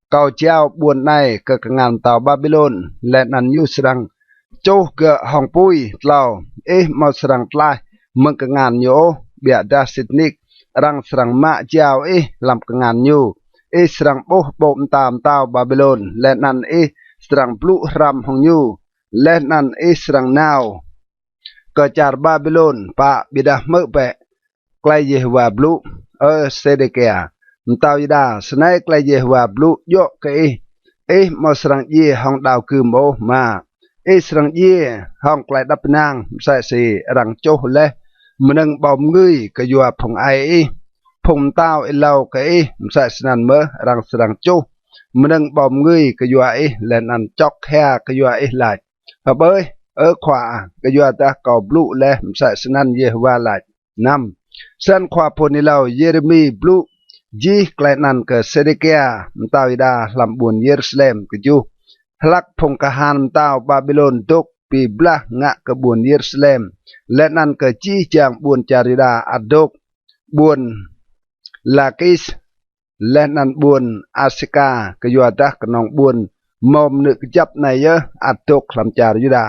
เก่าเจ้าบุญในกงานตาบาบิโลนและนันยูสรังโจกห้องปุยเล่ามาสรังตายมึงกงานโยเบียดาสิทนิกรังสรังมะเจ้าลำกงานยูสรังโบโบมตามตาวบาบิโลนและนั่นสรังปลุรำของยูและนั่นสรังนาวกจารบาบิโลนปะบิดาเมื่อเปะไกลเยฮวาบลุเซเดเกียมตาวิดาสนัยไกลเยฮวาบลุโยกมาสรังเยห้องดาวคืมโอมาสรังเยห้องไกลดับนางใส่สีรังโจเลมันนั่งบ่มงุยก็อยู่ผงไอผงเต้าเล่าก็ใส่สนันเมื่อรังสรังโจมันนั่งบ่มงุยก็อยู่และนันจอกแค่ก็อยู่หลายเบยขวาก็อยู่ตากอบลุและใส่สนันเยฮวาหลายนำเส้นขวาพนิเล่าเยเรมีบลุจีไกลนันก็เซเดเกียมตาวิดาลำบุญเยรูซาเล็มก็อยู่หลักพงกหานเต้าบาบิโลนตกปีบละงะกบุญเยรูซาเล็มและนั่นก็จี้จางบุญจาริดาอัดดกบุญลากิสและนั่นบุญอาสิกาก็อยู่ดักนองบุญมอมนึกจับในเยอะอัดดกลำจาริดา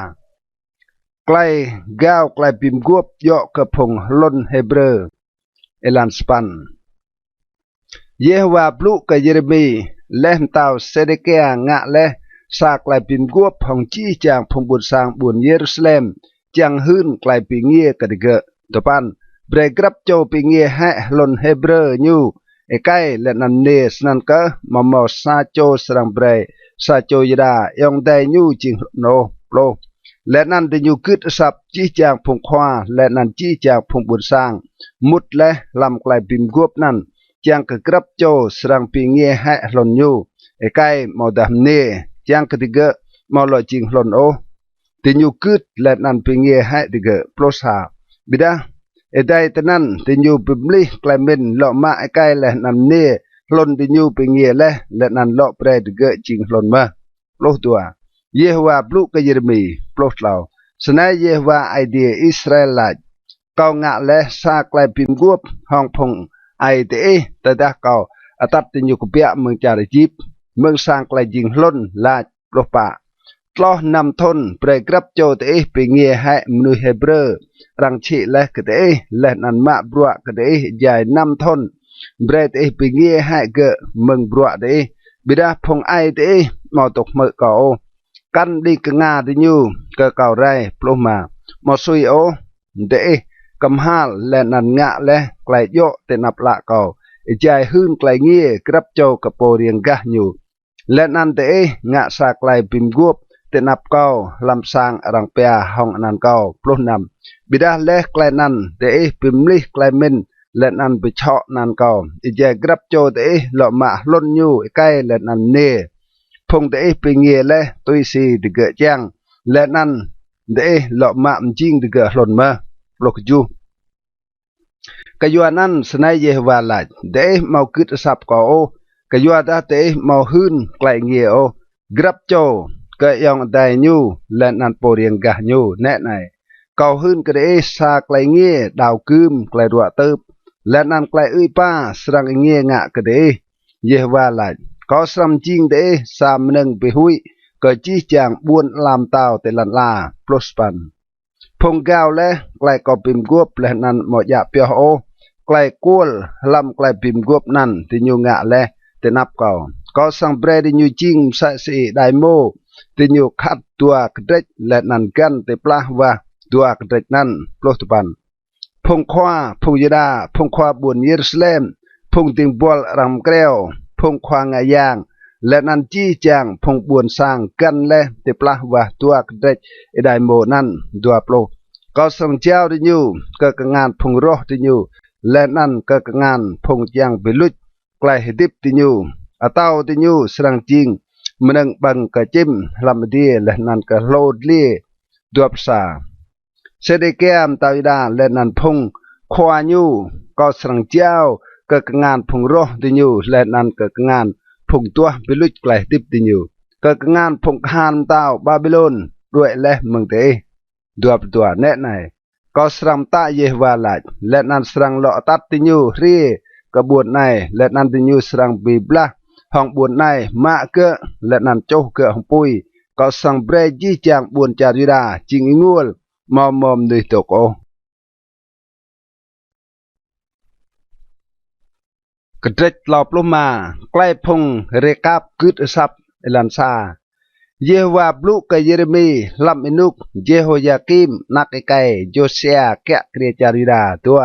ไกลก้าวไกลปิมกวบย่อกระพงล้นเฮเบรเอลันสปันเยฮวาปลุกเยเรมีและเต้าเซเดเกียงะและสากไกลปิมกวบของจี้จางพงบุญสางบุญเยรูซาเล็มจังหืนไกลปีเงียกระดิเกะตัวปันเบรกรับโจปีเงียให้ลนเฮเบรยูใกล้และนันเนสนันก็มอซาโจสรังเบรซาโจยดายองได้ยูจิงโนโปรและนั่นได้ยูกึดสับจี้จางพงควาและนันจี้จางพงบุญสางมุดและลำไกลปิมกวบนั่นจังกระรับโจสรังปีเงียให้ลนยูใกล้มอดามเนจังกระดิเกะมอลอจิงลนโอติญูกึดและนันปิงเยให้ดิเกโปรสาบิดาได้แต่นั้นติญูปิมลีกลายเป็นเลาะมาไอไกและนันเนลนติญูปิงเยและนันเลาะเปรดิเกจิงลนมาโปรตัวเยฮวาปลุกเยเรมีโปรสลาวสนายเยฮวาไอเดียอิสราเอล เกางะและซากลายปิมกวบห้องพงไอเตะแต่ดาเกาตัดติญุกเปียเมืองจาริจิบเมืองสร้างกลายยิงล้นลาโลปะตลอนำทนเปรกรับโจเตะไปเงียให้มนุษย์เฮเบรรังชิและกเตะและนันมาบรัวกเตะใหญ่นำทนเบรเตะไปเงียให้เกะเมืองบรัวเตะบิดาพงไอเตะมอตกเมือเก่ากันดีกงาดิญูเกะเก่าไรปลุมามาซุยโอเตะกำฮาลและนันงะและไกลโยเตนับละเก่าใจหื้นไกลเงียกรับโจกระโปเรียงกะอยู่และนันเตะงะสาไกลปิมกวบเตนับเก่าลำสางรังเปียห้องนันเก่าปลุนำบิดาและไกลนันเตะปิมลิไกลเมนและนันไปเฉาะนันเก่าใจกรับโจเตะหล่อมาล้นอยู่ใกล้และนันเนพงเตะไปเงียและตุยซีดิเกะแจ้งและนันเตะหล่อมาจริงดิเกะหล่นมาปลุกจูกยัวนั้นสนายเยวาลาเดเมาคิดสับก่อโอกยัวตาเตเมาหืนไกลเงียโอกรับโจกยองได้ยูและนันโปเรียงกะยูแน่ไหนเกาหืนกระเดซาไกลเงียดาวคืมไกลรัวเติบและนันไกลอุ้ยป้าสรังเงียงะกระเดเยวาลาก็สำจริงเดสามนึงไปหุยก็จีจางบวนลามเต้าเตลันลาปลสปันพงกาวและไกลก็ปิมกวบและนันหมอยาเปียโอไกลกัวลำไกลปิมกวบนั่นที่ยูงะและเตนับเก่าก็สังเบรดิยูจิงใส่สีไดโมที่ยูขัดตัวกระเด็ดและนันกันเตปลาว่าตัวกระเด็ดนั่นปลสปันพงขวาพงยดาพงขวาบุญเยรูซาเล็มพงติงบอลรำเกลียวพงควางายางและนันจี้จางพงบวนสร้างกันและเตปลาว่าตัวกระเด็ดไดโมนั่นตัวโปรก็สังเจ้าดิยูก็กงานพงรอดิยูและนั่นก็กงานพงจางไปลุดไกลดิบดิยูอาเต้าดิยูสรังจริงมันงบังกะจิมลำดีและนั่นก็โลดเลี่ยดวบสาเสด็จแก้มตาวิดาและนันพงควายูก็สรังเจ้าก็กงานพงรอดิยูและนั่นก็กงานพงตัวไปลุดไกลดิบดิยูก็กงานพงฮานเต้าบาบิโลนด้วยและเมืองเตดวบตัวแน่ไหนก็สรัมตาเยวาลาและนันสรังหล่อตัดติญูรีกบวนในและนันติญูสรังบีบลาห้องบวนในมาเกะและนันโจเกะห้องปุยก็สังเบรจีจางบวนจาริดาจิงงูลมอมดุยตกโอกระเด็ดหลอบลงมาใกล้พงเรกับกึดซับเอลันซาเยวาบลูกเยเรมีลำอินุกเยโฮยากิมนักไกโยเซียแกะเกรียจาริดาตัว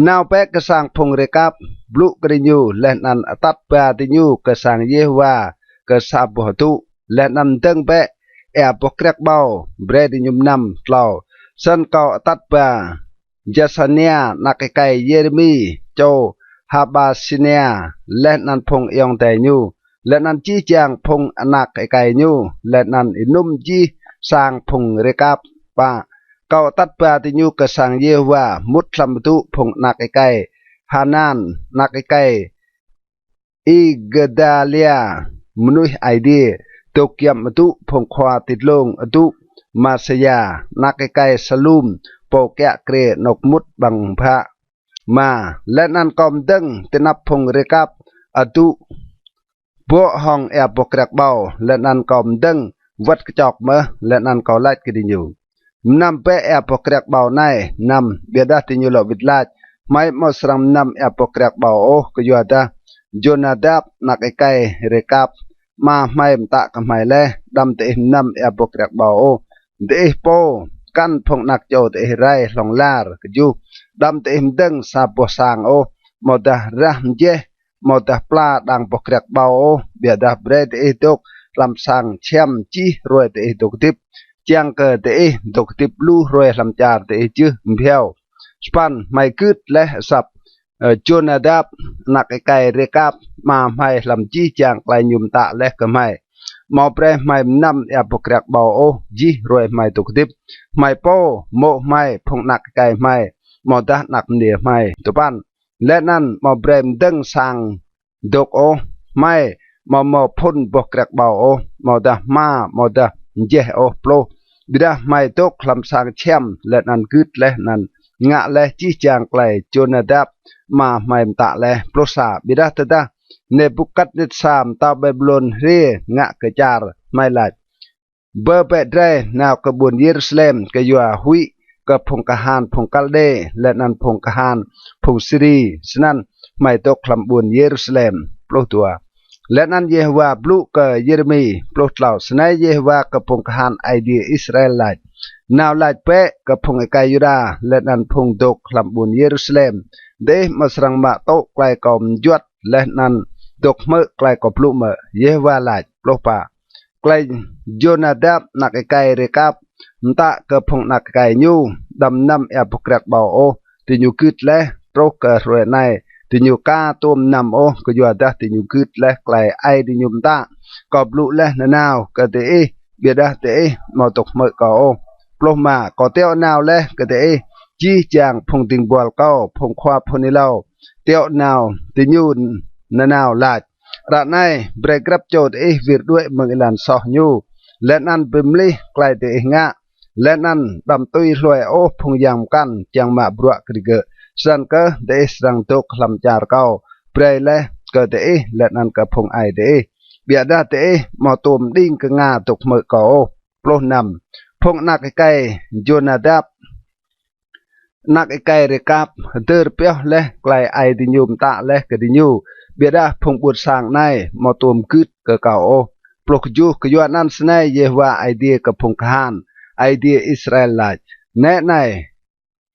นาวเปกกสังพงเรกับบลูกริญูและนันตัดปาติญูกสังเยวากษาบตุและนันตึงเปแอบปกรักเบาเบรดิญุมนำเล่าสันเกาตัดปาเจสันเนียนักไกเยเรมีโจฮาบาซิเนียและนันพงยองแต่ญูและนันจีจางพงอนักไกญูและนันอินุมจีสร้างพงเรกับปาเกาตัดปาติญูกสังเยวามุดลำตุพงนักไกฮานานนักไกอีกดาเลียมนุษย์ไอเดียตกยามตุพงควาติดลงตุมาสยานักไกสลุมโปแกะเกรนกมุดบังพระมาและนันกอมดึงเตนับพงเรกับตุบัวห้องแอบบกรักเบาและนันกอมดึงวัดกระจอกเมอและนันกอไล่กินอยู่นำไปแอบบกรักเบาในนำเบียดาติญูลวิดลาดไม่มอสรำนำแอบบกรักเบาโอก็ยัวดาโจนาดับนักไกเรกับมาไม่ตะกับไม่แลดำเตะนำแอบบกรักเบาโอเดโปกันพงนักโจเตะไรลองลาร์กยูดำเตะดึงซาบสางโอมอดาระมเจมอดาปลาดังปกรักเบาโอเบียดาเบรดเอตกลำสังเชมจีรวยเตะตกทิบเจียงเกเตะตกทิบลู่รวยลำจาร์เตะจื้อเพียวสปันไม่กึดและสับโจนาดับนักไกเรกับมาไม่ลำจีจางไกลยุมตะและก็ไม่มอเปรไม่นำแอบปกรักเบาโอจีรวยไม่ตกทิบไม่โปโมไม่พงนักไกไม่มอดานักเดียไม่ตุปันและนั่นมอเปรมดึงสังดกโอไม่มอพ่นปกรักเบาโอมอดามามอดาเจโอโปรบิดาไม่ตกลำสังเชมและนั่นกึดและนั่น ngạ leh chi chang klai Jonadab ma maim ta leh prosa bidah tata Nebukadnezar ta Babylon re ngạ kejar mai laj berpedre nào kebun Yerusalem ke yua hui ke pongkahan pongkalde lenan pongkahan pongsiri senan mai tok lambun Yerusalem ploh tua lenan Yehwa blu ke Yeremi ploh tlau senai Yehwa ke pongkahan idea Israel laj nào laj pe ke pongkai Yuda lenan pong tok lambun Yerusalem deh masrang ma tok klai kom juat lenan tok me klai ko plu me Yehwa laj ploh pa klai Jonadab nak kai rekap nta ke phong nak kai nyu dam nam e pokrat bao o ti nyu kit le tro ke roi nai ti nyu ka tom nam o ke yo da ti nyu kit le klai ai ti nyu ta ko blu le na naw ke te e bia da te e mo tok mo ko o plo ma ko teo naw le ke te e chi chang phong ting bol ko phong khwa phoni lao teo naw ti nyu na naw la ra này break grab chốt ấy việc đuổi mừng lần sọ nhu lên ăn bìm li lại để ngã lên ăn đầm tuy loài ô phong giang căn chẳng mà bụa kịch sang cơ để sang tục làm chả cao break le cơ để lên ăn cơ phong ai để bịa ra để mà tôm đinh cơ ngã tục mở cổ plo nằm phong nạc cái Jonadab nạc cái recap ter peo le lại ai đi nhum ta le cái đi nhu biada phong buat sang nai mo tom kut ke kao plok ju ke yo nan snai Yehwa idea ke phong kahan idea Israel laj ne nai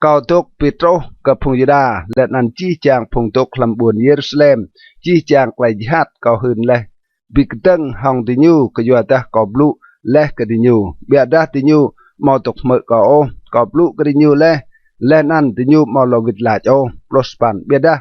kao tok Petro ke phong Yuda let nan chi chang phong tok lambun Jerusalem chi chang klai jihad kao hun le bikdeng hong ti nyu ke yo ta ko blu le ke ti nyu biada ti nyu mo tok me kao ko blu ke ti nyu le nan ti nyu mo lo git laj o prospan biada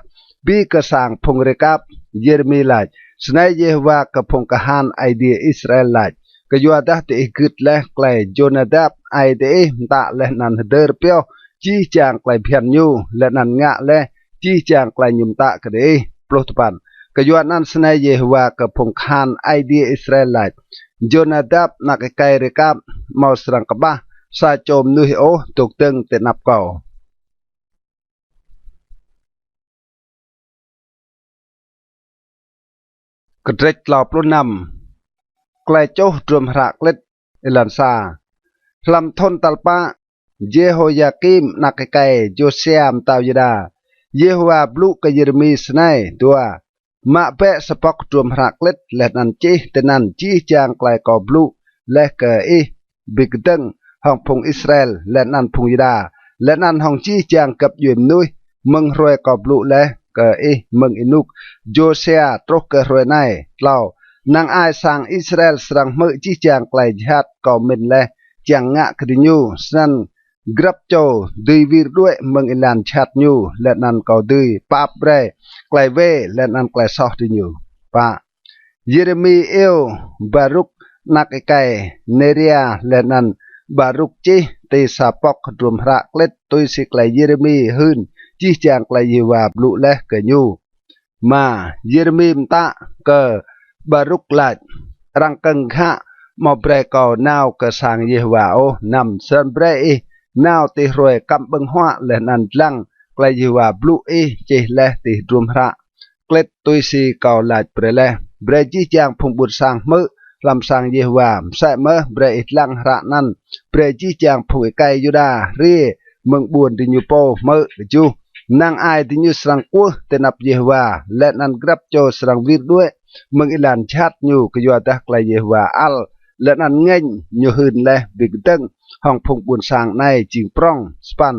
bi ke sang phong rekap Yeremi laj senai Yehwa ke pongkahan idea Israel laj ke yo dah te ikut leh klai Jonadab ai te ta leh nan der peo chi chang klai phian nyu le nan ngạ leh chi chang klai nyum ta ke de ploh tupan ke yo nan senai Yehwa ke pongkahan idea Israel laj Jonadab nak kai rekap mau serang kebah sa chom nuhi o tuk teng te nap kau kedrek lau puluh enam klai coh drum rak lit ilansa lam thon talpa Jehoyakim nak kai Josiam tau Yuda Yehwa blu ke Yeremi senai dua mak pe sepok drum rak lit let nan chi tenan chi chang klai ko blu leh ke bigdeng hong phung Israel let nan phung Yuda let nan hong chi chang kap yuen nuôi mừng roi ko blu leh ke mừng inuk Josiah trok ke roi nai lau nang ai sang Israel serang me chi chang klai jihad ko min le chang ngạ krinyu san grab cho dui vir duệ mừng ilan chat nyu let nan ko dui pap bre klai ve let nan klai soh di nyu pa Yeremi eo Baruk nak kai Neria let nan Baruk chi te sapok drum ra klet tôi si klai Yeremi hun chi chang klai Yehwa blu le ke nyu mà Yeremi ta ke Baruk laj rang keng kha mo bre ko naw ke sang Yehwa o nam san bre naw ti roi kam beng hwa le nan lang klai Yehwa blu che le ti drum ra klet tôi si ko laj bre le bre chi chang phung but sang mơ làm sang Yehwa sa mơ bre lang ra nan bre chi chang phung kai Yuda ri mừng buồn ti nyu po mơ chu nang ai ti nyu sang ku te nap Yehwa le nan grab cho sang vir duệ mừng ilan chat nyu ke yo ta klai Yehwa al le nan ngeng nyu hun le big teng hong phung bun sang nai jing prong span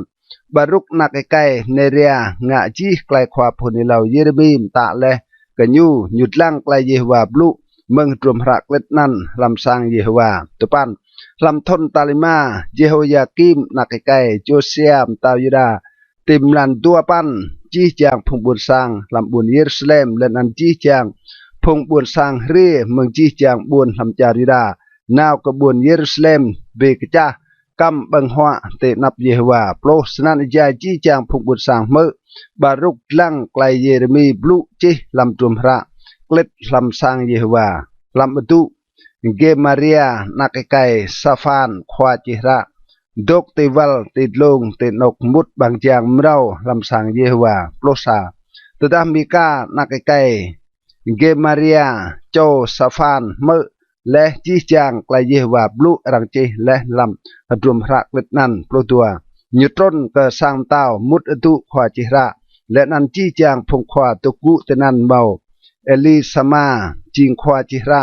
Baruk nak kai Neria ngạ chi klai khwa phoni lau Yeremi ta le ke nyu nyut lang klai Yehwa blu mừng drum rak let nan lam sang Yehwa tupan lam thon talima Jehoyakim nak kai Josiam ta Yuda tim lan tua pan chi chang phung bun sang lam bun Jerusalem len an chi chang phung buồn sang ri mừng chi chang buồn làm cha Yuda nào có buồn Jerusalem về cái cha cam bằng họa te nap Yehwa plo sanan ja chi chang phung buồn sang mơ Baruk lang klai Yeremi blu chi làm drum ra klet làm sang Yehwa làm tu Gemaria nak kai Safan khwa chi ra ดกติวัลติดลงติดนกมุดบางจางเมาลำสังเยฮวาโปรซาตดามิกานักไกเกมาเรียโจซาฟานเมและจีจางไกลเยฮวาบลูรังเจและลำรวมพระกฤษนันโปรตัวยุตรนก็สร้างเต้ามุดอตุขวาจิระและนันจีจางพงขวาตุกุตนันเมาเอลิสมาจิงขวาจิระ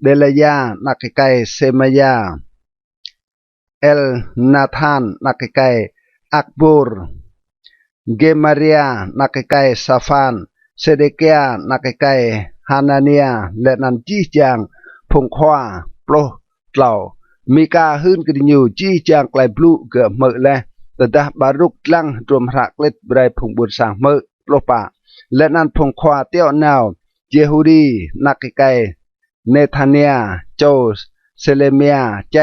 เดลยานักไกเซมายาเอลนาธานนักไกอักบูรเกมาเรียนักไกซาฟานเซเดเกียนักไกฮานาเนียและนันจีจางพงขวาโปรเกล่ามีกาหื้นกระดิวจีจางไกลบลูเกือเมและตดาบารุกลังรวมหักเล็ดไบรพงบุญสางเมโปรปาและนันพงขวาเตียวนาวเจฮูดีนักไกเนธาเนียโจเซเลเมียเจ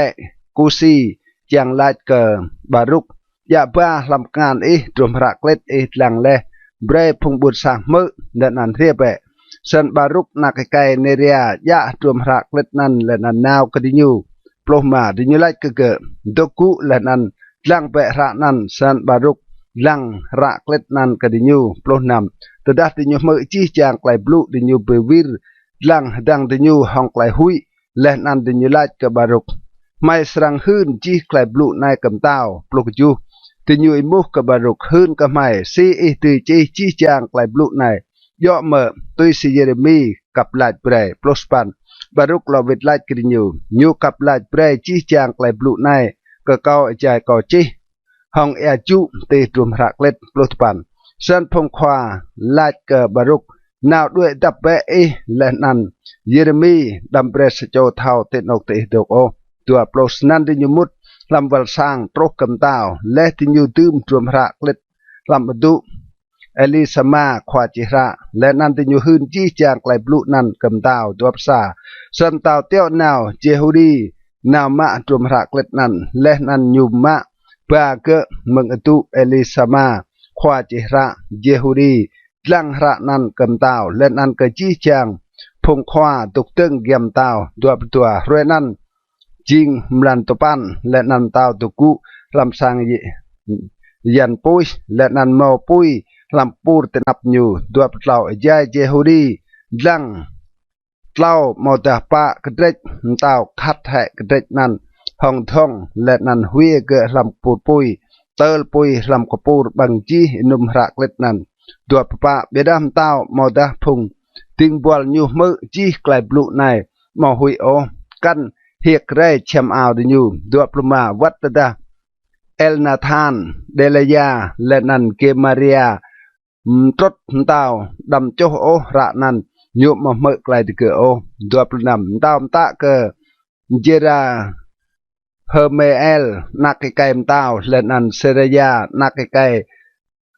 กูซีจางลาดเกอบารุกยาบ้าลำงานรวมหักเล็ดหลังและไบรพงบุญสางเมและนันเรียบสันบารุกนักไกเนเรียยะรวมหักเล็ดนันและนันนาวกระดิวโปรมาดิญลัยเกดกุและนันลังเประนันสันบารุกลังรักเล็ดนันกระดิวโปรนำตดัดดิญมือจีจางไกลบลูดิญเบวิรลังดังดิญห้องไกลหุยและนันดิญลัยเกบารุกไม่สรังหื้นจีไกลบลูในกำเต้าปลุกจูดิญอิมุกเกบารุกหื้นก็ไม่ซีตือจีจางไกลบลูในย่อเมื่อตุยซิเยเรมีกับลาดเปรย์โปรสปันบารุกลาวิดลาดกริญยูกับลาดเปรย์จีจางไกลบลูในก็เกาใจเกาจีห้องเอจูตีรวมหักเล็ดโปรสปันสันพงควาลาดเกบารุกนาวด้วยดับเบและนันเยเรมีดัมเบรสโจเท่าเตนกเตดกโอตัวโปรสนันดิญมุดลำวัลสร้างตรกกำเต้าและดิญตืมรวมหักเล็ดลำบดุเอลิสมาควาจิระและนันติญูหืนจีจางไกลบลูนันกำดาวตัวภาษาสันตาวเตียวนาวเจฮูดีนาวมะจวมรักเล็ดนันและนันยุมมะปาเกะมึงอตุเอลิสมาควาจิระเจฮูดีลังระนันกำดาวและนันกจีจางพงควาตุกตึงเกียมดาวตัวเรนันจิงมลันตปันและนันตาวตุกุลำสังยันปุยและนันเมาปุยลำปูร์เตนับยูตัวเปล่าใจเจฮูดีลังเล่ามอตาปะกระเดกเต้าคัดแหกกระเดกนั้นห้องท่องและนันหุยเกลำปูปุยเตลปุยลำกปูร์บังจีนุมรักเล็ดนั้นตัวปะเบดามเต้ามอตาพุงติงบอลยูมือจีไกลบลูในมอหุยโอกันเฮียกไรเชมอาวดิยูตัวปลุมาวัตดาเอลนาธานเดลยาและนันเกมาเรียตรดเต้าดำโจโอระนันยุบมาเมื่อไกลตะเกอตัวปนำเต้าตะเกเจราเฮเมเอลนักไก่เต้าและนันเซเรียนักไก่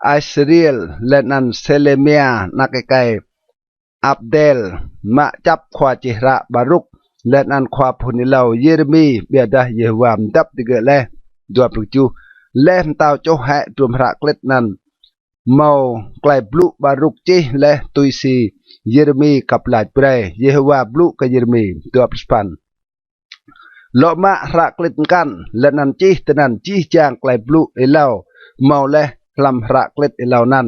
ไอสเรียลและนันเซเลเมียนักไก่อับเดลมาจับควาจิระบารุกและนันควาพุนิลาวเยเรมีเบียดาเยวามดับตะเกอและตัวปลุกจูเล่มเต้าโจแหตัวพระเกล็ดนั้นเมาไกลบลูบารุกจีและตุยซีเยเรมีกับลาดเปรย์เยฮวาบลูกับเยเรมีตัวปสปันโลมารักเล่นกันและนันจีตนันจีจางไกลบลูเอลาเมาและลำรักเล่นเอลานั้น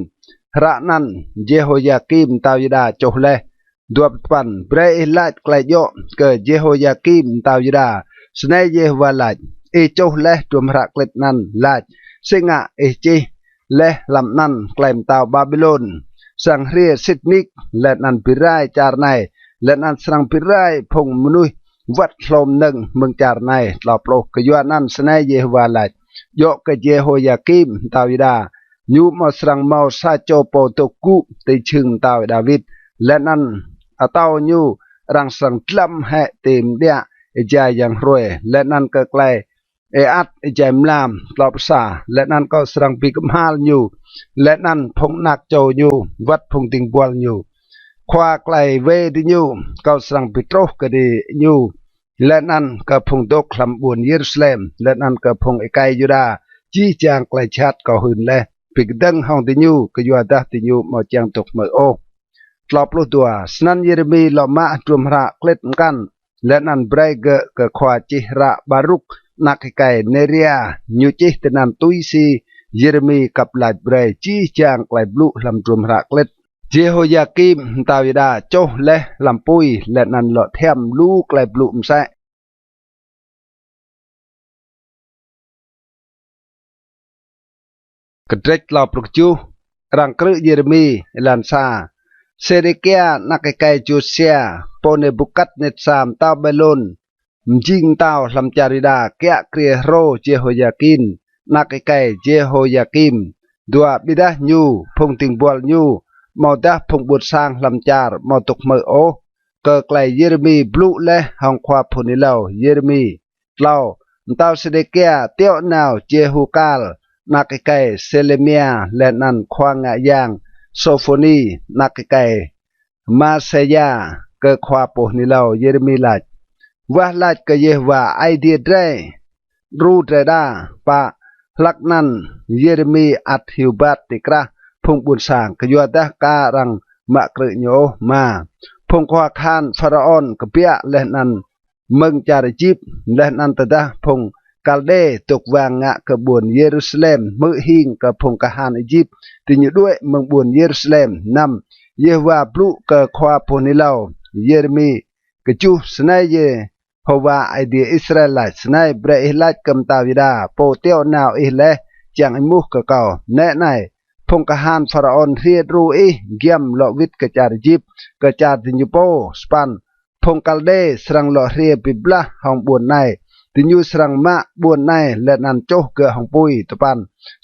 ระนั้นเยโฮยากิมตาวิดาโจเลตัวปสปันเปรย์ลาดไกลโยเกิดเยโฮยากิมตาวิดาสเนเยฮวาลาดโจเลตัวรักเล่นนั้นลาดสิงะจีและลำนั้นแกลมตาวบาบิโลนสังเรียสิทนิกและนันปิไรจารไนและนันสังปิไรพงมนุยวัดลมหนึ่งเมืองจารไนหลอบโลกกยานันสนัยเยฮวาลัดโยกเยโฮยากิมตาวิดายูมาสังมาซาโจโปโตกุติชึงตาวดาวิดและนันอาตาวยูรังสังกลัมแหติมเดียใจยังรวยและนันก็ไกลอัดใจมลามตอบสาและนั่นก็สรังปีกมหาลอยู่และนั่นพงนักโจอยู่วัดพงติงบวลอยู่ควาไกลเวดิอยู่ก็สรังปิโตรก็ดีอยู่และนั่นก็พงโตคลำบุญเยรูซาเล็มและนั่นก็พงไอไกยูดาจีจางไกลชาติก็หืนและปิกดังห้องดิอยู่ก็อยู่ดาดิอยู่มาจางตกเมื่อโอตอบรู้ตัวสนันเยเรมีลอมาจุมระเคล็ดกันและนั่นเบรกก็ควาจิระบารุก นักไก่เนเรียยูจิตนันตุยซีเยเรมีกับลาดเบรจีจางไกลบลุลำจุมรักเล็ดเจโฮยากิมตาวิดาโจและลำปุยและนันหลอดแทมลูไกลบลุมแซกระเดกลาปลุกจูรังครึเยเรมีลันซาเซเรเกียนักไก่จูเซียโปเนบุกัตเนตสามตาเบลอนจิงตาวลำจาริดาเกะเครียโรเจโฮยากินนักไก่เจโฮยากิมดัวบิดาญูพงติงบัวญูมอดาพงบุตรสร้างลำจารมอตกเมอโอเกไกลเยเรมีบลูและหองควาพุนิเลาเยเรมีเล่าตาวเสเดเกียเตียวนาวเจฮูกาลนักไก่เซเลเมียและนันควางะยางโซโฟนีนักไก่มาเซยาเกควาพุนิเลาเยเรมีลัดว่าลัดก็เยว่าไอเดียได้รูเรดาปะลักนั้นเยเรมีอัดหิวบัตติกระพงบุญสางกยัวดะการังมะกระโยมาพงควาคานฟาราออนกเปียและนันเมืองจาริจิบและนันตดะพงกาลเดตกวางงะกบวนเยรูซาเล็มมือหิงกับพงกหานอียิปต์ติอยู่ด้วยเมืองบวนเยรูซาเล็มนำเยวาบลุกควาพนิเลาเยเรมีกจูสนายเยเพราะว่าไอเดียอิสราเอลสนายเบรอิลัดกำตาวิดาโปเตียวนาวอิเลจังอิมุกกะเก่าแน่ในพงกหานฟาราออนเรียดรูอีเกียมลอวิดกระจาริจิบกระจาตินยูโปสปันพงกัลเดสรังลอเรียบิบละห้องบวนในตินยูสรังมะบวนในและนันโจเกอห้องปุยตะปัน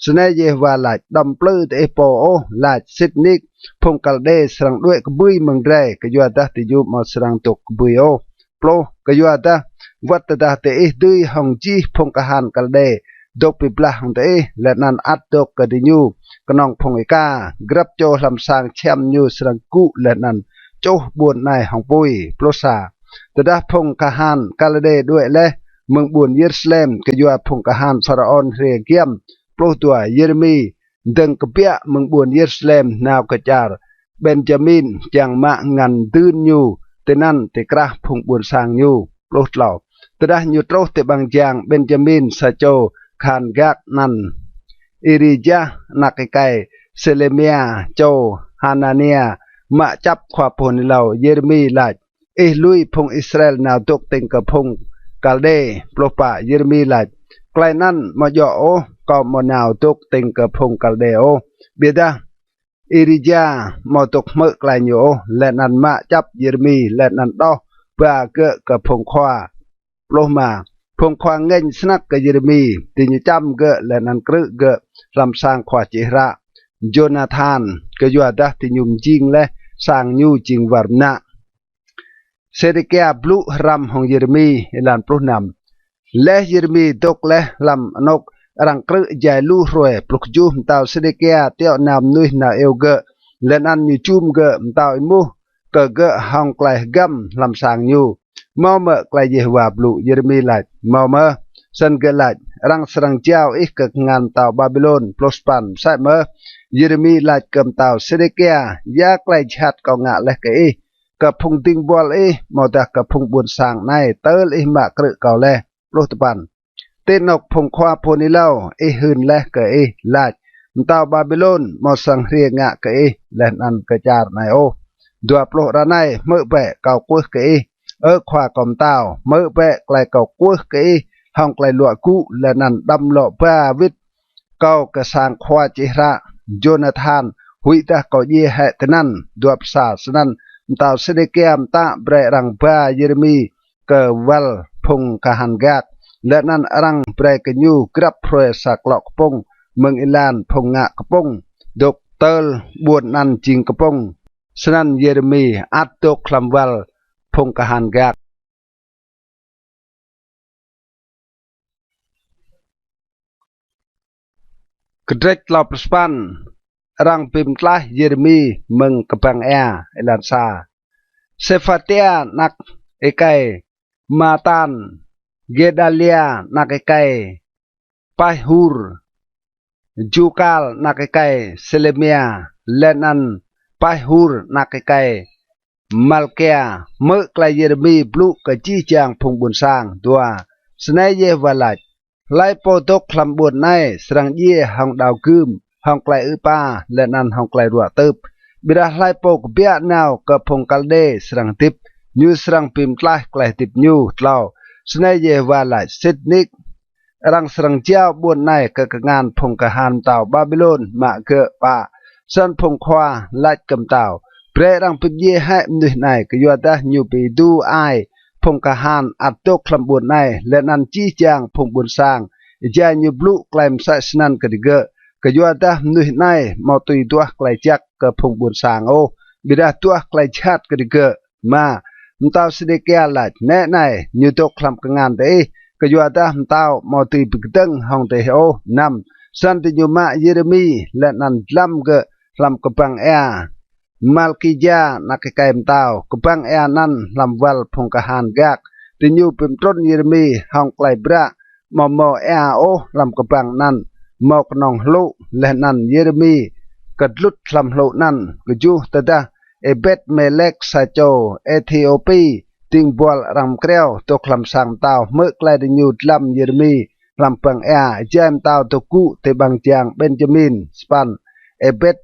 สนายเยวาลายดำปลื้อเอโปโอลายซิดนิกพงกัลเดสรังด้วยกบุยเมืองไรกยัวดาติยูมาสรังตกกบุยโอโปรกยัวดาวัตดาเตอิดุยห้องจีพงกหานกัลเดดกปิบละห้องเตอิและนันอัดดกกดิยูกนองพงเอกากรับโจลำสางแชมยูสรังกุและนันโจบวนในห้องปุยโปรซาตดาพงกหานกัลเดด้วยและเมืองบวนเยรูซาเล็มกยัวพงกหานฟาราออนเรียเกียมโปรตัวเยเรมีดังกเปียเมืองบวนเยรูซาเล็มนาวกระจาร์เบนจามินจังมะงันตื่นยูเตนันเตกระพงบวนสางยูโปรเหล่าตดายูโตรเตบางจางเบนจามินซาโจคานกักนันอิริจานักไก่เซเลเมียโจฮานาเนียมาจับขวาพนิเลาเยเรมีลาดลุยพงอิสราเอลนาวตกเต็งกับพงกาลเดโปรปะเยเรมีลาดไกลนั้นมายอโอก็มานาวตกเต็งกับพงกาลเดโอเบียดาอิริจามาตกเมื่อไกลโยและนันมาจับเยเรมีและนันดอเพื่อเกะกับพงควาโลมาพงควางเงินสนักกับเยเรมีติญจำเกะและนันกรึเกะลำสร้างขวาจิระโจนาธานกยัวดาติยุมจิงและสร้างยูจิงวารณะเซเดเกียบลุรำของเยเรมีลานปลุกนำและเยเรมีตกและลำนกรังกรึใจลู่รวยปลุกจูมตาวเซเดเกียเตียวนำนุยนาเอวเกะและนันยูจูมเกะตาวอิมูเกะเกะห้องไกลกัมลำสางยูมอเมไกลเยวาบลุเยเรมีลาดมอเมสันเกลาดรังสรังเจ้าอีกกงานตาวบาบิโลนปลสปันใช่เมเยเรมีลาดกำตาวเซเดเกียยาไกลชัดกองงะและกะอีกับพงติงบอลมอดากับพงบุญสางในเตอร์มากระเก่าแลโลตปันเต้นกพงควาโพนิเลาหืนและกะลาดตาวบาบิโลนมอสังเรียงะกะและนันกระจาร์ในโอดัวโปรระไนเมื่อแปะเก่ากุ้กะควากอมตาวเมื่อแปะไกลเก่ากุ้กะห้องไกลลวกุและนันดำหล่อพระวิทเก่ากระสางควาจิระโจนาธานหุยตาเก่าเยแหตนันดัวภาษาสนันตาวเสเดเกียมตาเบรรังพระเยเรมีเกวัลพงกหันกักและนันรังเบรกยูกรับเพรสักหลอกปงเมืองอิลานพงงะกปงดกเตลบวชนันจิงกปงสนันเยเรมีอัดตกคลำวัลพงกหันกักกระเดกลอบสปันรังพิมพ์ลายเยเรมีเมืองกบังเอลานซาเซฟาเตียนักไกมาตันเกดาเลียนักไกปาฮูรจูกาลนักไกเซเลเมียเลนันปาฮูรนักไกมัลเกียเมื่อไกลเยเรมีบลูกจีจางพงบุญสร้างตัวสนายเยวาลัด ไล่โปตกคลำบวนในสรังเย่ห้องดาวคืมห้องไกลป้าและนันห้องไกลรัวตึบบิดาไล่โปกเบียนาวกับพงกัลเดสรังติบยูสรังพิมพ์ไล่ไกลติบยูเล่าสนายเยวาไลซิดนิกรังสรังเจ้าบวนในกับงานพงกหานเต่าบาบิโลนมาเกะป่าสันพงควาไล่กำเต่าเปรรังพิมเย่ให้มนุษย์ในก็ยัวดะยูไปดูไอพงกหานอัดตกคลำบวนในและนันจี้จางพงบุญสร้างจายูบลูไกลมสัสนันกระดิเกะก็ยัวดะมนุษย์ในมาตุยตัวไกลจักกับพงบุญสร้างโอบิดาตัวไกลชาติกระดิเกะมามตาวสเดกยาลัดแน่ในยูตกคลำกงานเตก็ยัวดะมตาวมาตุยปิกตึงห้องเตโอนำสันติยูมาเยเรมีและนันลำเกะลำกบังเอมาลกิยานักไก่มตาวกบังเอนันลำวัลพงกหานกักติยูเป็นต้นเยเรมีห้องไกลบระมอมอเอโอลำกบังนันมอกนองลุและนันเยเรมีกัดลุดลำลุนันก็จูตะดาเอเบตเมเล็กซาโจเอธิโอปีติงบอลรำเกลียวตกลำสังตาวเมื่อไกลติยูลำเยเรมีลำปังเอเจมตาวตะกุเตบังจางเบนจามินสปันเอเบต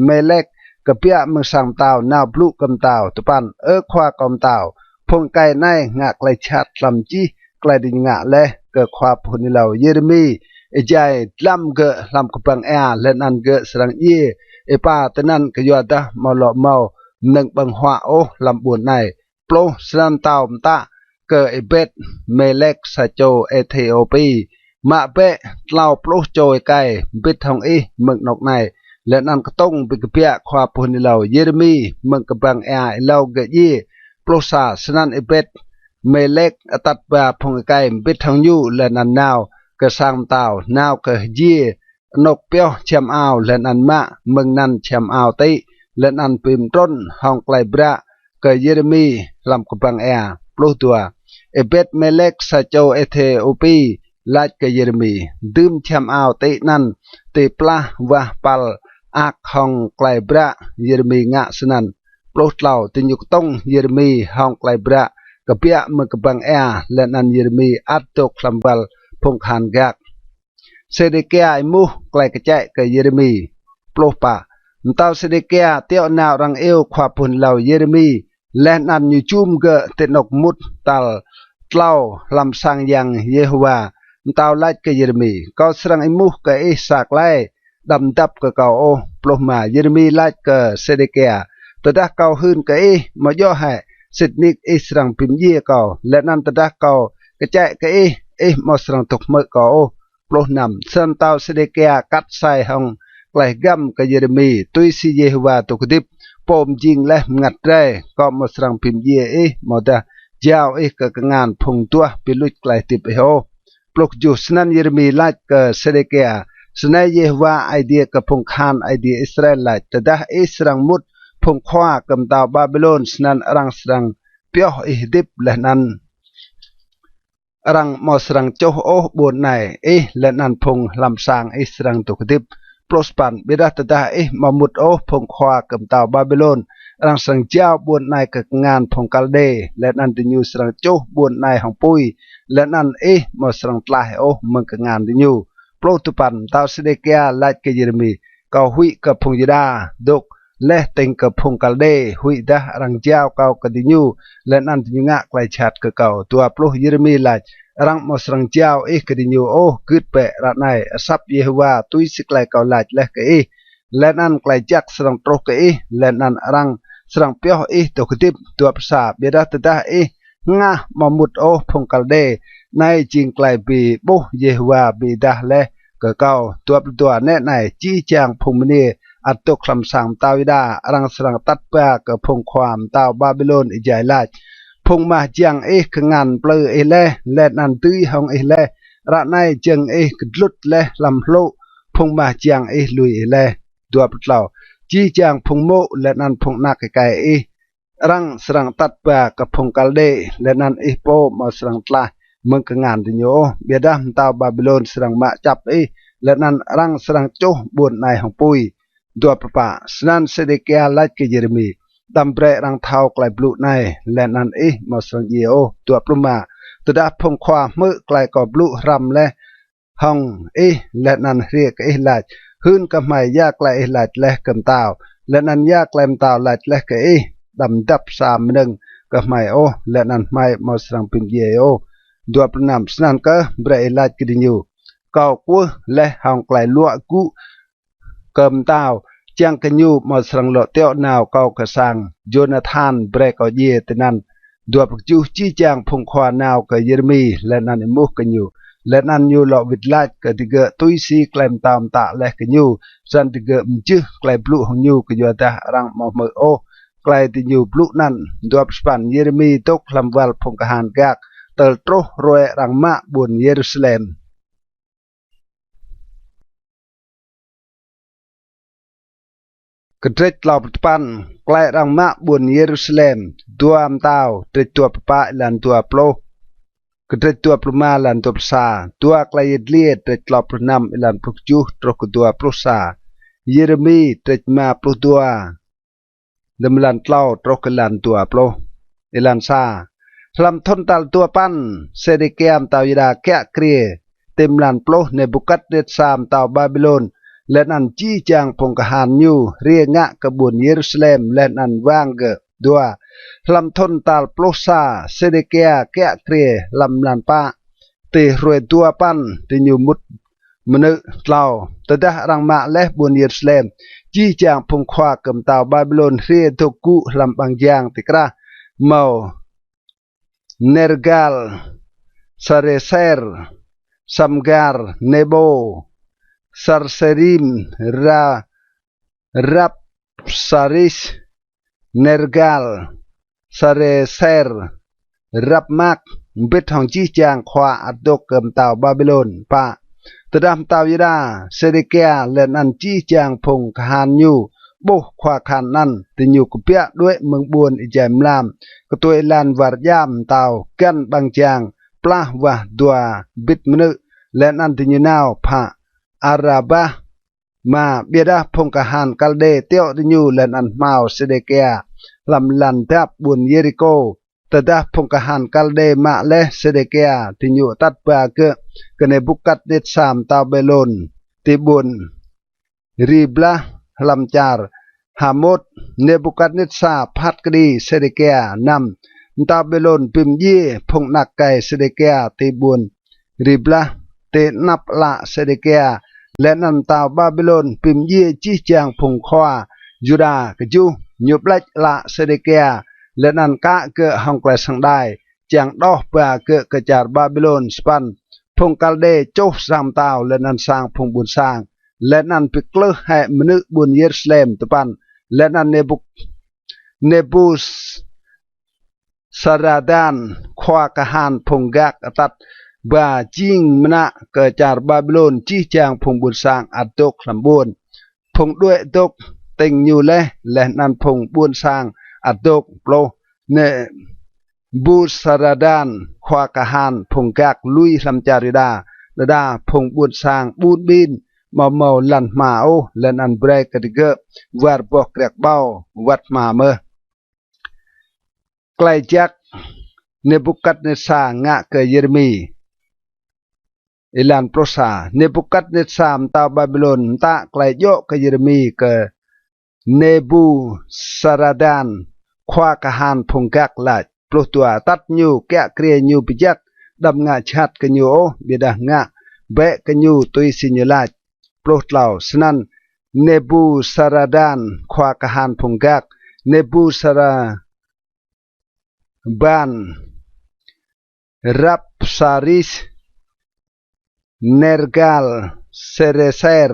เมเล็กกะเปียมึงสังตาวนาวพลุกำตาวตุปันควากำตาวพงไกในงะไกลชัดลำจีไกลดิงะและเกิดความพนิเหล่าเยเรมีเอใจลำเกะลำกบังเอและนันเกะสรังเยเอป้าตะนันกะยัวดะมาหล่อเมาหนึ่งบังหัวโอลำบุญในโปรสรันตาวมตะเกะเอเบตเมเล็กซาโจเอธิโอปีมาเปะเล่าโปรโจยไกบิดทองอีมึงนกในและนั่นก็ต้องเป็นกระเปียความพนิเหล่าเยเรมีมึงกบังเอเล่าเกะยี่โปรซาสนันเอเบตเมเล็กตัดบาพงไกบิดทองยูและนันนาวกระสังตาวนาวกะยี่นกเปียวแชมอาวและนันมะมึงนันแชมอาวติและนันปิมต้นห้องไกลบระกะเยเรมีลำกบังเอปลุกตัวเอเบตเมเล็กซาโจเอเธโอปีลาดกะเยเรมีดื่มแชมอาวตินันติปลาวะปัลอักห้องไกลบระเยเรมีงะสนันปลุกเหล่าติยุกต้องเยเรมีห้องไกลบระกะเปียมึงกบังเอและนันเยเรมีอัดตกลำบัลพงขันกักเซเดเกียมูไกลกระจายกับเยเรมีปลุกป่ามตาวเซเดเกียเตียวนาวรังเอวความพนเหล่าเยเรมีและนันยูจุมเกเตนกมุดตัลเล่าลำสังยังเยโฮวามตาวไลกับเยเรมีก็สรังไอมูกับอิสากไลดำดับกับเกาโอปลุกมาเยเรมีไลกับเซเดเกียตดาเกาหืนกับมาย่อให้สิทธินิกอิสรังพิมเยเกาและนันตดาเกากระจายกับมาสรังตกเมื่อเกาปลุกนำเซนตาวเสเดเกียกัดใส่ห้องไกลกัมกับเยเรมีตุยซีเยฮวาตุกดิบปมจิงและงัดได้ก็มาสรังพิมเยมาดาเจ้ากับงานพงตัวปิลุไกลติบโฮปลุกจุสนันเยเรมีไล่กับเสเดเกียสนัยเยฮวาไอเดียกับพงคานไอเดียอิสราเอลไล่แต่ดาสรังมุดพงขวากำดาวบาบิโลนสนันรังสรังเปียวดิบและนันรังมอสรังโจโอบนในและนันพงลำสางสรังตุกดิบโปรสปันบิดาตดามามุดพงควากำตาวบาบิโลนรังสังเจ้าบนในกับงานพงกัลเดและนันติยูสรังโจบนในของปุยและนันมอสรังตลายมึงกับงานติยูโปรตุปันตาวเสเดเกียไลกับเยเรมีก็หุยกับพงยิดาดกและเต็งกับพงกัลเดหุยดารังเจ้าเก่ากับติยูและนันติยูงะไกลชัดกับเก่าตัวปลุกเยเรมีไลรังมอสรังเจ้ากับติยูกึดเปะระในซับเยฮวาตุยสิไกลเก่าไลและกับและนันไกลจักสรังโตรกับและนันรังสรังเปียวตกติบตัวภาษาเบดาตดางะมามุดพงกัลเดในจิงไกลปีบุเยฮวาบิดาและกับเก่าตัวแน่ในจีจางพงมณีอัตตกคำสั่งตาวิดารังสรังตัดเปะกับพงความตาวบาบิโลนอิจายไลพงมาจังงานเปลือและนันตุยห้องและระในจังกลุดและลำโลพงมาจังลุยและตัวปลาจีจางพงโมและนันพงนักไก่รังสรังตัดเปะกับพงกัลเดและนันโปมาสรังตลามึงกับงานดิโยเบียดามตาวบาบิโลนสรังมาจับและนันรังสรังโจบนในห้องปุยตัวปะสนันเสเดเกียไลกับเยเรมีดำเปรรังเท้าไกลบลูในและนันมาสรังเยโอตัวปลุมา ตดาพงความมือไกลกอบลุรำและห้องและนันเรียกหลายหื้นก็ไม่ยากไกลหลายและกำตาวและนันยากไกลมตาวหลายและก็ดำดับสามหนึ่งก็ไม่และนันไม่มาสังปิมเยดัวประนามสนันก็เบรหลายกินอยู่เก่ากู้และห้องไกลลวกกู้กำตาวจังกันอยู่มาสังโลเตียวนาวเก่ากระสังโยนาธานเบรก็เยตนั้นดัวปักจูจี้จางพงควานาวกับเยเรมีและนันมุกกันอยู่และนันอยู่หลอกวิดลาดกับที่เกะตุยซีแกลมตามตาและกันอยู่สันที่เกะมจื้อแกลบลุของอยู่กับยัวตารังมาเมอไกลที่อยู่บลุนั้นดัวสปันเยเรมีตกลำวัลพงกหานกากเติร์โตรวยรังมะบุญเยรูซาเล็มกระเทศลาวปันไกลรังมะบุญเยรูซาเล็มตัวอัมตาวเตตัวปะลันตัวโปรกระเทศตัวปรุมาลันตัวปซาตัวไกลเลียเตลาวปรนำลันปลุกจูตรกตัวปรุซาเยเรมีเตมาปลุกตัวดำลันเล่าตรกลันตัวโปรลันซาลำทนตัลตัวปันเซเดเกียมตาวยดาแกะเครียเต็มลันโปรในบุกัดเดซามตาวบาบิโลนและนันจี้จางพงกหานยูเรียงะกบุญเยรูซาเล็มและนันว่างเกดัวลำทนตัลโปรซาเซเดเกียแกะเครียลำลันปะตีรวยตัวปันตียูมุดมนุษย์เล่าตดะรังมะและบุญเยรูซาเล็มจี้จางพงควากำตาวบาบิโลนเรียทุกุลำบางยางติกระเมาNergal, Sareser, Samgar, Nebo, Sarserim, Rapsaris, Nergal, Sareser, Rapmak, บิดของจี้จางขวาอัดดกเกิมเต่าบาบิโลนปะตดามเต่ายิดาเซเดเกียและนันจี้จางพงคหานยูบุขวาขันนั่นติอยู่กุเปียด้วยเมืองบวนอิจามลามก็ตัวลานวาร์ยามเตากันบางจางปลาวะดัวบิดมนุและนันติอยู่นาวผาอาราบะมาเบียดาพงกหันกัลเดเตียวติอยู่และนันมาวเสเดเกียลำลันทับบุญเยริโกตดาพงกหันกัลเดมาเลเสเดเกียติอยู่ตัดปาเกกเนบุกัดเดชามตาเบลอนติบุญรีบลาลำจาร์ฮามดเนบุกัดเนซาพัดกดีเซเดเกียนำตาเบลอนปิมยีพงนักไกเซเดเกียตีบุญริบลาเตนับละเซเดเกียและนันตาบาบิโลนปิมยีจีจางพงควายูดากจูยุบเล็กละเซเดเกียและนันกะเกะฮังไกลสังได้จางดอกปาเกะกระจาร์บาบิโลนสปันพงกัลเดโจสามตาวและนันสร้างพงบุญสร้างและนันปิกเลให้มนุษย์บุญเยรูซาเล็มตุปันและนันเนบูสสราดานควากหานพงกักตัดบาจิงมณะเกิดจากบาบิโลนจี้จางพงบุญสร้างอัดตกลำบุญพงด้วยตกเต็งอยู่และนันพงบุญสร้างอัดตกโปรเนบูสราดานควากหานพงกักลุยลำจาริดาและดาพงบุญสร้างบุญบินมาเมาลันมาโอและนันเบรกกระดิกวาร์บอกเรียกเบาวัดมาเมื่อไกลจากเนบุกัดเนซางะเกเยเรมีอิลันโปรซาเนบุกัดเนซามตาบาบิโลนตาไกลโยเกเยเรมีเกเนบูสราดานควากหานพงกักลาดปลุกตัวตัดยูแกะเครียยูปิจักดำงาชัดกันยูโอเบียดงะเบะกันยูตุยสิญลาดโปรดเหล่าสนันเนบูสราดานควากหานพงกักเนบูสราบานรับซาริสเนรกาลเซเรเซร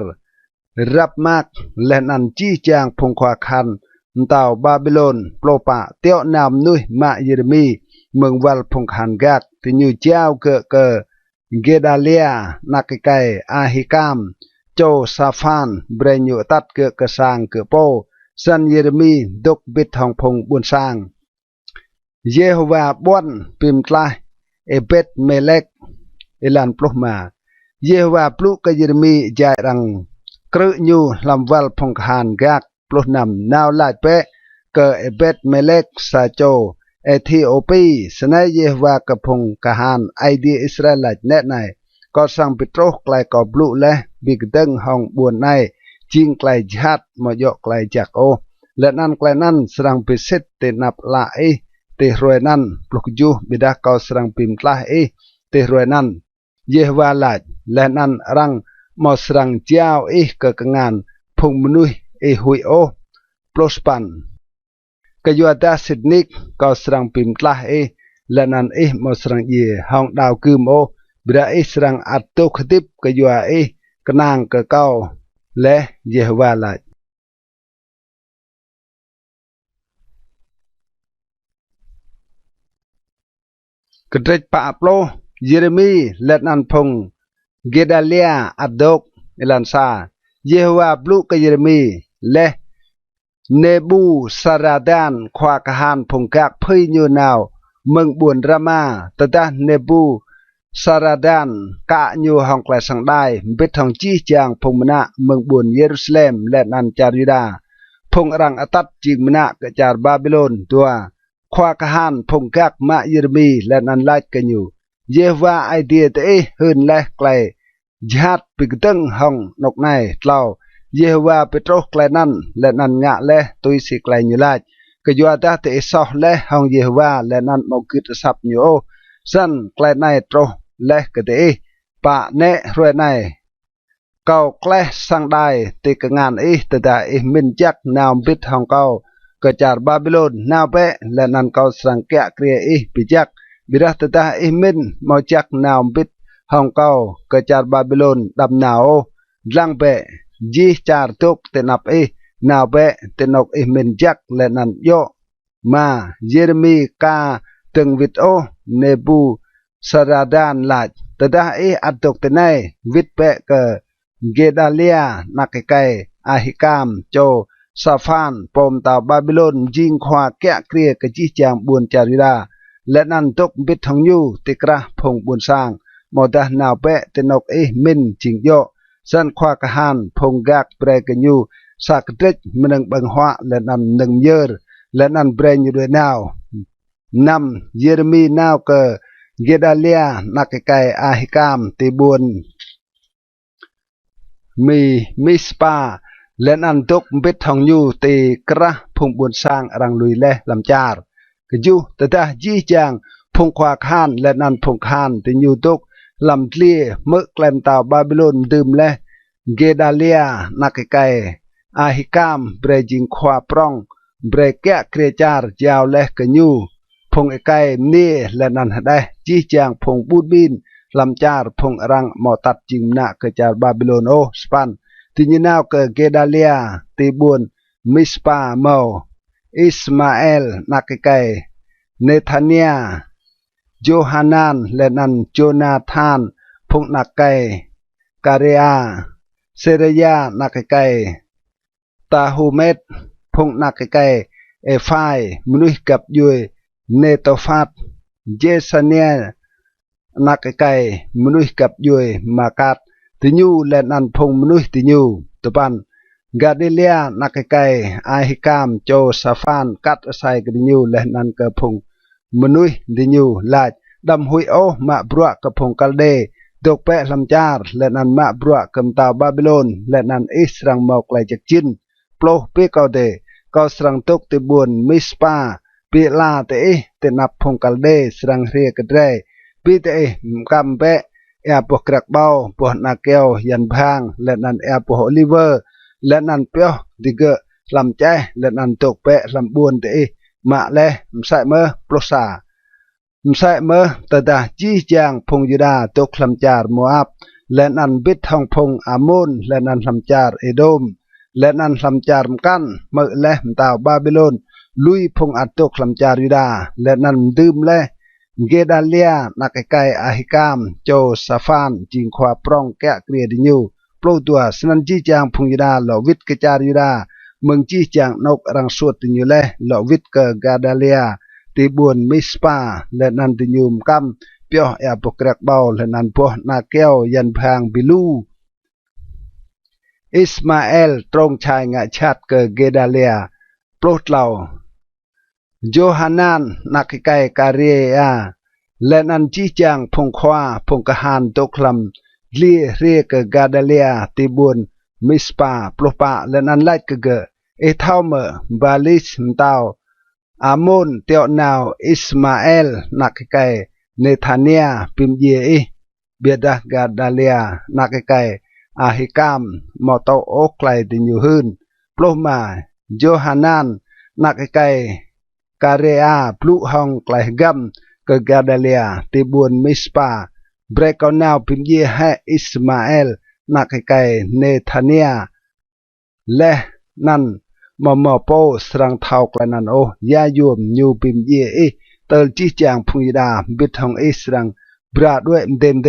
รับมากและนันจี้จางพงควาคันเต่าบาบิโลนโปรปะเตียวนามนุยมาเยเรมีเมืองวัลพงคันกักที่อยู่เจ้าเกะเกดาเลียนักไกอาฮิกามโจซาฟานเบรญุตัดเกะกระสางเกะโปซันเยเรมีดกบิดทองพงบุญสร้างเยโฮวาบวนปิมตลาเอเบตเมเล็กเอลันปลุกมาเยโฮวาปลุกกเยเรมีใจรังกระยูลำวัลพงคานกักปลุกนำนาวลาดเปะเกะเอเบตเมเล็กซาโจ เอธิโอปีสนายเยวากระพงกหานไอเดียอิสราเอลแน่ในก็สังปิโตรไกลกอบลุและบิกดึงห้องบวนในจิงไกลจัดมอยไกลจากโอและนั่นไกลนั้นสังปิเสตเตนับลาเอเตรวยนั้นปลุกจูบิดาเขาสังปิมตลาเอเตรวยนั้นเยวาลาและนั้นรังมอสังเจ้าเอกกงานพงมนุยหุยโอปลสปันกยัวดาสิดนิกก็สังปิมตลาและนั้นมอสังเยห้องดาวคืมโอบิดาสังอัตโตขดิบกยัวกนางกะเก้าและเยวาลากระเดปะโปลเยเรมีและนันพงเกดาเลียอัดดกเอลันซาเยวาบลูกเยเรมีและเนบูสาราดานควากหานพงกักพิญูนาวเมืองบุญรามาตดาเนบูสาราดานกะญูห้องแกลสังได้บิดทองจี้จางพงมณะเมืองบุญเยรูซาเล็มและนันจาริดาพงรังอตัดจิงมณะกจารบาบิโลนตัวควากหานพงกักมาเยเรมีและนันไลกันอยู่เยวาไอเดียเตหืนและไกลจัดปิกตึงห้องนกในเล่าเยวาเปโตรไกลนั้นและนันงะและตุยสิไกลอยู่ไลก็ยัวดาเตซอและห้องเยวาและนันมกิตสับอยู่สันไกลในโตรและก็เตปะเนรวยในเก่าแกลสังได้ติกงานแต่ได้มินจักนาวบิดห้องเก่าก็จารบาบิโลนนาวเปและนันเก่าสังเกะเกรียปิจักบิดาตตามินมอจักนาวบิดห้องเก่าก็จารบาบิโลนดำนาวลังเปจีจารตุกเตนับนาวเปเตนกมินจักและนันโยมาเยเรมีกาตึงวิดโอเนบูสาราดานลาดตดาอัดตกเตนัยวิดเปกเกดาเลียนักไกอาฮิกามโจซาฟานปมตาบาบิโลนจิงควาแกะเกรียกจีจางบุญจาริดาและนันตกบิดทองยูติกระพงบุญสร้างมอดานาวเปเตนกมินจิงโยสันควากหานพงกักเปรกันยูสักเด็กมันบังหัวและนันหนึ่งเยอร์และนันเปรนอยู่ด้วยนาวนำเยเรมีนาวเกเกดาเลียนักไกอาฮิกามติบุญมีมิสปาและนันตกบิดทองยูตีกระพงบุญสร้างรังลุยและลำจาร์กยูแต่ถ้าจีจางพงควาคานและนันพงคานติยูตกลำเลียเมื่อแกลมตาบาบิโลนดื่มและเกดาเลียนักไกอาฮิกามเบรจิงควาปรองเบรแกะเกรจาร์ยาวและกยูพงไกนี่และนันได้จีจางพงบูดบินลำจาร์พงรังมอตัดจิงนักจาร์บาบิโลนโอสปันที่ยีนาวเกเกดาเลียตีบุญมิสปาเมาอิสมาเอลนักไกเนธานียโจฮานันและนันโจนาธานพงนักไกกาเรียเซเรียนักไกตาฮูเมตพงนักไกเอฟไฟมนุษย์กับยุยเนโตฟัดเจสันเนียนักไกมนุษย์กับยุยมากัดติญูและนันพงมนุษย์ติญูตปันกาเดเลียนักไกอาฮิกามโจซาฟานกัดไซกติญูและนันกระพงมนุษย์ติญูลาดดำหุยโอมาบรัวกระพงกัลเดดกเปะลำจาร์และนันมาบรัวกำตาบาบิโลนและนันอิสรังมอกไลจากจินโปรเปกาเดก็สรังตกติบุญมิสปาเปลาเตเตนับพงกัลเดสรังเรียกเดปีเตกำเปะแอปกรักเบาปวดนาเกลยันพังและนันแอปโอลิเวอร์และนันเปียวดิเกลำใจและนันตกเปะลำบุญเตมาเลมใส่เมื่อปลสามใส่เมื่อตดาจีจางพงยูดาตกลำจาร์มัวอับและนันบิดทองพงอามุนและนันลำจาร์เอโดมและนันลำจาร์มกันเมื่อและมตาวบาบิโลนลุยพงอัดตกลำจาร์ยูดาและนันดื่มและเกดาเลียนักไกอาฮิกามโจซาฟานจิงควาปรองแกะเกรียดิญูโปรตัวสนันจีจางพงยูดาหลอวิทกจาร์ยูดาเมืองจีจางนกรังสวดติญูและหลอวิทกกาดาเลียตีบุญมิสปาและนันติญูมกัมเปียวแอบปกรักเบาและนันพวนาเกลยันพังบิลูอิสมาเอลตรงชายงะชัดเกเกดาเลียโปรดเหล่า โยฮานันนักไก่การีอาและนันจีจังพงควาพงกหานตกลำลีเรียกกาดาเลียติบุนมิสปาปลปะและนันไลกเกเอทาวเมบาลิสมตาวอามุนเตียวนาวอิสมาเอลนักไก่เนธานียปิมเยเบียดกาดาเลียนักไก่อาฮิกามมอตโอไกลดินยูฮึนปลมาโยฮานันนักไก่การีอาปลุห้องไกลกัมกกาดาเลียติบุนมิสปาเบรกอนาวพิมเยให้อิสมาเอลนักไก่เนธานียและนั่นมอโปสรังเท้าไกลนันโอยายุมยูพิมเยเตลจีจางพุงยดาบิดห้องอิสรังบราด้วยเดมเด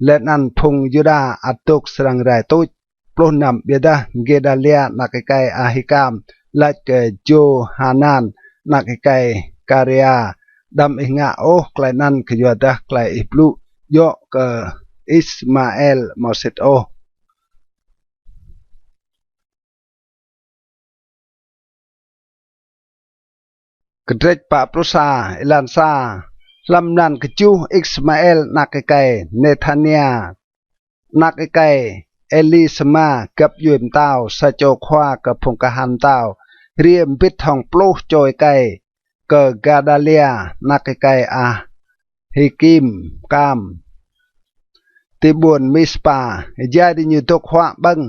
และนั่นพุงยดาอัตุกสรังไรตุจปล้นนำเบียดาเกดาเลียนักไก่อาฮิกามและเกโจฮานันนักไก่การีอาดำอิงาโอไกลนันขยดาไกลอิบลุโยกอิสมาเอลมอเซตโอกระเดปะปรุษาเอลันซาลำนันกจูอิสมาเอลนักไก่เนธานียนักไก่เอลิสมากับยูมเต้าสะโจควากับพงกหันเต้าเรียมปิดทองปลุกโจยไก่เกกาดาเลียนักไก่อาฮิกิมกามติบุนมิสปาญาดิญูตกขวาบัง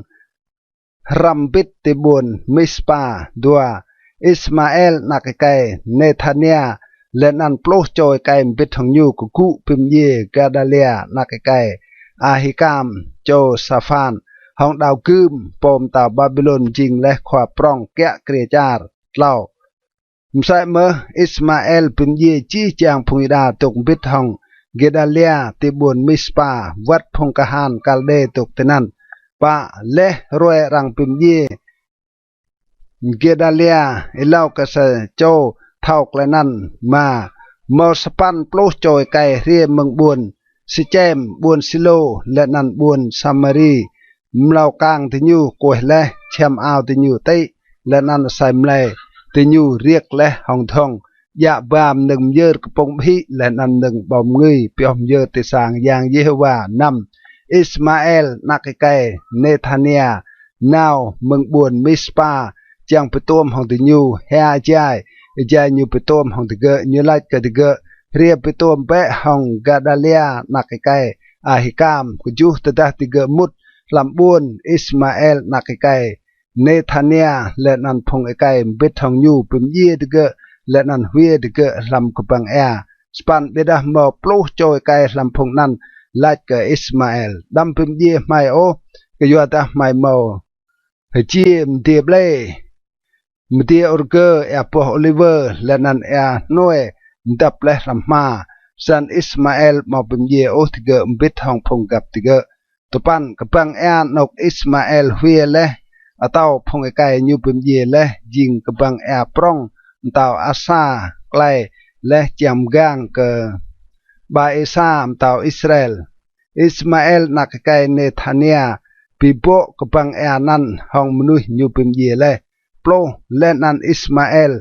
รัมปิดติบุนมิสปาดัวอิสมาเอลนักไก่เนธานียและนันปลุกโจยไก่ปิดทองยูกุกุพิมเยกาดาเลียนักไก่อาฮิกามโจซาฟานห้องดาวคืมปมตาบาบิโลนจิงและขวาปรองแกะเกรียจาร์เล่ามใส่เมื่ออิสมาเอลพิมเยจีจางพุงดาตกบิดห้องเกดาเลียติบุนมิสปาวัดพงกหานกาลเดตกเทนันปะเละรวยรังพิมเยเกดาเลียเอลาวกษโจเท่ากลนันมามอสปันปลุกโจยไก่เรียเมืองบุญสิเจมบุญซิโลและนันบุญซัมมารีมลาวกางติญูโกยและแชมอาวติญูเตและนันไซมเลติญูเรียกและหองทองยะบามหนึ่งเยอร์กปงพิและนันหนึ่งบอมงุยเปียมเยอร์ติสางอย่างเยโฮวานำอิสมาเอลนักไก่เนธานียนาวเมืองบุญมิสปาจังไปต้มหองติญูเฮียใจใจญูไปต้มหองติเกญูไลกติเกเรียบไปตัวเปะห้องกาดาเลียนักไก่อาฮิกามกุจูตตาติเกมุดลำบุญอิสมาเอลนักไก่เนธานียและนันพงไก่บิดห้องยูปิมเยติเกและนันเวียติเกลำกบังแอสปันเบดามาปลุกโจยไก่ลำพงนั้นไล่เกอิสมาเอลดำปิมเยไม่โอกยัวตาไม่เมาจีมเดียบเล่มเดียอร์เกอร์แอปโอลิเวอร์และนันแอโนเอดับเล่ลำมาสันอิสมาเอลมาเป็นเยโอติเกอบิดห้องพงกับติเกอตุปันกับปังแอนนกอิสมาเอลเวียเล่อาเต้าพงไก่ยูเป็นเยเล่ยิงกับปังแอปรองเต้าอาซาไกลและจำกางเกบาเอซามเต้าอิสราเอลอิสมาเอลนักไก่เนธานียปีโบกับปังแอนันห้องมนุษย์ยูเป็นเยเล่โปรและนันอิสมาเอล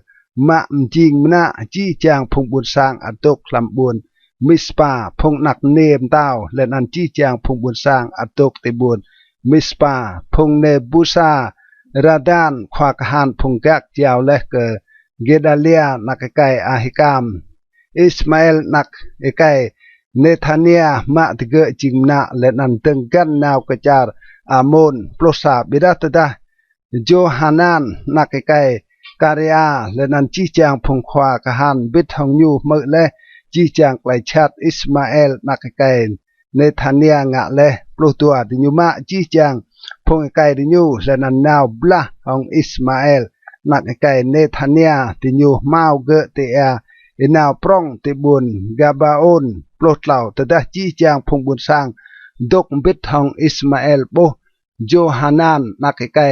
มาจิงมนะจีจางพงบุญสร้างอัตกลำบุญมิสปาพงนักเนมเต้าและนันจีจางพงบุญสร้างอัตกติบุญมิสปาพงเนบูซาราดานขวากหานพงกักยาวและเกเกดาเลียนักไก่อาฮิกามอิสมาเอลนักไก่เนธานียมาติเกจิงมนะและนันตึงกันนาวกระจาร์อาโมนปลสาบิดาตดาโจฮานันนักไก่การีอาและนันจีจางพงควากหันบิดหองยูเมื่อและจีจางไกลชัดอิสมาเอลนักไก่เนธานียงะและปลุตัวดิญูมาจีจางพงไก่ดิญูและนันนาวบลาหองอิสมาเอลนักไก่เนธานียดิญูมาวเกเตียอินาวปรองติบุญกาบาโอนปลุเหล่าแต่ได้จีจางพงบุญสร้างดกบิดหองอิสมาเอลโบโจฮานันนักไก่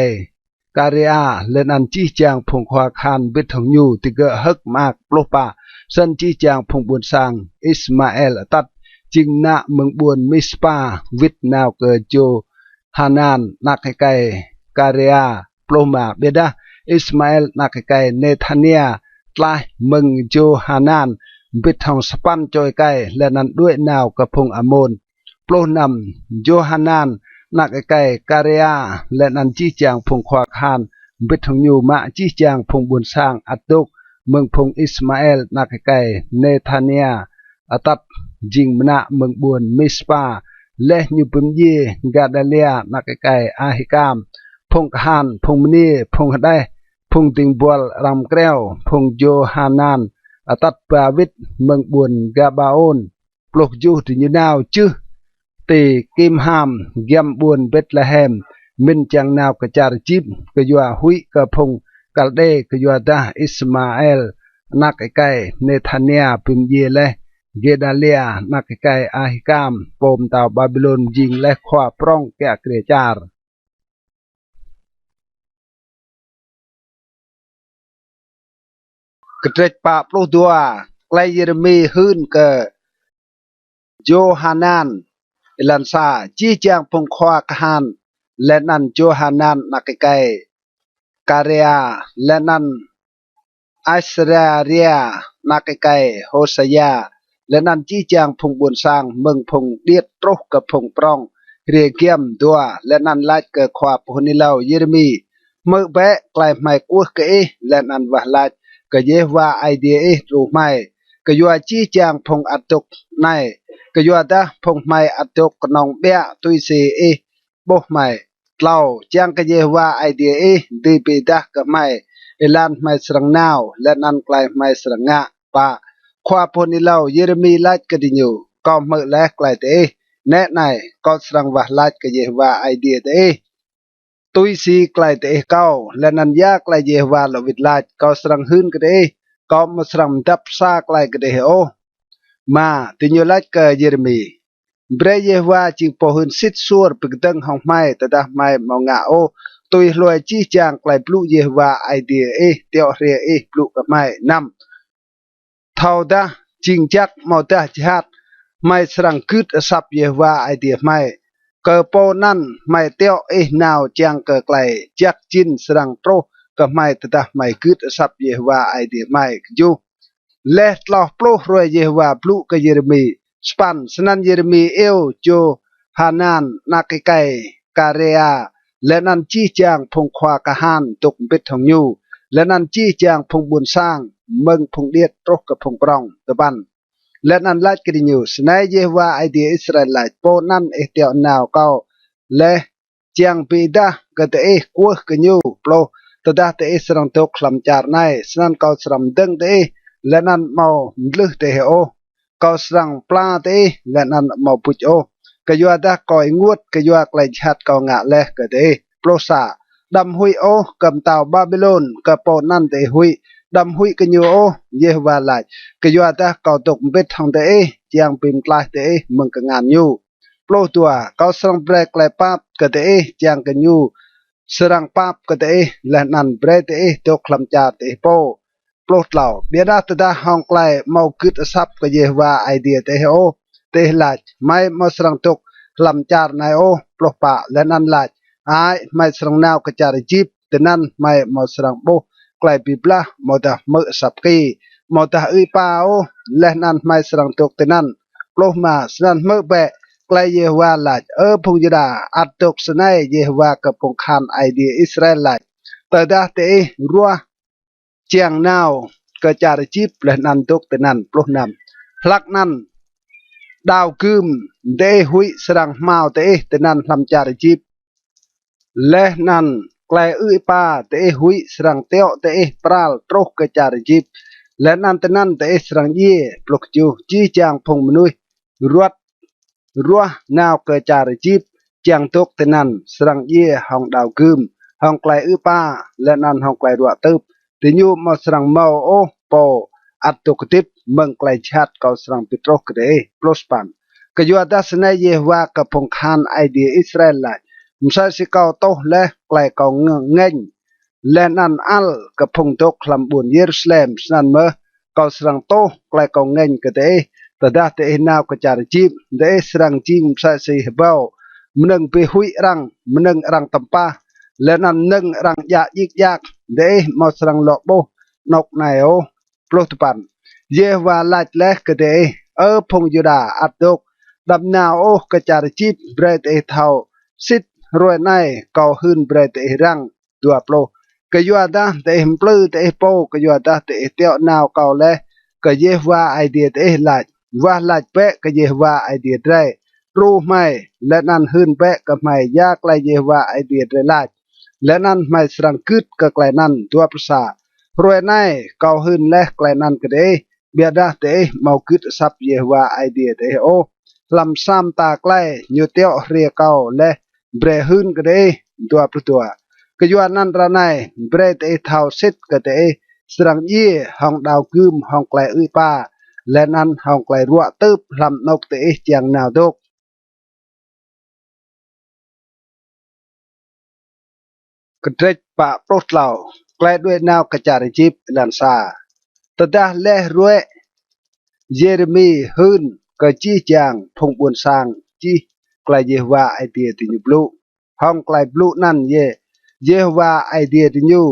การีอาและนันจีจางพงควาคานบิดของยูติเกะฮึกมากปลุปะสันจีจางพงบุญสร้างอิสมาเอลตัดจิงนะเมืองบุญมิสปาวิดนาวเกโจฮานันนักไก่การีอาปลุมาเบดาอิสมาเอลนักไก่เนธานีย ลายมึงโจฮานานบิดทองสปันจอยไกและนั้นด้วยนาวกระพงอโมนโปรนำโจฮานานนักไก่การียาและนันจี้จางพงควากฮานบิดทองยูมะจี้จางพงบุญสร้างอัตตุกเมืองพงอิสมาเอลนักไก่เนธานียอัตัดจิงมนะเมืองบุญมิสปาและยูปมเยกาดาเลียนักไก่อาฮิกามพงฮานพงมณีพงได้พงติงบัวรำแก้วพงโจฮานานอัตัดปาวิดเมืองบุญกาบาโอนปลุกยูถึงยูนาวจื้อตีกิมฮามเกียมบุญเบตละแฮมมินจังนาวกระจารจิบกยัวหุยกระพงกัลเดกยัวดาอิสมาเอลนักไก่เนธานียปิมเยเลเกดาเลียนักไก่อาฮิกามปมตาวบาบิโลนยิงและขวาปร้องแก่เกรจารกระเตจปาปลุดัวไกลเยเรมีฮืนเกโจฮานานอิลันซาจี้จางพงควากฮานและนันโจฮานานนักไก่การียาและนันอัสราเรียนักไก่โฮสยาและนันจี้จางพงบุญสร้างเมืองพงเดียดตรุกกับพงปรองเรียเกียมดัวและนันไล่เกิดความพนิเลาเยเรมีเมื่อแบะกลายไม่กู้เกะและนันวะไล่ก็เยว่าไอเดียรู้ไหมก็ยัวจี้จางพงอัตุกในก็ยัวดาพงไม่อัตุกนองเบียตุยเสบ่ไม่เล่าจางก็เยว่าไอเดียดีปีดาก็ไม่ลานไม่สรังนาวและนันกลายไม่สรังงะปะความพนิเลาเยเรมีไล่ก็ดีอยู่ก็เมื่อแลกลายเตแน่ในก็สรังว่าไล่ก็เยว่าไอเดียเตตุยสีไกลเตเก้าและนันยาไกลเยวาลวิดลาดก็สรังหืนก็ได้ก็มาสรังดับซาไกลก็ได้โอมาติญลัดก็เยเรมีเบรเยวาจิงพอหืนสิทซัวร์ปกดังห้องไม่แต่ดาไม่มองาโอตุยลอยจีจางไกลปลุเยวาไอเดียเตียวเรียปลุกับไม่นำเท่าดาจิงจักมอดาจิฮัดไม่สรังคืดสับเยวาไอเดียไม่เกิดโปนั่นไม่เตียวนาวจางเกิดไกลจักจินสรังโปรก็ไม่แต่ดาไม่คืดสับเยวาไอเดียไม่อยู่และลอโปรรวยเยวาปลุกเยเรมีสปันสนันเยเรมีเอวโจฮานานนักไก่การียาและนันจี้จางพงควากะฮานตกเป็ดทองยูและนันจี้จางพงบุญสร้างเมืองพงเดียดตรกกับพงปรองตะบันและนันลัดกระดิ่งอยู่สนายเยวาไอเดียอิสราเอลโปนั่นเตียวนาวเก้าและจางปีดากระเตะกัวกันยูโปรตดาเตะสรังตกคลำจารในสนันเก้าสรัมดึงเตะและนันเมาลึกเตะโอเก้าสรังปลาเตะและนันเมาปุจโอกะยัวดาก่อยงวดกะยัวไกลชัดเกางะและกะเตโปรซาดำหุยโอกำตาวบาบิโลนกะโปนั่นเตหุยดำหุยกันยูโอเยวาไลกะยัวดาเกาตกเบ็ดทางเตจียงปิมกลายเตมึงกะงานยูโปรตัวเกาสรังเบรกไลปับกะเตจียงกันยูสรังปับกะเตและนันเบรเตตกคลำจาเตโปโปรดเหล่าเบียดาตดาห้องไกลเมาคึดซับกะเยวาไอเดียเตโอเตหลัดไม่มาสรังตกลำจารนายโอปลปะและนันหลัดไอไม่สรังนาวกระจารจีบแต่นั่นไม่มาสรังโบไกลปีปลาโมดาเมื่อสับกีโมดาอุยปาโอและนันไม่สรังตกแต่นั่นปลมาสนันเมื่อแบะไกลเยวาหลัดพงยดาอัดตกสนัยเยวากับพงคานไอเดียอิสราเอลหลัดแต่ดาเตรัวเจียงนาวกระจารจีบและนันตกแต่นั่นปลนำพลักนั่นดาวคืมเดหุยสรังมาเตแต่นันลำจารจีบและนันไกลอุยปาเตหุยสรังเตียวเตปราลตรกกระจารจีบและนันแต่นันเตสรังเย่ปลุกจูจีจางพงมนุยรวดรัวนาวกระจารจีบจางตกแต่นันสรังเย่ห้องดาวคืมห้องไกลอุยปาและนันห้องไกลรัวตึบติญูมาสรังเมาโอโปอัตตุกติบเมืองไกลชัดเกาสรังปิโตรกเดโปรสปันกยัวดัสนายเยวากับพงคานไอเดียอิสราเอลลัดมุสาสิเกาโตและไกลเกาเงงและนันอัลกับพงตกคลำบุญเยรูซาเล็มนันเมื่อเกาสรังโตไกลเกาเงงกเดแต่ดาเตนาวกระจารจีบเดสรังจีมุสาสิเบามันนึงไปหุยรังมันนึงรังตัมปาและนันนึงรังยายิกยักเดมาสรังหลอกโบนกนายโอ ลตุปันเยวาลาดเล็กกระเดพงยุดาอัดดกดับนาโอกระจารจิบเบรดเท่าสิทรวยในเกาหืนเบรดรังตัวโปรกยัวดาเตมปลื้อโปกยัวดาเตียวนาวเกาเลกเยวาไอเดียลาดว่าลาดเปะกเยวาไอเดียไรรู้ไหมและนั่นหืนเปะกับไม่ยากไลเยวาไอเดียไรลาดและนั่นไม่สรังกึดกับไกลนั่นตัวภาษารวยในเกาหืนและไกลนั่นก็ได้เบียดาเตเมากึดซับเยวาไอเดียโอลำซ้ำตาใกล้ยูเตียวเรียเกาและเบรหืนก็ได้ตัวประตัวกยัวนั่นระไนเบรดเท่าเซตก็ได้สรังยี่ห้องดาวกึมห้องไกลอุ้ยป้าและนั้นห้องไกลรัวตึบลำนกเตเจียงนาวดกกระเทกปะโปรดเหล่าใกล้ด้วยนาวกระจายจิบลันซาตดาเล่รวยเยเรมีฮืนกะจี้จางพงบุญสร้างจี้ไกลเยวาไอเดียติญบลูห้องไกลบลูนั่นเยวาไอเดียติญู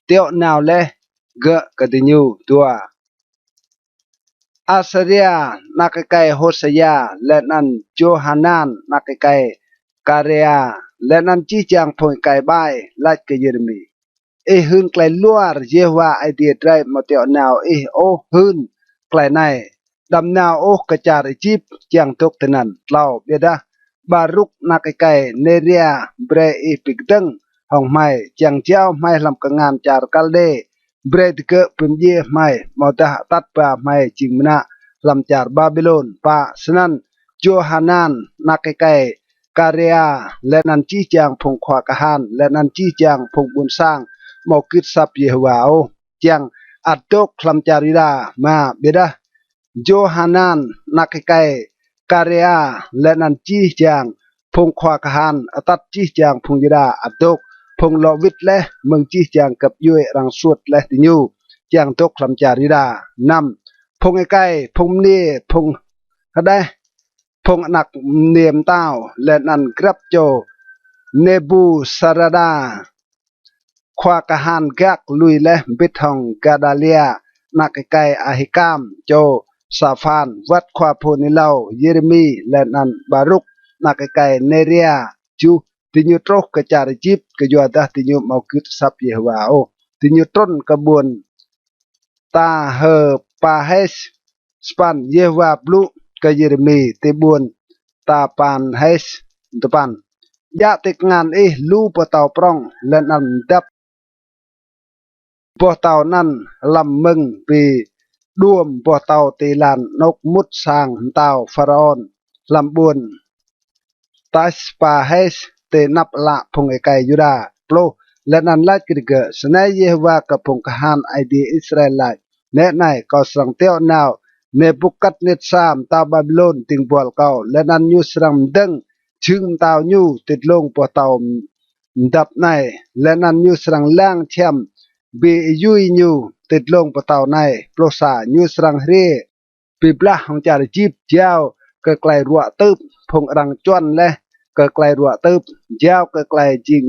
เตียวนาวเล่เกะกะติญูตัวอาเซเรียนักไกโฮสยาและนันโจฮานานนักไกการียและนันจี้จางพงไกบายลาดกะเยเรมีหืนไกลลัวเยวาไอเดียไรมาเตียวนาวโอหืนไกลในดำนาโอกระจายจีบเจียงตกตนันเล่าเบียดาบารุกนักไก่เนเรียเบรปิกดังห้องไม่เจียงเจ้าไม่ลำกงานจาร์กัลเดเบรดเกะปุ่มเย่ไม่มาตาตัดปาไม่จิงมนะลำจาร์บาบิโลนปาสนันโจฮานันนักไก่การียและนันจีเจียงพงขวากหันและนันจีเจียงพงบุญสร้างมอกิดซับเยวาโอเจียงอัดตกลำจาริดามาเบียดาโจฮานันนักไก่การียและนันจีจางพงควากหันอตัดจีจางพงยดาอัตกพงลอวิทและเมืองจีจางกับยุยรังสวดและติญูจางตกลำจาริดานำพงไก่พงเนีพงฮะได้พงนักเนียมเต้าและนันกรับโจเนบูสารดาควากหันกักลุยและบิทองกาดาเลียนักไก่อาฮิกามโจซาฟานวัดควาโพนิเลาเยเรมีและนันบารุกนักไก่เนเรียจูติญูตรกกระจายจิบกระยัวดาติญูมาคิดสับเยวาโอติญูต้นกระบวนตาเฮปาเฮสสปันเยวาบลูกเยเรมีติบวนตาปานเฮสตปันยะติกงานลูปะเตาปรองและนันดับปะเตานั้นลำมึงปีด้วมปะเตาตีลานนกมุดสางเตาฟารอนลำบุญตัสปาเฮสเตนับละพงไกยูดาโปรและนันลาดกิเกสนายเยวากับพงกหานไอเดียอิสราเอลไลเนไนก็สังเตียวนาวเนบุกัดเนตสามตาบาบิโลนติงบอลเก่าและนันยูสรัมดึงชึงตาวยูติดลงปะเตาดับในและนันยูสรังล่างเชมบียูยูติดลงปะเตาในโปรซายูสรังเรปีปลาของจาริจิบเจ้าก็ไกลรัวตึบพงรังจวนและก็ไกลรัวตึบเจ้าก็ไกลจริง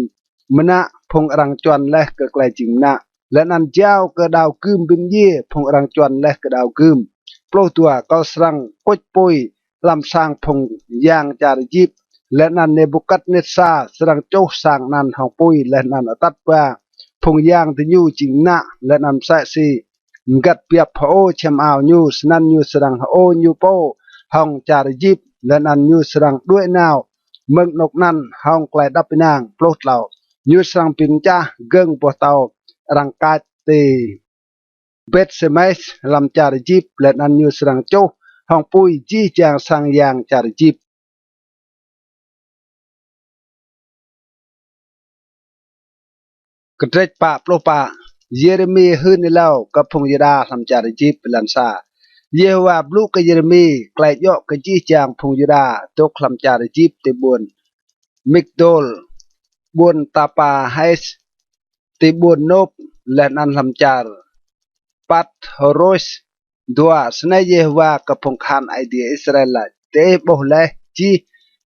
มณะพงรังจวนและก็ไกลจริงมณะและนันเจ้าก็ดาวกึมบินเย่พงรังจวนและก็ดาวกึมโปรตัวก็สรังกดปุยลำสร้างพงยางจาริจิบและนันเนบุกัดเนซาสรังโจสร้างนันหองปุยและนันตัดว่าพงยางที่ยูจริงนะและนำใส่ซีงัดเปียบพโอเชมเอายูสนันยูสรังโอยูโปห้องจาริจิบและนันยูสรังด้วยนาวเมืองนกนันห้องไกลดับไปนางโปรดเหล่ายูสรังปินจ้าเกิงปวเตารังกาตีเบ็ดเซมัสลำจาริจิบและนันยูสรังโจห้องปุยจี้จางสังยางจาริจิบกระเทปะโปรปะเยเรมีฮืนเล่ากับพงยดาทำจาริจิบลันซาเยวาบลูกเยเรมีไกลยอกกจี้จางพงยดาตกลำจาริจิบติบุญมิกโดลบุญตาปาไฮสติบุญนบและนันลำจารปัตฮโรสดัวสนายเยวากับพงคานไอเดียอิสราเอลเตบโหเลจี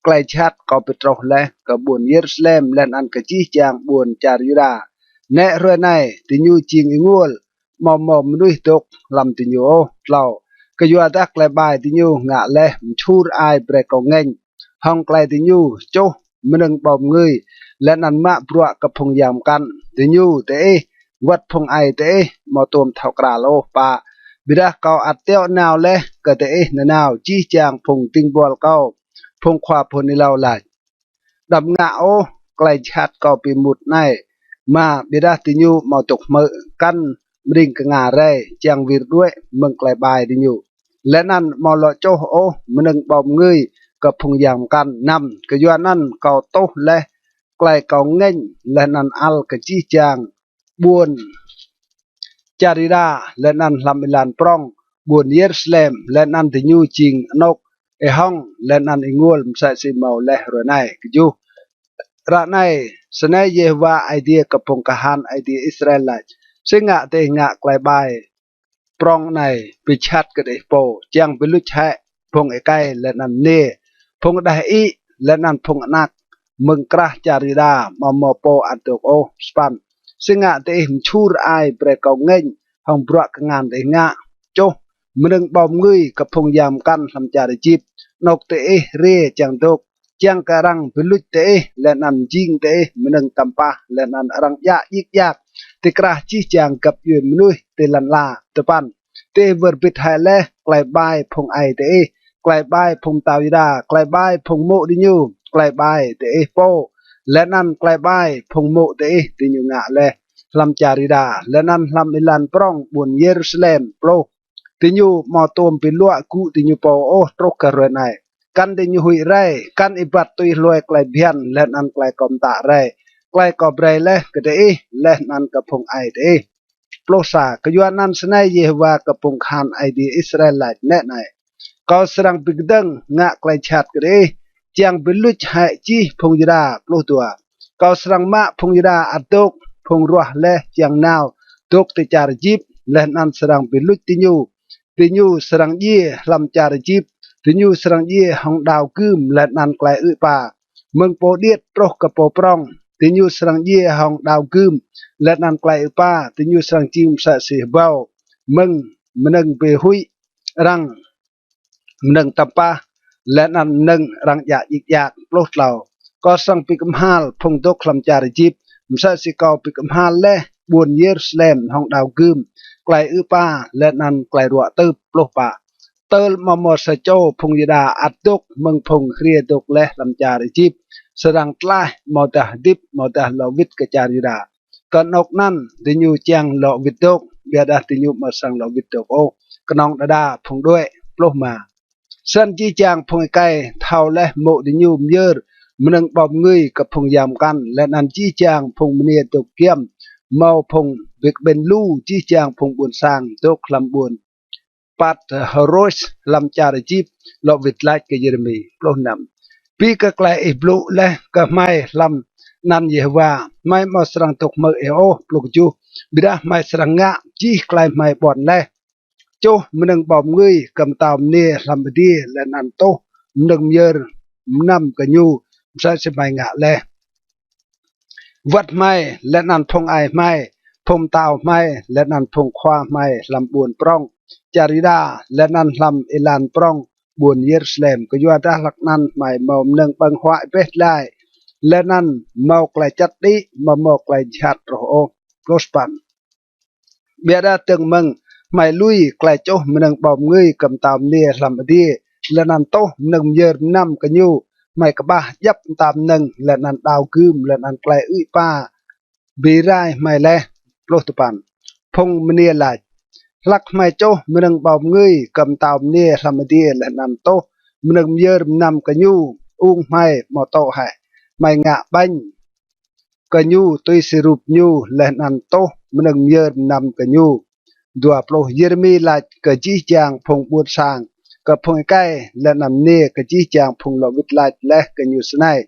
ไกลชัดกอปิตรอเลกับบุญเยรูซาเล็มและนันกจี้จางบุญจาริดาเนรวยในติญูจิงอิงวล mò nuôi tục làm tình yêu lâu cái dọa ta lại bài tình yêu ngã lệ chur ai bre có nghênh hong lại tình yêu chỗ mình bom người lên ăn mạ bọaกับพงยามกันtình yêu thế vật phong ai thế mò tôm thảo cà lô pa bila kau ateo nào le cái thế nào chi chang phong tinh bol kau phong khoa phong ni lao lại đầm ngã ô cái chát kau bị một này mà bila tình yêu mò tục mơ căn mình cái ngà re chang việt đuôi mừng lại bài tình yêu lên ăn mò lọ chỗ ô mình bom ngườiกับพงยามกันนำก็ย้อนนั้นเก่าโตและไกลเก่าเง่งและนันอัลกะจี้จางบวนจาริดาและนันลำอิลานปรองบวนเยรูซาเล็มและนันที่ยูจิงนกเอห้องและนันอิงวลมใส่สิเมาและรวนายก็อยู่ระในสนัยเยฮวาไอเดียกับพงกหันไอเดียอิสราเอลซึ่งงะเตงะไกลบายปรองในปิชัดกระเดโปจังเป็นลุชะพงไอไกและนันเนพงได้อีและนันพงนักมึงกระจาริดามอมโปอันตกโอสปันซึ่งงะเตหิมชูรไอเปรกเอาเงินห้องบรักงานเตงะโจมึงบอมงุยกับพงยามกันทำจาริจิบนกเตเรจังตกจังการังพิลุเตและนันจิงเตมึงตัมปะและนันรังยะยิกยักติกระจีจังกับยืนมนุยเตลันลาตะปันเตเวอร์ปิดไฮเล่ไกลบายพงไอเตไกลบายพงตาวิดาไกลบายพงโมดิญูไกลบายเตโปและนั่นไกลบายพงโมเตดิญูงะเลลำจาริดาและนั่นลำอิลันปรองบนเยรูซาเล็มโปรดิญูมอตมปิลัวกูดิญูโปโอตรกกระเรนัยกันดิญูหุยไรกันอิบัตตุยลอยไกลเบียนและนั่นไกลกอมตาไรไกลกอบไรเลกเตและนั่นกับพงไอเตโปรสากยวนนั่นสนัยเยฮวากับพงคานไอเดียอิสราเอลแน่ไนkau serang bigdeng ngak klai chat kere jiang beluch hai chi phong yida plo tua kau serang ma phong yida atok phong ruah le jiang nau tok te char jip le nan serang beluch tinyu serang ye lam char jip tinyu serang ye hong dao kum le nan klai ư pa meng po diet troh ka po prong tinyu serang ye hong dao kum le nan klai ư pa tinyu serang chim sa si bao meng meneng pe hui rang nâng tập paและนั่นหนึ่งรังยาอีกอย่างปลุกเราก็สั่งปิกมฮาลพงตกคลำจาริจิบมิใช่สิกาปิกมฮาลและบวนเยรูซาเล็มห้องดาวกึมไกลอื้อป้าและนั่นไกลรัวตืบปลุกป่าเติลมอมอสโจพงยดาอัดตกเมืองพงเครียตกและลำจาริจิบแสดงใต้มอตาดิบมอตาลวิทกจาริดากันออกนั่นติญูเจียงลวิตกเบียดาติญูมาสั่งลวิตกโอกนองดาพงด้วยปลุกมาสันจีจางพงไกเท่าและโมดิญูมเยอร์มันบอมเงยกับพงยามกันและนันจีจางพงมเนียตกเกียมเมาพงเบกเบนลู่จีจางพงบุญสร้างตกลำบุญปัดฮารุสลำจาริจิบลวิทไลกเยเรมีปล้นนำปีก็ไกลอิบลุและก็ไม่ลำนันเยว่าไม่มาสรังตกเมือเอโอปลุกจูบิดาไม่สรังงะจีไกลไม่บอนและโจมันบอมเงยกำตามเนลำบดีและนันโตมันเยอร์นำกันยูใช้สมัยงะและวัดไม่และนันพงไอไม่พงตาวไม่และนันพงควาไม่ลำบุญปรองจาริดาและนันลำเอลานปรองบุญเยรูซาเล็มก็ยัวดาหลักนั้นไม่มอมนึงบังหวายเป็ดไลและนันเมาไกลจัดดิมาเมาไกลชัดโรโอโรสปันเบียดาตึงมึงไม่ลุยไกลโจมันบอมเงยกำตามเนียลำดีและนันโตมันเยอร์นำกันยูไม่กบ้ายับตามหนึ่งและนันดาวคืมและนันไกลอุ้ยป้าบีไรไม่แลโปรตุปันพงมเนียลายลักไม่โจมันบอมเงยกำตามเนียลำดีและนันโตมันเยอร์นำกันยูอุ้งไม่มอโตให้ไม่งะบังกันยูตุยสิรุปยูและนันโตมันเยอร์นำกันยูดัวโปรเยเรมีลายกะจีจางพงบุญสร้างกับพงใกล้และนำเนกะจีจางพงลวิทลายและกันอยู่สนัย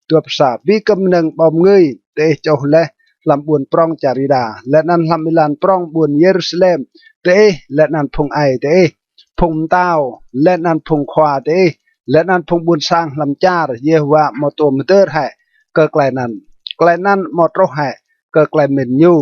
ตัวภาษาบีกำนังบอมเงยเตเจ้าและลำบุญปรองจาริดาและนันลำมิลานปรองบุญเยรูซาเล็มเตและนันพงไอเตพงเต้าและนันพงควาเตและนันพงบุญสร้างลำจารเยวามอตัวมเตอร์ให้ก็ไกลนั้นมอตรให้ก็ไกลเมนยู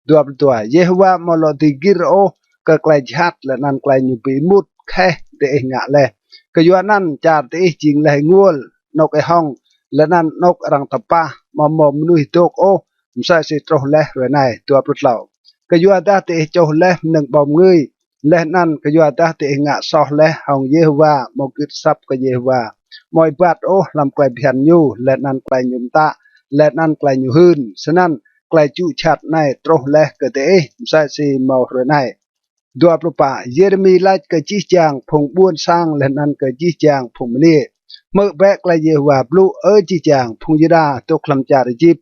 dua betua Yehuwa molotigir o ke klai jhat le nan klai nyupi mut khe de ngak le kayua nan char te jing le nguol nok e hong le nan nok rang tapa mom nu hitok o msa se troh le re nai tua prutlau kayua ta te choh le nang bom ngui le nan kayua ta te ngak soh le hong Yehuwa mokit sap ke Yehuwa moi bat o lam klai bian nyu le nan klai nyum ta le nan klai nyu hun senan klai chu chat nai troh le ke te msa si mau re nai dua prupa Jeremy lach ke chi chang phong buôn sang le nan ke chi chang phong mani mơ bẹ klai Yehuwa blu chi chang phong Juda to klam cha Egypt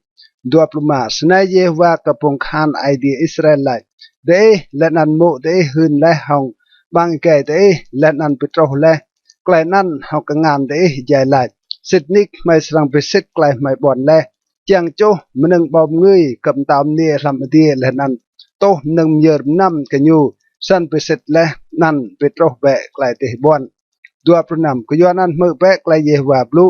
dua pluma snai Yehuwa ke phong khan idea Israel lai de le nan mo de hun le hong bang ke de le nan petroh le klai nan hong ka ngam de jai lai sitnik mai sang besit klai mai bon le chang cho meneng bom ngui kam tam ni lam die le nan to nang yer nam ke nyu san peset le nan petroh be klai te bon dua pranam kuyanan mơ be klai Yehuwa blu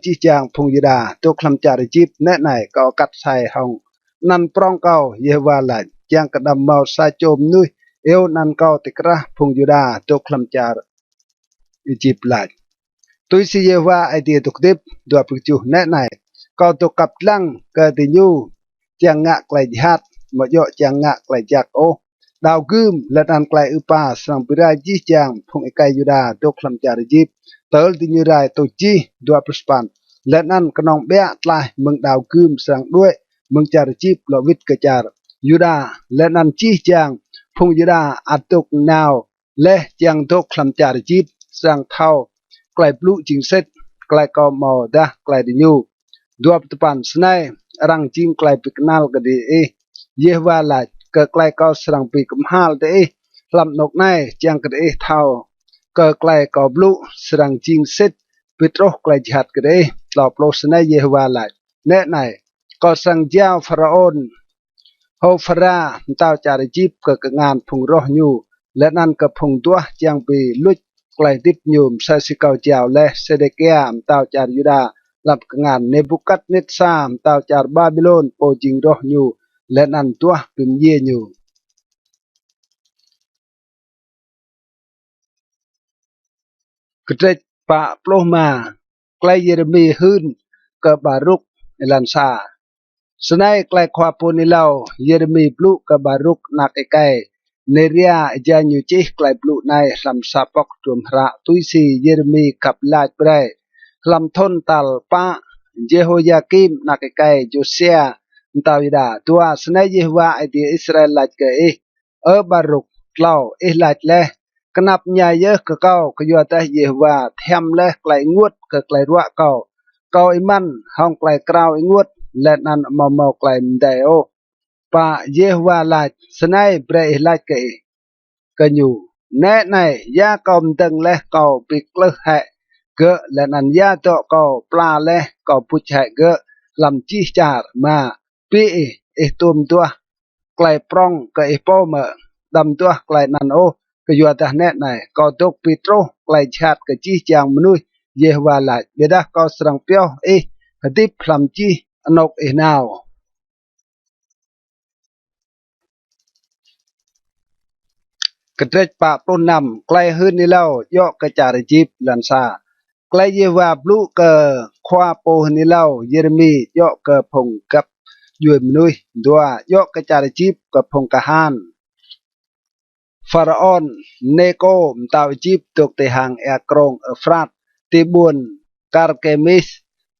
chi chang phong Juda to klam cha Egypt ne nai ka kat sai hong nan prong kau Yehuwa la chang kadam mau sa chom nui eo nan kau tikra phong Juda to klam cha Egypt la tôi si Yehuwa idea tuk dip dua pukchu ne nai kau to kap lang ke ti nyu chang ngak klai jhat mo yo chang ngak klai jak o đào gươm là đàn klai upa sang bira chi chang phong ekai Juda to klam cha Egypt tol ti như rai to chi dua perspan là nan kanong bea tlai meng đào gươm sang đuôi meng cha Egypt lo vit ke cha Juda là nan chi chang phong Juda atuk nào le chang to klam cha Egypt sang thau klai blu ching set klai ko mo da klai di nyu dua tepan snai rang ching klai piknal ke di Yehuwa la ke klai kau serang pi kemhal te lam nok nai chang ke thau ke klai kau blu serang ching set petroh klai jhat ke lo plo snai Yehuwa la ne nai ko sang jiao Faraon ho fara tao cha Egypt ke ngan phung roh nyu le nan ke phung tua chang pi luch klai tip nyum sa si kau jiao le Sedekia tao cha Juda lap ke ngan Nebukadnetsar tao cha Babylon po jing roh nyu le nan tua pim ye nyu ketrek pa ploma klai Jeremy hun ke Baruk elan sa senai klai khwa ponilau Jeremy blu ke Baruk nak ekai neria ja nyu chi klai blu nai lam sapok tum ra tuisi Jeremy kap laj prai lam thon tal pa Jehoiakim nak ekai Josia Ntawida tua senai Yehuwa di Israel laj ke Baruk lau laj le kenap nya ye ke kau ke yo teh Yehuwa them le klai nguot ke klai ruak kau iman hong klai krau nguot le nan mau klai mdai o pa Yehuwa laj senai bre laj ke nyu ne nai ya kau mteng le kau pikle he ke le nan ya to kau pla le kau puch he ke lam chi char ma pi tum tua klai prong ke po ma dam tua klai nan o ke yo tah ne nai kau tok pitro klai chat ke chi chang mnu Yehuwa laj beda kau serang pyo hadip lam chi anok now ketrek pa pronam klai hun ni lau yo ke cha Egypt lan sa klai Yehuwa blu ke khwa po ni lau Jeremy yo ke phong kap yue mnui dua yo ke cha Egypt ke phong kahan Pharaon Neko tao Egypt tok te hang krong Efrat ti buồn Karkemis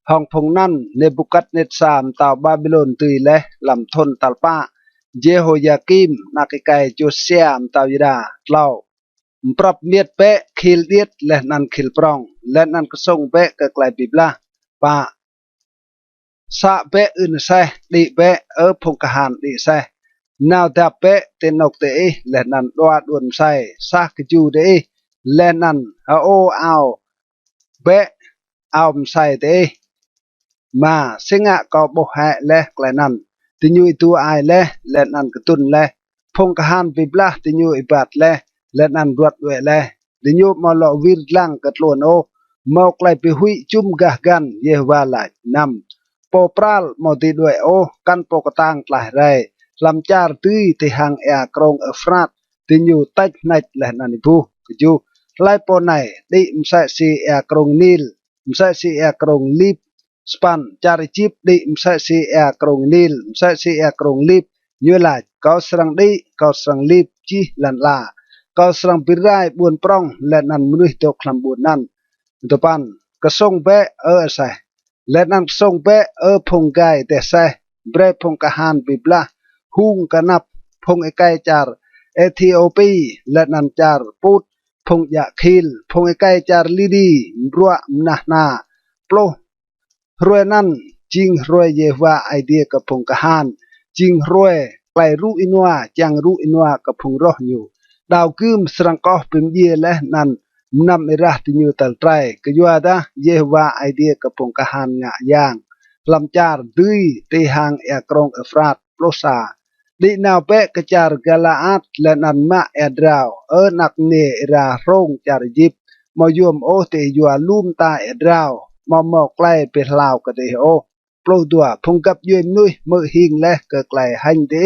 hong phong nan Nebukadnetsar tao Babylon tui le lam thon talpa Jehoiakim nakikai Josia tao Juda lau prap miet pe khil diet le nan khil prong le nan kesong pe ke klai bibla pa sa pe un se di pe phong kahan di se nào ta pe tên nọc te le nan doa duon sai sa ke ju de le nan o ao pe ao sai te mà singa ko bo ha le kle nan ti nyu tu ai le nan ke tun le phong kahan bibla ti nyu ibat le nan ruat we le ti nyu ma lo wir lang ke tlon o mo klai pe hui chum gah gan Yehuwa la nam po pral mo ti due o kan po katang tlah rai ลำจาร์ตุยที่หางกรงฟราดที่อยู่ใต้ในแหลนันบูก็อยู่ไล่ปนไหนได้มใส่สีกรงนิลมใส่สีกรงลิบสปันจาริจิบได้มใส่สีกรงนิลมใส่สีกรงลิบยูไลเขาสรังได้เขาสรังลิบจีลันลาเขาสรังปิรายบุญปรองและนันมนุษย์ตกลำบุญนั้นตัวปันกระส่งเปใส่และนันส่งเปพงไกแต่ใส่เบรพงกะฮันบิบลาหุงกันนับพงไกจาร์เอธิโอปีและนันจาร์ปุตพงยาคิลพงไกจาร์ลีดีรัวมนานาโปรรวยนั้นจิงรวยเยวาไอเดียกับพงกะฮันจิงรวยไปรู้อินวาจังรู้อินวากับพงรออยู่ดาวคืมสรังกอเป็นเยและนันนำอิรัติยูตัลไตรก็ยัวดาเยวาไอเดียกับพงกะฮันงะยางลำจาร์ดุยตีหางกรงฟราดโปรซาdi nau pe kejar galaat lenan ma edrau nak ne era rong jar jip mo yum o te yua lum ta edrau mo mo klai pe lau ka de o plo dua phung kap yum nui mơ hing le ke klai hành te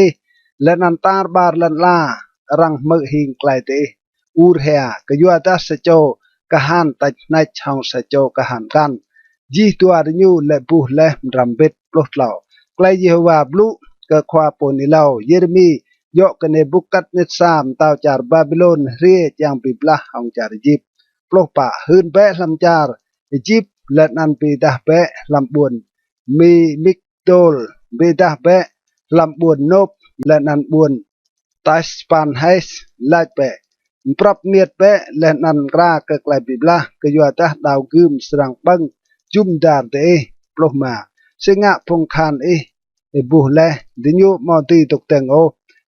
lenan tar bar lan la rang mơ hing klai te ur hea ke yua ta se cho ka han ta nai chang se cho ka han kan ji tua de nyu le bu le rambet plo lau klai yewa blu ke khwa ponilau Yeremi yo ke Nebukat Netsam tau jar Babylon rie yang biblah hong jar Egypt ploh pa hun pe lam jar Egypt let nan pi dah pe lam buồn mi Migdol bi dah pe lam buồn nop let nan buồn Taspan Hais lai pe prap miet pe let nan ra ke klai biblah ke yo tah dau gum serang bang jum dar te ploh ma singa phong khan ibu le dinyu mo ti tuk teng o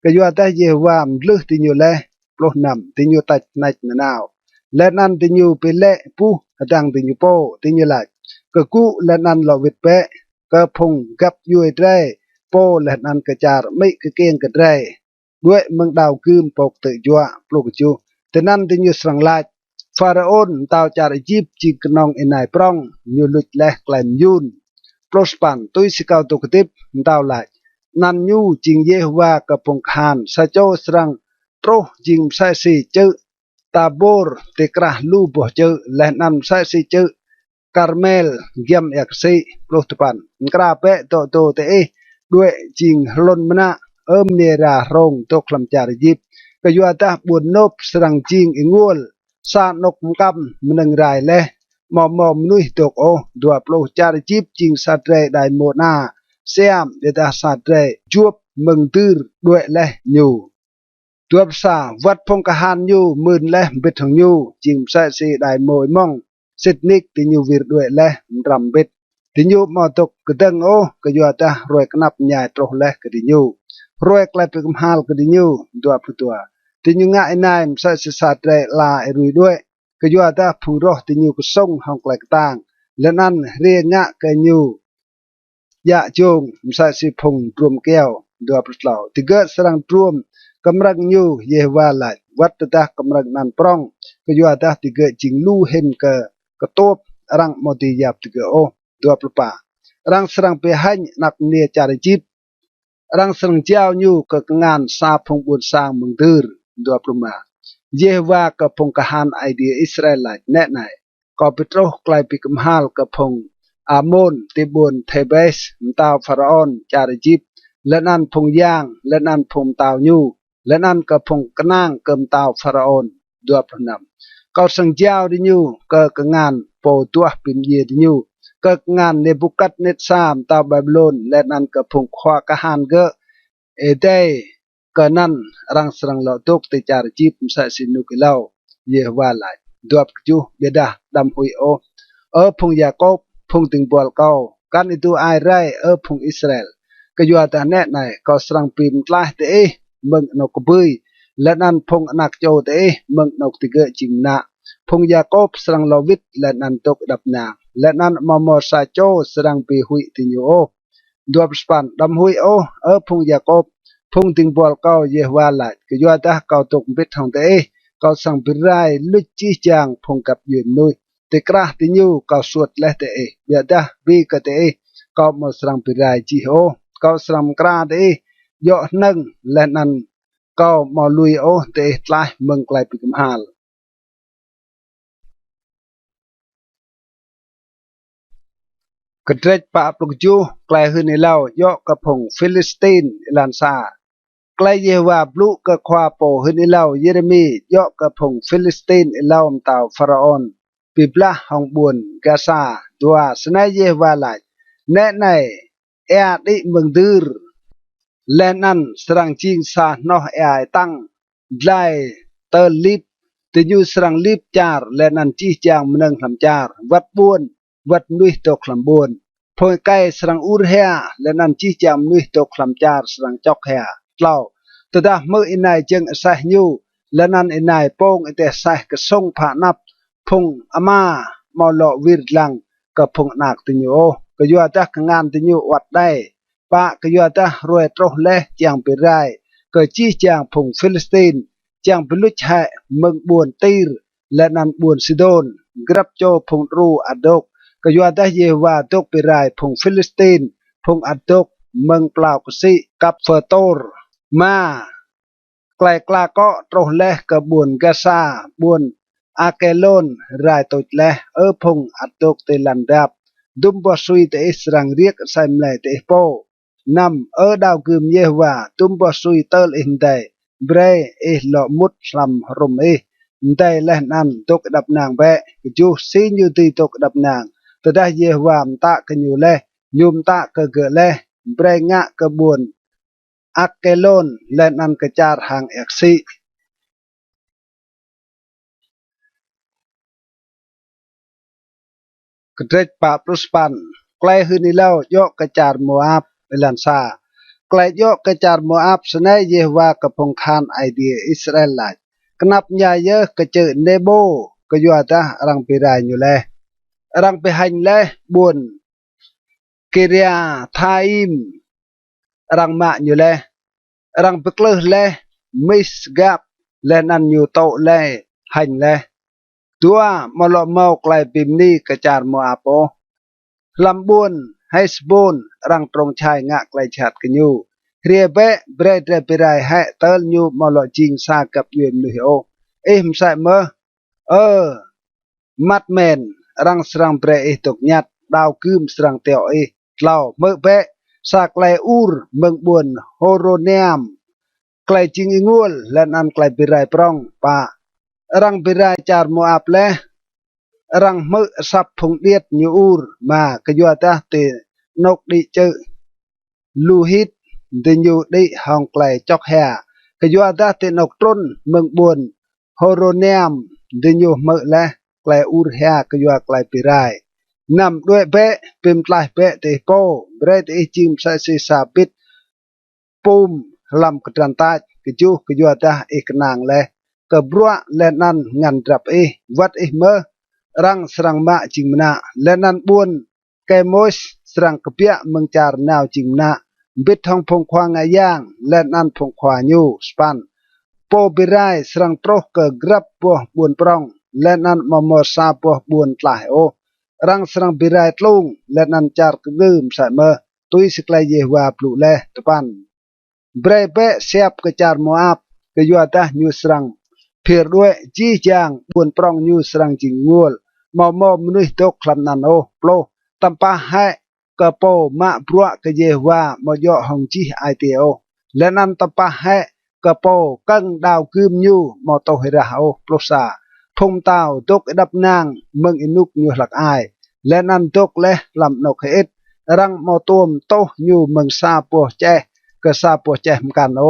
ke yo ta ye wam lu dinyu le plo nam dinyu ta nai naw le nan dinyu pe le pu adang dinyu po dinyu la ke ku le nan lo wit pe ke phung gap yu tre po le nan ke jar mai ke keng ke treด้วยเมืองดาวคืมปกtựยัวปลุกจูแต่นั้นdinyu srang la pharaon tao jar egypt chi knong enai prong nyu lut le klaim yun prospan tôi sẽ cao tục tiếp đào lại nan nhu chính Yehovahกับพงคานsa cho srang pro jing sa si chữ tabor te kra lu bo chữ le nan sa si chữ Carmel giam yak si prospan kra pe to teด้วยจริงล้นมนะเนรารงตกลำจารียิบก็ยัวตาบุญนบสรังจริงอิงวลสานกกำมันงรายเลยมอมนุยตกโอดัวโปรจาริจิบจิงสัตเรไดโมนาเซียมเดตาสัตเรจวบมึงตือด้วยและยูตัวภาษาวัดพงกหันยูมื่นและบิดของยูจิงใส่สีไดโมยมองสิทนิกติยูวิรด้วยและรำบิดติยูมาตกกระดังโอก็ยัวตารวยกนับใหญ่ตรและกติยูรวยกลายเป็นกำฮาลกติยูตัวผู้ตัวติยูง่ายนายใส่สีสัตเรลาไอรุยด้วยก็ยัวตาผู้รอติยูก็ส่งห้องไกลต่างและนั่นเรียงงะกันยูยะจงมใส่สิพงรวมแก้วดัวปลาติเกิดสรังรวมกำลังยูเยวาลายวัดตากำลังนันปรองก็ยัวตาติเกิดจิงลู่เห็นกระตบรังมติยับติเกิดโอดัวปลารังสรังไปให้นักเนียจาริจิตรังสรังเจ้ายูก็งานซาพงบุญสร้างเมืองดือดัวปลาเยวากับพงกหันไอเดียอิสราเอลแน่ไหนก็ไปโตกลายเป็นกำฮาลกับพงอามอนติบุนเทเบสตาวฟาราออนจาริจิปและนั่นพงย่างและนั่นพงตาวยูและนั่นกับพงกนางเกิมตาวฟาราออนดัวพระนำก็สังเจ้าดิยูก็งานโปตัวเป็นเยดิยูก็งานเนบุกัดเนตซามตาวบาบิโลนและนั่นกับพงควากหันก็เดก็นั่นรังสรังเหล่าตกติจาริจิปใส่สินุกิเลาเยวาลายดัวจูเบดาดำหุยโอพงยากอบพงติงบอลเกากันอิตูไอไรพงอิสราเอลก็ยัวแต่แน่ไหนก็สรังปีมตลาดเตะเมืองนกบุยและนั่นพงนักโจเตะเมืองนกติเกจิงนาพงยากอบสรังลวิทและนั่นตกดับนาและนั่นมอมอซาโจสรังปีหุยติญโอดัวสปันดำหุยโอพงยากอบพงติงบอลเกาเยวาลายก็ยัวแต่เกาตกบิดทางเตะก็สังปิรายลุจีจางพงกับยืนนุยติกราติญูก็สวดและเตะเบียดาบีกเตะก็มาสังปิรายจีโอก็สังกราเตะ ยอหนึ่งและนั้นก็มาลุยโอเตะไล่เมืองไกลปีกมหาลกระเด็ดปะปลุกจูไกลขึ้นในเล่ายอกกระพงฟิลิสตีนอิลานซาไกลเยวาบลุกระควาโปขึ้นในเล่าเยเรมียอกกระพงฟิลิสตีนอิลาวมตาวฟาราออนปีปลาหองบุญกาซาตัวสนายเยวาหลายแน่ในเอดิเมืองดืรและนั้นสรังจิงซาโนเอไอตั้งไลเตอร์ลิปติยูสรังลิปจาร์และนั้นจีจางมนึงลำจาร์วัดบุญวัดนุยตกลำบุญพอยไกสรังอุรเฮียและนั้นจีจางนุยตกลำจาร์สรังจอกเฮียเล่าแต่ดาเมื่ออินายจึงใส่ยูและนั้นอินายโป่งแต่ใส่กระส่งผ่านับพงอามามาหล่อวิรลังกับพงนักติญโอก็ยัวจักงานติญโอวัดได้ปะก็ยัวจักรวยตรอเล่จางไปไรก็จีจางพงฟิลิสตีนจางเป็นลุชให้เมืองบวนตีรและนั้นบวนซิโดนกรับโจพงรูอดกก็ยัวได้เยวาตกไปไรพงฟิลิสตีนพงอดกเมืองเปล่ากสิกับเฟอร์โตร์มาไกลกลาก็ตรอเล่กับบุญกาซาบุญอาเกลอนรายตุเล่พงอดกเตลันดับดุมบอสุยเตอิสรังเรียกไซมเลเตโปนำดาวกึมเยวาดุมบอสุยเตลอินไดเบรหลอมุดลำรมได้เล่นนั้นตกดับนางแบะจูซีนยูตีตกดับนางแต่ได้เยวามตะกันอยู่เล่ยุมตะก็เกิดเล่เบรงะกระบวนอักเกลอนและนันกระจาร์หางเอกซีกระเด็ดปะปรุสปันไกลขึ้นนี่แล้วยกกระจาร์โมอาบเอลันซาไกลยกกระจาร์โมอาบสนัยเยวากระพงคานไอเดียอิสราเอลไลกนับยาเยอะกระเจอเนโบก็ยัวตารังไปรายอยู่เลยรังไปหันเลยบุญกิริยาทายมรังมาอยู่เลยรังไปกลือเลยมิสกับและนันอยู่โตเลยหันเลยตัวมาลอมากลายปิมนี้กระจาร์โมอาโปลำบุญให้สบุญรังตรงชายงะไกลฉัดกันอยู่เรียเบะเบรดเรปิไรให้เติลอยู่มาลอจิงซากับยูเอ็มลุฮิโอมใส่เมื่อมัดเมนรังสรังเปรย์ตกยัดดาวคืมสรังเตียวเล่าเมื่อเบะสากไลอูร์เมืองบุญโฮโรเนียมไกลจิงอิงวลและนันไกลปิไรปรองปะรังปิไรจาร์โมอาบเลรังมือสับพงเดียดยูอูร์มากยัวตาเตนกดิเจลูฮิตเดนยูดิฮองไกลจอกแฮกยัวตาเตนกต้นเมืองบุญโฮโรเนียมเดนยูมือและไกลอูร์แฮกยัวไกลปิไรนำด้วยเบะปิมไลเบะเตโปเบรดจิมใส่ซีซาบิดปุ่มลำกระดันตายกจูกยัวตากนางและกบรัวและนันงันรับวัดเมื่อรังสรังมาจิงมนาและนันบุญแกมอสสรังกเปียเมืองจารนาวจิงมนาบิดทองพงควางายางและนันพงควายูสปันโปบิไรสรังโตรกกรับบัวบุญปรองและนันมอมซาบัวบุญตายโอรังสรังบิไรตลุงและนันจารกลืมใส่เมื่อตุยสกลายเยวาปลุเลตปันเบรเบเสียบกจารโมอาบกยัวตายูสรังเพียรด้วยจีจางบุญปรองยูสรังจิงงัวมอมมนุษย์ตกคลำนันโอโปรตัมปาให้กระโปมาปลัวกเยวามอยอหงจีไอเตียวและนันตัมปาให้กระโปกังดาวคืมยูมอโตเฮราโอโปรซาพงเต้าตกดับนางเมืองอินุกยูหลักไอและนันตกและลำนกเอ็ดรังมอตัวมโตยูเมืองซาปัวเจกซาปัวเจมกันโอ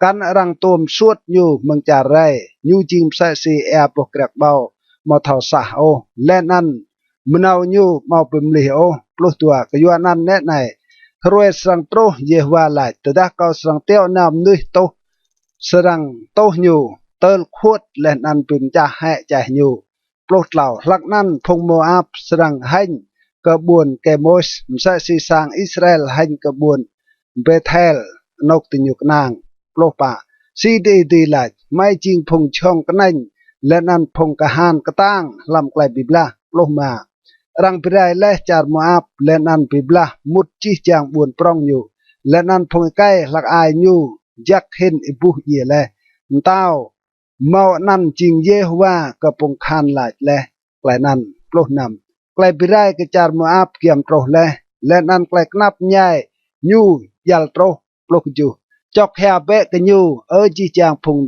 กันรังตัวมสวดยูเมืองจาไรยูจิมใส่ซีแอร์ปกเกรกเบามาเท่าสาโอและนั่นมนาวยูมาเป็นลิโอปลุกตัวกยัวนั่นแน่ไหนรวยสังโตเยวาลายแต่ดักเกาสังเตียวนำนุยโตสังโตยูเติลขวดและนั่นเป็นจ่าให้จ่ายูปลุกเหล่าลักนั่นพงโมอาบสังให้กระบวนแกมอสใส่สีสังอิสราเอลให้กระบวนเบเทลนกติญุกนางปลุกป่าซีดีลายไม่จริงพงช่องกันนั่นและนั้นพงกะฮานกะตั้งลำไกลบิบลาโลมารังปิไรและจารมอาบและนั้นบิบลามุดจีจางบุญปรองอยู่ และนั้นพงใกล้หลักอายยูยักเห็นอิบุเยเลเต้าเมานั่นจริงเยฮว่ากระปงคานหลายและไกลนั้นปลุกนำไกลไปได้กระจารมัวอับเกี่ยมโตและนั้นไกลกนับใหญ่ยูยัลโตปลุกจูจอกแฮเบกยูจีจางพง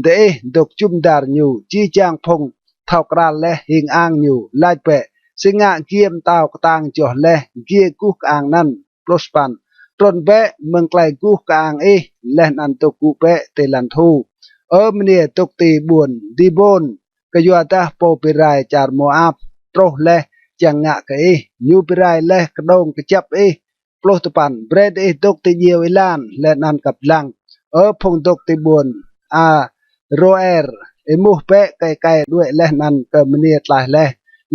เดดกจุมดาร์ยูจีจางพงเท่ากราและหิงอ่างยูไล่เปะสิงะเกียมเต้ากตางจ่อและเกียกุกอ่างนั้นปลุกปันตรนเบะเมืองไกลกุกอ่างและนันตกุเบะเตลันทูมันเนี่ยตกตีบุญดีบนก็ยัวตาโปปิไรจารโมอาบโตและจังงะก็ยูปิไรและกระดงกระจับปลุกตปันเบรดตกตีเยวลานและนันกับลังพงตกตีบุญโรเอร์มูเปะไกลๆด้วยและนันก็มันเนี่ยตายแ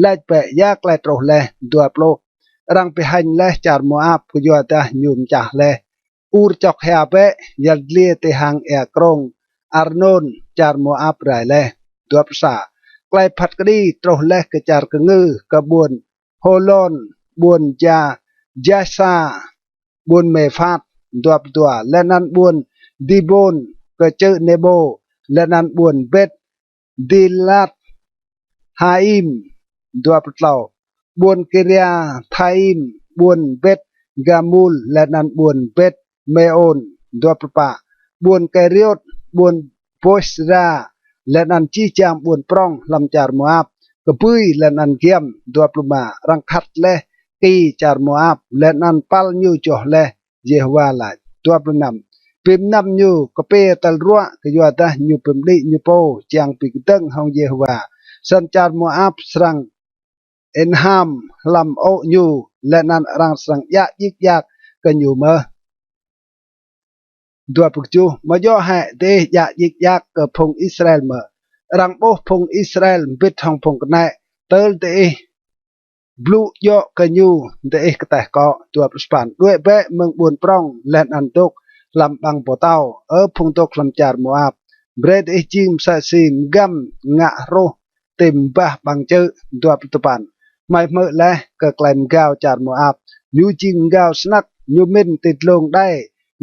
ละเปะยากและโตและตัวปลุกรังไปหันและจารโมอาบก็ยัวตายุมจ่าและอูรจอกเฮเปะยัดเลียเตหังกรงอาร์โนนจารโมอาบไรเลตัวภาษาไกลพัดกดีตรเลกจารกงือกระบวนโฮลอนบวนจาซาบวนเมฟาดตัวและนั้นบวนดีบนก็เจอเนโบและนั้นบวนเบดดิลัดฮาอิมตัวปลาบวนกิริยาไทมบวนเบดกามูลและนั้นบวนเบดเมโอนตัวปะบวนไกริอดบวนโพสราและนันจีจามบวนปรองลำจารมัวบกปุยและนันเกียมดัวปลุมารังคัดและกีจารมัวบและนันปัลยูจ่อและเยฮวาลาดัวปลุนำพิมนำยูกเปตัลรัวกยัวตายูพิมลียูโปจางปิกตึงฮองเยฮวาสันจารมัวบสรังเอ็นฮามลำโอยูและนันรังสังยะยิกยักกันอยู่เมื่อดัวปุกจูมาย่อให้เดยะยิกยักกับพงอิสราเอลมารังโบพงอิสราเอลบิดทางพงกันไหนเติลเดบลูย่อกันยูเดกแต่ก็ตัวปสปันด้วยเบะเมืองบุญปรองและอันตกลำบังปอเต้าพงตกลำจารมัวบเบรดจิมซาซิมกัมงะโรเต็มบ้าบังเจอตัวปตุปันไม่เมื่อและก็กลายมก้าวจารมัวบยูจิงก้าวสนักยูมินติดลงได้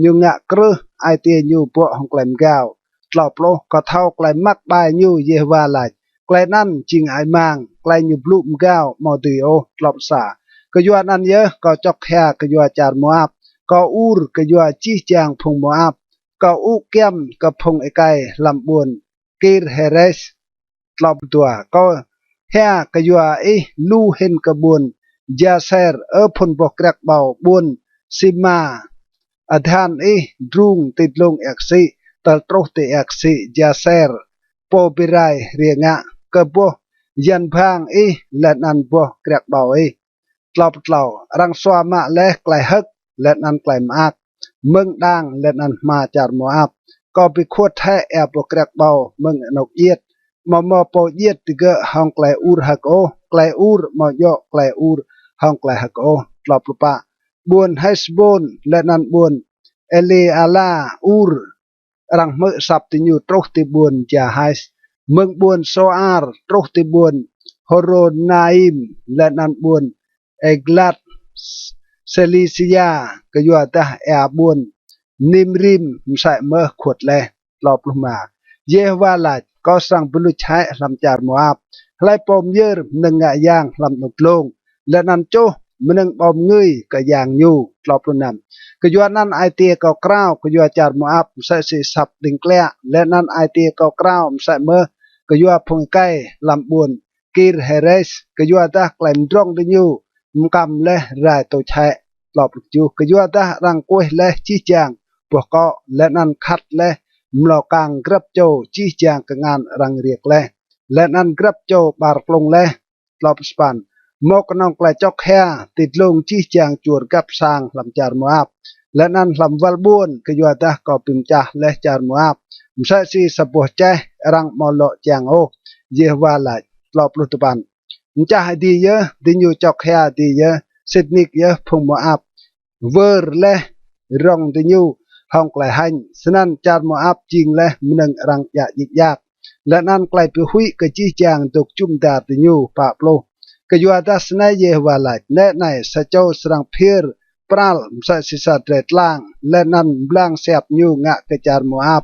ยูงะกระไอเตียยูปวของแกลมก้าวตลอดโลก็เท่าแกลมักบายยูเยวาลายแกลนั่นจิงไอมังแกลยูบลูมก้าวมอดิโอตลอดสาก็ยัวนั่นเยอะก็จอกแค่ก็ยัวจารมัวบก็อูรก็ยัวจีจางพงมัวบก็อูเกียมก็พงไอไกลำบุญกีร์เฮเรสตลอดตัวก็แค่ก็ยัวลูเห็นกระบุญยาเซอร์พนบกรักเบาบุญซิมาอาจารย์ดรุงติดลงเอกซีตัลโตรติเอกซียาเซอร์โปปิไรเรียงะกบยันพังและนันบกรักเบาตลอดตลอดรังสวามาและไกลฮึกและนันไกลมากเมืองดังและนันมาจารมัวอับก็ไปขวดแท้แอบบกรักเบาเมืองนกเยียดมอปอเยียดติเกะห้องไกลอูรฮักโอไกลอูรมอยอไกลอูรห้องไกลฮักโอตลอดปะบวนไฮสบนและนันบวนเอเลอาลาอูรรังเมื่อสับติญูตรกติบวนจาไฮส์เมืองบวนโซอาร์ตรกติบวนฮอโรนาอิมและนันบวนเอกลัดเซลิซิยาก็ยัวตาแอบวนนิมริมใส่เมื่อขวดแลรอบลงมาเยวาลาก็สั่งบรรลุใช้ลำจารมัวบไล่ปมเยอร์หนึ่งยางลำนกลงและนันโจมันนึงปมเงยก็ยางยูรอบลงนั้นก็ยัวนั่นไอเตียก็กล้าวก็ยัวจารมัวบใส่สีสับดิงแกล้และนั่นไอเตียก็กล้าวใส่เมื่อก็ยัวพงใกล้ลำบุญกีร์เฮเรสก็ยัวตาแกลมดงดิญูมกำและรายตัวใช้รอบจูก็ยัวตารังกุ้ยและชี้แจงพวกก็และนั่นคัดและมลกังกรับโจชี้แจงกับงานรังเรียกและนั่นกรับโจบาร์กลงรอบสปันมกนองไกลจอกแค่ติดลงชี้แจงจวดกับสร้างลำจารมัวบและนั่นลำวัลบุญก็ยัวตาก็ปิมจ่าและจารมัวบมใส่สีสปอร์ใจรังมอลจางโอเยวาลายรอบลุตบันจะให้ดีเยอะดินอยู่จอกแค่ดีเยอะสิดนิกเยอะพงมัวอับเวอร์และรองดินอยู่ห้องไกลหันฉะนั้นจารมัวอับจริงและมันนึงรังยายิกยากและนั่นไกลไปหุยก็จี้จางตกจุ่มดาดินอยู่ปะโปลก็ยัวดัสนายเยวาลายแน่ในสะเจ้าสรังเพียร์ ปราลมสัสิสัตเรตล่างและนันบลางเสียบยูงะกระจารโมอาบ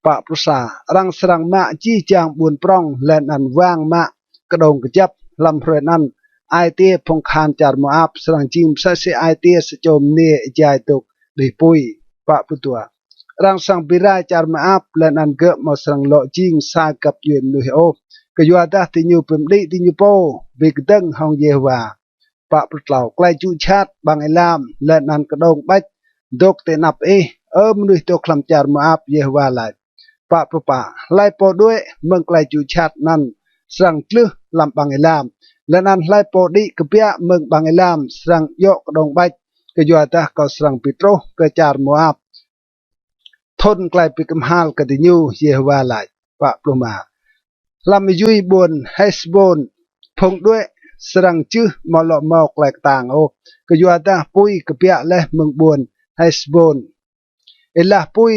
ปะปรุษารังสรังมะจี้จางบุญปรองและนันว่างมะกระดงกระจับลำเพรนันไอเตียพงคานจารโมอาบสรังจิมสัสิไอเตียสจมเนจายตุกดิปุยปะปุตัวรังสังบิรายจารโมอาบและนันเกะมาสรังโลจิงสากับยืนนุเฮโอกะยัวดาติญูเปมดิติญูโปบิกดังฮองเยวาปะปรุตเหล่าใกล้จูชาติบางไอลามและนันกระดงบัดดกเตนับมนุษย์ตัวคลำจารโมอาบเยวาไลปะปะปะไล่ปอด้วยเมืองไกลจูชาตินั้นสังคลือลำบางไอลามและนั้นไล่ปอดีกเปียเมืองบางไอลามสังโยกระดงบัดกะยัวดาก็สังปิโตรกะจารโมอาบทนไกลปิกมฮาลกะติญูเยวาไลปะปรุมาลำยุยบนเฮสบนพงด้วยสรังจื้อมอลมอกแหลกต่างกยัวดาปุยกะเปียและเมืองบนเฮสบนเอลาปุย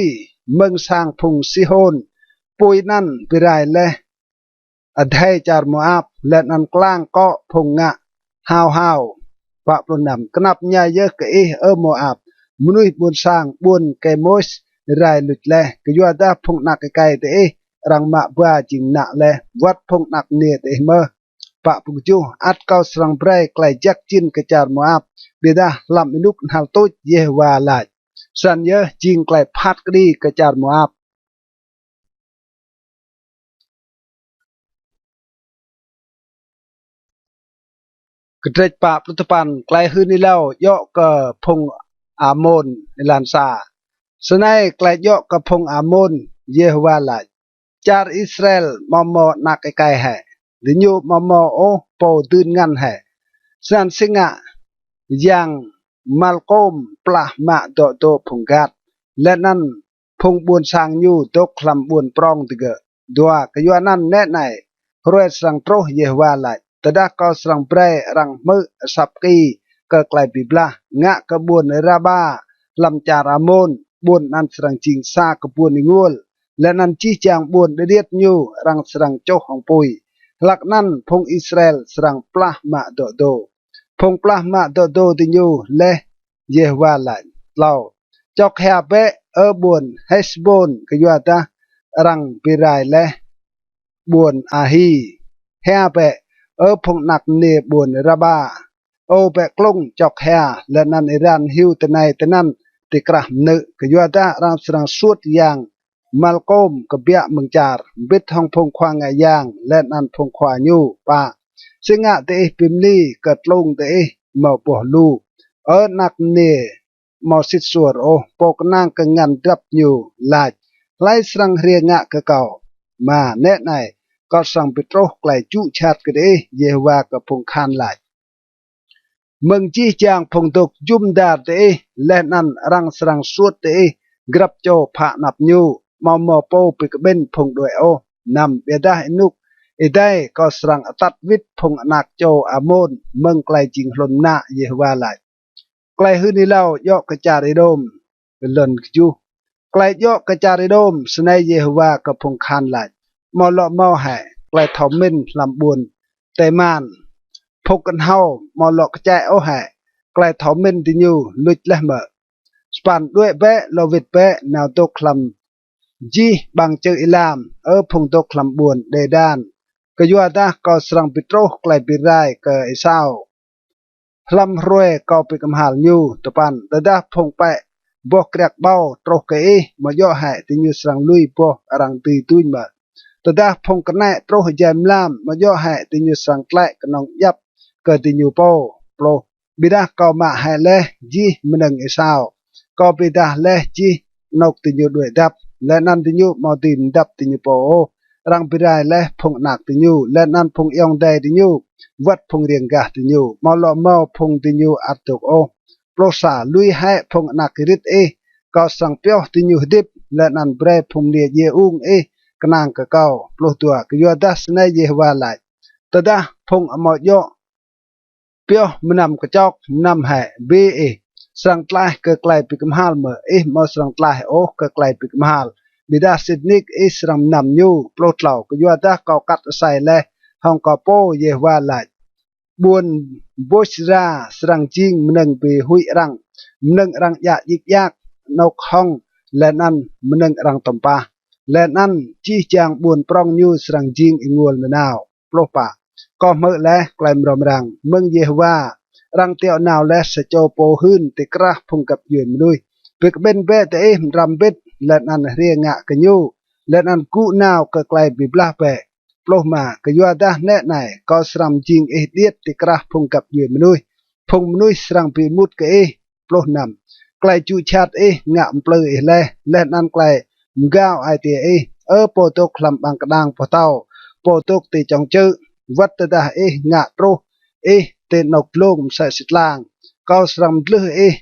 เมืองสร้างพงซิโฮนปุยนั่นปิไรและอภัยจารโมอาบและนันกลางก็พงงะฮาวปะปรนำกนับญาเยอะกะโมอาบมนุษย์บนสร้างบนเกมอสไรหลุดและกยัวดาพงนักไกเตรังมะบ้าจิงหนักและวัดพงนักเนียดเมื่อปะปุกจูอัดเกาสรังเบรกไกลจักจินกระจารมับเบดาลำอินุกหัลตุเยวาลายสัญญาจิงไกลพัดกรีกระจารมับกระเทปะปรุตปันไกลหืนนี่แล้วย่อก็พงอามนในลานซาสนัยไกลย่อก็พงอามนเยวาลายจาร์อิสราเอลมอมอนักไกลแห่ดิญูมอมอโปดืนงันแห่สันสิงะยังมัลโกมปลามาโตพงกัดและนั้นพงบุญสางยูตกคลำบุญปรองติเกดัวกยัวนั้นแน่ไหนรวยสังโตเยวาลายแต่ดาก็สังเปรรังมือสับกีก็ไกลปิบลางะกระบวนราบาลำจารามนบุญนั้นสังจิงซากระบวนนิงวลและนั้นจี้จางบุญเดียดยูรังสังโจของปุยหลักนั้นพงอิสราเอลสังปลามาโดพงปลามาโดติยูและเยวาลายเล่าจอกแฮเปบุญเฮสบนกยัวตารังปิไรและบุญอาฮีแฮเปพงนักเนบุญระบาเปกลงจอกแฮและนั้นอิรันฮิวตในตนั้นติกระนึกยัวตารังสังสุดยังมัลโกมกเบียเมืองจารบิดทองพงควางยางและนันพงควายูปาซึ่งเตะปิมลีเกิดลงเตะมาปอลูนักเนมาสิสวรปกนางกังงันดับยูลาดไล่สังเรียงะกะเก่ามาแน่ไหนก็สังปิโตรไกลจุชาติกเดเยวากะพงคานลายเมืองจี้จางพงตกจุมดาเตะและนันรังสังสวดเตะกรับโจผานับยูมอมโปปิกเบนพงด้วยนำเบดาอินุกได้ก็สังตัดวิทพงนักโจอามนเมืองไกลจิงหลนนาเยวาลายไกลหืนนี่เล่ายอกกระจาริโดมเป็นหล่นจูไกลยอกกระจาริโดมสนัยเยวากับพงคานลายมอลมอแห่ไกลทอมินลำบุญแต่มานพกกันเฮามอลกระจายแห่ไกลทอมินติญูลุดและเมื่อสปันด้วยเปะโลวิดเปะแนวตกคลำจีบางเจออิลามพงตกคลำบุญเดดานกยัวตาก็สังปิโตรไกลปิไรเกอไอเศร้าลำรวยก็ไปกำหาลยูตปันแต่ดาพงไปบอกเรียกเบาตรกเกมาย่อให้ติญูสังลุยปอรังตีตุยมาแต่ดาพงกันแน่ตรกเจมลามมาย่อให้ติญูสังแกล้กนองยับเกิดติญูปอโปรบิดาก็มาให้เลจีมันงไอเศร้าก็บิดาเลจีนกติญูด้วยดับและนันติญูมาตินดับติญูปอรังปิไรและพงนักติญูและนันพงยองได้ติญูวัดพงเรียงกาติญูมอลมอพงติญูอัตตกโปรสาลุยให้พงนักริดก็สังเปียวติญูดิบและนันเบรพงเลียเยอุงกนางกะเกาโปรตัวกยัวดัสในเยวาลายตดาพงอมอยเปียวมนำกระจอกนำให้เบสังไลเกไกลปิกมหัลเมื่อมาสังไลเกไกลปิกมหัลบิดาสิดนิกสังนำยูโปรตเหล่ากยัวดาเกากัดใส่และห้องกอโปเยวาลาย buồn bôi ra srang ching meneng be hui rang meneng rang ya yik yak nok hong len an meneng rang tompa len an chi chang buồn prong nyu srang jing ingol menao plopa có mơ lẽ claim rom rang mừng Yehovah rang tiệu nào lẽ sẽ cho po hơn te kra phung cập yuen nuôi việc bên ve te em ram bet len an ria ngạ ke nyu len an ku nào ke claim bi blah pe ploma ke yua dah ne nai ko sram jing diet te kra phung cập yuen nuôi phung nuôi srang pi mut ke plonam clai chu chat ngạ plơ le len an clai ngao ai te po tok lam bang kadang po tao po tok te chong chư vắt ta ngạ pro te nọc lông sa sit lang cao sram lư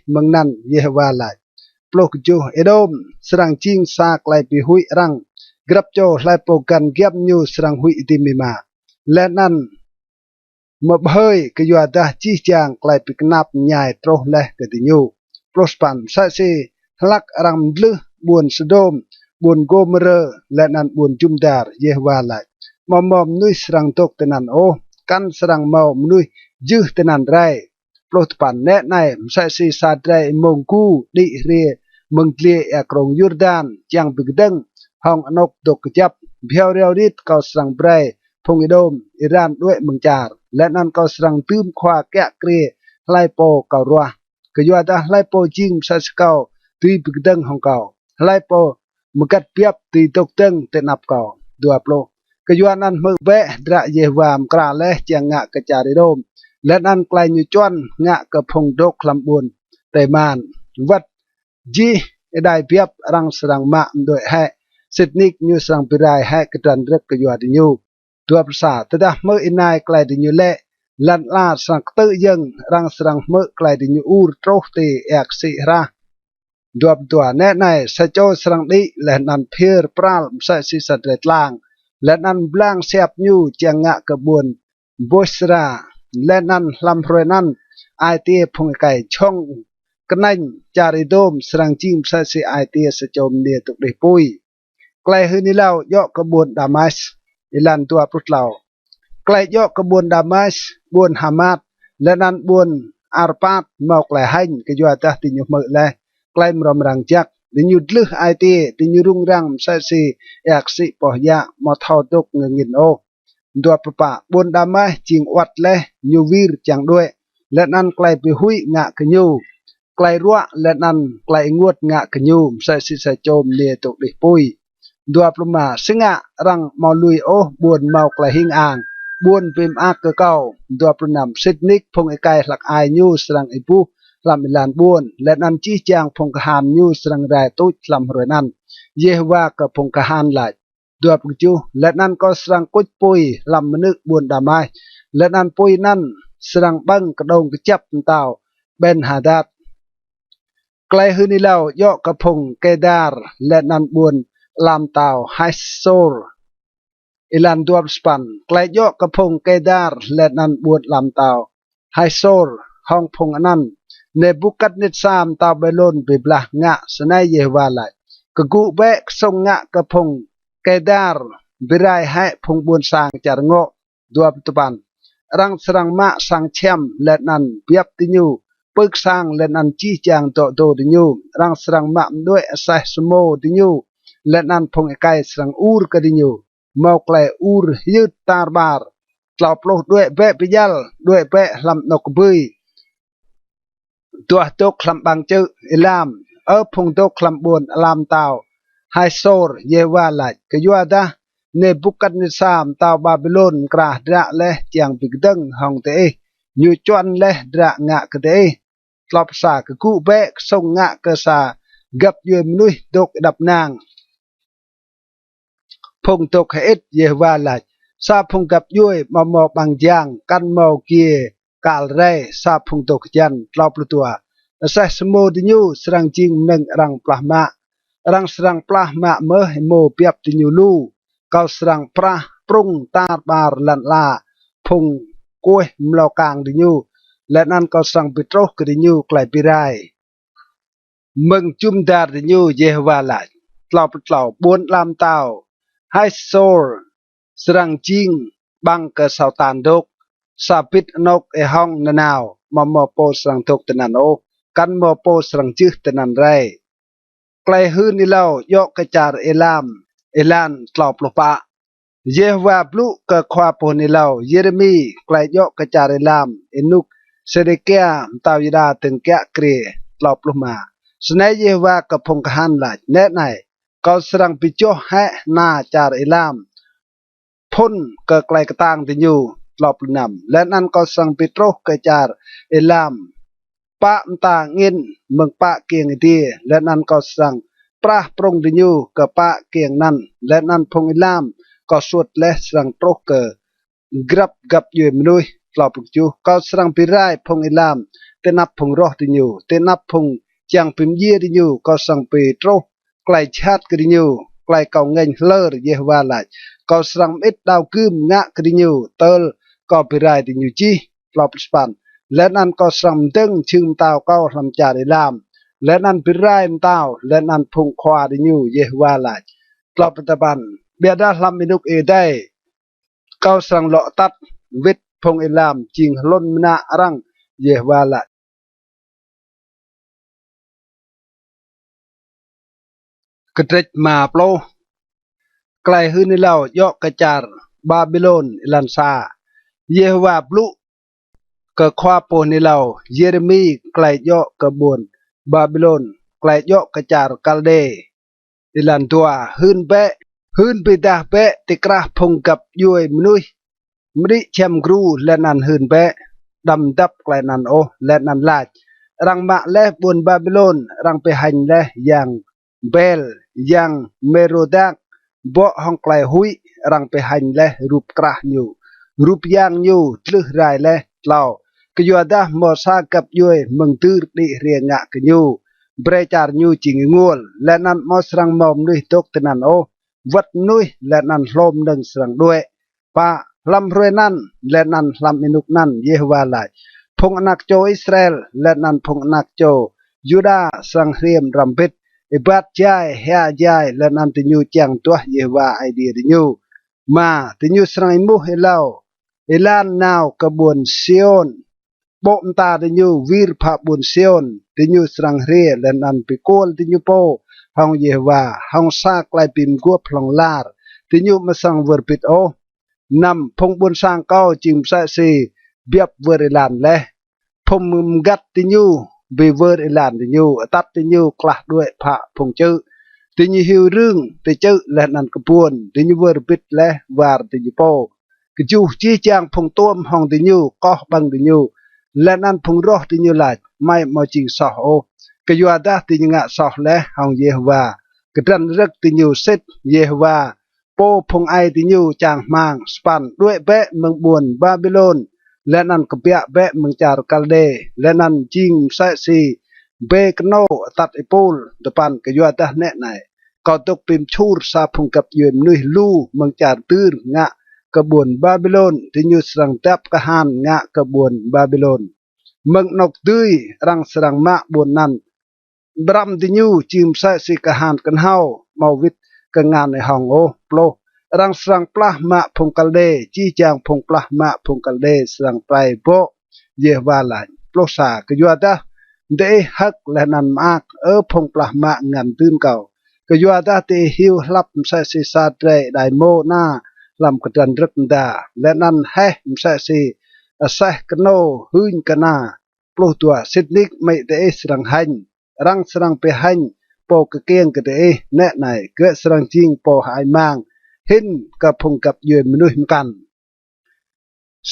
mừng năn Yehovah lại plok ju edom srang ching sa klai pi hui rang grab cho lai po kan giap nyu srang hui ti mi ma len an mập hơi ke yua da chi chang klai pi knap nyai tro le ke ti nyu prospan sa se lak ram lư buồn sodom buồn gomer len an buồn jumdar Yehovah lại mom nuôi srang tok tenan kan serang mau menui juh tenan rai plot pan ne nai sai si sa rai mongku di rie mengklie ya krong Yordan chang bigdeng hong anok dok kejap biao riao rit kau serang brai phong idom Iran duet mengcar lenan kau serang tum khwa kya kre lai po kau ruah kejua dah lai po jing sa kau tui bigdeng hong kau lai po mekat piap tui tok teng tenap kau 20 kejuanan mebe dra Yehovah kra leh chang ngạ ke cari dom len an klai nyu chuan ngạ ke phong dok klambun te man wat ji edai piap rang serang ma doi hai sitnik nyu serang pirai hai ke tran rek kejua di nyu tua prasa tedah me inai klai di nyu le lan la sang tự yang rang serang me klai di nyu ur troh te ek si ra duap tua ne nai sa cho serang di len an phier pral sa si satret lang len an blang siap nyu chang ngạ ke buồn bosra len an lam roenan ai tie phong kai chong knanh cari dom serang chim sa si ai tie sa chom nia tuk de pui klai hu ni lao yo ke buồn damas ilan tua prut lao klai yo ke buồn damas buồn hamat len an buồn arpat mau klai hain ke jua tah ti nyu me le klai mrom rang jak di nyu dleh ai tie ti nyu rung rang sa si yak si poh ya mo thau tok ngin dua papa buồn damai ching wat le nyu vir chang due len an klai pi hui ngạ ke nyu klai ruah len an klai nguot ngạ ke nyu sa si sa chom nia tok de pui dua pluma singa rang mau lui buồn mau klai hing ang buồn pim ak ke kau dua pranam sitnik phong kai lak ai nyu serang ipu lam ilan buồn len an chi chang phong kahan nyu serang rai tut lam roenan Yehovah ke phong kahan lại dua pukju len an ko serang kuch pui lam menuk buồn damai len an pui nan serang bang kedong kecap tau ben hadat klai hu ni lao yo ke phong kedar len an buồn lam tau haisor ilan duap span klai yo ke phong kedar len an buồn lam tau haisor hong phong anan Nebukadnezar tau belon biblah ngạ senai Yehovah lại ke gu be song ngạ ke phong kedar birai hai phong buồn sang char ngo duap tupan rang serang ma sang chem len an piap tinyu pek sang len an chi chang to do tinyu rang serang ma doi asai smo tinyu len an phong kai serang ur ke tinyu mau klai ur yut tar bar tlau ploh doi be pijal doi be lam nok bui tua tok lam bang chư ilam phong tok lam buồn lam tao hai sor Yehovah lại ke yua da Nebukadnezar tao Babylon kra dra le chiang bigdeng hong te nyu chuan le dra ngạ ke te tlop sa ke ku be song ngạ ke sa gap yue mnui dok đập nàng phong tok het Yehovah lại sa phong gap yue ma mo bang giang kan mo kia kal re sa phong tok jan tlop lu tua sa smo di nyu serang jing neng rang plahma rang serang plahma me mo piap ti nyu lu kau serang prah prung tar bar lan la phong kue mlo kang di nyu len an kau serang pitroh ke di nyu klai pirai meng chum dar di nyu Yehovah lại tlau buồn lam tao hai sor serang jing bang ke sautan dok สาปิดนกเอห้องนานาวมอโปสรังทุกตนันโอกันมอโปสรังจืดตนันไรไกลหื้นนี่เล่ายกกระจาเอลามเอลานตลอบลปะเยวาบลุกะควาปนิเล่าเยเรมีไกลยกกระจาเอลามเอนุกเสเดเกียมตาวิดาตึงแกะเกรตลอบลมาสนัยเยวากะพงกหันหลายแน่ไหนก็สรังปิโจแหนาจาเอลามพ้นกะไกลกระตางติญูตลอบนำและนั่นก็สังปิโตรกระจาเอลามปะมตาเงินเมืองปะเกียงดีและนั่นก็สังปราปรงติญูกะปะเกียงนั้นและนั่นพงเอลามก็สวดและสังโตรกกรับกับอยู่มนุยตลอบจูก็สังปิไรพงเอลามเตนับพงรอติญูเตนับพงจังพิมเยติญูก็สังปิโตรไกลชาติกติญูไกลเก่าเงินเลอเยวาหลายก็สังอิดดาวคืมงะกติญูเตลก็ปิไรติญูจีตลอบสปันและนั่นก็สังตึงชึงตาวเก้าลำจาริลามและนั่นปิไรมตาวและนั่นพงควาติญูเยวาหลายตลอบปัตบันเบียดาลำมินุกเอได้เก้าสังเลาะตัดวิทพงเอลามจิงล้นมนารังเยวาหลายกระเตจมาโปลไกลหื้นนี่เล่ายกกระจาร์บาบิโลนอิลันซาเยวาบลุกะควาโปนี่เล่าเยเรมีไกลยกกระบวนบาบิโลนไกลยกกระจาร์กัลเดอิลันตัวหื้นเปะหื้นไปดาเปะติกระพงกับยุยมนุยมริเชมกรูและนันหื้นเปะดำดับไกลนันโอและนันลาดรังมะและบนบาบิโลนรังไปหันและยังเบลยังเมโรดักบ่ห้องไกลหุยรังไปหันและรูปกระอยู่รูปยางอยู่ทลึไรและเล่ากยัวดามอซากับยุยมึงตื้อดิเรียงะกยูเบรจาร์ยูจิงงูลและนันมอสรังมอมนุยตกตนันโอวัดนุยและนันลมดังสรังด้วยปะลำรวยนั่นและนันลำมินุกนั่นเยวาลายพงอนักโจอิสราเอลและนันพงอนักโจยูดาสังเรียมรำพิดอิบัดใจเฮียใจและนันติญูจังตัวเยวาไอเดียติญูมาติญูสรังอิมุเฮลาเอลานนาวกบวนเซียนโปมตาติญูวีรพบุญเซียนติญูสรังเรียและนันปิโกลติญูโปห้องเยวาห้องซากลายปิมกัวพลองลาร์ติญูมาสังเวอร์ปิดโอนำพงบุญสร้างเก้าจิมใส่สีเบียบเวอร์ลานและพมมึมกัดติญูบีเวอร์ลานติญูตัดติญูกลาด้วยพระพงจื้อติญูหิวเรื่องติจื้อและนันกระปวนติญูเวอร์ปิดและวาร์ติญูโปกจูจี้จางพงต้วมห้องติญูก็บังติญูและนันพงรอติญูหลายไม่มาจิงสอโอกยัวดาติญูงะสอและห้องเยวากระดันรักติญูเซตเยวาโปพงไอติญูจางมังสปันด้วยเบะเมืองบวนบาบิโลนและนันกเปียเบะเมืองจาร์กัลเดและนันจิงไซซีเบกโนตัดไอปูลตะปันกยัวดาแน่ไหนก็ตกปิมชูรซาพงกับยืนนุยลูเมืองจาร์ตื้องะกบวนบาบิโลนติญูสรังแทบกะหานงะกบวนบาบิโลนเมืองนกตื้อรังสรังมะบวนนั้นบรัมติญูจิมไซซีกะหานกันเฮามาวิทกงานในห้องโอโปลรังสรังปลามาพงกัลเดจี้จางพงปลามาพงกัลเดสรังไปโปเยวาลายโปลสากยัวดาเดฮักและนันมากพงปลามาเงินตื้นเก่ากยัวดาเตหิวลับมใส่ซีซาเตรไดโมนาลำกระดันรึกดาและนันแฮมใส่ซีเซกโนหืนกันนาโปลตัวสิดนิกไม่เดสรังหันรังสรังไปหันโปกเกียงกระเดแน่ไหนเกิดสรังจิงโปหายมังเห็นกับพงกับยืนมนุษย์กัน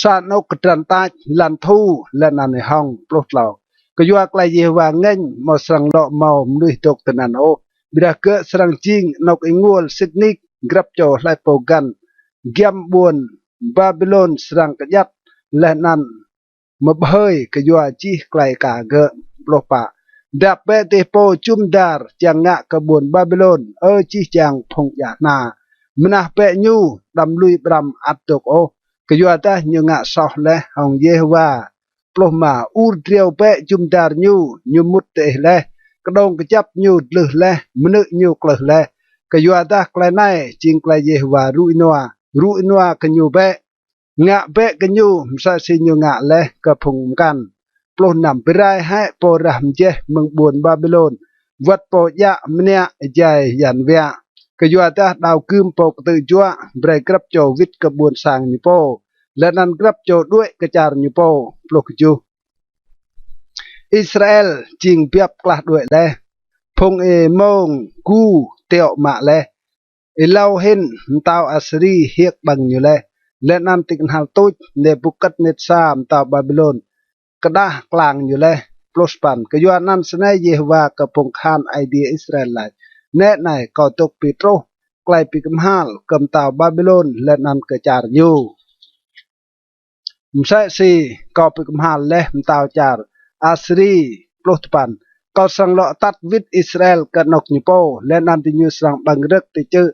สานกกระดันตาลันทูและนันในห้องปลดเหล่าก็ยัวไกลเยวางเงินมาสรังเลาะเมามนุษย์ตกตนันโอบิดาเกิดสรังจิงนกอิงวลสิดนิกกรับโจไลโปกันเกียมบวนบาบิโลนสรังกยัดและนันมาเบยก็ยัวจีไกลกาเกะปลปะดับเบเตโปจุมดาร์จังงะกบวนบาบิโลนจีจังพงยานามนาเปญูดำลุยบรำอัตตกโอกยัวตาญงะสอเลห้องเยวาปลมาอูดเรียวเปจุมดาร์ญูมุตเตเลกระดงกระจับญูลึเลมนึญูกลเลกยัวตาไกลไนจิงไกลเยวารุอินัวกญูเป งะเบะกันอยู่มซาซิญงะเลกระพงกันปล้นนำไปได้ให้โปรามเจเมืองบวนบาบิโลนวัดโปยะมเนียใจยันเวียกยัวตาดาวคืมปกตือจัวเบรกรับโจวิทกระบวนสางนิโปและนั้นรับโจด้วยกระจารนิโปปลุกจูอิสราเอลจิงเปียบกลาดด้วยเลยพงมงกูเตียวมาเลยเล่าเห็นตาวอัสรีเฮียกบังอยู่เลยและนั้นติกันหาตุยในบุกัดเนตซามตาวบาบิโลนกระดากลางอยู่เลยปลุสปันกยัวนั้นสนายเยฮวากระพงคานไอเดียอิสราเอลไหลแน่ไหนก็ตกปิโตรไกลปีกมฮัลกำตาวบาบิโลนและนั้นกระจารอยู่มใช่สิก็ปีกมฮัลและมตาวจารอัสรีปลุสปันก็สังเลาตัดวิดอิสราเอลกันนกนิโปและนั้นที่ยูสังบังเรกติจือ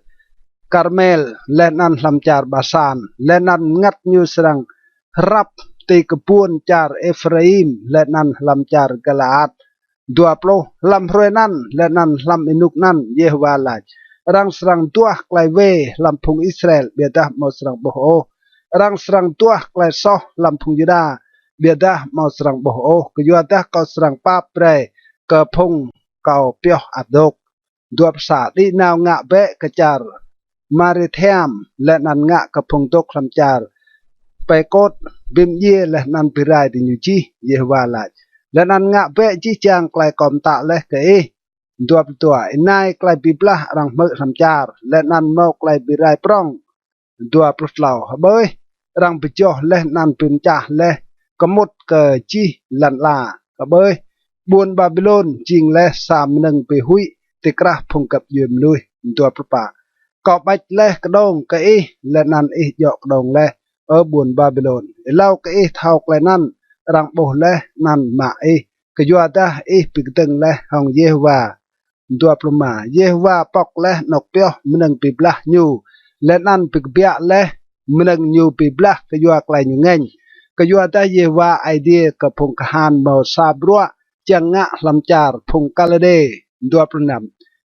คาร์เมลและนั้นลำจารบาซานและนั้นงัดยูสังรับตีกปูนจารเอฟราอิมและนั้นลำจารกลาดดัวโปรลำรวยนั้นและนั้นลำอินุกนั้นเยฮวาลารังสรังตัวไกลเวลำพุงอิสราเอลเบียดามอสรังโบโอรังสรังตัวไกลซอลำพุงยูดาเบียดามอสรังโบโอกยัวดาก็สรังป้าเปรกระพงเก่าเปียวอัดดกดัวภาษาดีนาวงะเบะกระจารมาริเทียมและนันงะกระพงตกลำจารไปกดบิมเย่และนันปิรายดิญูจีเยวาลาและนันงะเบะจีจางไกลกอมตะและเกยดัวตัวนายไกลบิบลารังเมกลำจารและนันเมาไกลบิรายปรองดัวปลุกเหล่าเบยรังปิจ่อและนันปิมจ่าและกมุดเกจีลันลาเบยบวนบาบิโลนจิงและสามหนึ่งไปหุยติกระพงกับยืมลุยตัวประปากอบไปและกระดงกะอีและนันอีหยอกดงและบวนบาบิโลนเล่ากะอีเท่าไกลนั่นรังโบและนันมาอีกยัวตาอีปิกตึงและหองเยวาตัวประมาเยวาปอกและนกเปียวมันนึงปีบละยูและนันปิกเบียและมันนึงยูปีบละกยัวไกลอยู่เงินกยัวตาเยวาไอเดียกับพงกหานเมาซาบรัวจังงะลำจารพงกาลเดดัวประน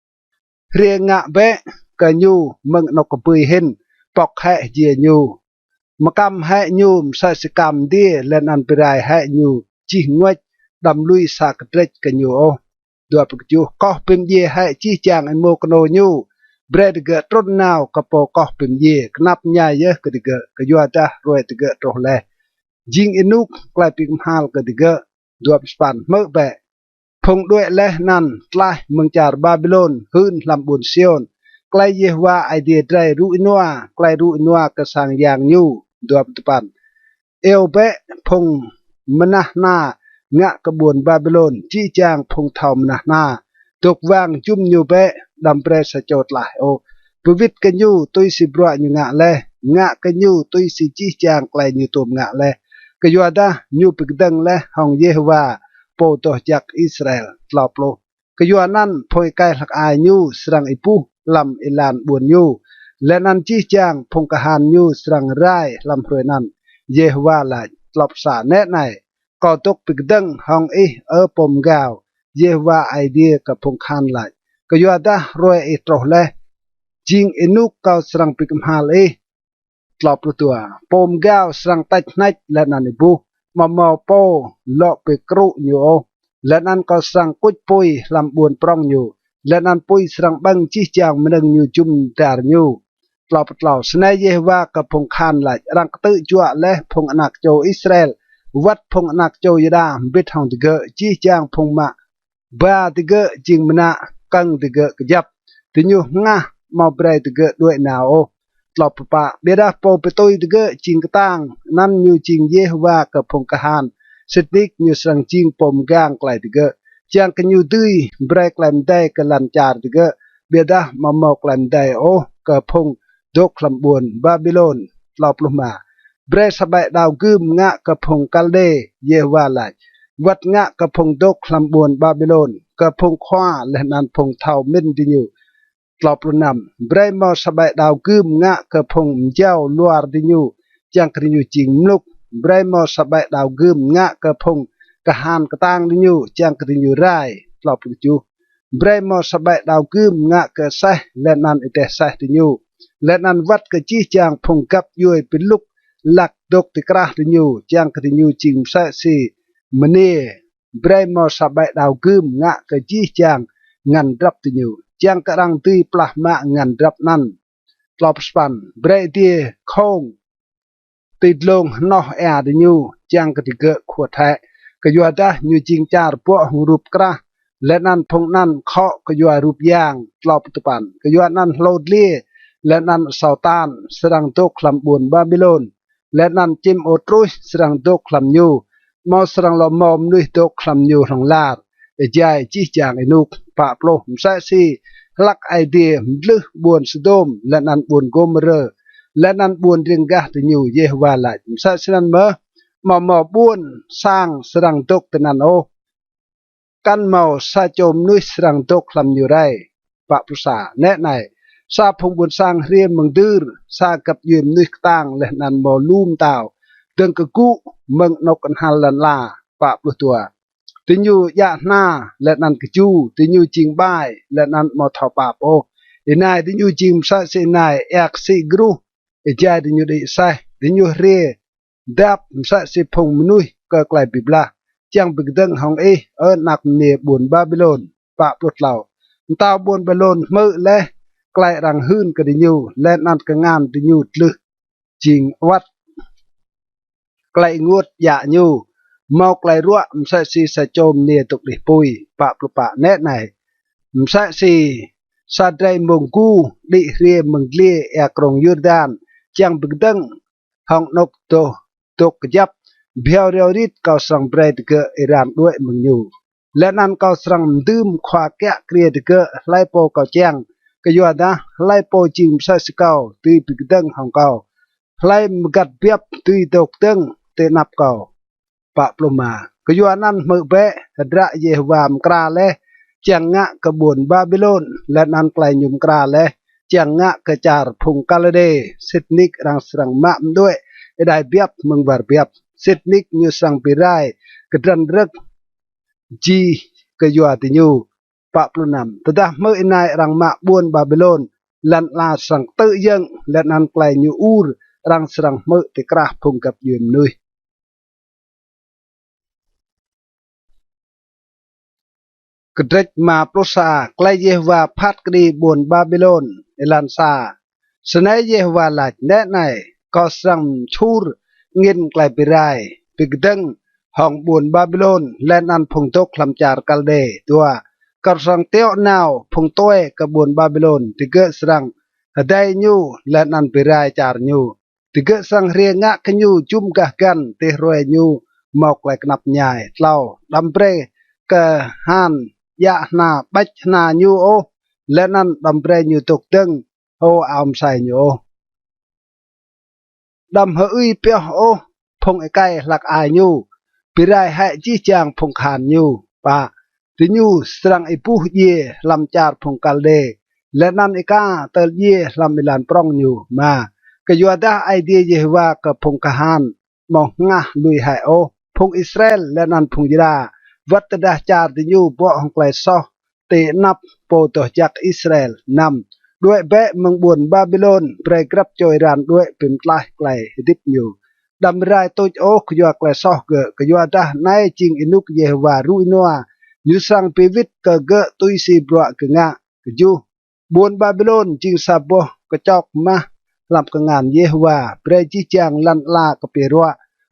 ำเรียงงะเบะกันยูมึงนกกระปุยเห็นปอกแห่เจียยูมกำแห่ยูมใส่สกรรมดีและนันไปได้แห่ยูจีงวยดำลุยสากเตรกันยูโอดัวประจูก็เป็นเย่แห่จีจางไอโมกโนยูเบรดเกตรนนาวกระโปก็เป็นเย่กนับใหญ่เยอะกระดิเกกยัวตารวยตะเกตรอแลจิงอินุกกลายเป็นฮาลกระดิเกดัวสปันเมื่อแบะพงด้วยและนันกลายเมืองจารบาบิโลนหืนลำบุญเซียนใกล้เยฮวาไอเดียใจรู้อินัวใกล้รู้อินัวกระสังยางยูดัวปัจจุบันเอวเบะพงมนะนางะกระบวนบาบิโลนจี้จางพงเทามนะนาตกวางจุ่มยูเบะดำเปรสโจดหลายโอปวิทกันยูตุยสิบรัวยูงะเลงะกันยูตุยสิจี้จางไกลยูตัวงะเลกยัวดายูปิกดังและหองเยฮวาโปโตจากอิสราเอลตลอดโลกยัวนั้นพอยไกลหลักอายยูสรังอิปูลำอิลานบวนยูและนันจี้จางพงกหานยูสรังไรลำพรวยนั้นเยฮวาลาตลบสาแน่ไหนก็ตกปิกดังหองปมกาวเยฮวาไอเดียกับพงคานลายกยัวดารวยตรอเลจิงอินุกเกาสรังปิกมหาลตลบตัวปมกาวสรังตัดนัดและนันอิปูมาเมาโปเลาะไปกรุอยู่และนั้นก็สั่งกุดปุยลำบวนปรองอยู่และนั้นปุยสั่งบังจีจางมันนึงอยู่จุ่มแต่อยู่เปล่าเปล่าสนายเยฮวากับพงคานไหลรังตื้อจั่วและพงอนักโจอิสราเอลวัดพงอนักโจยดาบิดหองตะเกจีจางพงมะบาตะเกจิงมนะกังตะเกกยับถึงอยู่งะมาเปรตะเกด้วยนาวตลอดปะเบียดาโปไปตุยตะเกจิงกตังนั่นอยู่จิงเยฮวากับพงกหานสติกอยู่สังจิงปมกางไกลตะเกจางกันอยู่ดุยเบรกแลมได้กลันจาร์ตะเกเบียดามาเมากลันได้กับพงดกลำบวนบาบิโลนตลอดลงมาเบรสบายดาวกึมงะกับพงกัลเดเยวาลายวัดงะกับพงดกลำบวนบาบิโลนกับพงคว้าและนันพงเทามินดิญูตลอดลงนำเบรมอสบายดาวกึมงะกับพงเจ้าลัวดิญูจางกริญูจิงลุกเบรมอสบายดาวกึมงะกับพงกหานกตางดิญูจางกริญูไรตลอดลงจูเบรมอสบายดาวกึมงะกับไซและนันอิเตไซดิญูและนันวัดกะจี้จางพงกับยุยเป็นลุก ลักดกติกระติญูจังกติญูจิงเสสีมเนเบรมอสบายดาวกึมงะกะจีจังงันรับติญูจังกะรังตีปลามางันรับนั่นตลบสปันเบรเดียคงติดลงนอแอติญูจังกติเกะขวดแทะกะยัวดะญูจิงจารปวหงรูปกระและนั่นพงนั่นเคาะกยัวรูปย่างตลอปตุปันกยัวนั่นโลดเลี่ยและนั่นเสาตานสรังโตคลำบุญบาบิโลนและนั่นจิมโอตรุสสรังโตคลำยูมอสรังลมอมนุยโตคลำยูของลาดเอจายจีจางไอนุกปะโปรมใส่ซีลักไอเดียมลึกบุญสโดมและนั่นบุญโกมเรและนั่นบุญเริงกะติยูเยวาลายใส่สนันเมมอบุญสร้างสรังโตตนันโอกันเมาซาโจมนุยสรังโตคลำยูไรปะปรุษาแน่ไหนซาพงบุญสร้างเรียมมึงดื้อซากับยืมนุยต่างและนันมอลูมตาวเดินกะกุมึงนกกันฮัลลันลาปะปรุตัวติญูยะหน้าและนันกะจูติญูจิงบ้ายและนันมอทอปาโปอีนายติญูจิงซาเสนายเอกซิกรูเอจายติญูดิไซติญูเรดับซาเสพงมนุยก็ไกลบิบลาจังบิกดังของนักเนบุญบาบิโลนปะปลุดเหล่าตาบุญบาบิโลนมือและไกลรังหื้นกระดิญูและนันกงานดิญูลึกจิงวัดไกลงวดยาญูเมาไกลรัวมใส่สีสะโจมเนตุกดิปุยปะปลุปะแน่ไหนมใส่สีซาไดมงกูดิเรียมงเลียแอกรงยูดานจังบิกดังห้องนกโตตกยับเบียวเรียวริดเกาสังเบรดเกอิรานด้วยมึงอยู่และนั่นเกาสังดื่มขวาแกะเกลียดเกไล่โปเกาแจงก็ยัวนะไล่โปจิมใส่สเกาตีปิกดังของเกาไล่มกัดเบียบตีตกตึงเตนับเกาปะปลุมาก็ยัวนั่นมือเบะดระเยวามกราเลจังงะกระบวนบาบิโลนและนั่นไกลยุมกราเลจังงะกระจารพุงกาลเดสิทนิกรังสรังมะมด้วยได้เบียบมึงบาร์เบียบสิทนิกนิวสังปิไรกระดันรักจีกยัวติญูปะปลุนำแต่ดาเมื่อนายรังมะบวนบาบิโลนลันลาสังเตยังและนันไกลยูอูรรังสรังเมื่อติกราพงกับยืมนุยกระเดกมาปรุษาไกลเยวาพัดกรีบวนบาบิโลนเอลันซาสนัยเยวาหลักแน่ไหนก็สังชูรเงินไกลไปไรปิกดังห้องบุญบาบิโลนและนันพงตกคลำจารกัลเดตัวกระสังเตียวนาวพงต้วยกระบุญบาบิโลนติเกสรังได้ยูและนันไปไรจารยูติเกสังเรียงะขยูจุมกะกันเตรวยยูมอกไกลกนับใหญ่เล่าดำเปรกะฮันยะนาบัจนายูโอและนันดำเปรยูตกตึงโออามใส่ยูดำเฮอุยเปียโอพงไอไก่หลักอายูปีไรให้จีจางพงขานยูปะติยูสรังไอปูเยลำจารพงกัลเดและนันไอกาเตลเยลำมิลานปรองยูมากยัวดาไอเดียเยวากับพงกหานมองงะลุยให้โอพงอิสราเอลและนันพงยิราวัตดาจารติยูบ่องไกลซอเตนับโปตจากอิสราเอลนำด้วยเบะเมืองบุญบาบิโลนไปกรับจอยรานด้วยเป็นปลายไกลดิบอยู่ดำไรตัวโอกยัวไกลซอกเกะกยัวดาในจริงอินุกเยวารุยนัวยูสังปีวิตเกะเกะตุยซีบรัวกะงะกจูบุญบาบิโลนจริงซาบกระจอกมาลำกงานเยวาเปรจิจางลันลากะเปรัว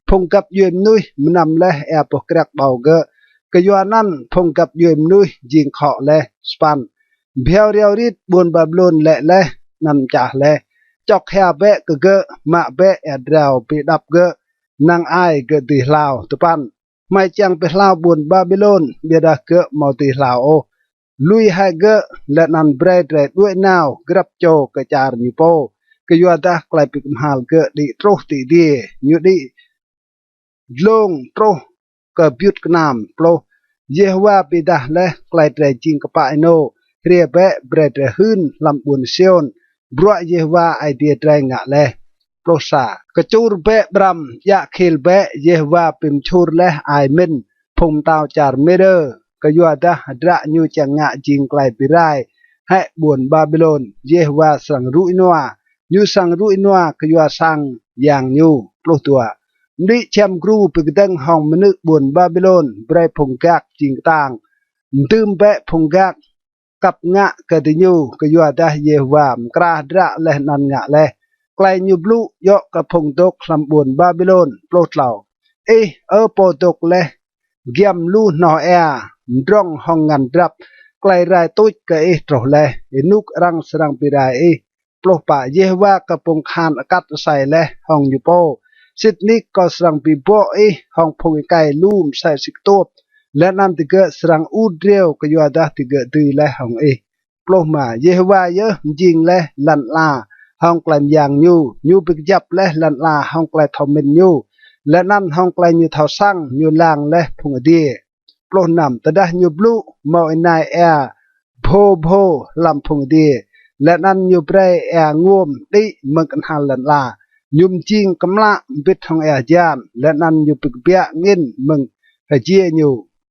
พงกับยืมนุยมนำและแอบปกรักเบาเกะกยัวนั่นพงกับยืมนุยจิงเขาะและสปันเบียวเรียวริดบุญบาบิโลนและนำจ่าและจอกแฮเบะกะมาเบะแอดราวปีดับเกะนางไอเกะตีลาวตุปันไม่จังไปลาวบุญบาบิโลนเบียดาเกะมาตีลาวโอลุยให้เกะและนันเบรดด้วยนาวกรับโจกระจารนิโปกยัวดาไกลปิกมหาลเกะดิโตรติเดียยุดิลงโตรกะบิดกนามโปรเยวาปิดาและไกลใจจริงกะปะไอโนเรียเบะเบรดหืนลำบุญเซียนบรัวเยวาไอเดียใจงะและโปรซากระจูรเบะบรัมยะเคลเบะเยวาปิมชูรและไอเมนพงตาวจารเมเดอกยัวดาดระยูจังงะจริงไกลปิไรให้บุญบาบิโลนเยวาสังรุอินัวยูสังรุอินัวกยัวสัง อย่างอยู่ปลุกตัวดิแชมกรูปกดังห้องมนุษย์บนบาบิโลนไบรพงกักจิงต่างตืมเปะพงกักกับงะกะดิญูกะยัวดาเยวามกราดระเลนันงะเลไกลยูบลุยอกกะพงตกคลำบนบาบิโลนปลุกเหล่าโปตกเลเกียมลูนอแอร้องห้องงันรับไกลรายตุ้ยกะตรเลนุกรังสรังปิรายปลุกป่าเยว่ากระปงคานอากาศใส่และห้องอยู่โปสิทนิกก็สรังปีโปห้องพงไก่ลูมใส่สิกตบและนั่นติเกสรังอูดเรียวก็ยัวดาติเกดือและห้องปลุกมาเยว่าเยอะยิงและลันลาห้องกลายยางยูปิกจับและลันลาห้องกลายทอมเมนยูและนั่นห้องไกลยูเท่าสั่งยูลางและพงเดียปล้นนำแต่ได้ยูบลูมออนายแอร์โพลำพงเดียและนั่นยูเปรแอร์งวมดิเมืองกันหันลันลายุมจิงกำละบิดทองแอร์ยานและนั่นยูปิกเบียเงินเมืองเฮเจียยู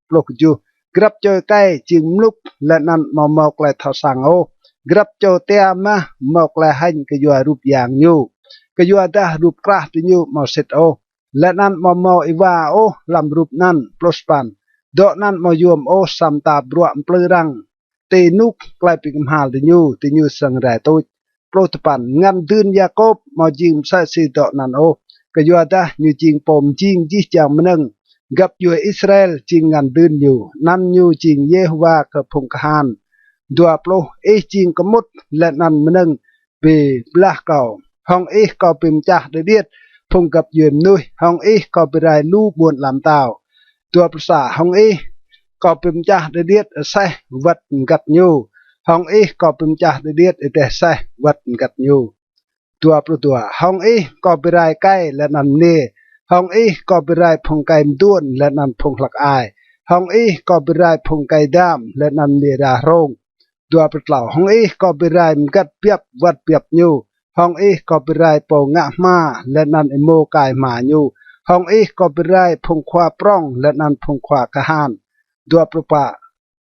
ปลกจูกรับเจอใกล้จิงลุกและนั่นมอไกลเท่าสั่งกรับเจอเตียมามอไกลหันก็ยัวรูปอย่างยูก็ยัวได้รูปกราฟที่ยูมอเซตและนั้นมออีว่าลำรูปนั้นปลสปันดอกนั้นมายมสัมตาบรัวปลือรังตีนุกกลายเป็นหาลติญูสังไรตุยปลตปันงันดืนยาโกบมาจิงใส่สีดอกนั้นก็ยัวดายูจิงปมจิงจิจางมนึงกับยูอิสราเอลจิงงันดืนอยู่นั้นยูจิงเยฮวากับพงคานดัวปลจิงกมุดและนั้นมนึงเปบลาเก่าห้องก็เป็นจ่าเดียดพงกับยืมนุยห้องก็ไปได้ลูกบวนลำเต้าตัวภาษาห้องก็เป็นจ่าเดียดใส่วัดกัดยูห้องก็เป็นจ่าเดียดแต่ใส่วัดกัดยูตัวห้องก็ไปได้ใกล้และนันเน่ห้องก็ไปได้พงไก่ด้วนและนันพงหลักอายห้องก็ไปได้พงไก่ดำและนันเนราโรงตัวปลาห้องก็ไปได้กัดเปียบวัดเปียบยูห้องก็ไปได้ปงะมาและนันโมกายมาอยู่ห้องก็ไปได้พงควาปร้องและนันพงควากะหานดัวประปา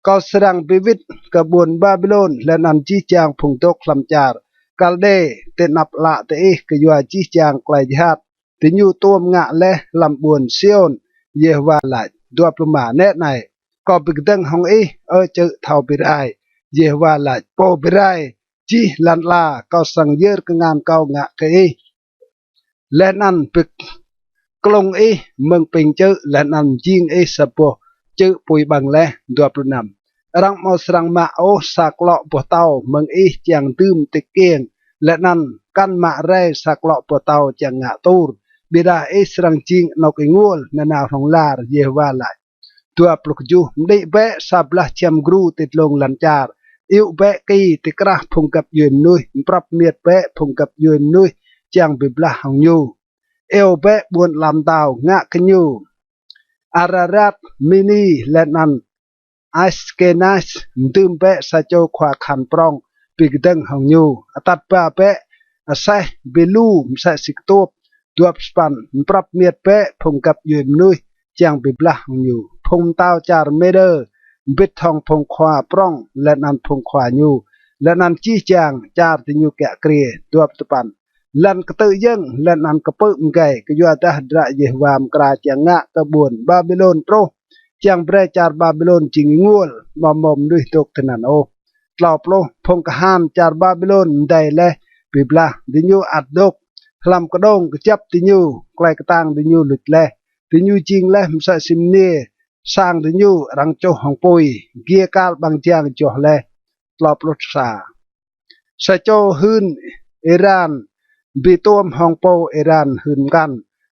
ก็แสดงปิวิตกระบวนบาบิโลนและนันจีจางพงตกลำจาร์กัลเดเตนับละเตกยัวจีจางไกลฮัดติญูตัวงะและลำบวนเซียนเยวาลายดัวประมาแน่ไหนก็ไปดังห้องเจอเท่าไปได้เยวาลายโปไปได้จีลันลาก็สังเยอร์กงานเก่างะเกและนั่นปิกกลงเมืองเป็นเจอและนั่นจิงสะโปเจอปุยบังและดัวปรุนำรังมอสรังมาสักเลาะปวเตาเมืองจางตื้มติเกียงและนั่นกันมาไรสักเลาะปวเตาจางงะตูรบิดาสรังจิงนกงวลนานาของลาเยวาลายตัวปลุกจูได้เบะสับละเชมกรูติดลงลันจาร์อิวเบะกีติกระพงกับยืนนุยปรับเมียดเบะพงกับยืนนุยจางบิบละหงยูเบะบวนลำดาวงะขยูอารารัตมินีและนันไอสเกนัสดื่มเบะสะโจขวาขันปรองปิกดังหงยูตัดปะเบะใส่เบลูมใส่สิกตัวตัวสปันปรับเมียดเบะพงกับยืนนุยจางบิบละหงยูพงเต้าจาร์เมเดอร์บิดทองพงขวาปร้องและนันพงขวายูและนันจี้จางจาร์ติญูแกะเกรียตัวสปันลันกเตยยังและนันกระเปิมไก่ก็ยัวดาดระเยวามกราจางะกระบวนบาบิโลนโตจางเบรจาร์บาบิโลนจิงงวลมอมด้วยตกถนันกล่าวโปรพงกหานจาร์บาบิโลนได้และปิบลาติญูอัดดกลำกระดงกระจับติญูใกล้กระตังติญูหลุดและติญูจิงและมสะซิมเนสร้างติญูรังโจของปุยเกียกาลบางจางจ่อและกล่าวโปรสาสะโจหืนอิรานไปต้มฮองโปอิรานหืนกัน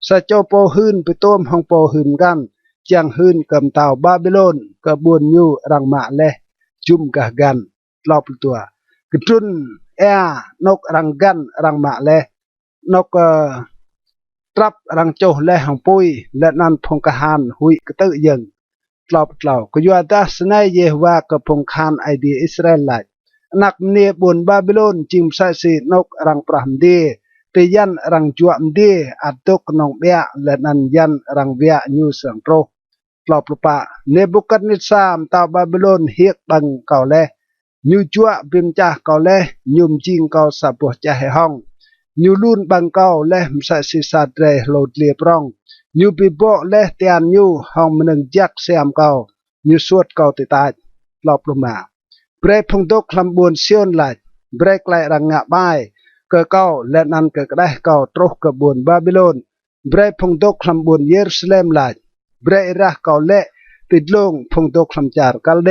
สะโจโปหืนไปต้มฮองโปหืนกันจางหืนกำเต่าบาบิโลนกระบวนยูรังมาและจุ่มกะกันรอบตัวกระจุนนกรังกันรังมาและนกตรับรังโจและฮองปุยและนันพงกหานหุยกระตือยังรอบก็ยัวดาสนายเยวากระพงคานไอเดียอิสราเอลนักเนียบนบาบิโลนจิมใส่สีนกรังปรามเดตียันรังจวมเดอัดตกนองเบียและนันยันรังเบียยูสังโปรกลอบปะเนบุกัดนิสามตาบาบิโลนเฮียกบังเก่าเลยูจวบิมจ่าเก่าเลยุมจิงเก่าสับปะจ่าให้ห้อง ยูลุนบังเกาและมสสิสาเดรโลดเลียปรองยูปิโบและเตียนยูห้องมันยักเสียมเกายูสวดเกาติตาลอบลงมาเบรพงตกลำบวนเซียนไหลเบรกไหลรังงะบายเกเกาและนันเกกได้เกาตรกกบวนบาบิโลนเบรพงตกลำบวนเยรูซาเล็มไหลเบรระเกาเละติดลงพงตกลำจาร์กัลเด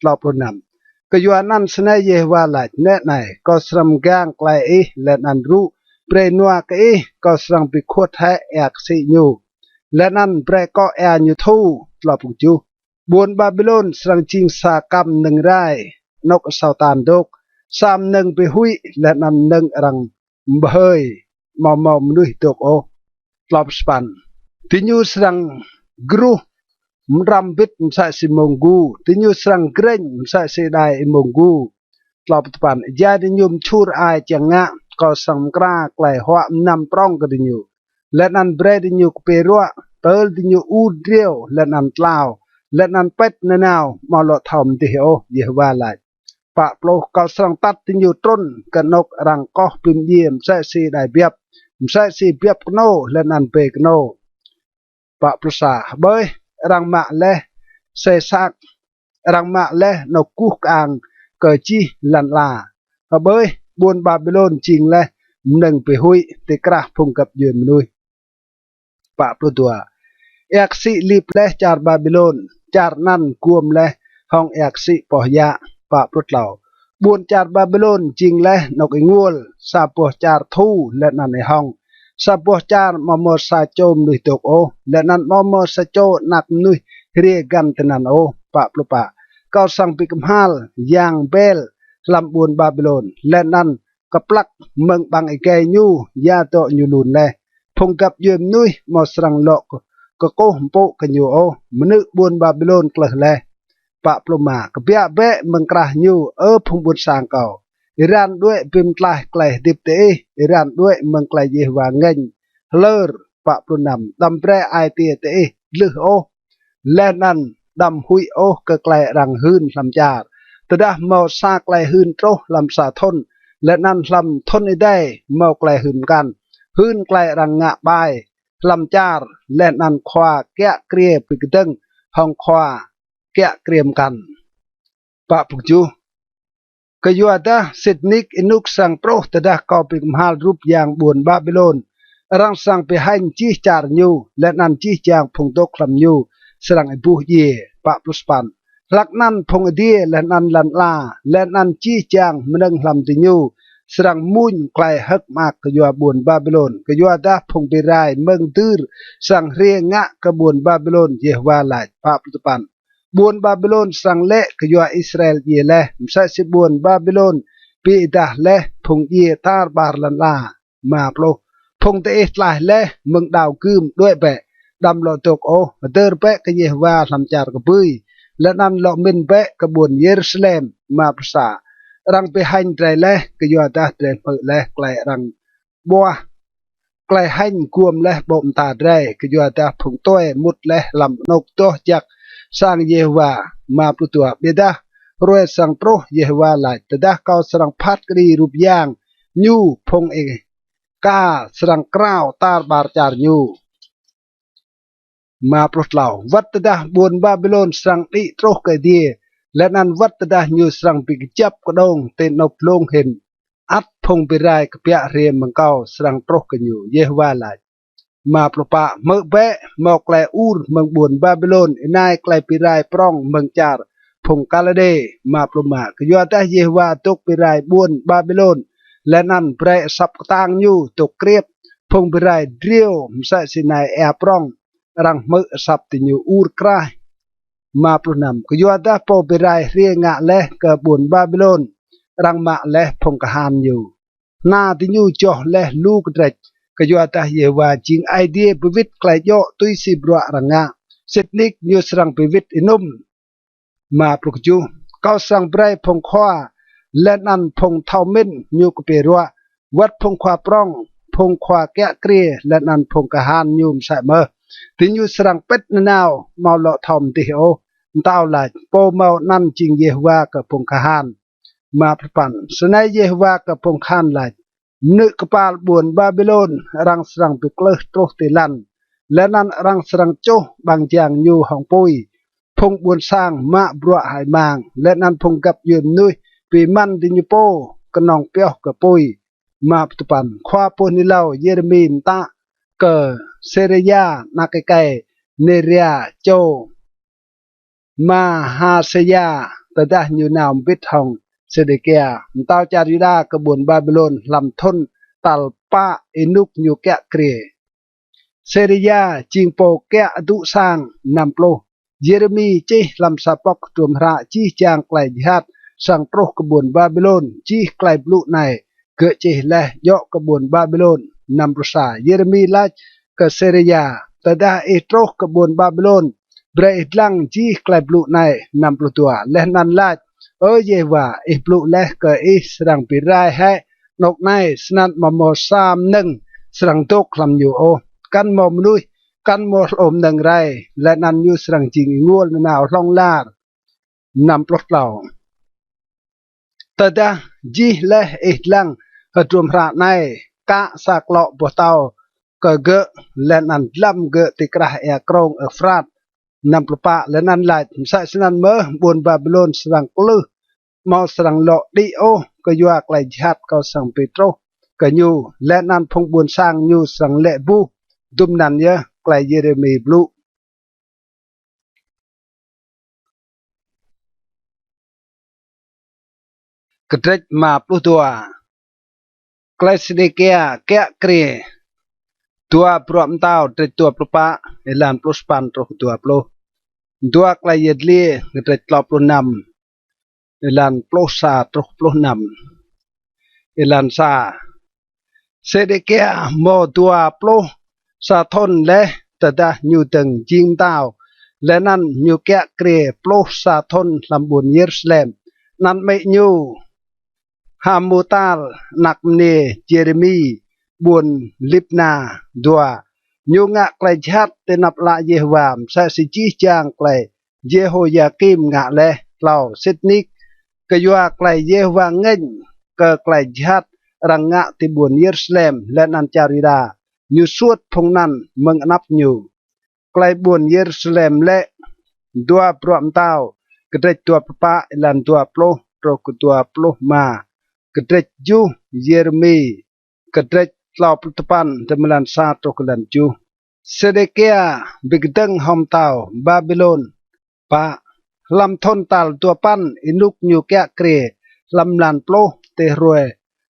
ลอบลงนำก็อยู่นั้นสนายเยวาไหลแน่ไหนก็สรำกางไกลและนันรู้เปรนัวกก็สรังไปขวดแท้แอกสิญูและนั่นเปรก็แอนอยู่ทูตลอดปุจูบวนบาบิโลนสรังจิงสากรรมหนึ่งไรนกสาวตานดกสามหนึ่งไปหุยและนั่นหนึ่งรังเบยมอมนุยตกโอตลอดสปันที่ยูสรังกรูมรำบิดมใส่สิมงกูที่ยูสรังเกรงมใส่สิได้มงกูตลอดสปันยาดิยุมชูรอายจังงะก็สังกราไกลหัวนำปรองกดิญูและนันเบรดิญูกเปรัวเปิลดิญูอูดเรียวและนันตลาวและนันเป็ดนนาวมาลอทอมดิโอเยวาไลปะโปลก็สังตัดดิญูต้นกันนกรังก็พิมเยี่ยมใส่สีได้เบียบใส่สีเบียบโนและนันเปกโนปะประสาเบยรังมะและเสซักรังมะและนกกุกอังเกจีลันลาเบยบวนบาบิโลนจริงและหนึ่งไปหุยติกระพงกับยืนมนุยปะปลุตัวเอกสิลิบและจาร์บาบิโลนจาร์นั่นกวมและห้องเอกสิปอยะปะปลุเหล่าบวนจาร์บาบิโลนจริงและนกอิงวลซาปอจาร์ทูและนั่นในห้องซาปอจาร์มอมอซาโจมนุยตกโอและนั่นมอมอซาโจนักนุยเรียกันตนันโอปะปลุปะก็สังปิกมฮัลยางเบลลำบวนบาบิโลนและนั่นกับปลักเมืองบางไอแกยูยาโตยูลุนแลพงกับยืมนุยมอสรังโลกก็โกหมโปกันอยู่โอมนึกบวนบาบิโลนกลแลปะปลุมากับเบียเบะเมืองกระยูพงบุญสางเก่าอิรันด้วยพิมพ์ลายไกลดิบเตอิรันด้วยเมืองไกลเยวาเงินเลอร์ปะปลุนำดำแปรไอเตียเตลึกโอและนั่นดำหุยโอก็ไกลรังหืนลำจาร์ตดะเมาซาไกลหืนโตลำสาทนและนั่นลำทนได้เมาไกลหืนกันหืนไกลรังงะบายลำจาร์และนั่นควาแกะเกลียปิกดึงห้องควาแกะเกรียมกันปะปุกจูก็อยู่อาดาสิทนิกอินุกสังโปรตดะกอปิกมหารูปอย่างบวนบาบิโลนรังสังไปให้จีจาร์ยูและนั่นจีจางพงตกลำยูสรังไอบุเยปะปลุสปันหลักนั้นพงเดียและนันลันลาและนันจี้จางมนึงลำติญูสรังมุ่นไกลฮักมากกยัวบวนบาบิโลนกยัวดาพงไปรายเมืองตื้อสังเรียงะกบวนบาบิโลนเยวาลายปะปุตปันบวนบาบิโลนสังเละกยัวอิสราเอลเยเลมใส่สิบวนบาบิโลนปีดาเละพงเยตาร์บาร์ลันลามาโปรพงเตะลายเละเมืองดาวคืมด้วยแปะดำโลตกโอเดอร์แปะกเยวาลำจาร์กบุยและนั่นเรามินเปะกบวนเยรูซาเล็มมาประสารังไปหันใจเละก็ยอดาเตรเปเละไกลรังบัวไกลหันกวมเละบ่มตาได้ก็ยอดาผงต้อยมุดเละลำนกตัวจากสร้างเยวามาปลุตัวเบดารวยสังโปรเยวาหลายแต่ดาเขาสรังพัดกรีรูปย่างยูพงเอกาสรังกราวตาบาร์จาร์ยูมาปลดเหล่าวัดดาบวนบาบิโลนสังอิโตรกเดียและนั้นวัดดาญูสังปิกจับกระดงเตนบลงเห็นอัดพงไปรายกับเปียเรียมมังเก่าสังโตรกันอยู่เยวาลายมาปลปะเมื่อเบะเมื่อไกลอูรเมืองบวนบาบิโลนนายไกลไปรายปร้องเมืองจาร์พงกาลเดมาปลมากยอดได้เยวาตกไปรายบวนบาบิโลนและนั้นเปรสับตางอยู่ตกเกรียบพงไปรายเดียวมใส่สินายแอบปร้องรังมือสับติญูอูรกรายมาปลุนำก็ยอดได้โปไปไรเรียงะและกระบวนบาบิโลนรังมะและพงกหานอยู่หน้าติญูจ่อและลูกเด็กก็ยอดได้เยวาจิงไอเดียประวิตไกลโยตุยสิบรัวรังงะเซตนิกนิวสรังประวิตอินุมมาปลุกจูเขาสังไพรพงข้าและนันพงเทามินยูกเปรัววัดพงขวาปร้องพงขวาแกะเกลียและนันพงกหานยูมใส่เมอถึงอยู่สรังเป็ดนาวเมาเลาะทอมติโอเต้าหลายโปเมานั่นจริงเยวากับพงคหานมาประปันสนัยเยวากับพงคานหลาย นึกปาลบวนบาบิโลนรังสรังไปเกลือโตติลันและนั้นรังสรังโจบางอย่างอยู่ห้องปุยพงบวนสร้างมาบรัวหายมางและนั้นพงกับยืนนุยปีมันดิญโปกนองเปียวกับปุยมาปตุปันคว้าปนิเลาเยเรมีนตาเกเซเรียนาไกเนเรียโจมาฮาเซยาตะดะอยู่นามวิทองเซเดเกียมตาวจาริดากบวนบาบิโลนลำทนตัลปาอินุกอยู่แกะเกรเซเรียจิงโปแกะดุสร้างนำโปรเยเรมีจีลำสะปอกตุมระจีจางไกลฮัดสังโปรกบวนบาบิโลนจีไกลบลุในเกิดจีและยอกกบวนบาบิโลนนำปราสาเยเรมีลาจกเซเรียตะดะเอโตรกบวนบาบิโลนเบรดลังจีไกลบลุในนำปลุตัวและนันลาจเยว่าอิปลุและก็อิสรังปิรายให้นกในสนัดมโมสามหนึ่งสรังตกคลำอยู่โอกันมอมนุยกันมอลอมหนึ่งไรและนันอยู่สรังจริงงัวลนาวล่องลานำปลดเหล่าแต่ดาจีและอิลังหดรวมพระในกะสักเลาะบัวเตาก็เกะและนันลำเกะติกระเอกรองฟราดนำปลปะและนันไหลใส่สนันเมื่อบนบาบิโลนสรังกลือมอสรังโลดิโอก็ยัวไกลจัดก็สังเปโตรก็ยูและนันพงบุญสร้างยูสังเลบูดุมนันเยอะไกลเยเรมีบลูกระเด็มาปลุตัวไกลสเดเกียแกะเกรตัวพร้อมเต้าตรตัวปลปะเอลันปลุสปันตรตัวปลุตัวไกลเยดลีกระเด็ลอบปลุนำเอลันปลุสาตรปลุนำเอลันซาเซเดเกียโมตัวปลุสาทนและตะดะยูตึงจิงเต้าและนั้นยูแกะเกรปลุสาทนลำบุญเยรูซาเล็มนั้นไม่ยูฮามูตาลนักเนเจเรมีบุญลิบนาดัวยูงะไกลชัดเตนับละเยวามใส่สิจีจางไกลเยโฮยากิมงะเลเหล่าซิดนิกก็ยัวไกลเยวางเงินก็ไกลชัดรังงะที่บุญเยรูซาเล็มและนันจาริดายูสวดพงนั้นมึงนับยูไกลบุญเยรูซาเล็มและดัวพร้อมเต้ากระเดตัวปะลันตัวโปรโตกตัวโปรมากระเดจูเยเรมีกระเดลอบปตปันเตมลันซาตกลันจูเซเดเกียบิกดังหอมเต้าบาบิโลนปะลำทนตัลตัวปันอินุกยูแกะเกรลำลันโปรเตรวย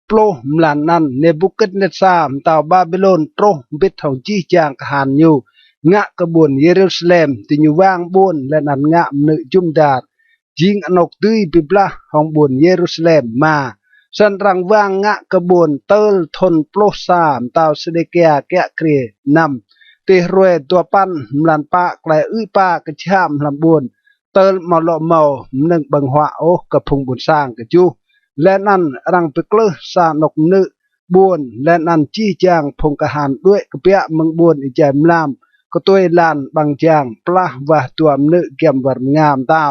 โปรมลันนันเนบุกเนซามเต้าบาบิโลนโตรบิดเท่าจีจางกหานยูงะกบวนเยรูซาเล็มที่อยู่ว่างบนและนันงะมนึจุมดาดจิงอนกดุยบิบลาของบนเยรูซาเล็มมาสันรังว่างงะกบวนเตลทนโปรสามเต้าเสเดเกียแกะเกรนำเตรวยตัวปั้นมลันปะไกลอุ้ยปากระชามลำบวนเตลมาโลเมาหนึ่งบังหัวโอกระพงบุญสร้างกระจูและนั่นรังไปเกลือสานกนึบวนและนั่นจี้จางพงกหันด้วยกระเปียมังบวนอิจมลามก็ตัวลานบางจางปลาว่าตัวนึเกี่ยมวรงามเต้า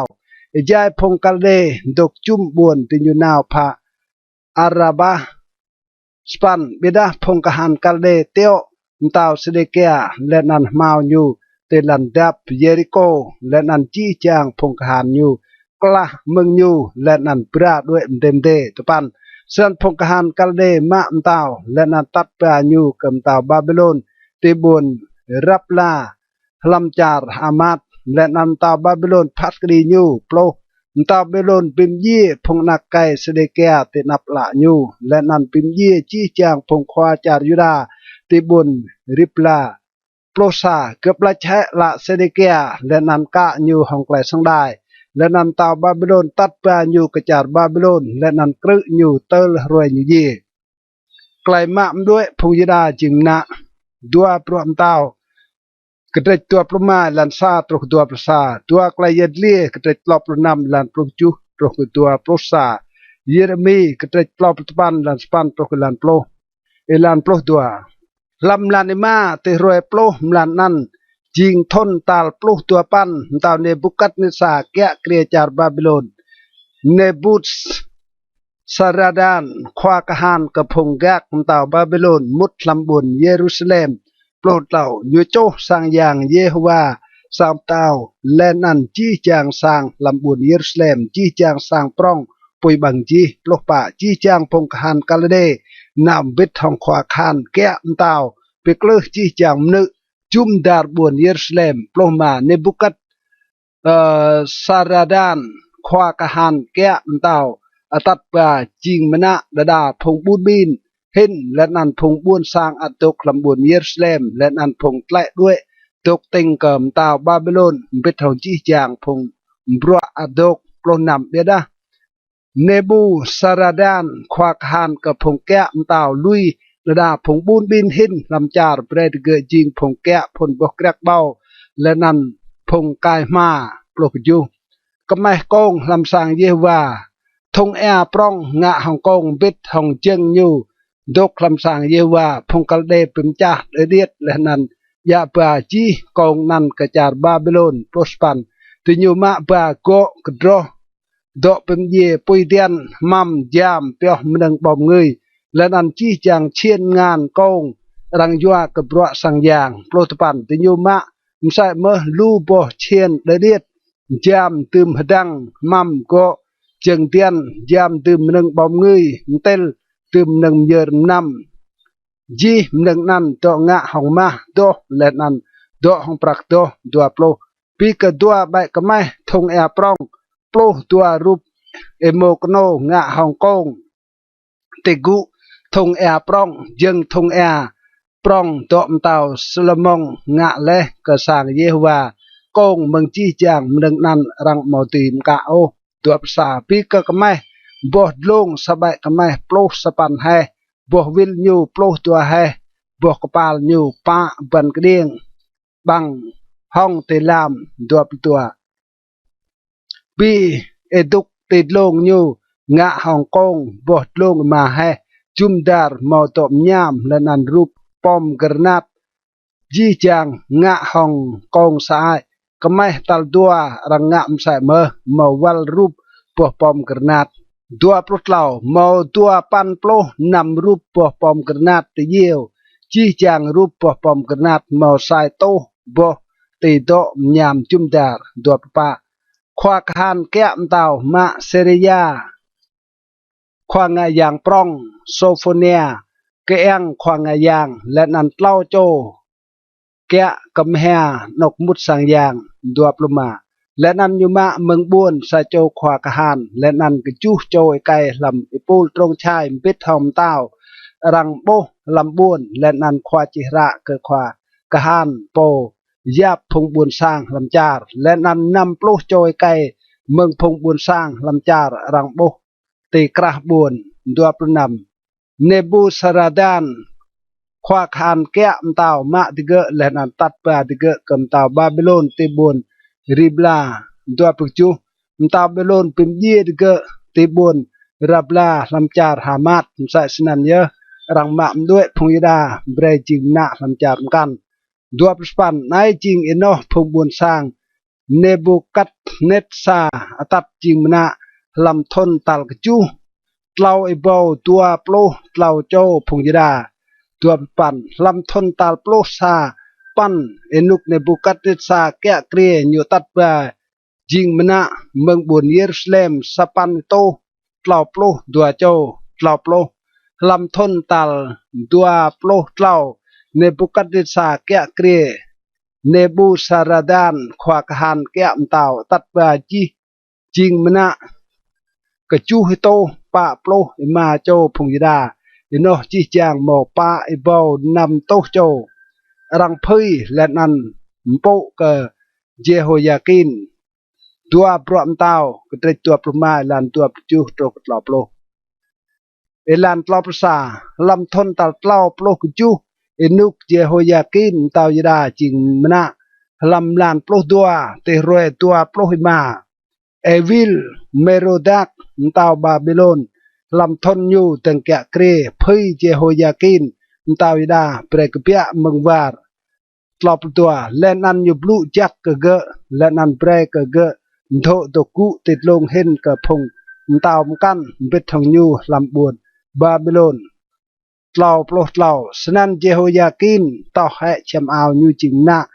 อิจพงกัลเดดกจุ่มบวนติญูนาวพะอาราบาสปันเบดาพงกหันกัลเดเตียวเต้าเสเดเกียและนันมาอยู่เตลันดับเยริโกและนันจี้จางพงกหันอยู่กล้าเมืองอยู่และนันปราด้วยเต็มเดตปันส่วนพงกหันกัลเดมาเต้าและนันตัดปราอยู่กับเต้าบาบิโลนติบุนรับลาลำจาร์อามัดและนันเต้าบาบิโลนพัดกรีอยู่โปรเต้าบาบิโลนปิมยี่พงนักไก่เสเดเกียตินับละอยู่และนันปิมยี่จี้จางพงควาจารยุดาติบุนริปลาโปรซาเกือบละแชละเสเดเกียและนันกะอยู่ห้องไกลสังได้และนันเต้าบาบิโลนตัดปลาอยู่กระจาร์บาบิโลนและนันกรึอยู่เตลรวยอยู่ยี่ไกลมามด้วยพงยดาจิงนะดัวพร้อมเต้ากระเดตัวพรมาลันซาตรกตัวประสาตัวไกลเยดเลียกระเดลอบประนำลันปรุจุตรกตัวปรสาเยเรมีกระเดลอบตปันลันสปันตรกลันโปรเอลันโปรตัวลำลันมาเตรวยโปรมลันนั้นจิงทนตาลโปรตัวปันตาวเนบุกัดเนซาแกะเกรียจาร์บาบิโลนเนบุส สารดานควากหานกับพงแกกเต่าบาบิโลนมุดลำบุนเยรูซาเล็มโปรดเหล่ายูโจสร้างอย่างเยโฮวาสามเต่าและนันจี้จางสร้างลำบุนเยรูซาเล็มจี้จางสร้างปร้องปุยบังจีปลกป่าจี้จางพงหานกาลเดนำบิดทองควาคานแกะเต่าไปกลือจี้จางนึกจุมดาร์บุนเยรูซาเล็มปลกมาเนบุกัดสารดานควากหานแกะเต่าตัดป่าจิงมณะดาดาพงบูนบินเห็นและนันพงบุญสร้างอัตตกลำบุญเยรูซาเล็มและนันพงแกละด้วยตกเต็งเกิมตาวบาบิโลนเป็นทองจีจางพงบรัวอัตตกปลนำเดียดาเนบูสารดานควากหานกับพงแกะตาวลุยระดาพงบูนบินเห็นลำจาร์เปรตเกจิงพงแกะพลบกแกรกเบาและนันพงกายมาปลกอยู่ก็ไม่โกงลำสางเยว่า ทงแอปร้องงะฮ่องกงบิดฮ่องเจิงอยู่ดกคำสั่งเยว่าพงกลเดปิมจ่าเดียดและนันยาปาจีกองนันกระจาร์บาบิโลนโปรสปันติญูมาปาโกกดรอดอกปิมเยปุยเดียนมัมยามเปียวมนึงบอมเงยและนันจีจางเชียนงานกองรังยัวกับรัวสังยางโปรตปันติญูมะมใส่เมื่อลูบเชียนเดียดยามตืมหดังมัมโกจึงเตียนยามตืมหนึ่งบอมเงยเตลตืมหนึ่งเยอรนำจีหนึ่งนั้นตัวงะของมาโดและนั้นโดของปรักโดตัวโปรปีกตัวใบกระไม้ทงแอปร้องโปรตัวรูปเอโมกโนงะฮ่องกงติกุทงแอปร้องยังทงแอปร้องตัวมเต่าสลมงงะและกษางเยฮวากงเมืองจีจางหนึ่งนั้นรังมอตีมกะโอตัวภาษาปีกกระไม้บดลงสบายกระไม้โปรสปันให้บววิลยูโปรตัวให้บวกปาลยูป้าบันกระเดียงบังห้องเตลามตัวปีเอดุกติดลงยูงะฮ่องกงบดลงมาให้จุมดาร์มอตบยามและนันรูปปอมกระนับจีจางงะฮ่องกงสายก็ไม่ตัลดัวรังงะมใส่เมื่อวัลรูปปวปอมกระนัดดัวปลุกเหล่าเมื่อดัวปันโปลนำรูปปวปอมกระนัดตีเยี่ยวจีจางรูปปวปอมกระนัดเมื่อใส่โตบตีโตยามจุมดาร์ดัวปะควาคานแก้มเต่ามาเซเรียควางายางปร้องโซโฟเนียเกงควางายางและนันเล่าโจแกะกำแหนกมุดสังยางดัวปลุมาและนันยุมะเมืองบุญสะโจควากหานและนันกจูโจไกลำอิปูลตรงชายปิดทอมเต้ารังโบลำบุญและนันควาจิระเกควากหานโปยาบพงบุญสร้างลำจาร์และนันนำปลุโจไกเมืองพงบุญสร้างลำจาร์รังโบตีกระบุญดัวปลุนำเนบูสราดานควาคานแก้มเต่ามาดิเกและนันตัดปาดิเกกำเต่าบาบิโลนตีบุญริบลาตัวปจุมตาเบลอนปิมยีดเกติบุนรับลาลำจาร์หามัดใส่สนันเยอะรังมามด้วยพงยดาเบรจิงนาลำจาร์กันตัวปสปันนายจิงอินโนพงบุญสร้างเนบุกัดเนตซาตัดจิงมนาลำทนตัลกจูเตลาไอโบตัวโปลเตลาโจพงยดาตัวปันลำทนตัลโปลซาปันเอนุกเนบุกัดเนตซาแกะเกรียอยู่ตัดไปจิงมนาเมืองบุญเยรูซาเล็มสปันโตเตลาโปลดัวโจเตลาโปลลำทนตัลดัวโปลเตลาเนบุกัดเนตซาแกะเกรียเนบูสารดานควากหานแกะมเต่าตัดไปจิงมนากระจูฮิโตปะโปลอิมาโจพงยดาอินโนจีจางหมอปะอิบานำโตโจรังพุยและนันมโปกเจโฮยากินตัวปลอมเต้ากระเตตัวปลมาลันตัวจูโตกตลอปโลเอลันตลอปซาลำทนตัลเต้าปลกจูเอนุกเจโฮยากินเต้ายดาจิงมนะลำลานปลตัวเตรวยตัวปลหิมาเอวิลเมโรดักเต้าบาบิโลนลำทนอยู่ตั้งแกะเกรพุยเจโฮยากินเต้ายดาเปรกเปียมังวาร์ตลอปตัวและนันอยู่บลูจักกะเกและนันเปรกกะเกโถตกุติดลงเห็นกะพง tàu căn biết thằng nhu làm buồn Babylon tàu plo tàu snan Jehoiakin tàu hệ chăm ao như chỉnh nạ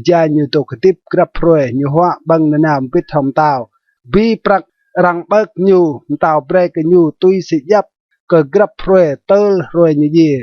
gia như tổ tiếp grab rồi như hoa băng nam biết thằng tàu bi prak răng bớt như tàu break như tuy sĩ giáp cờ grab rồi tơ rồi như gì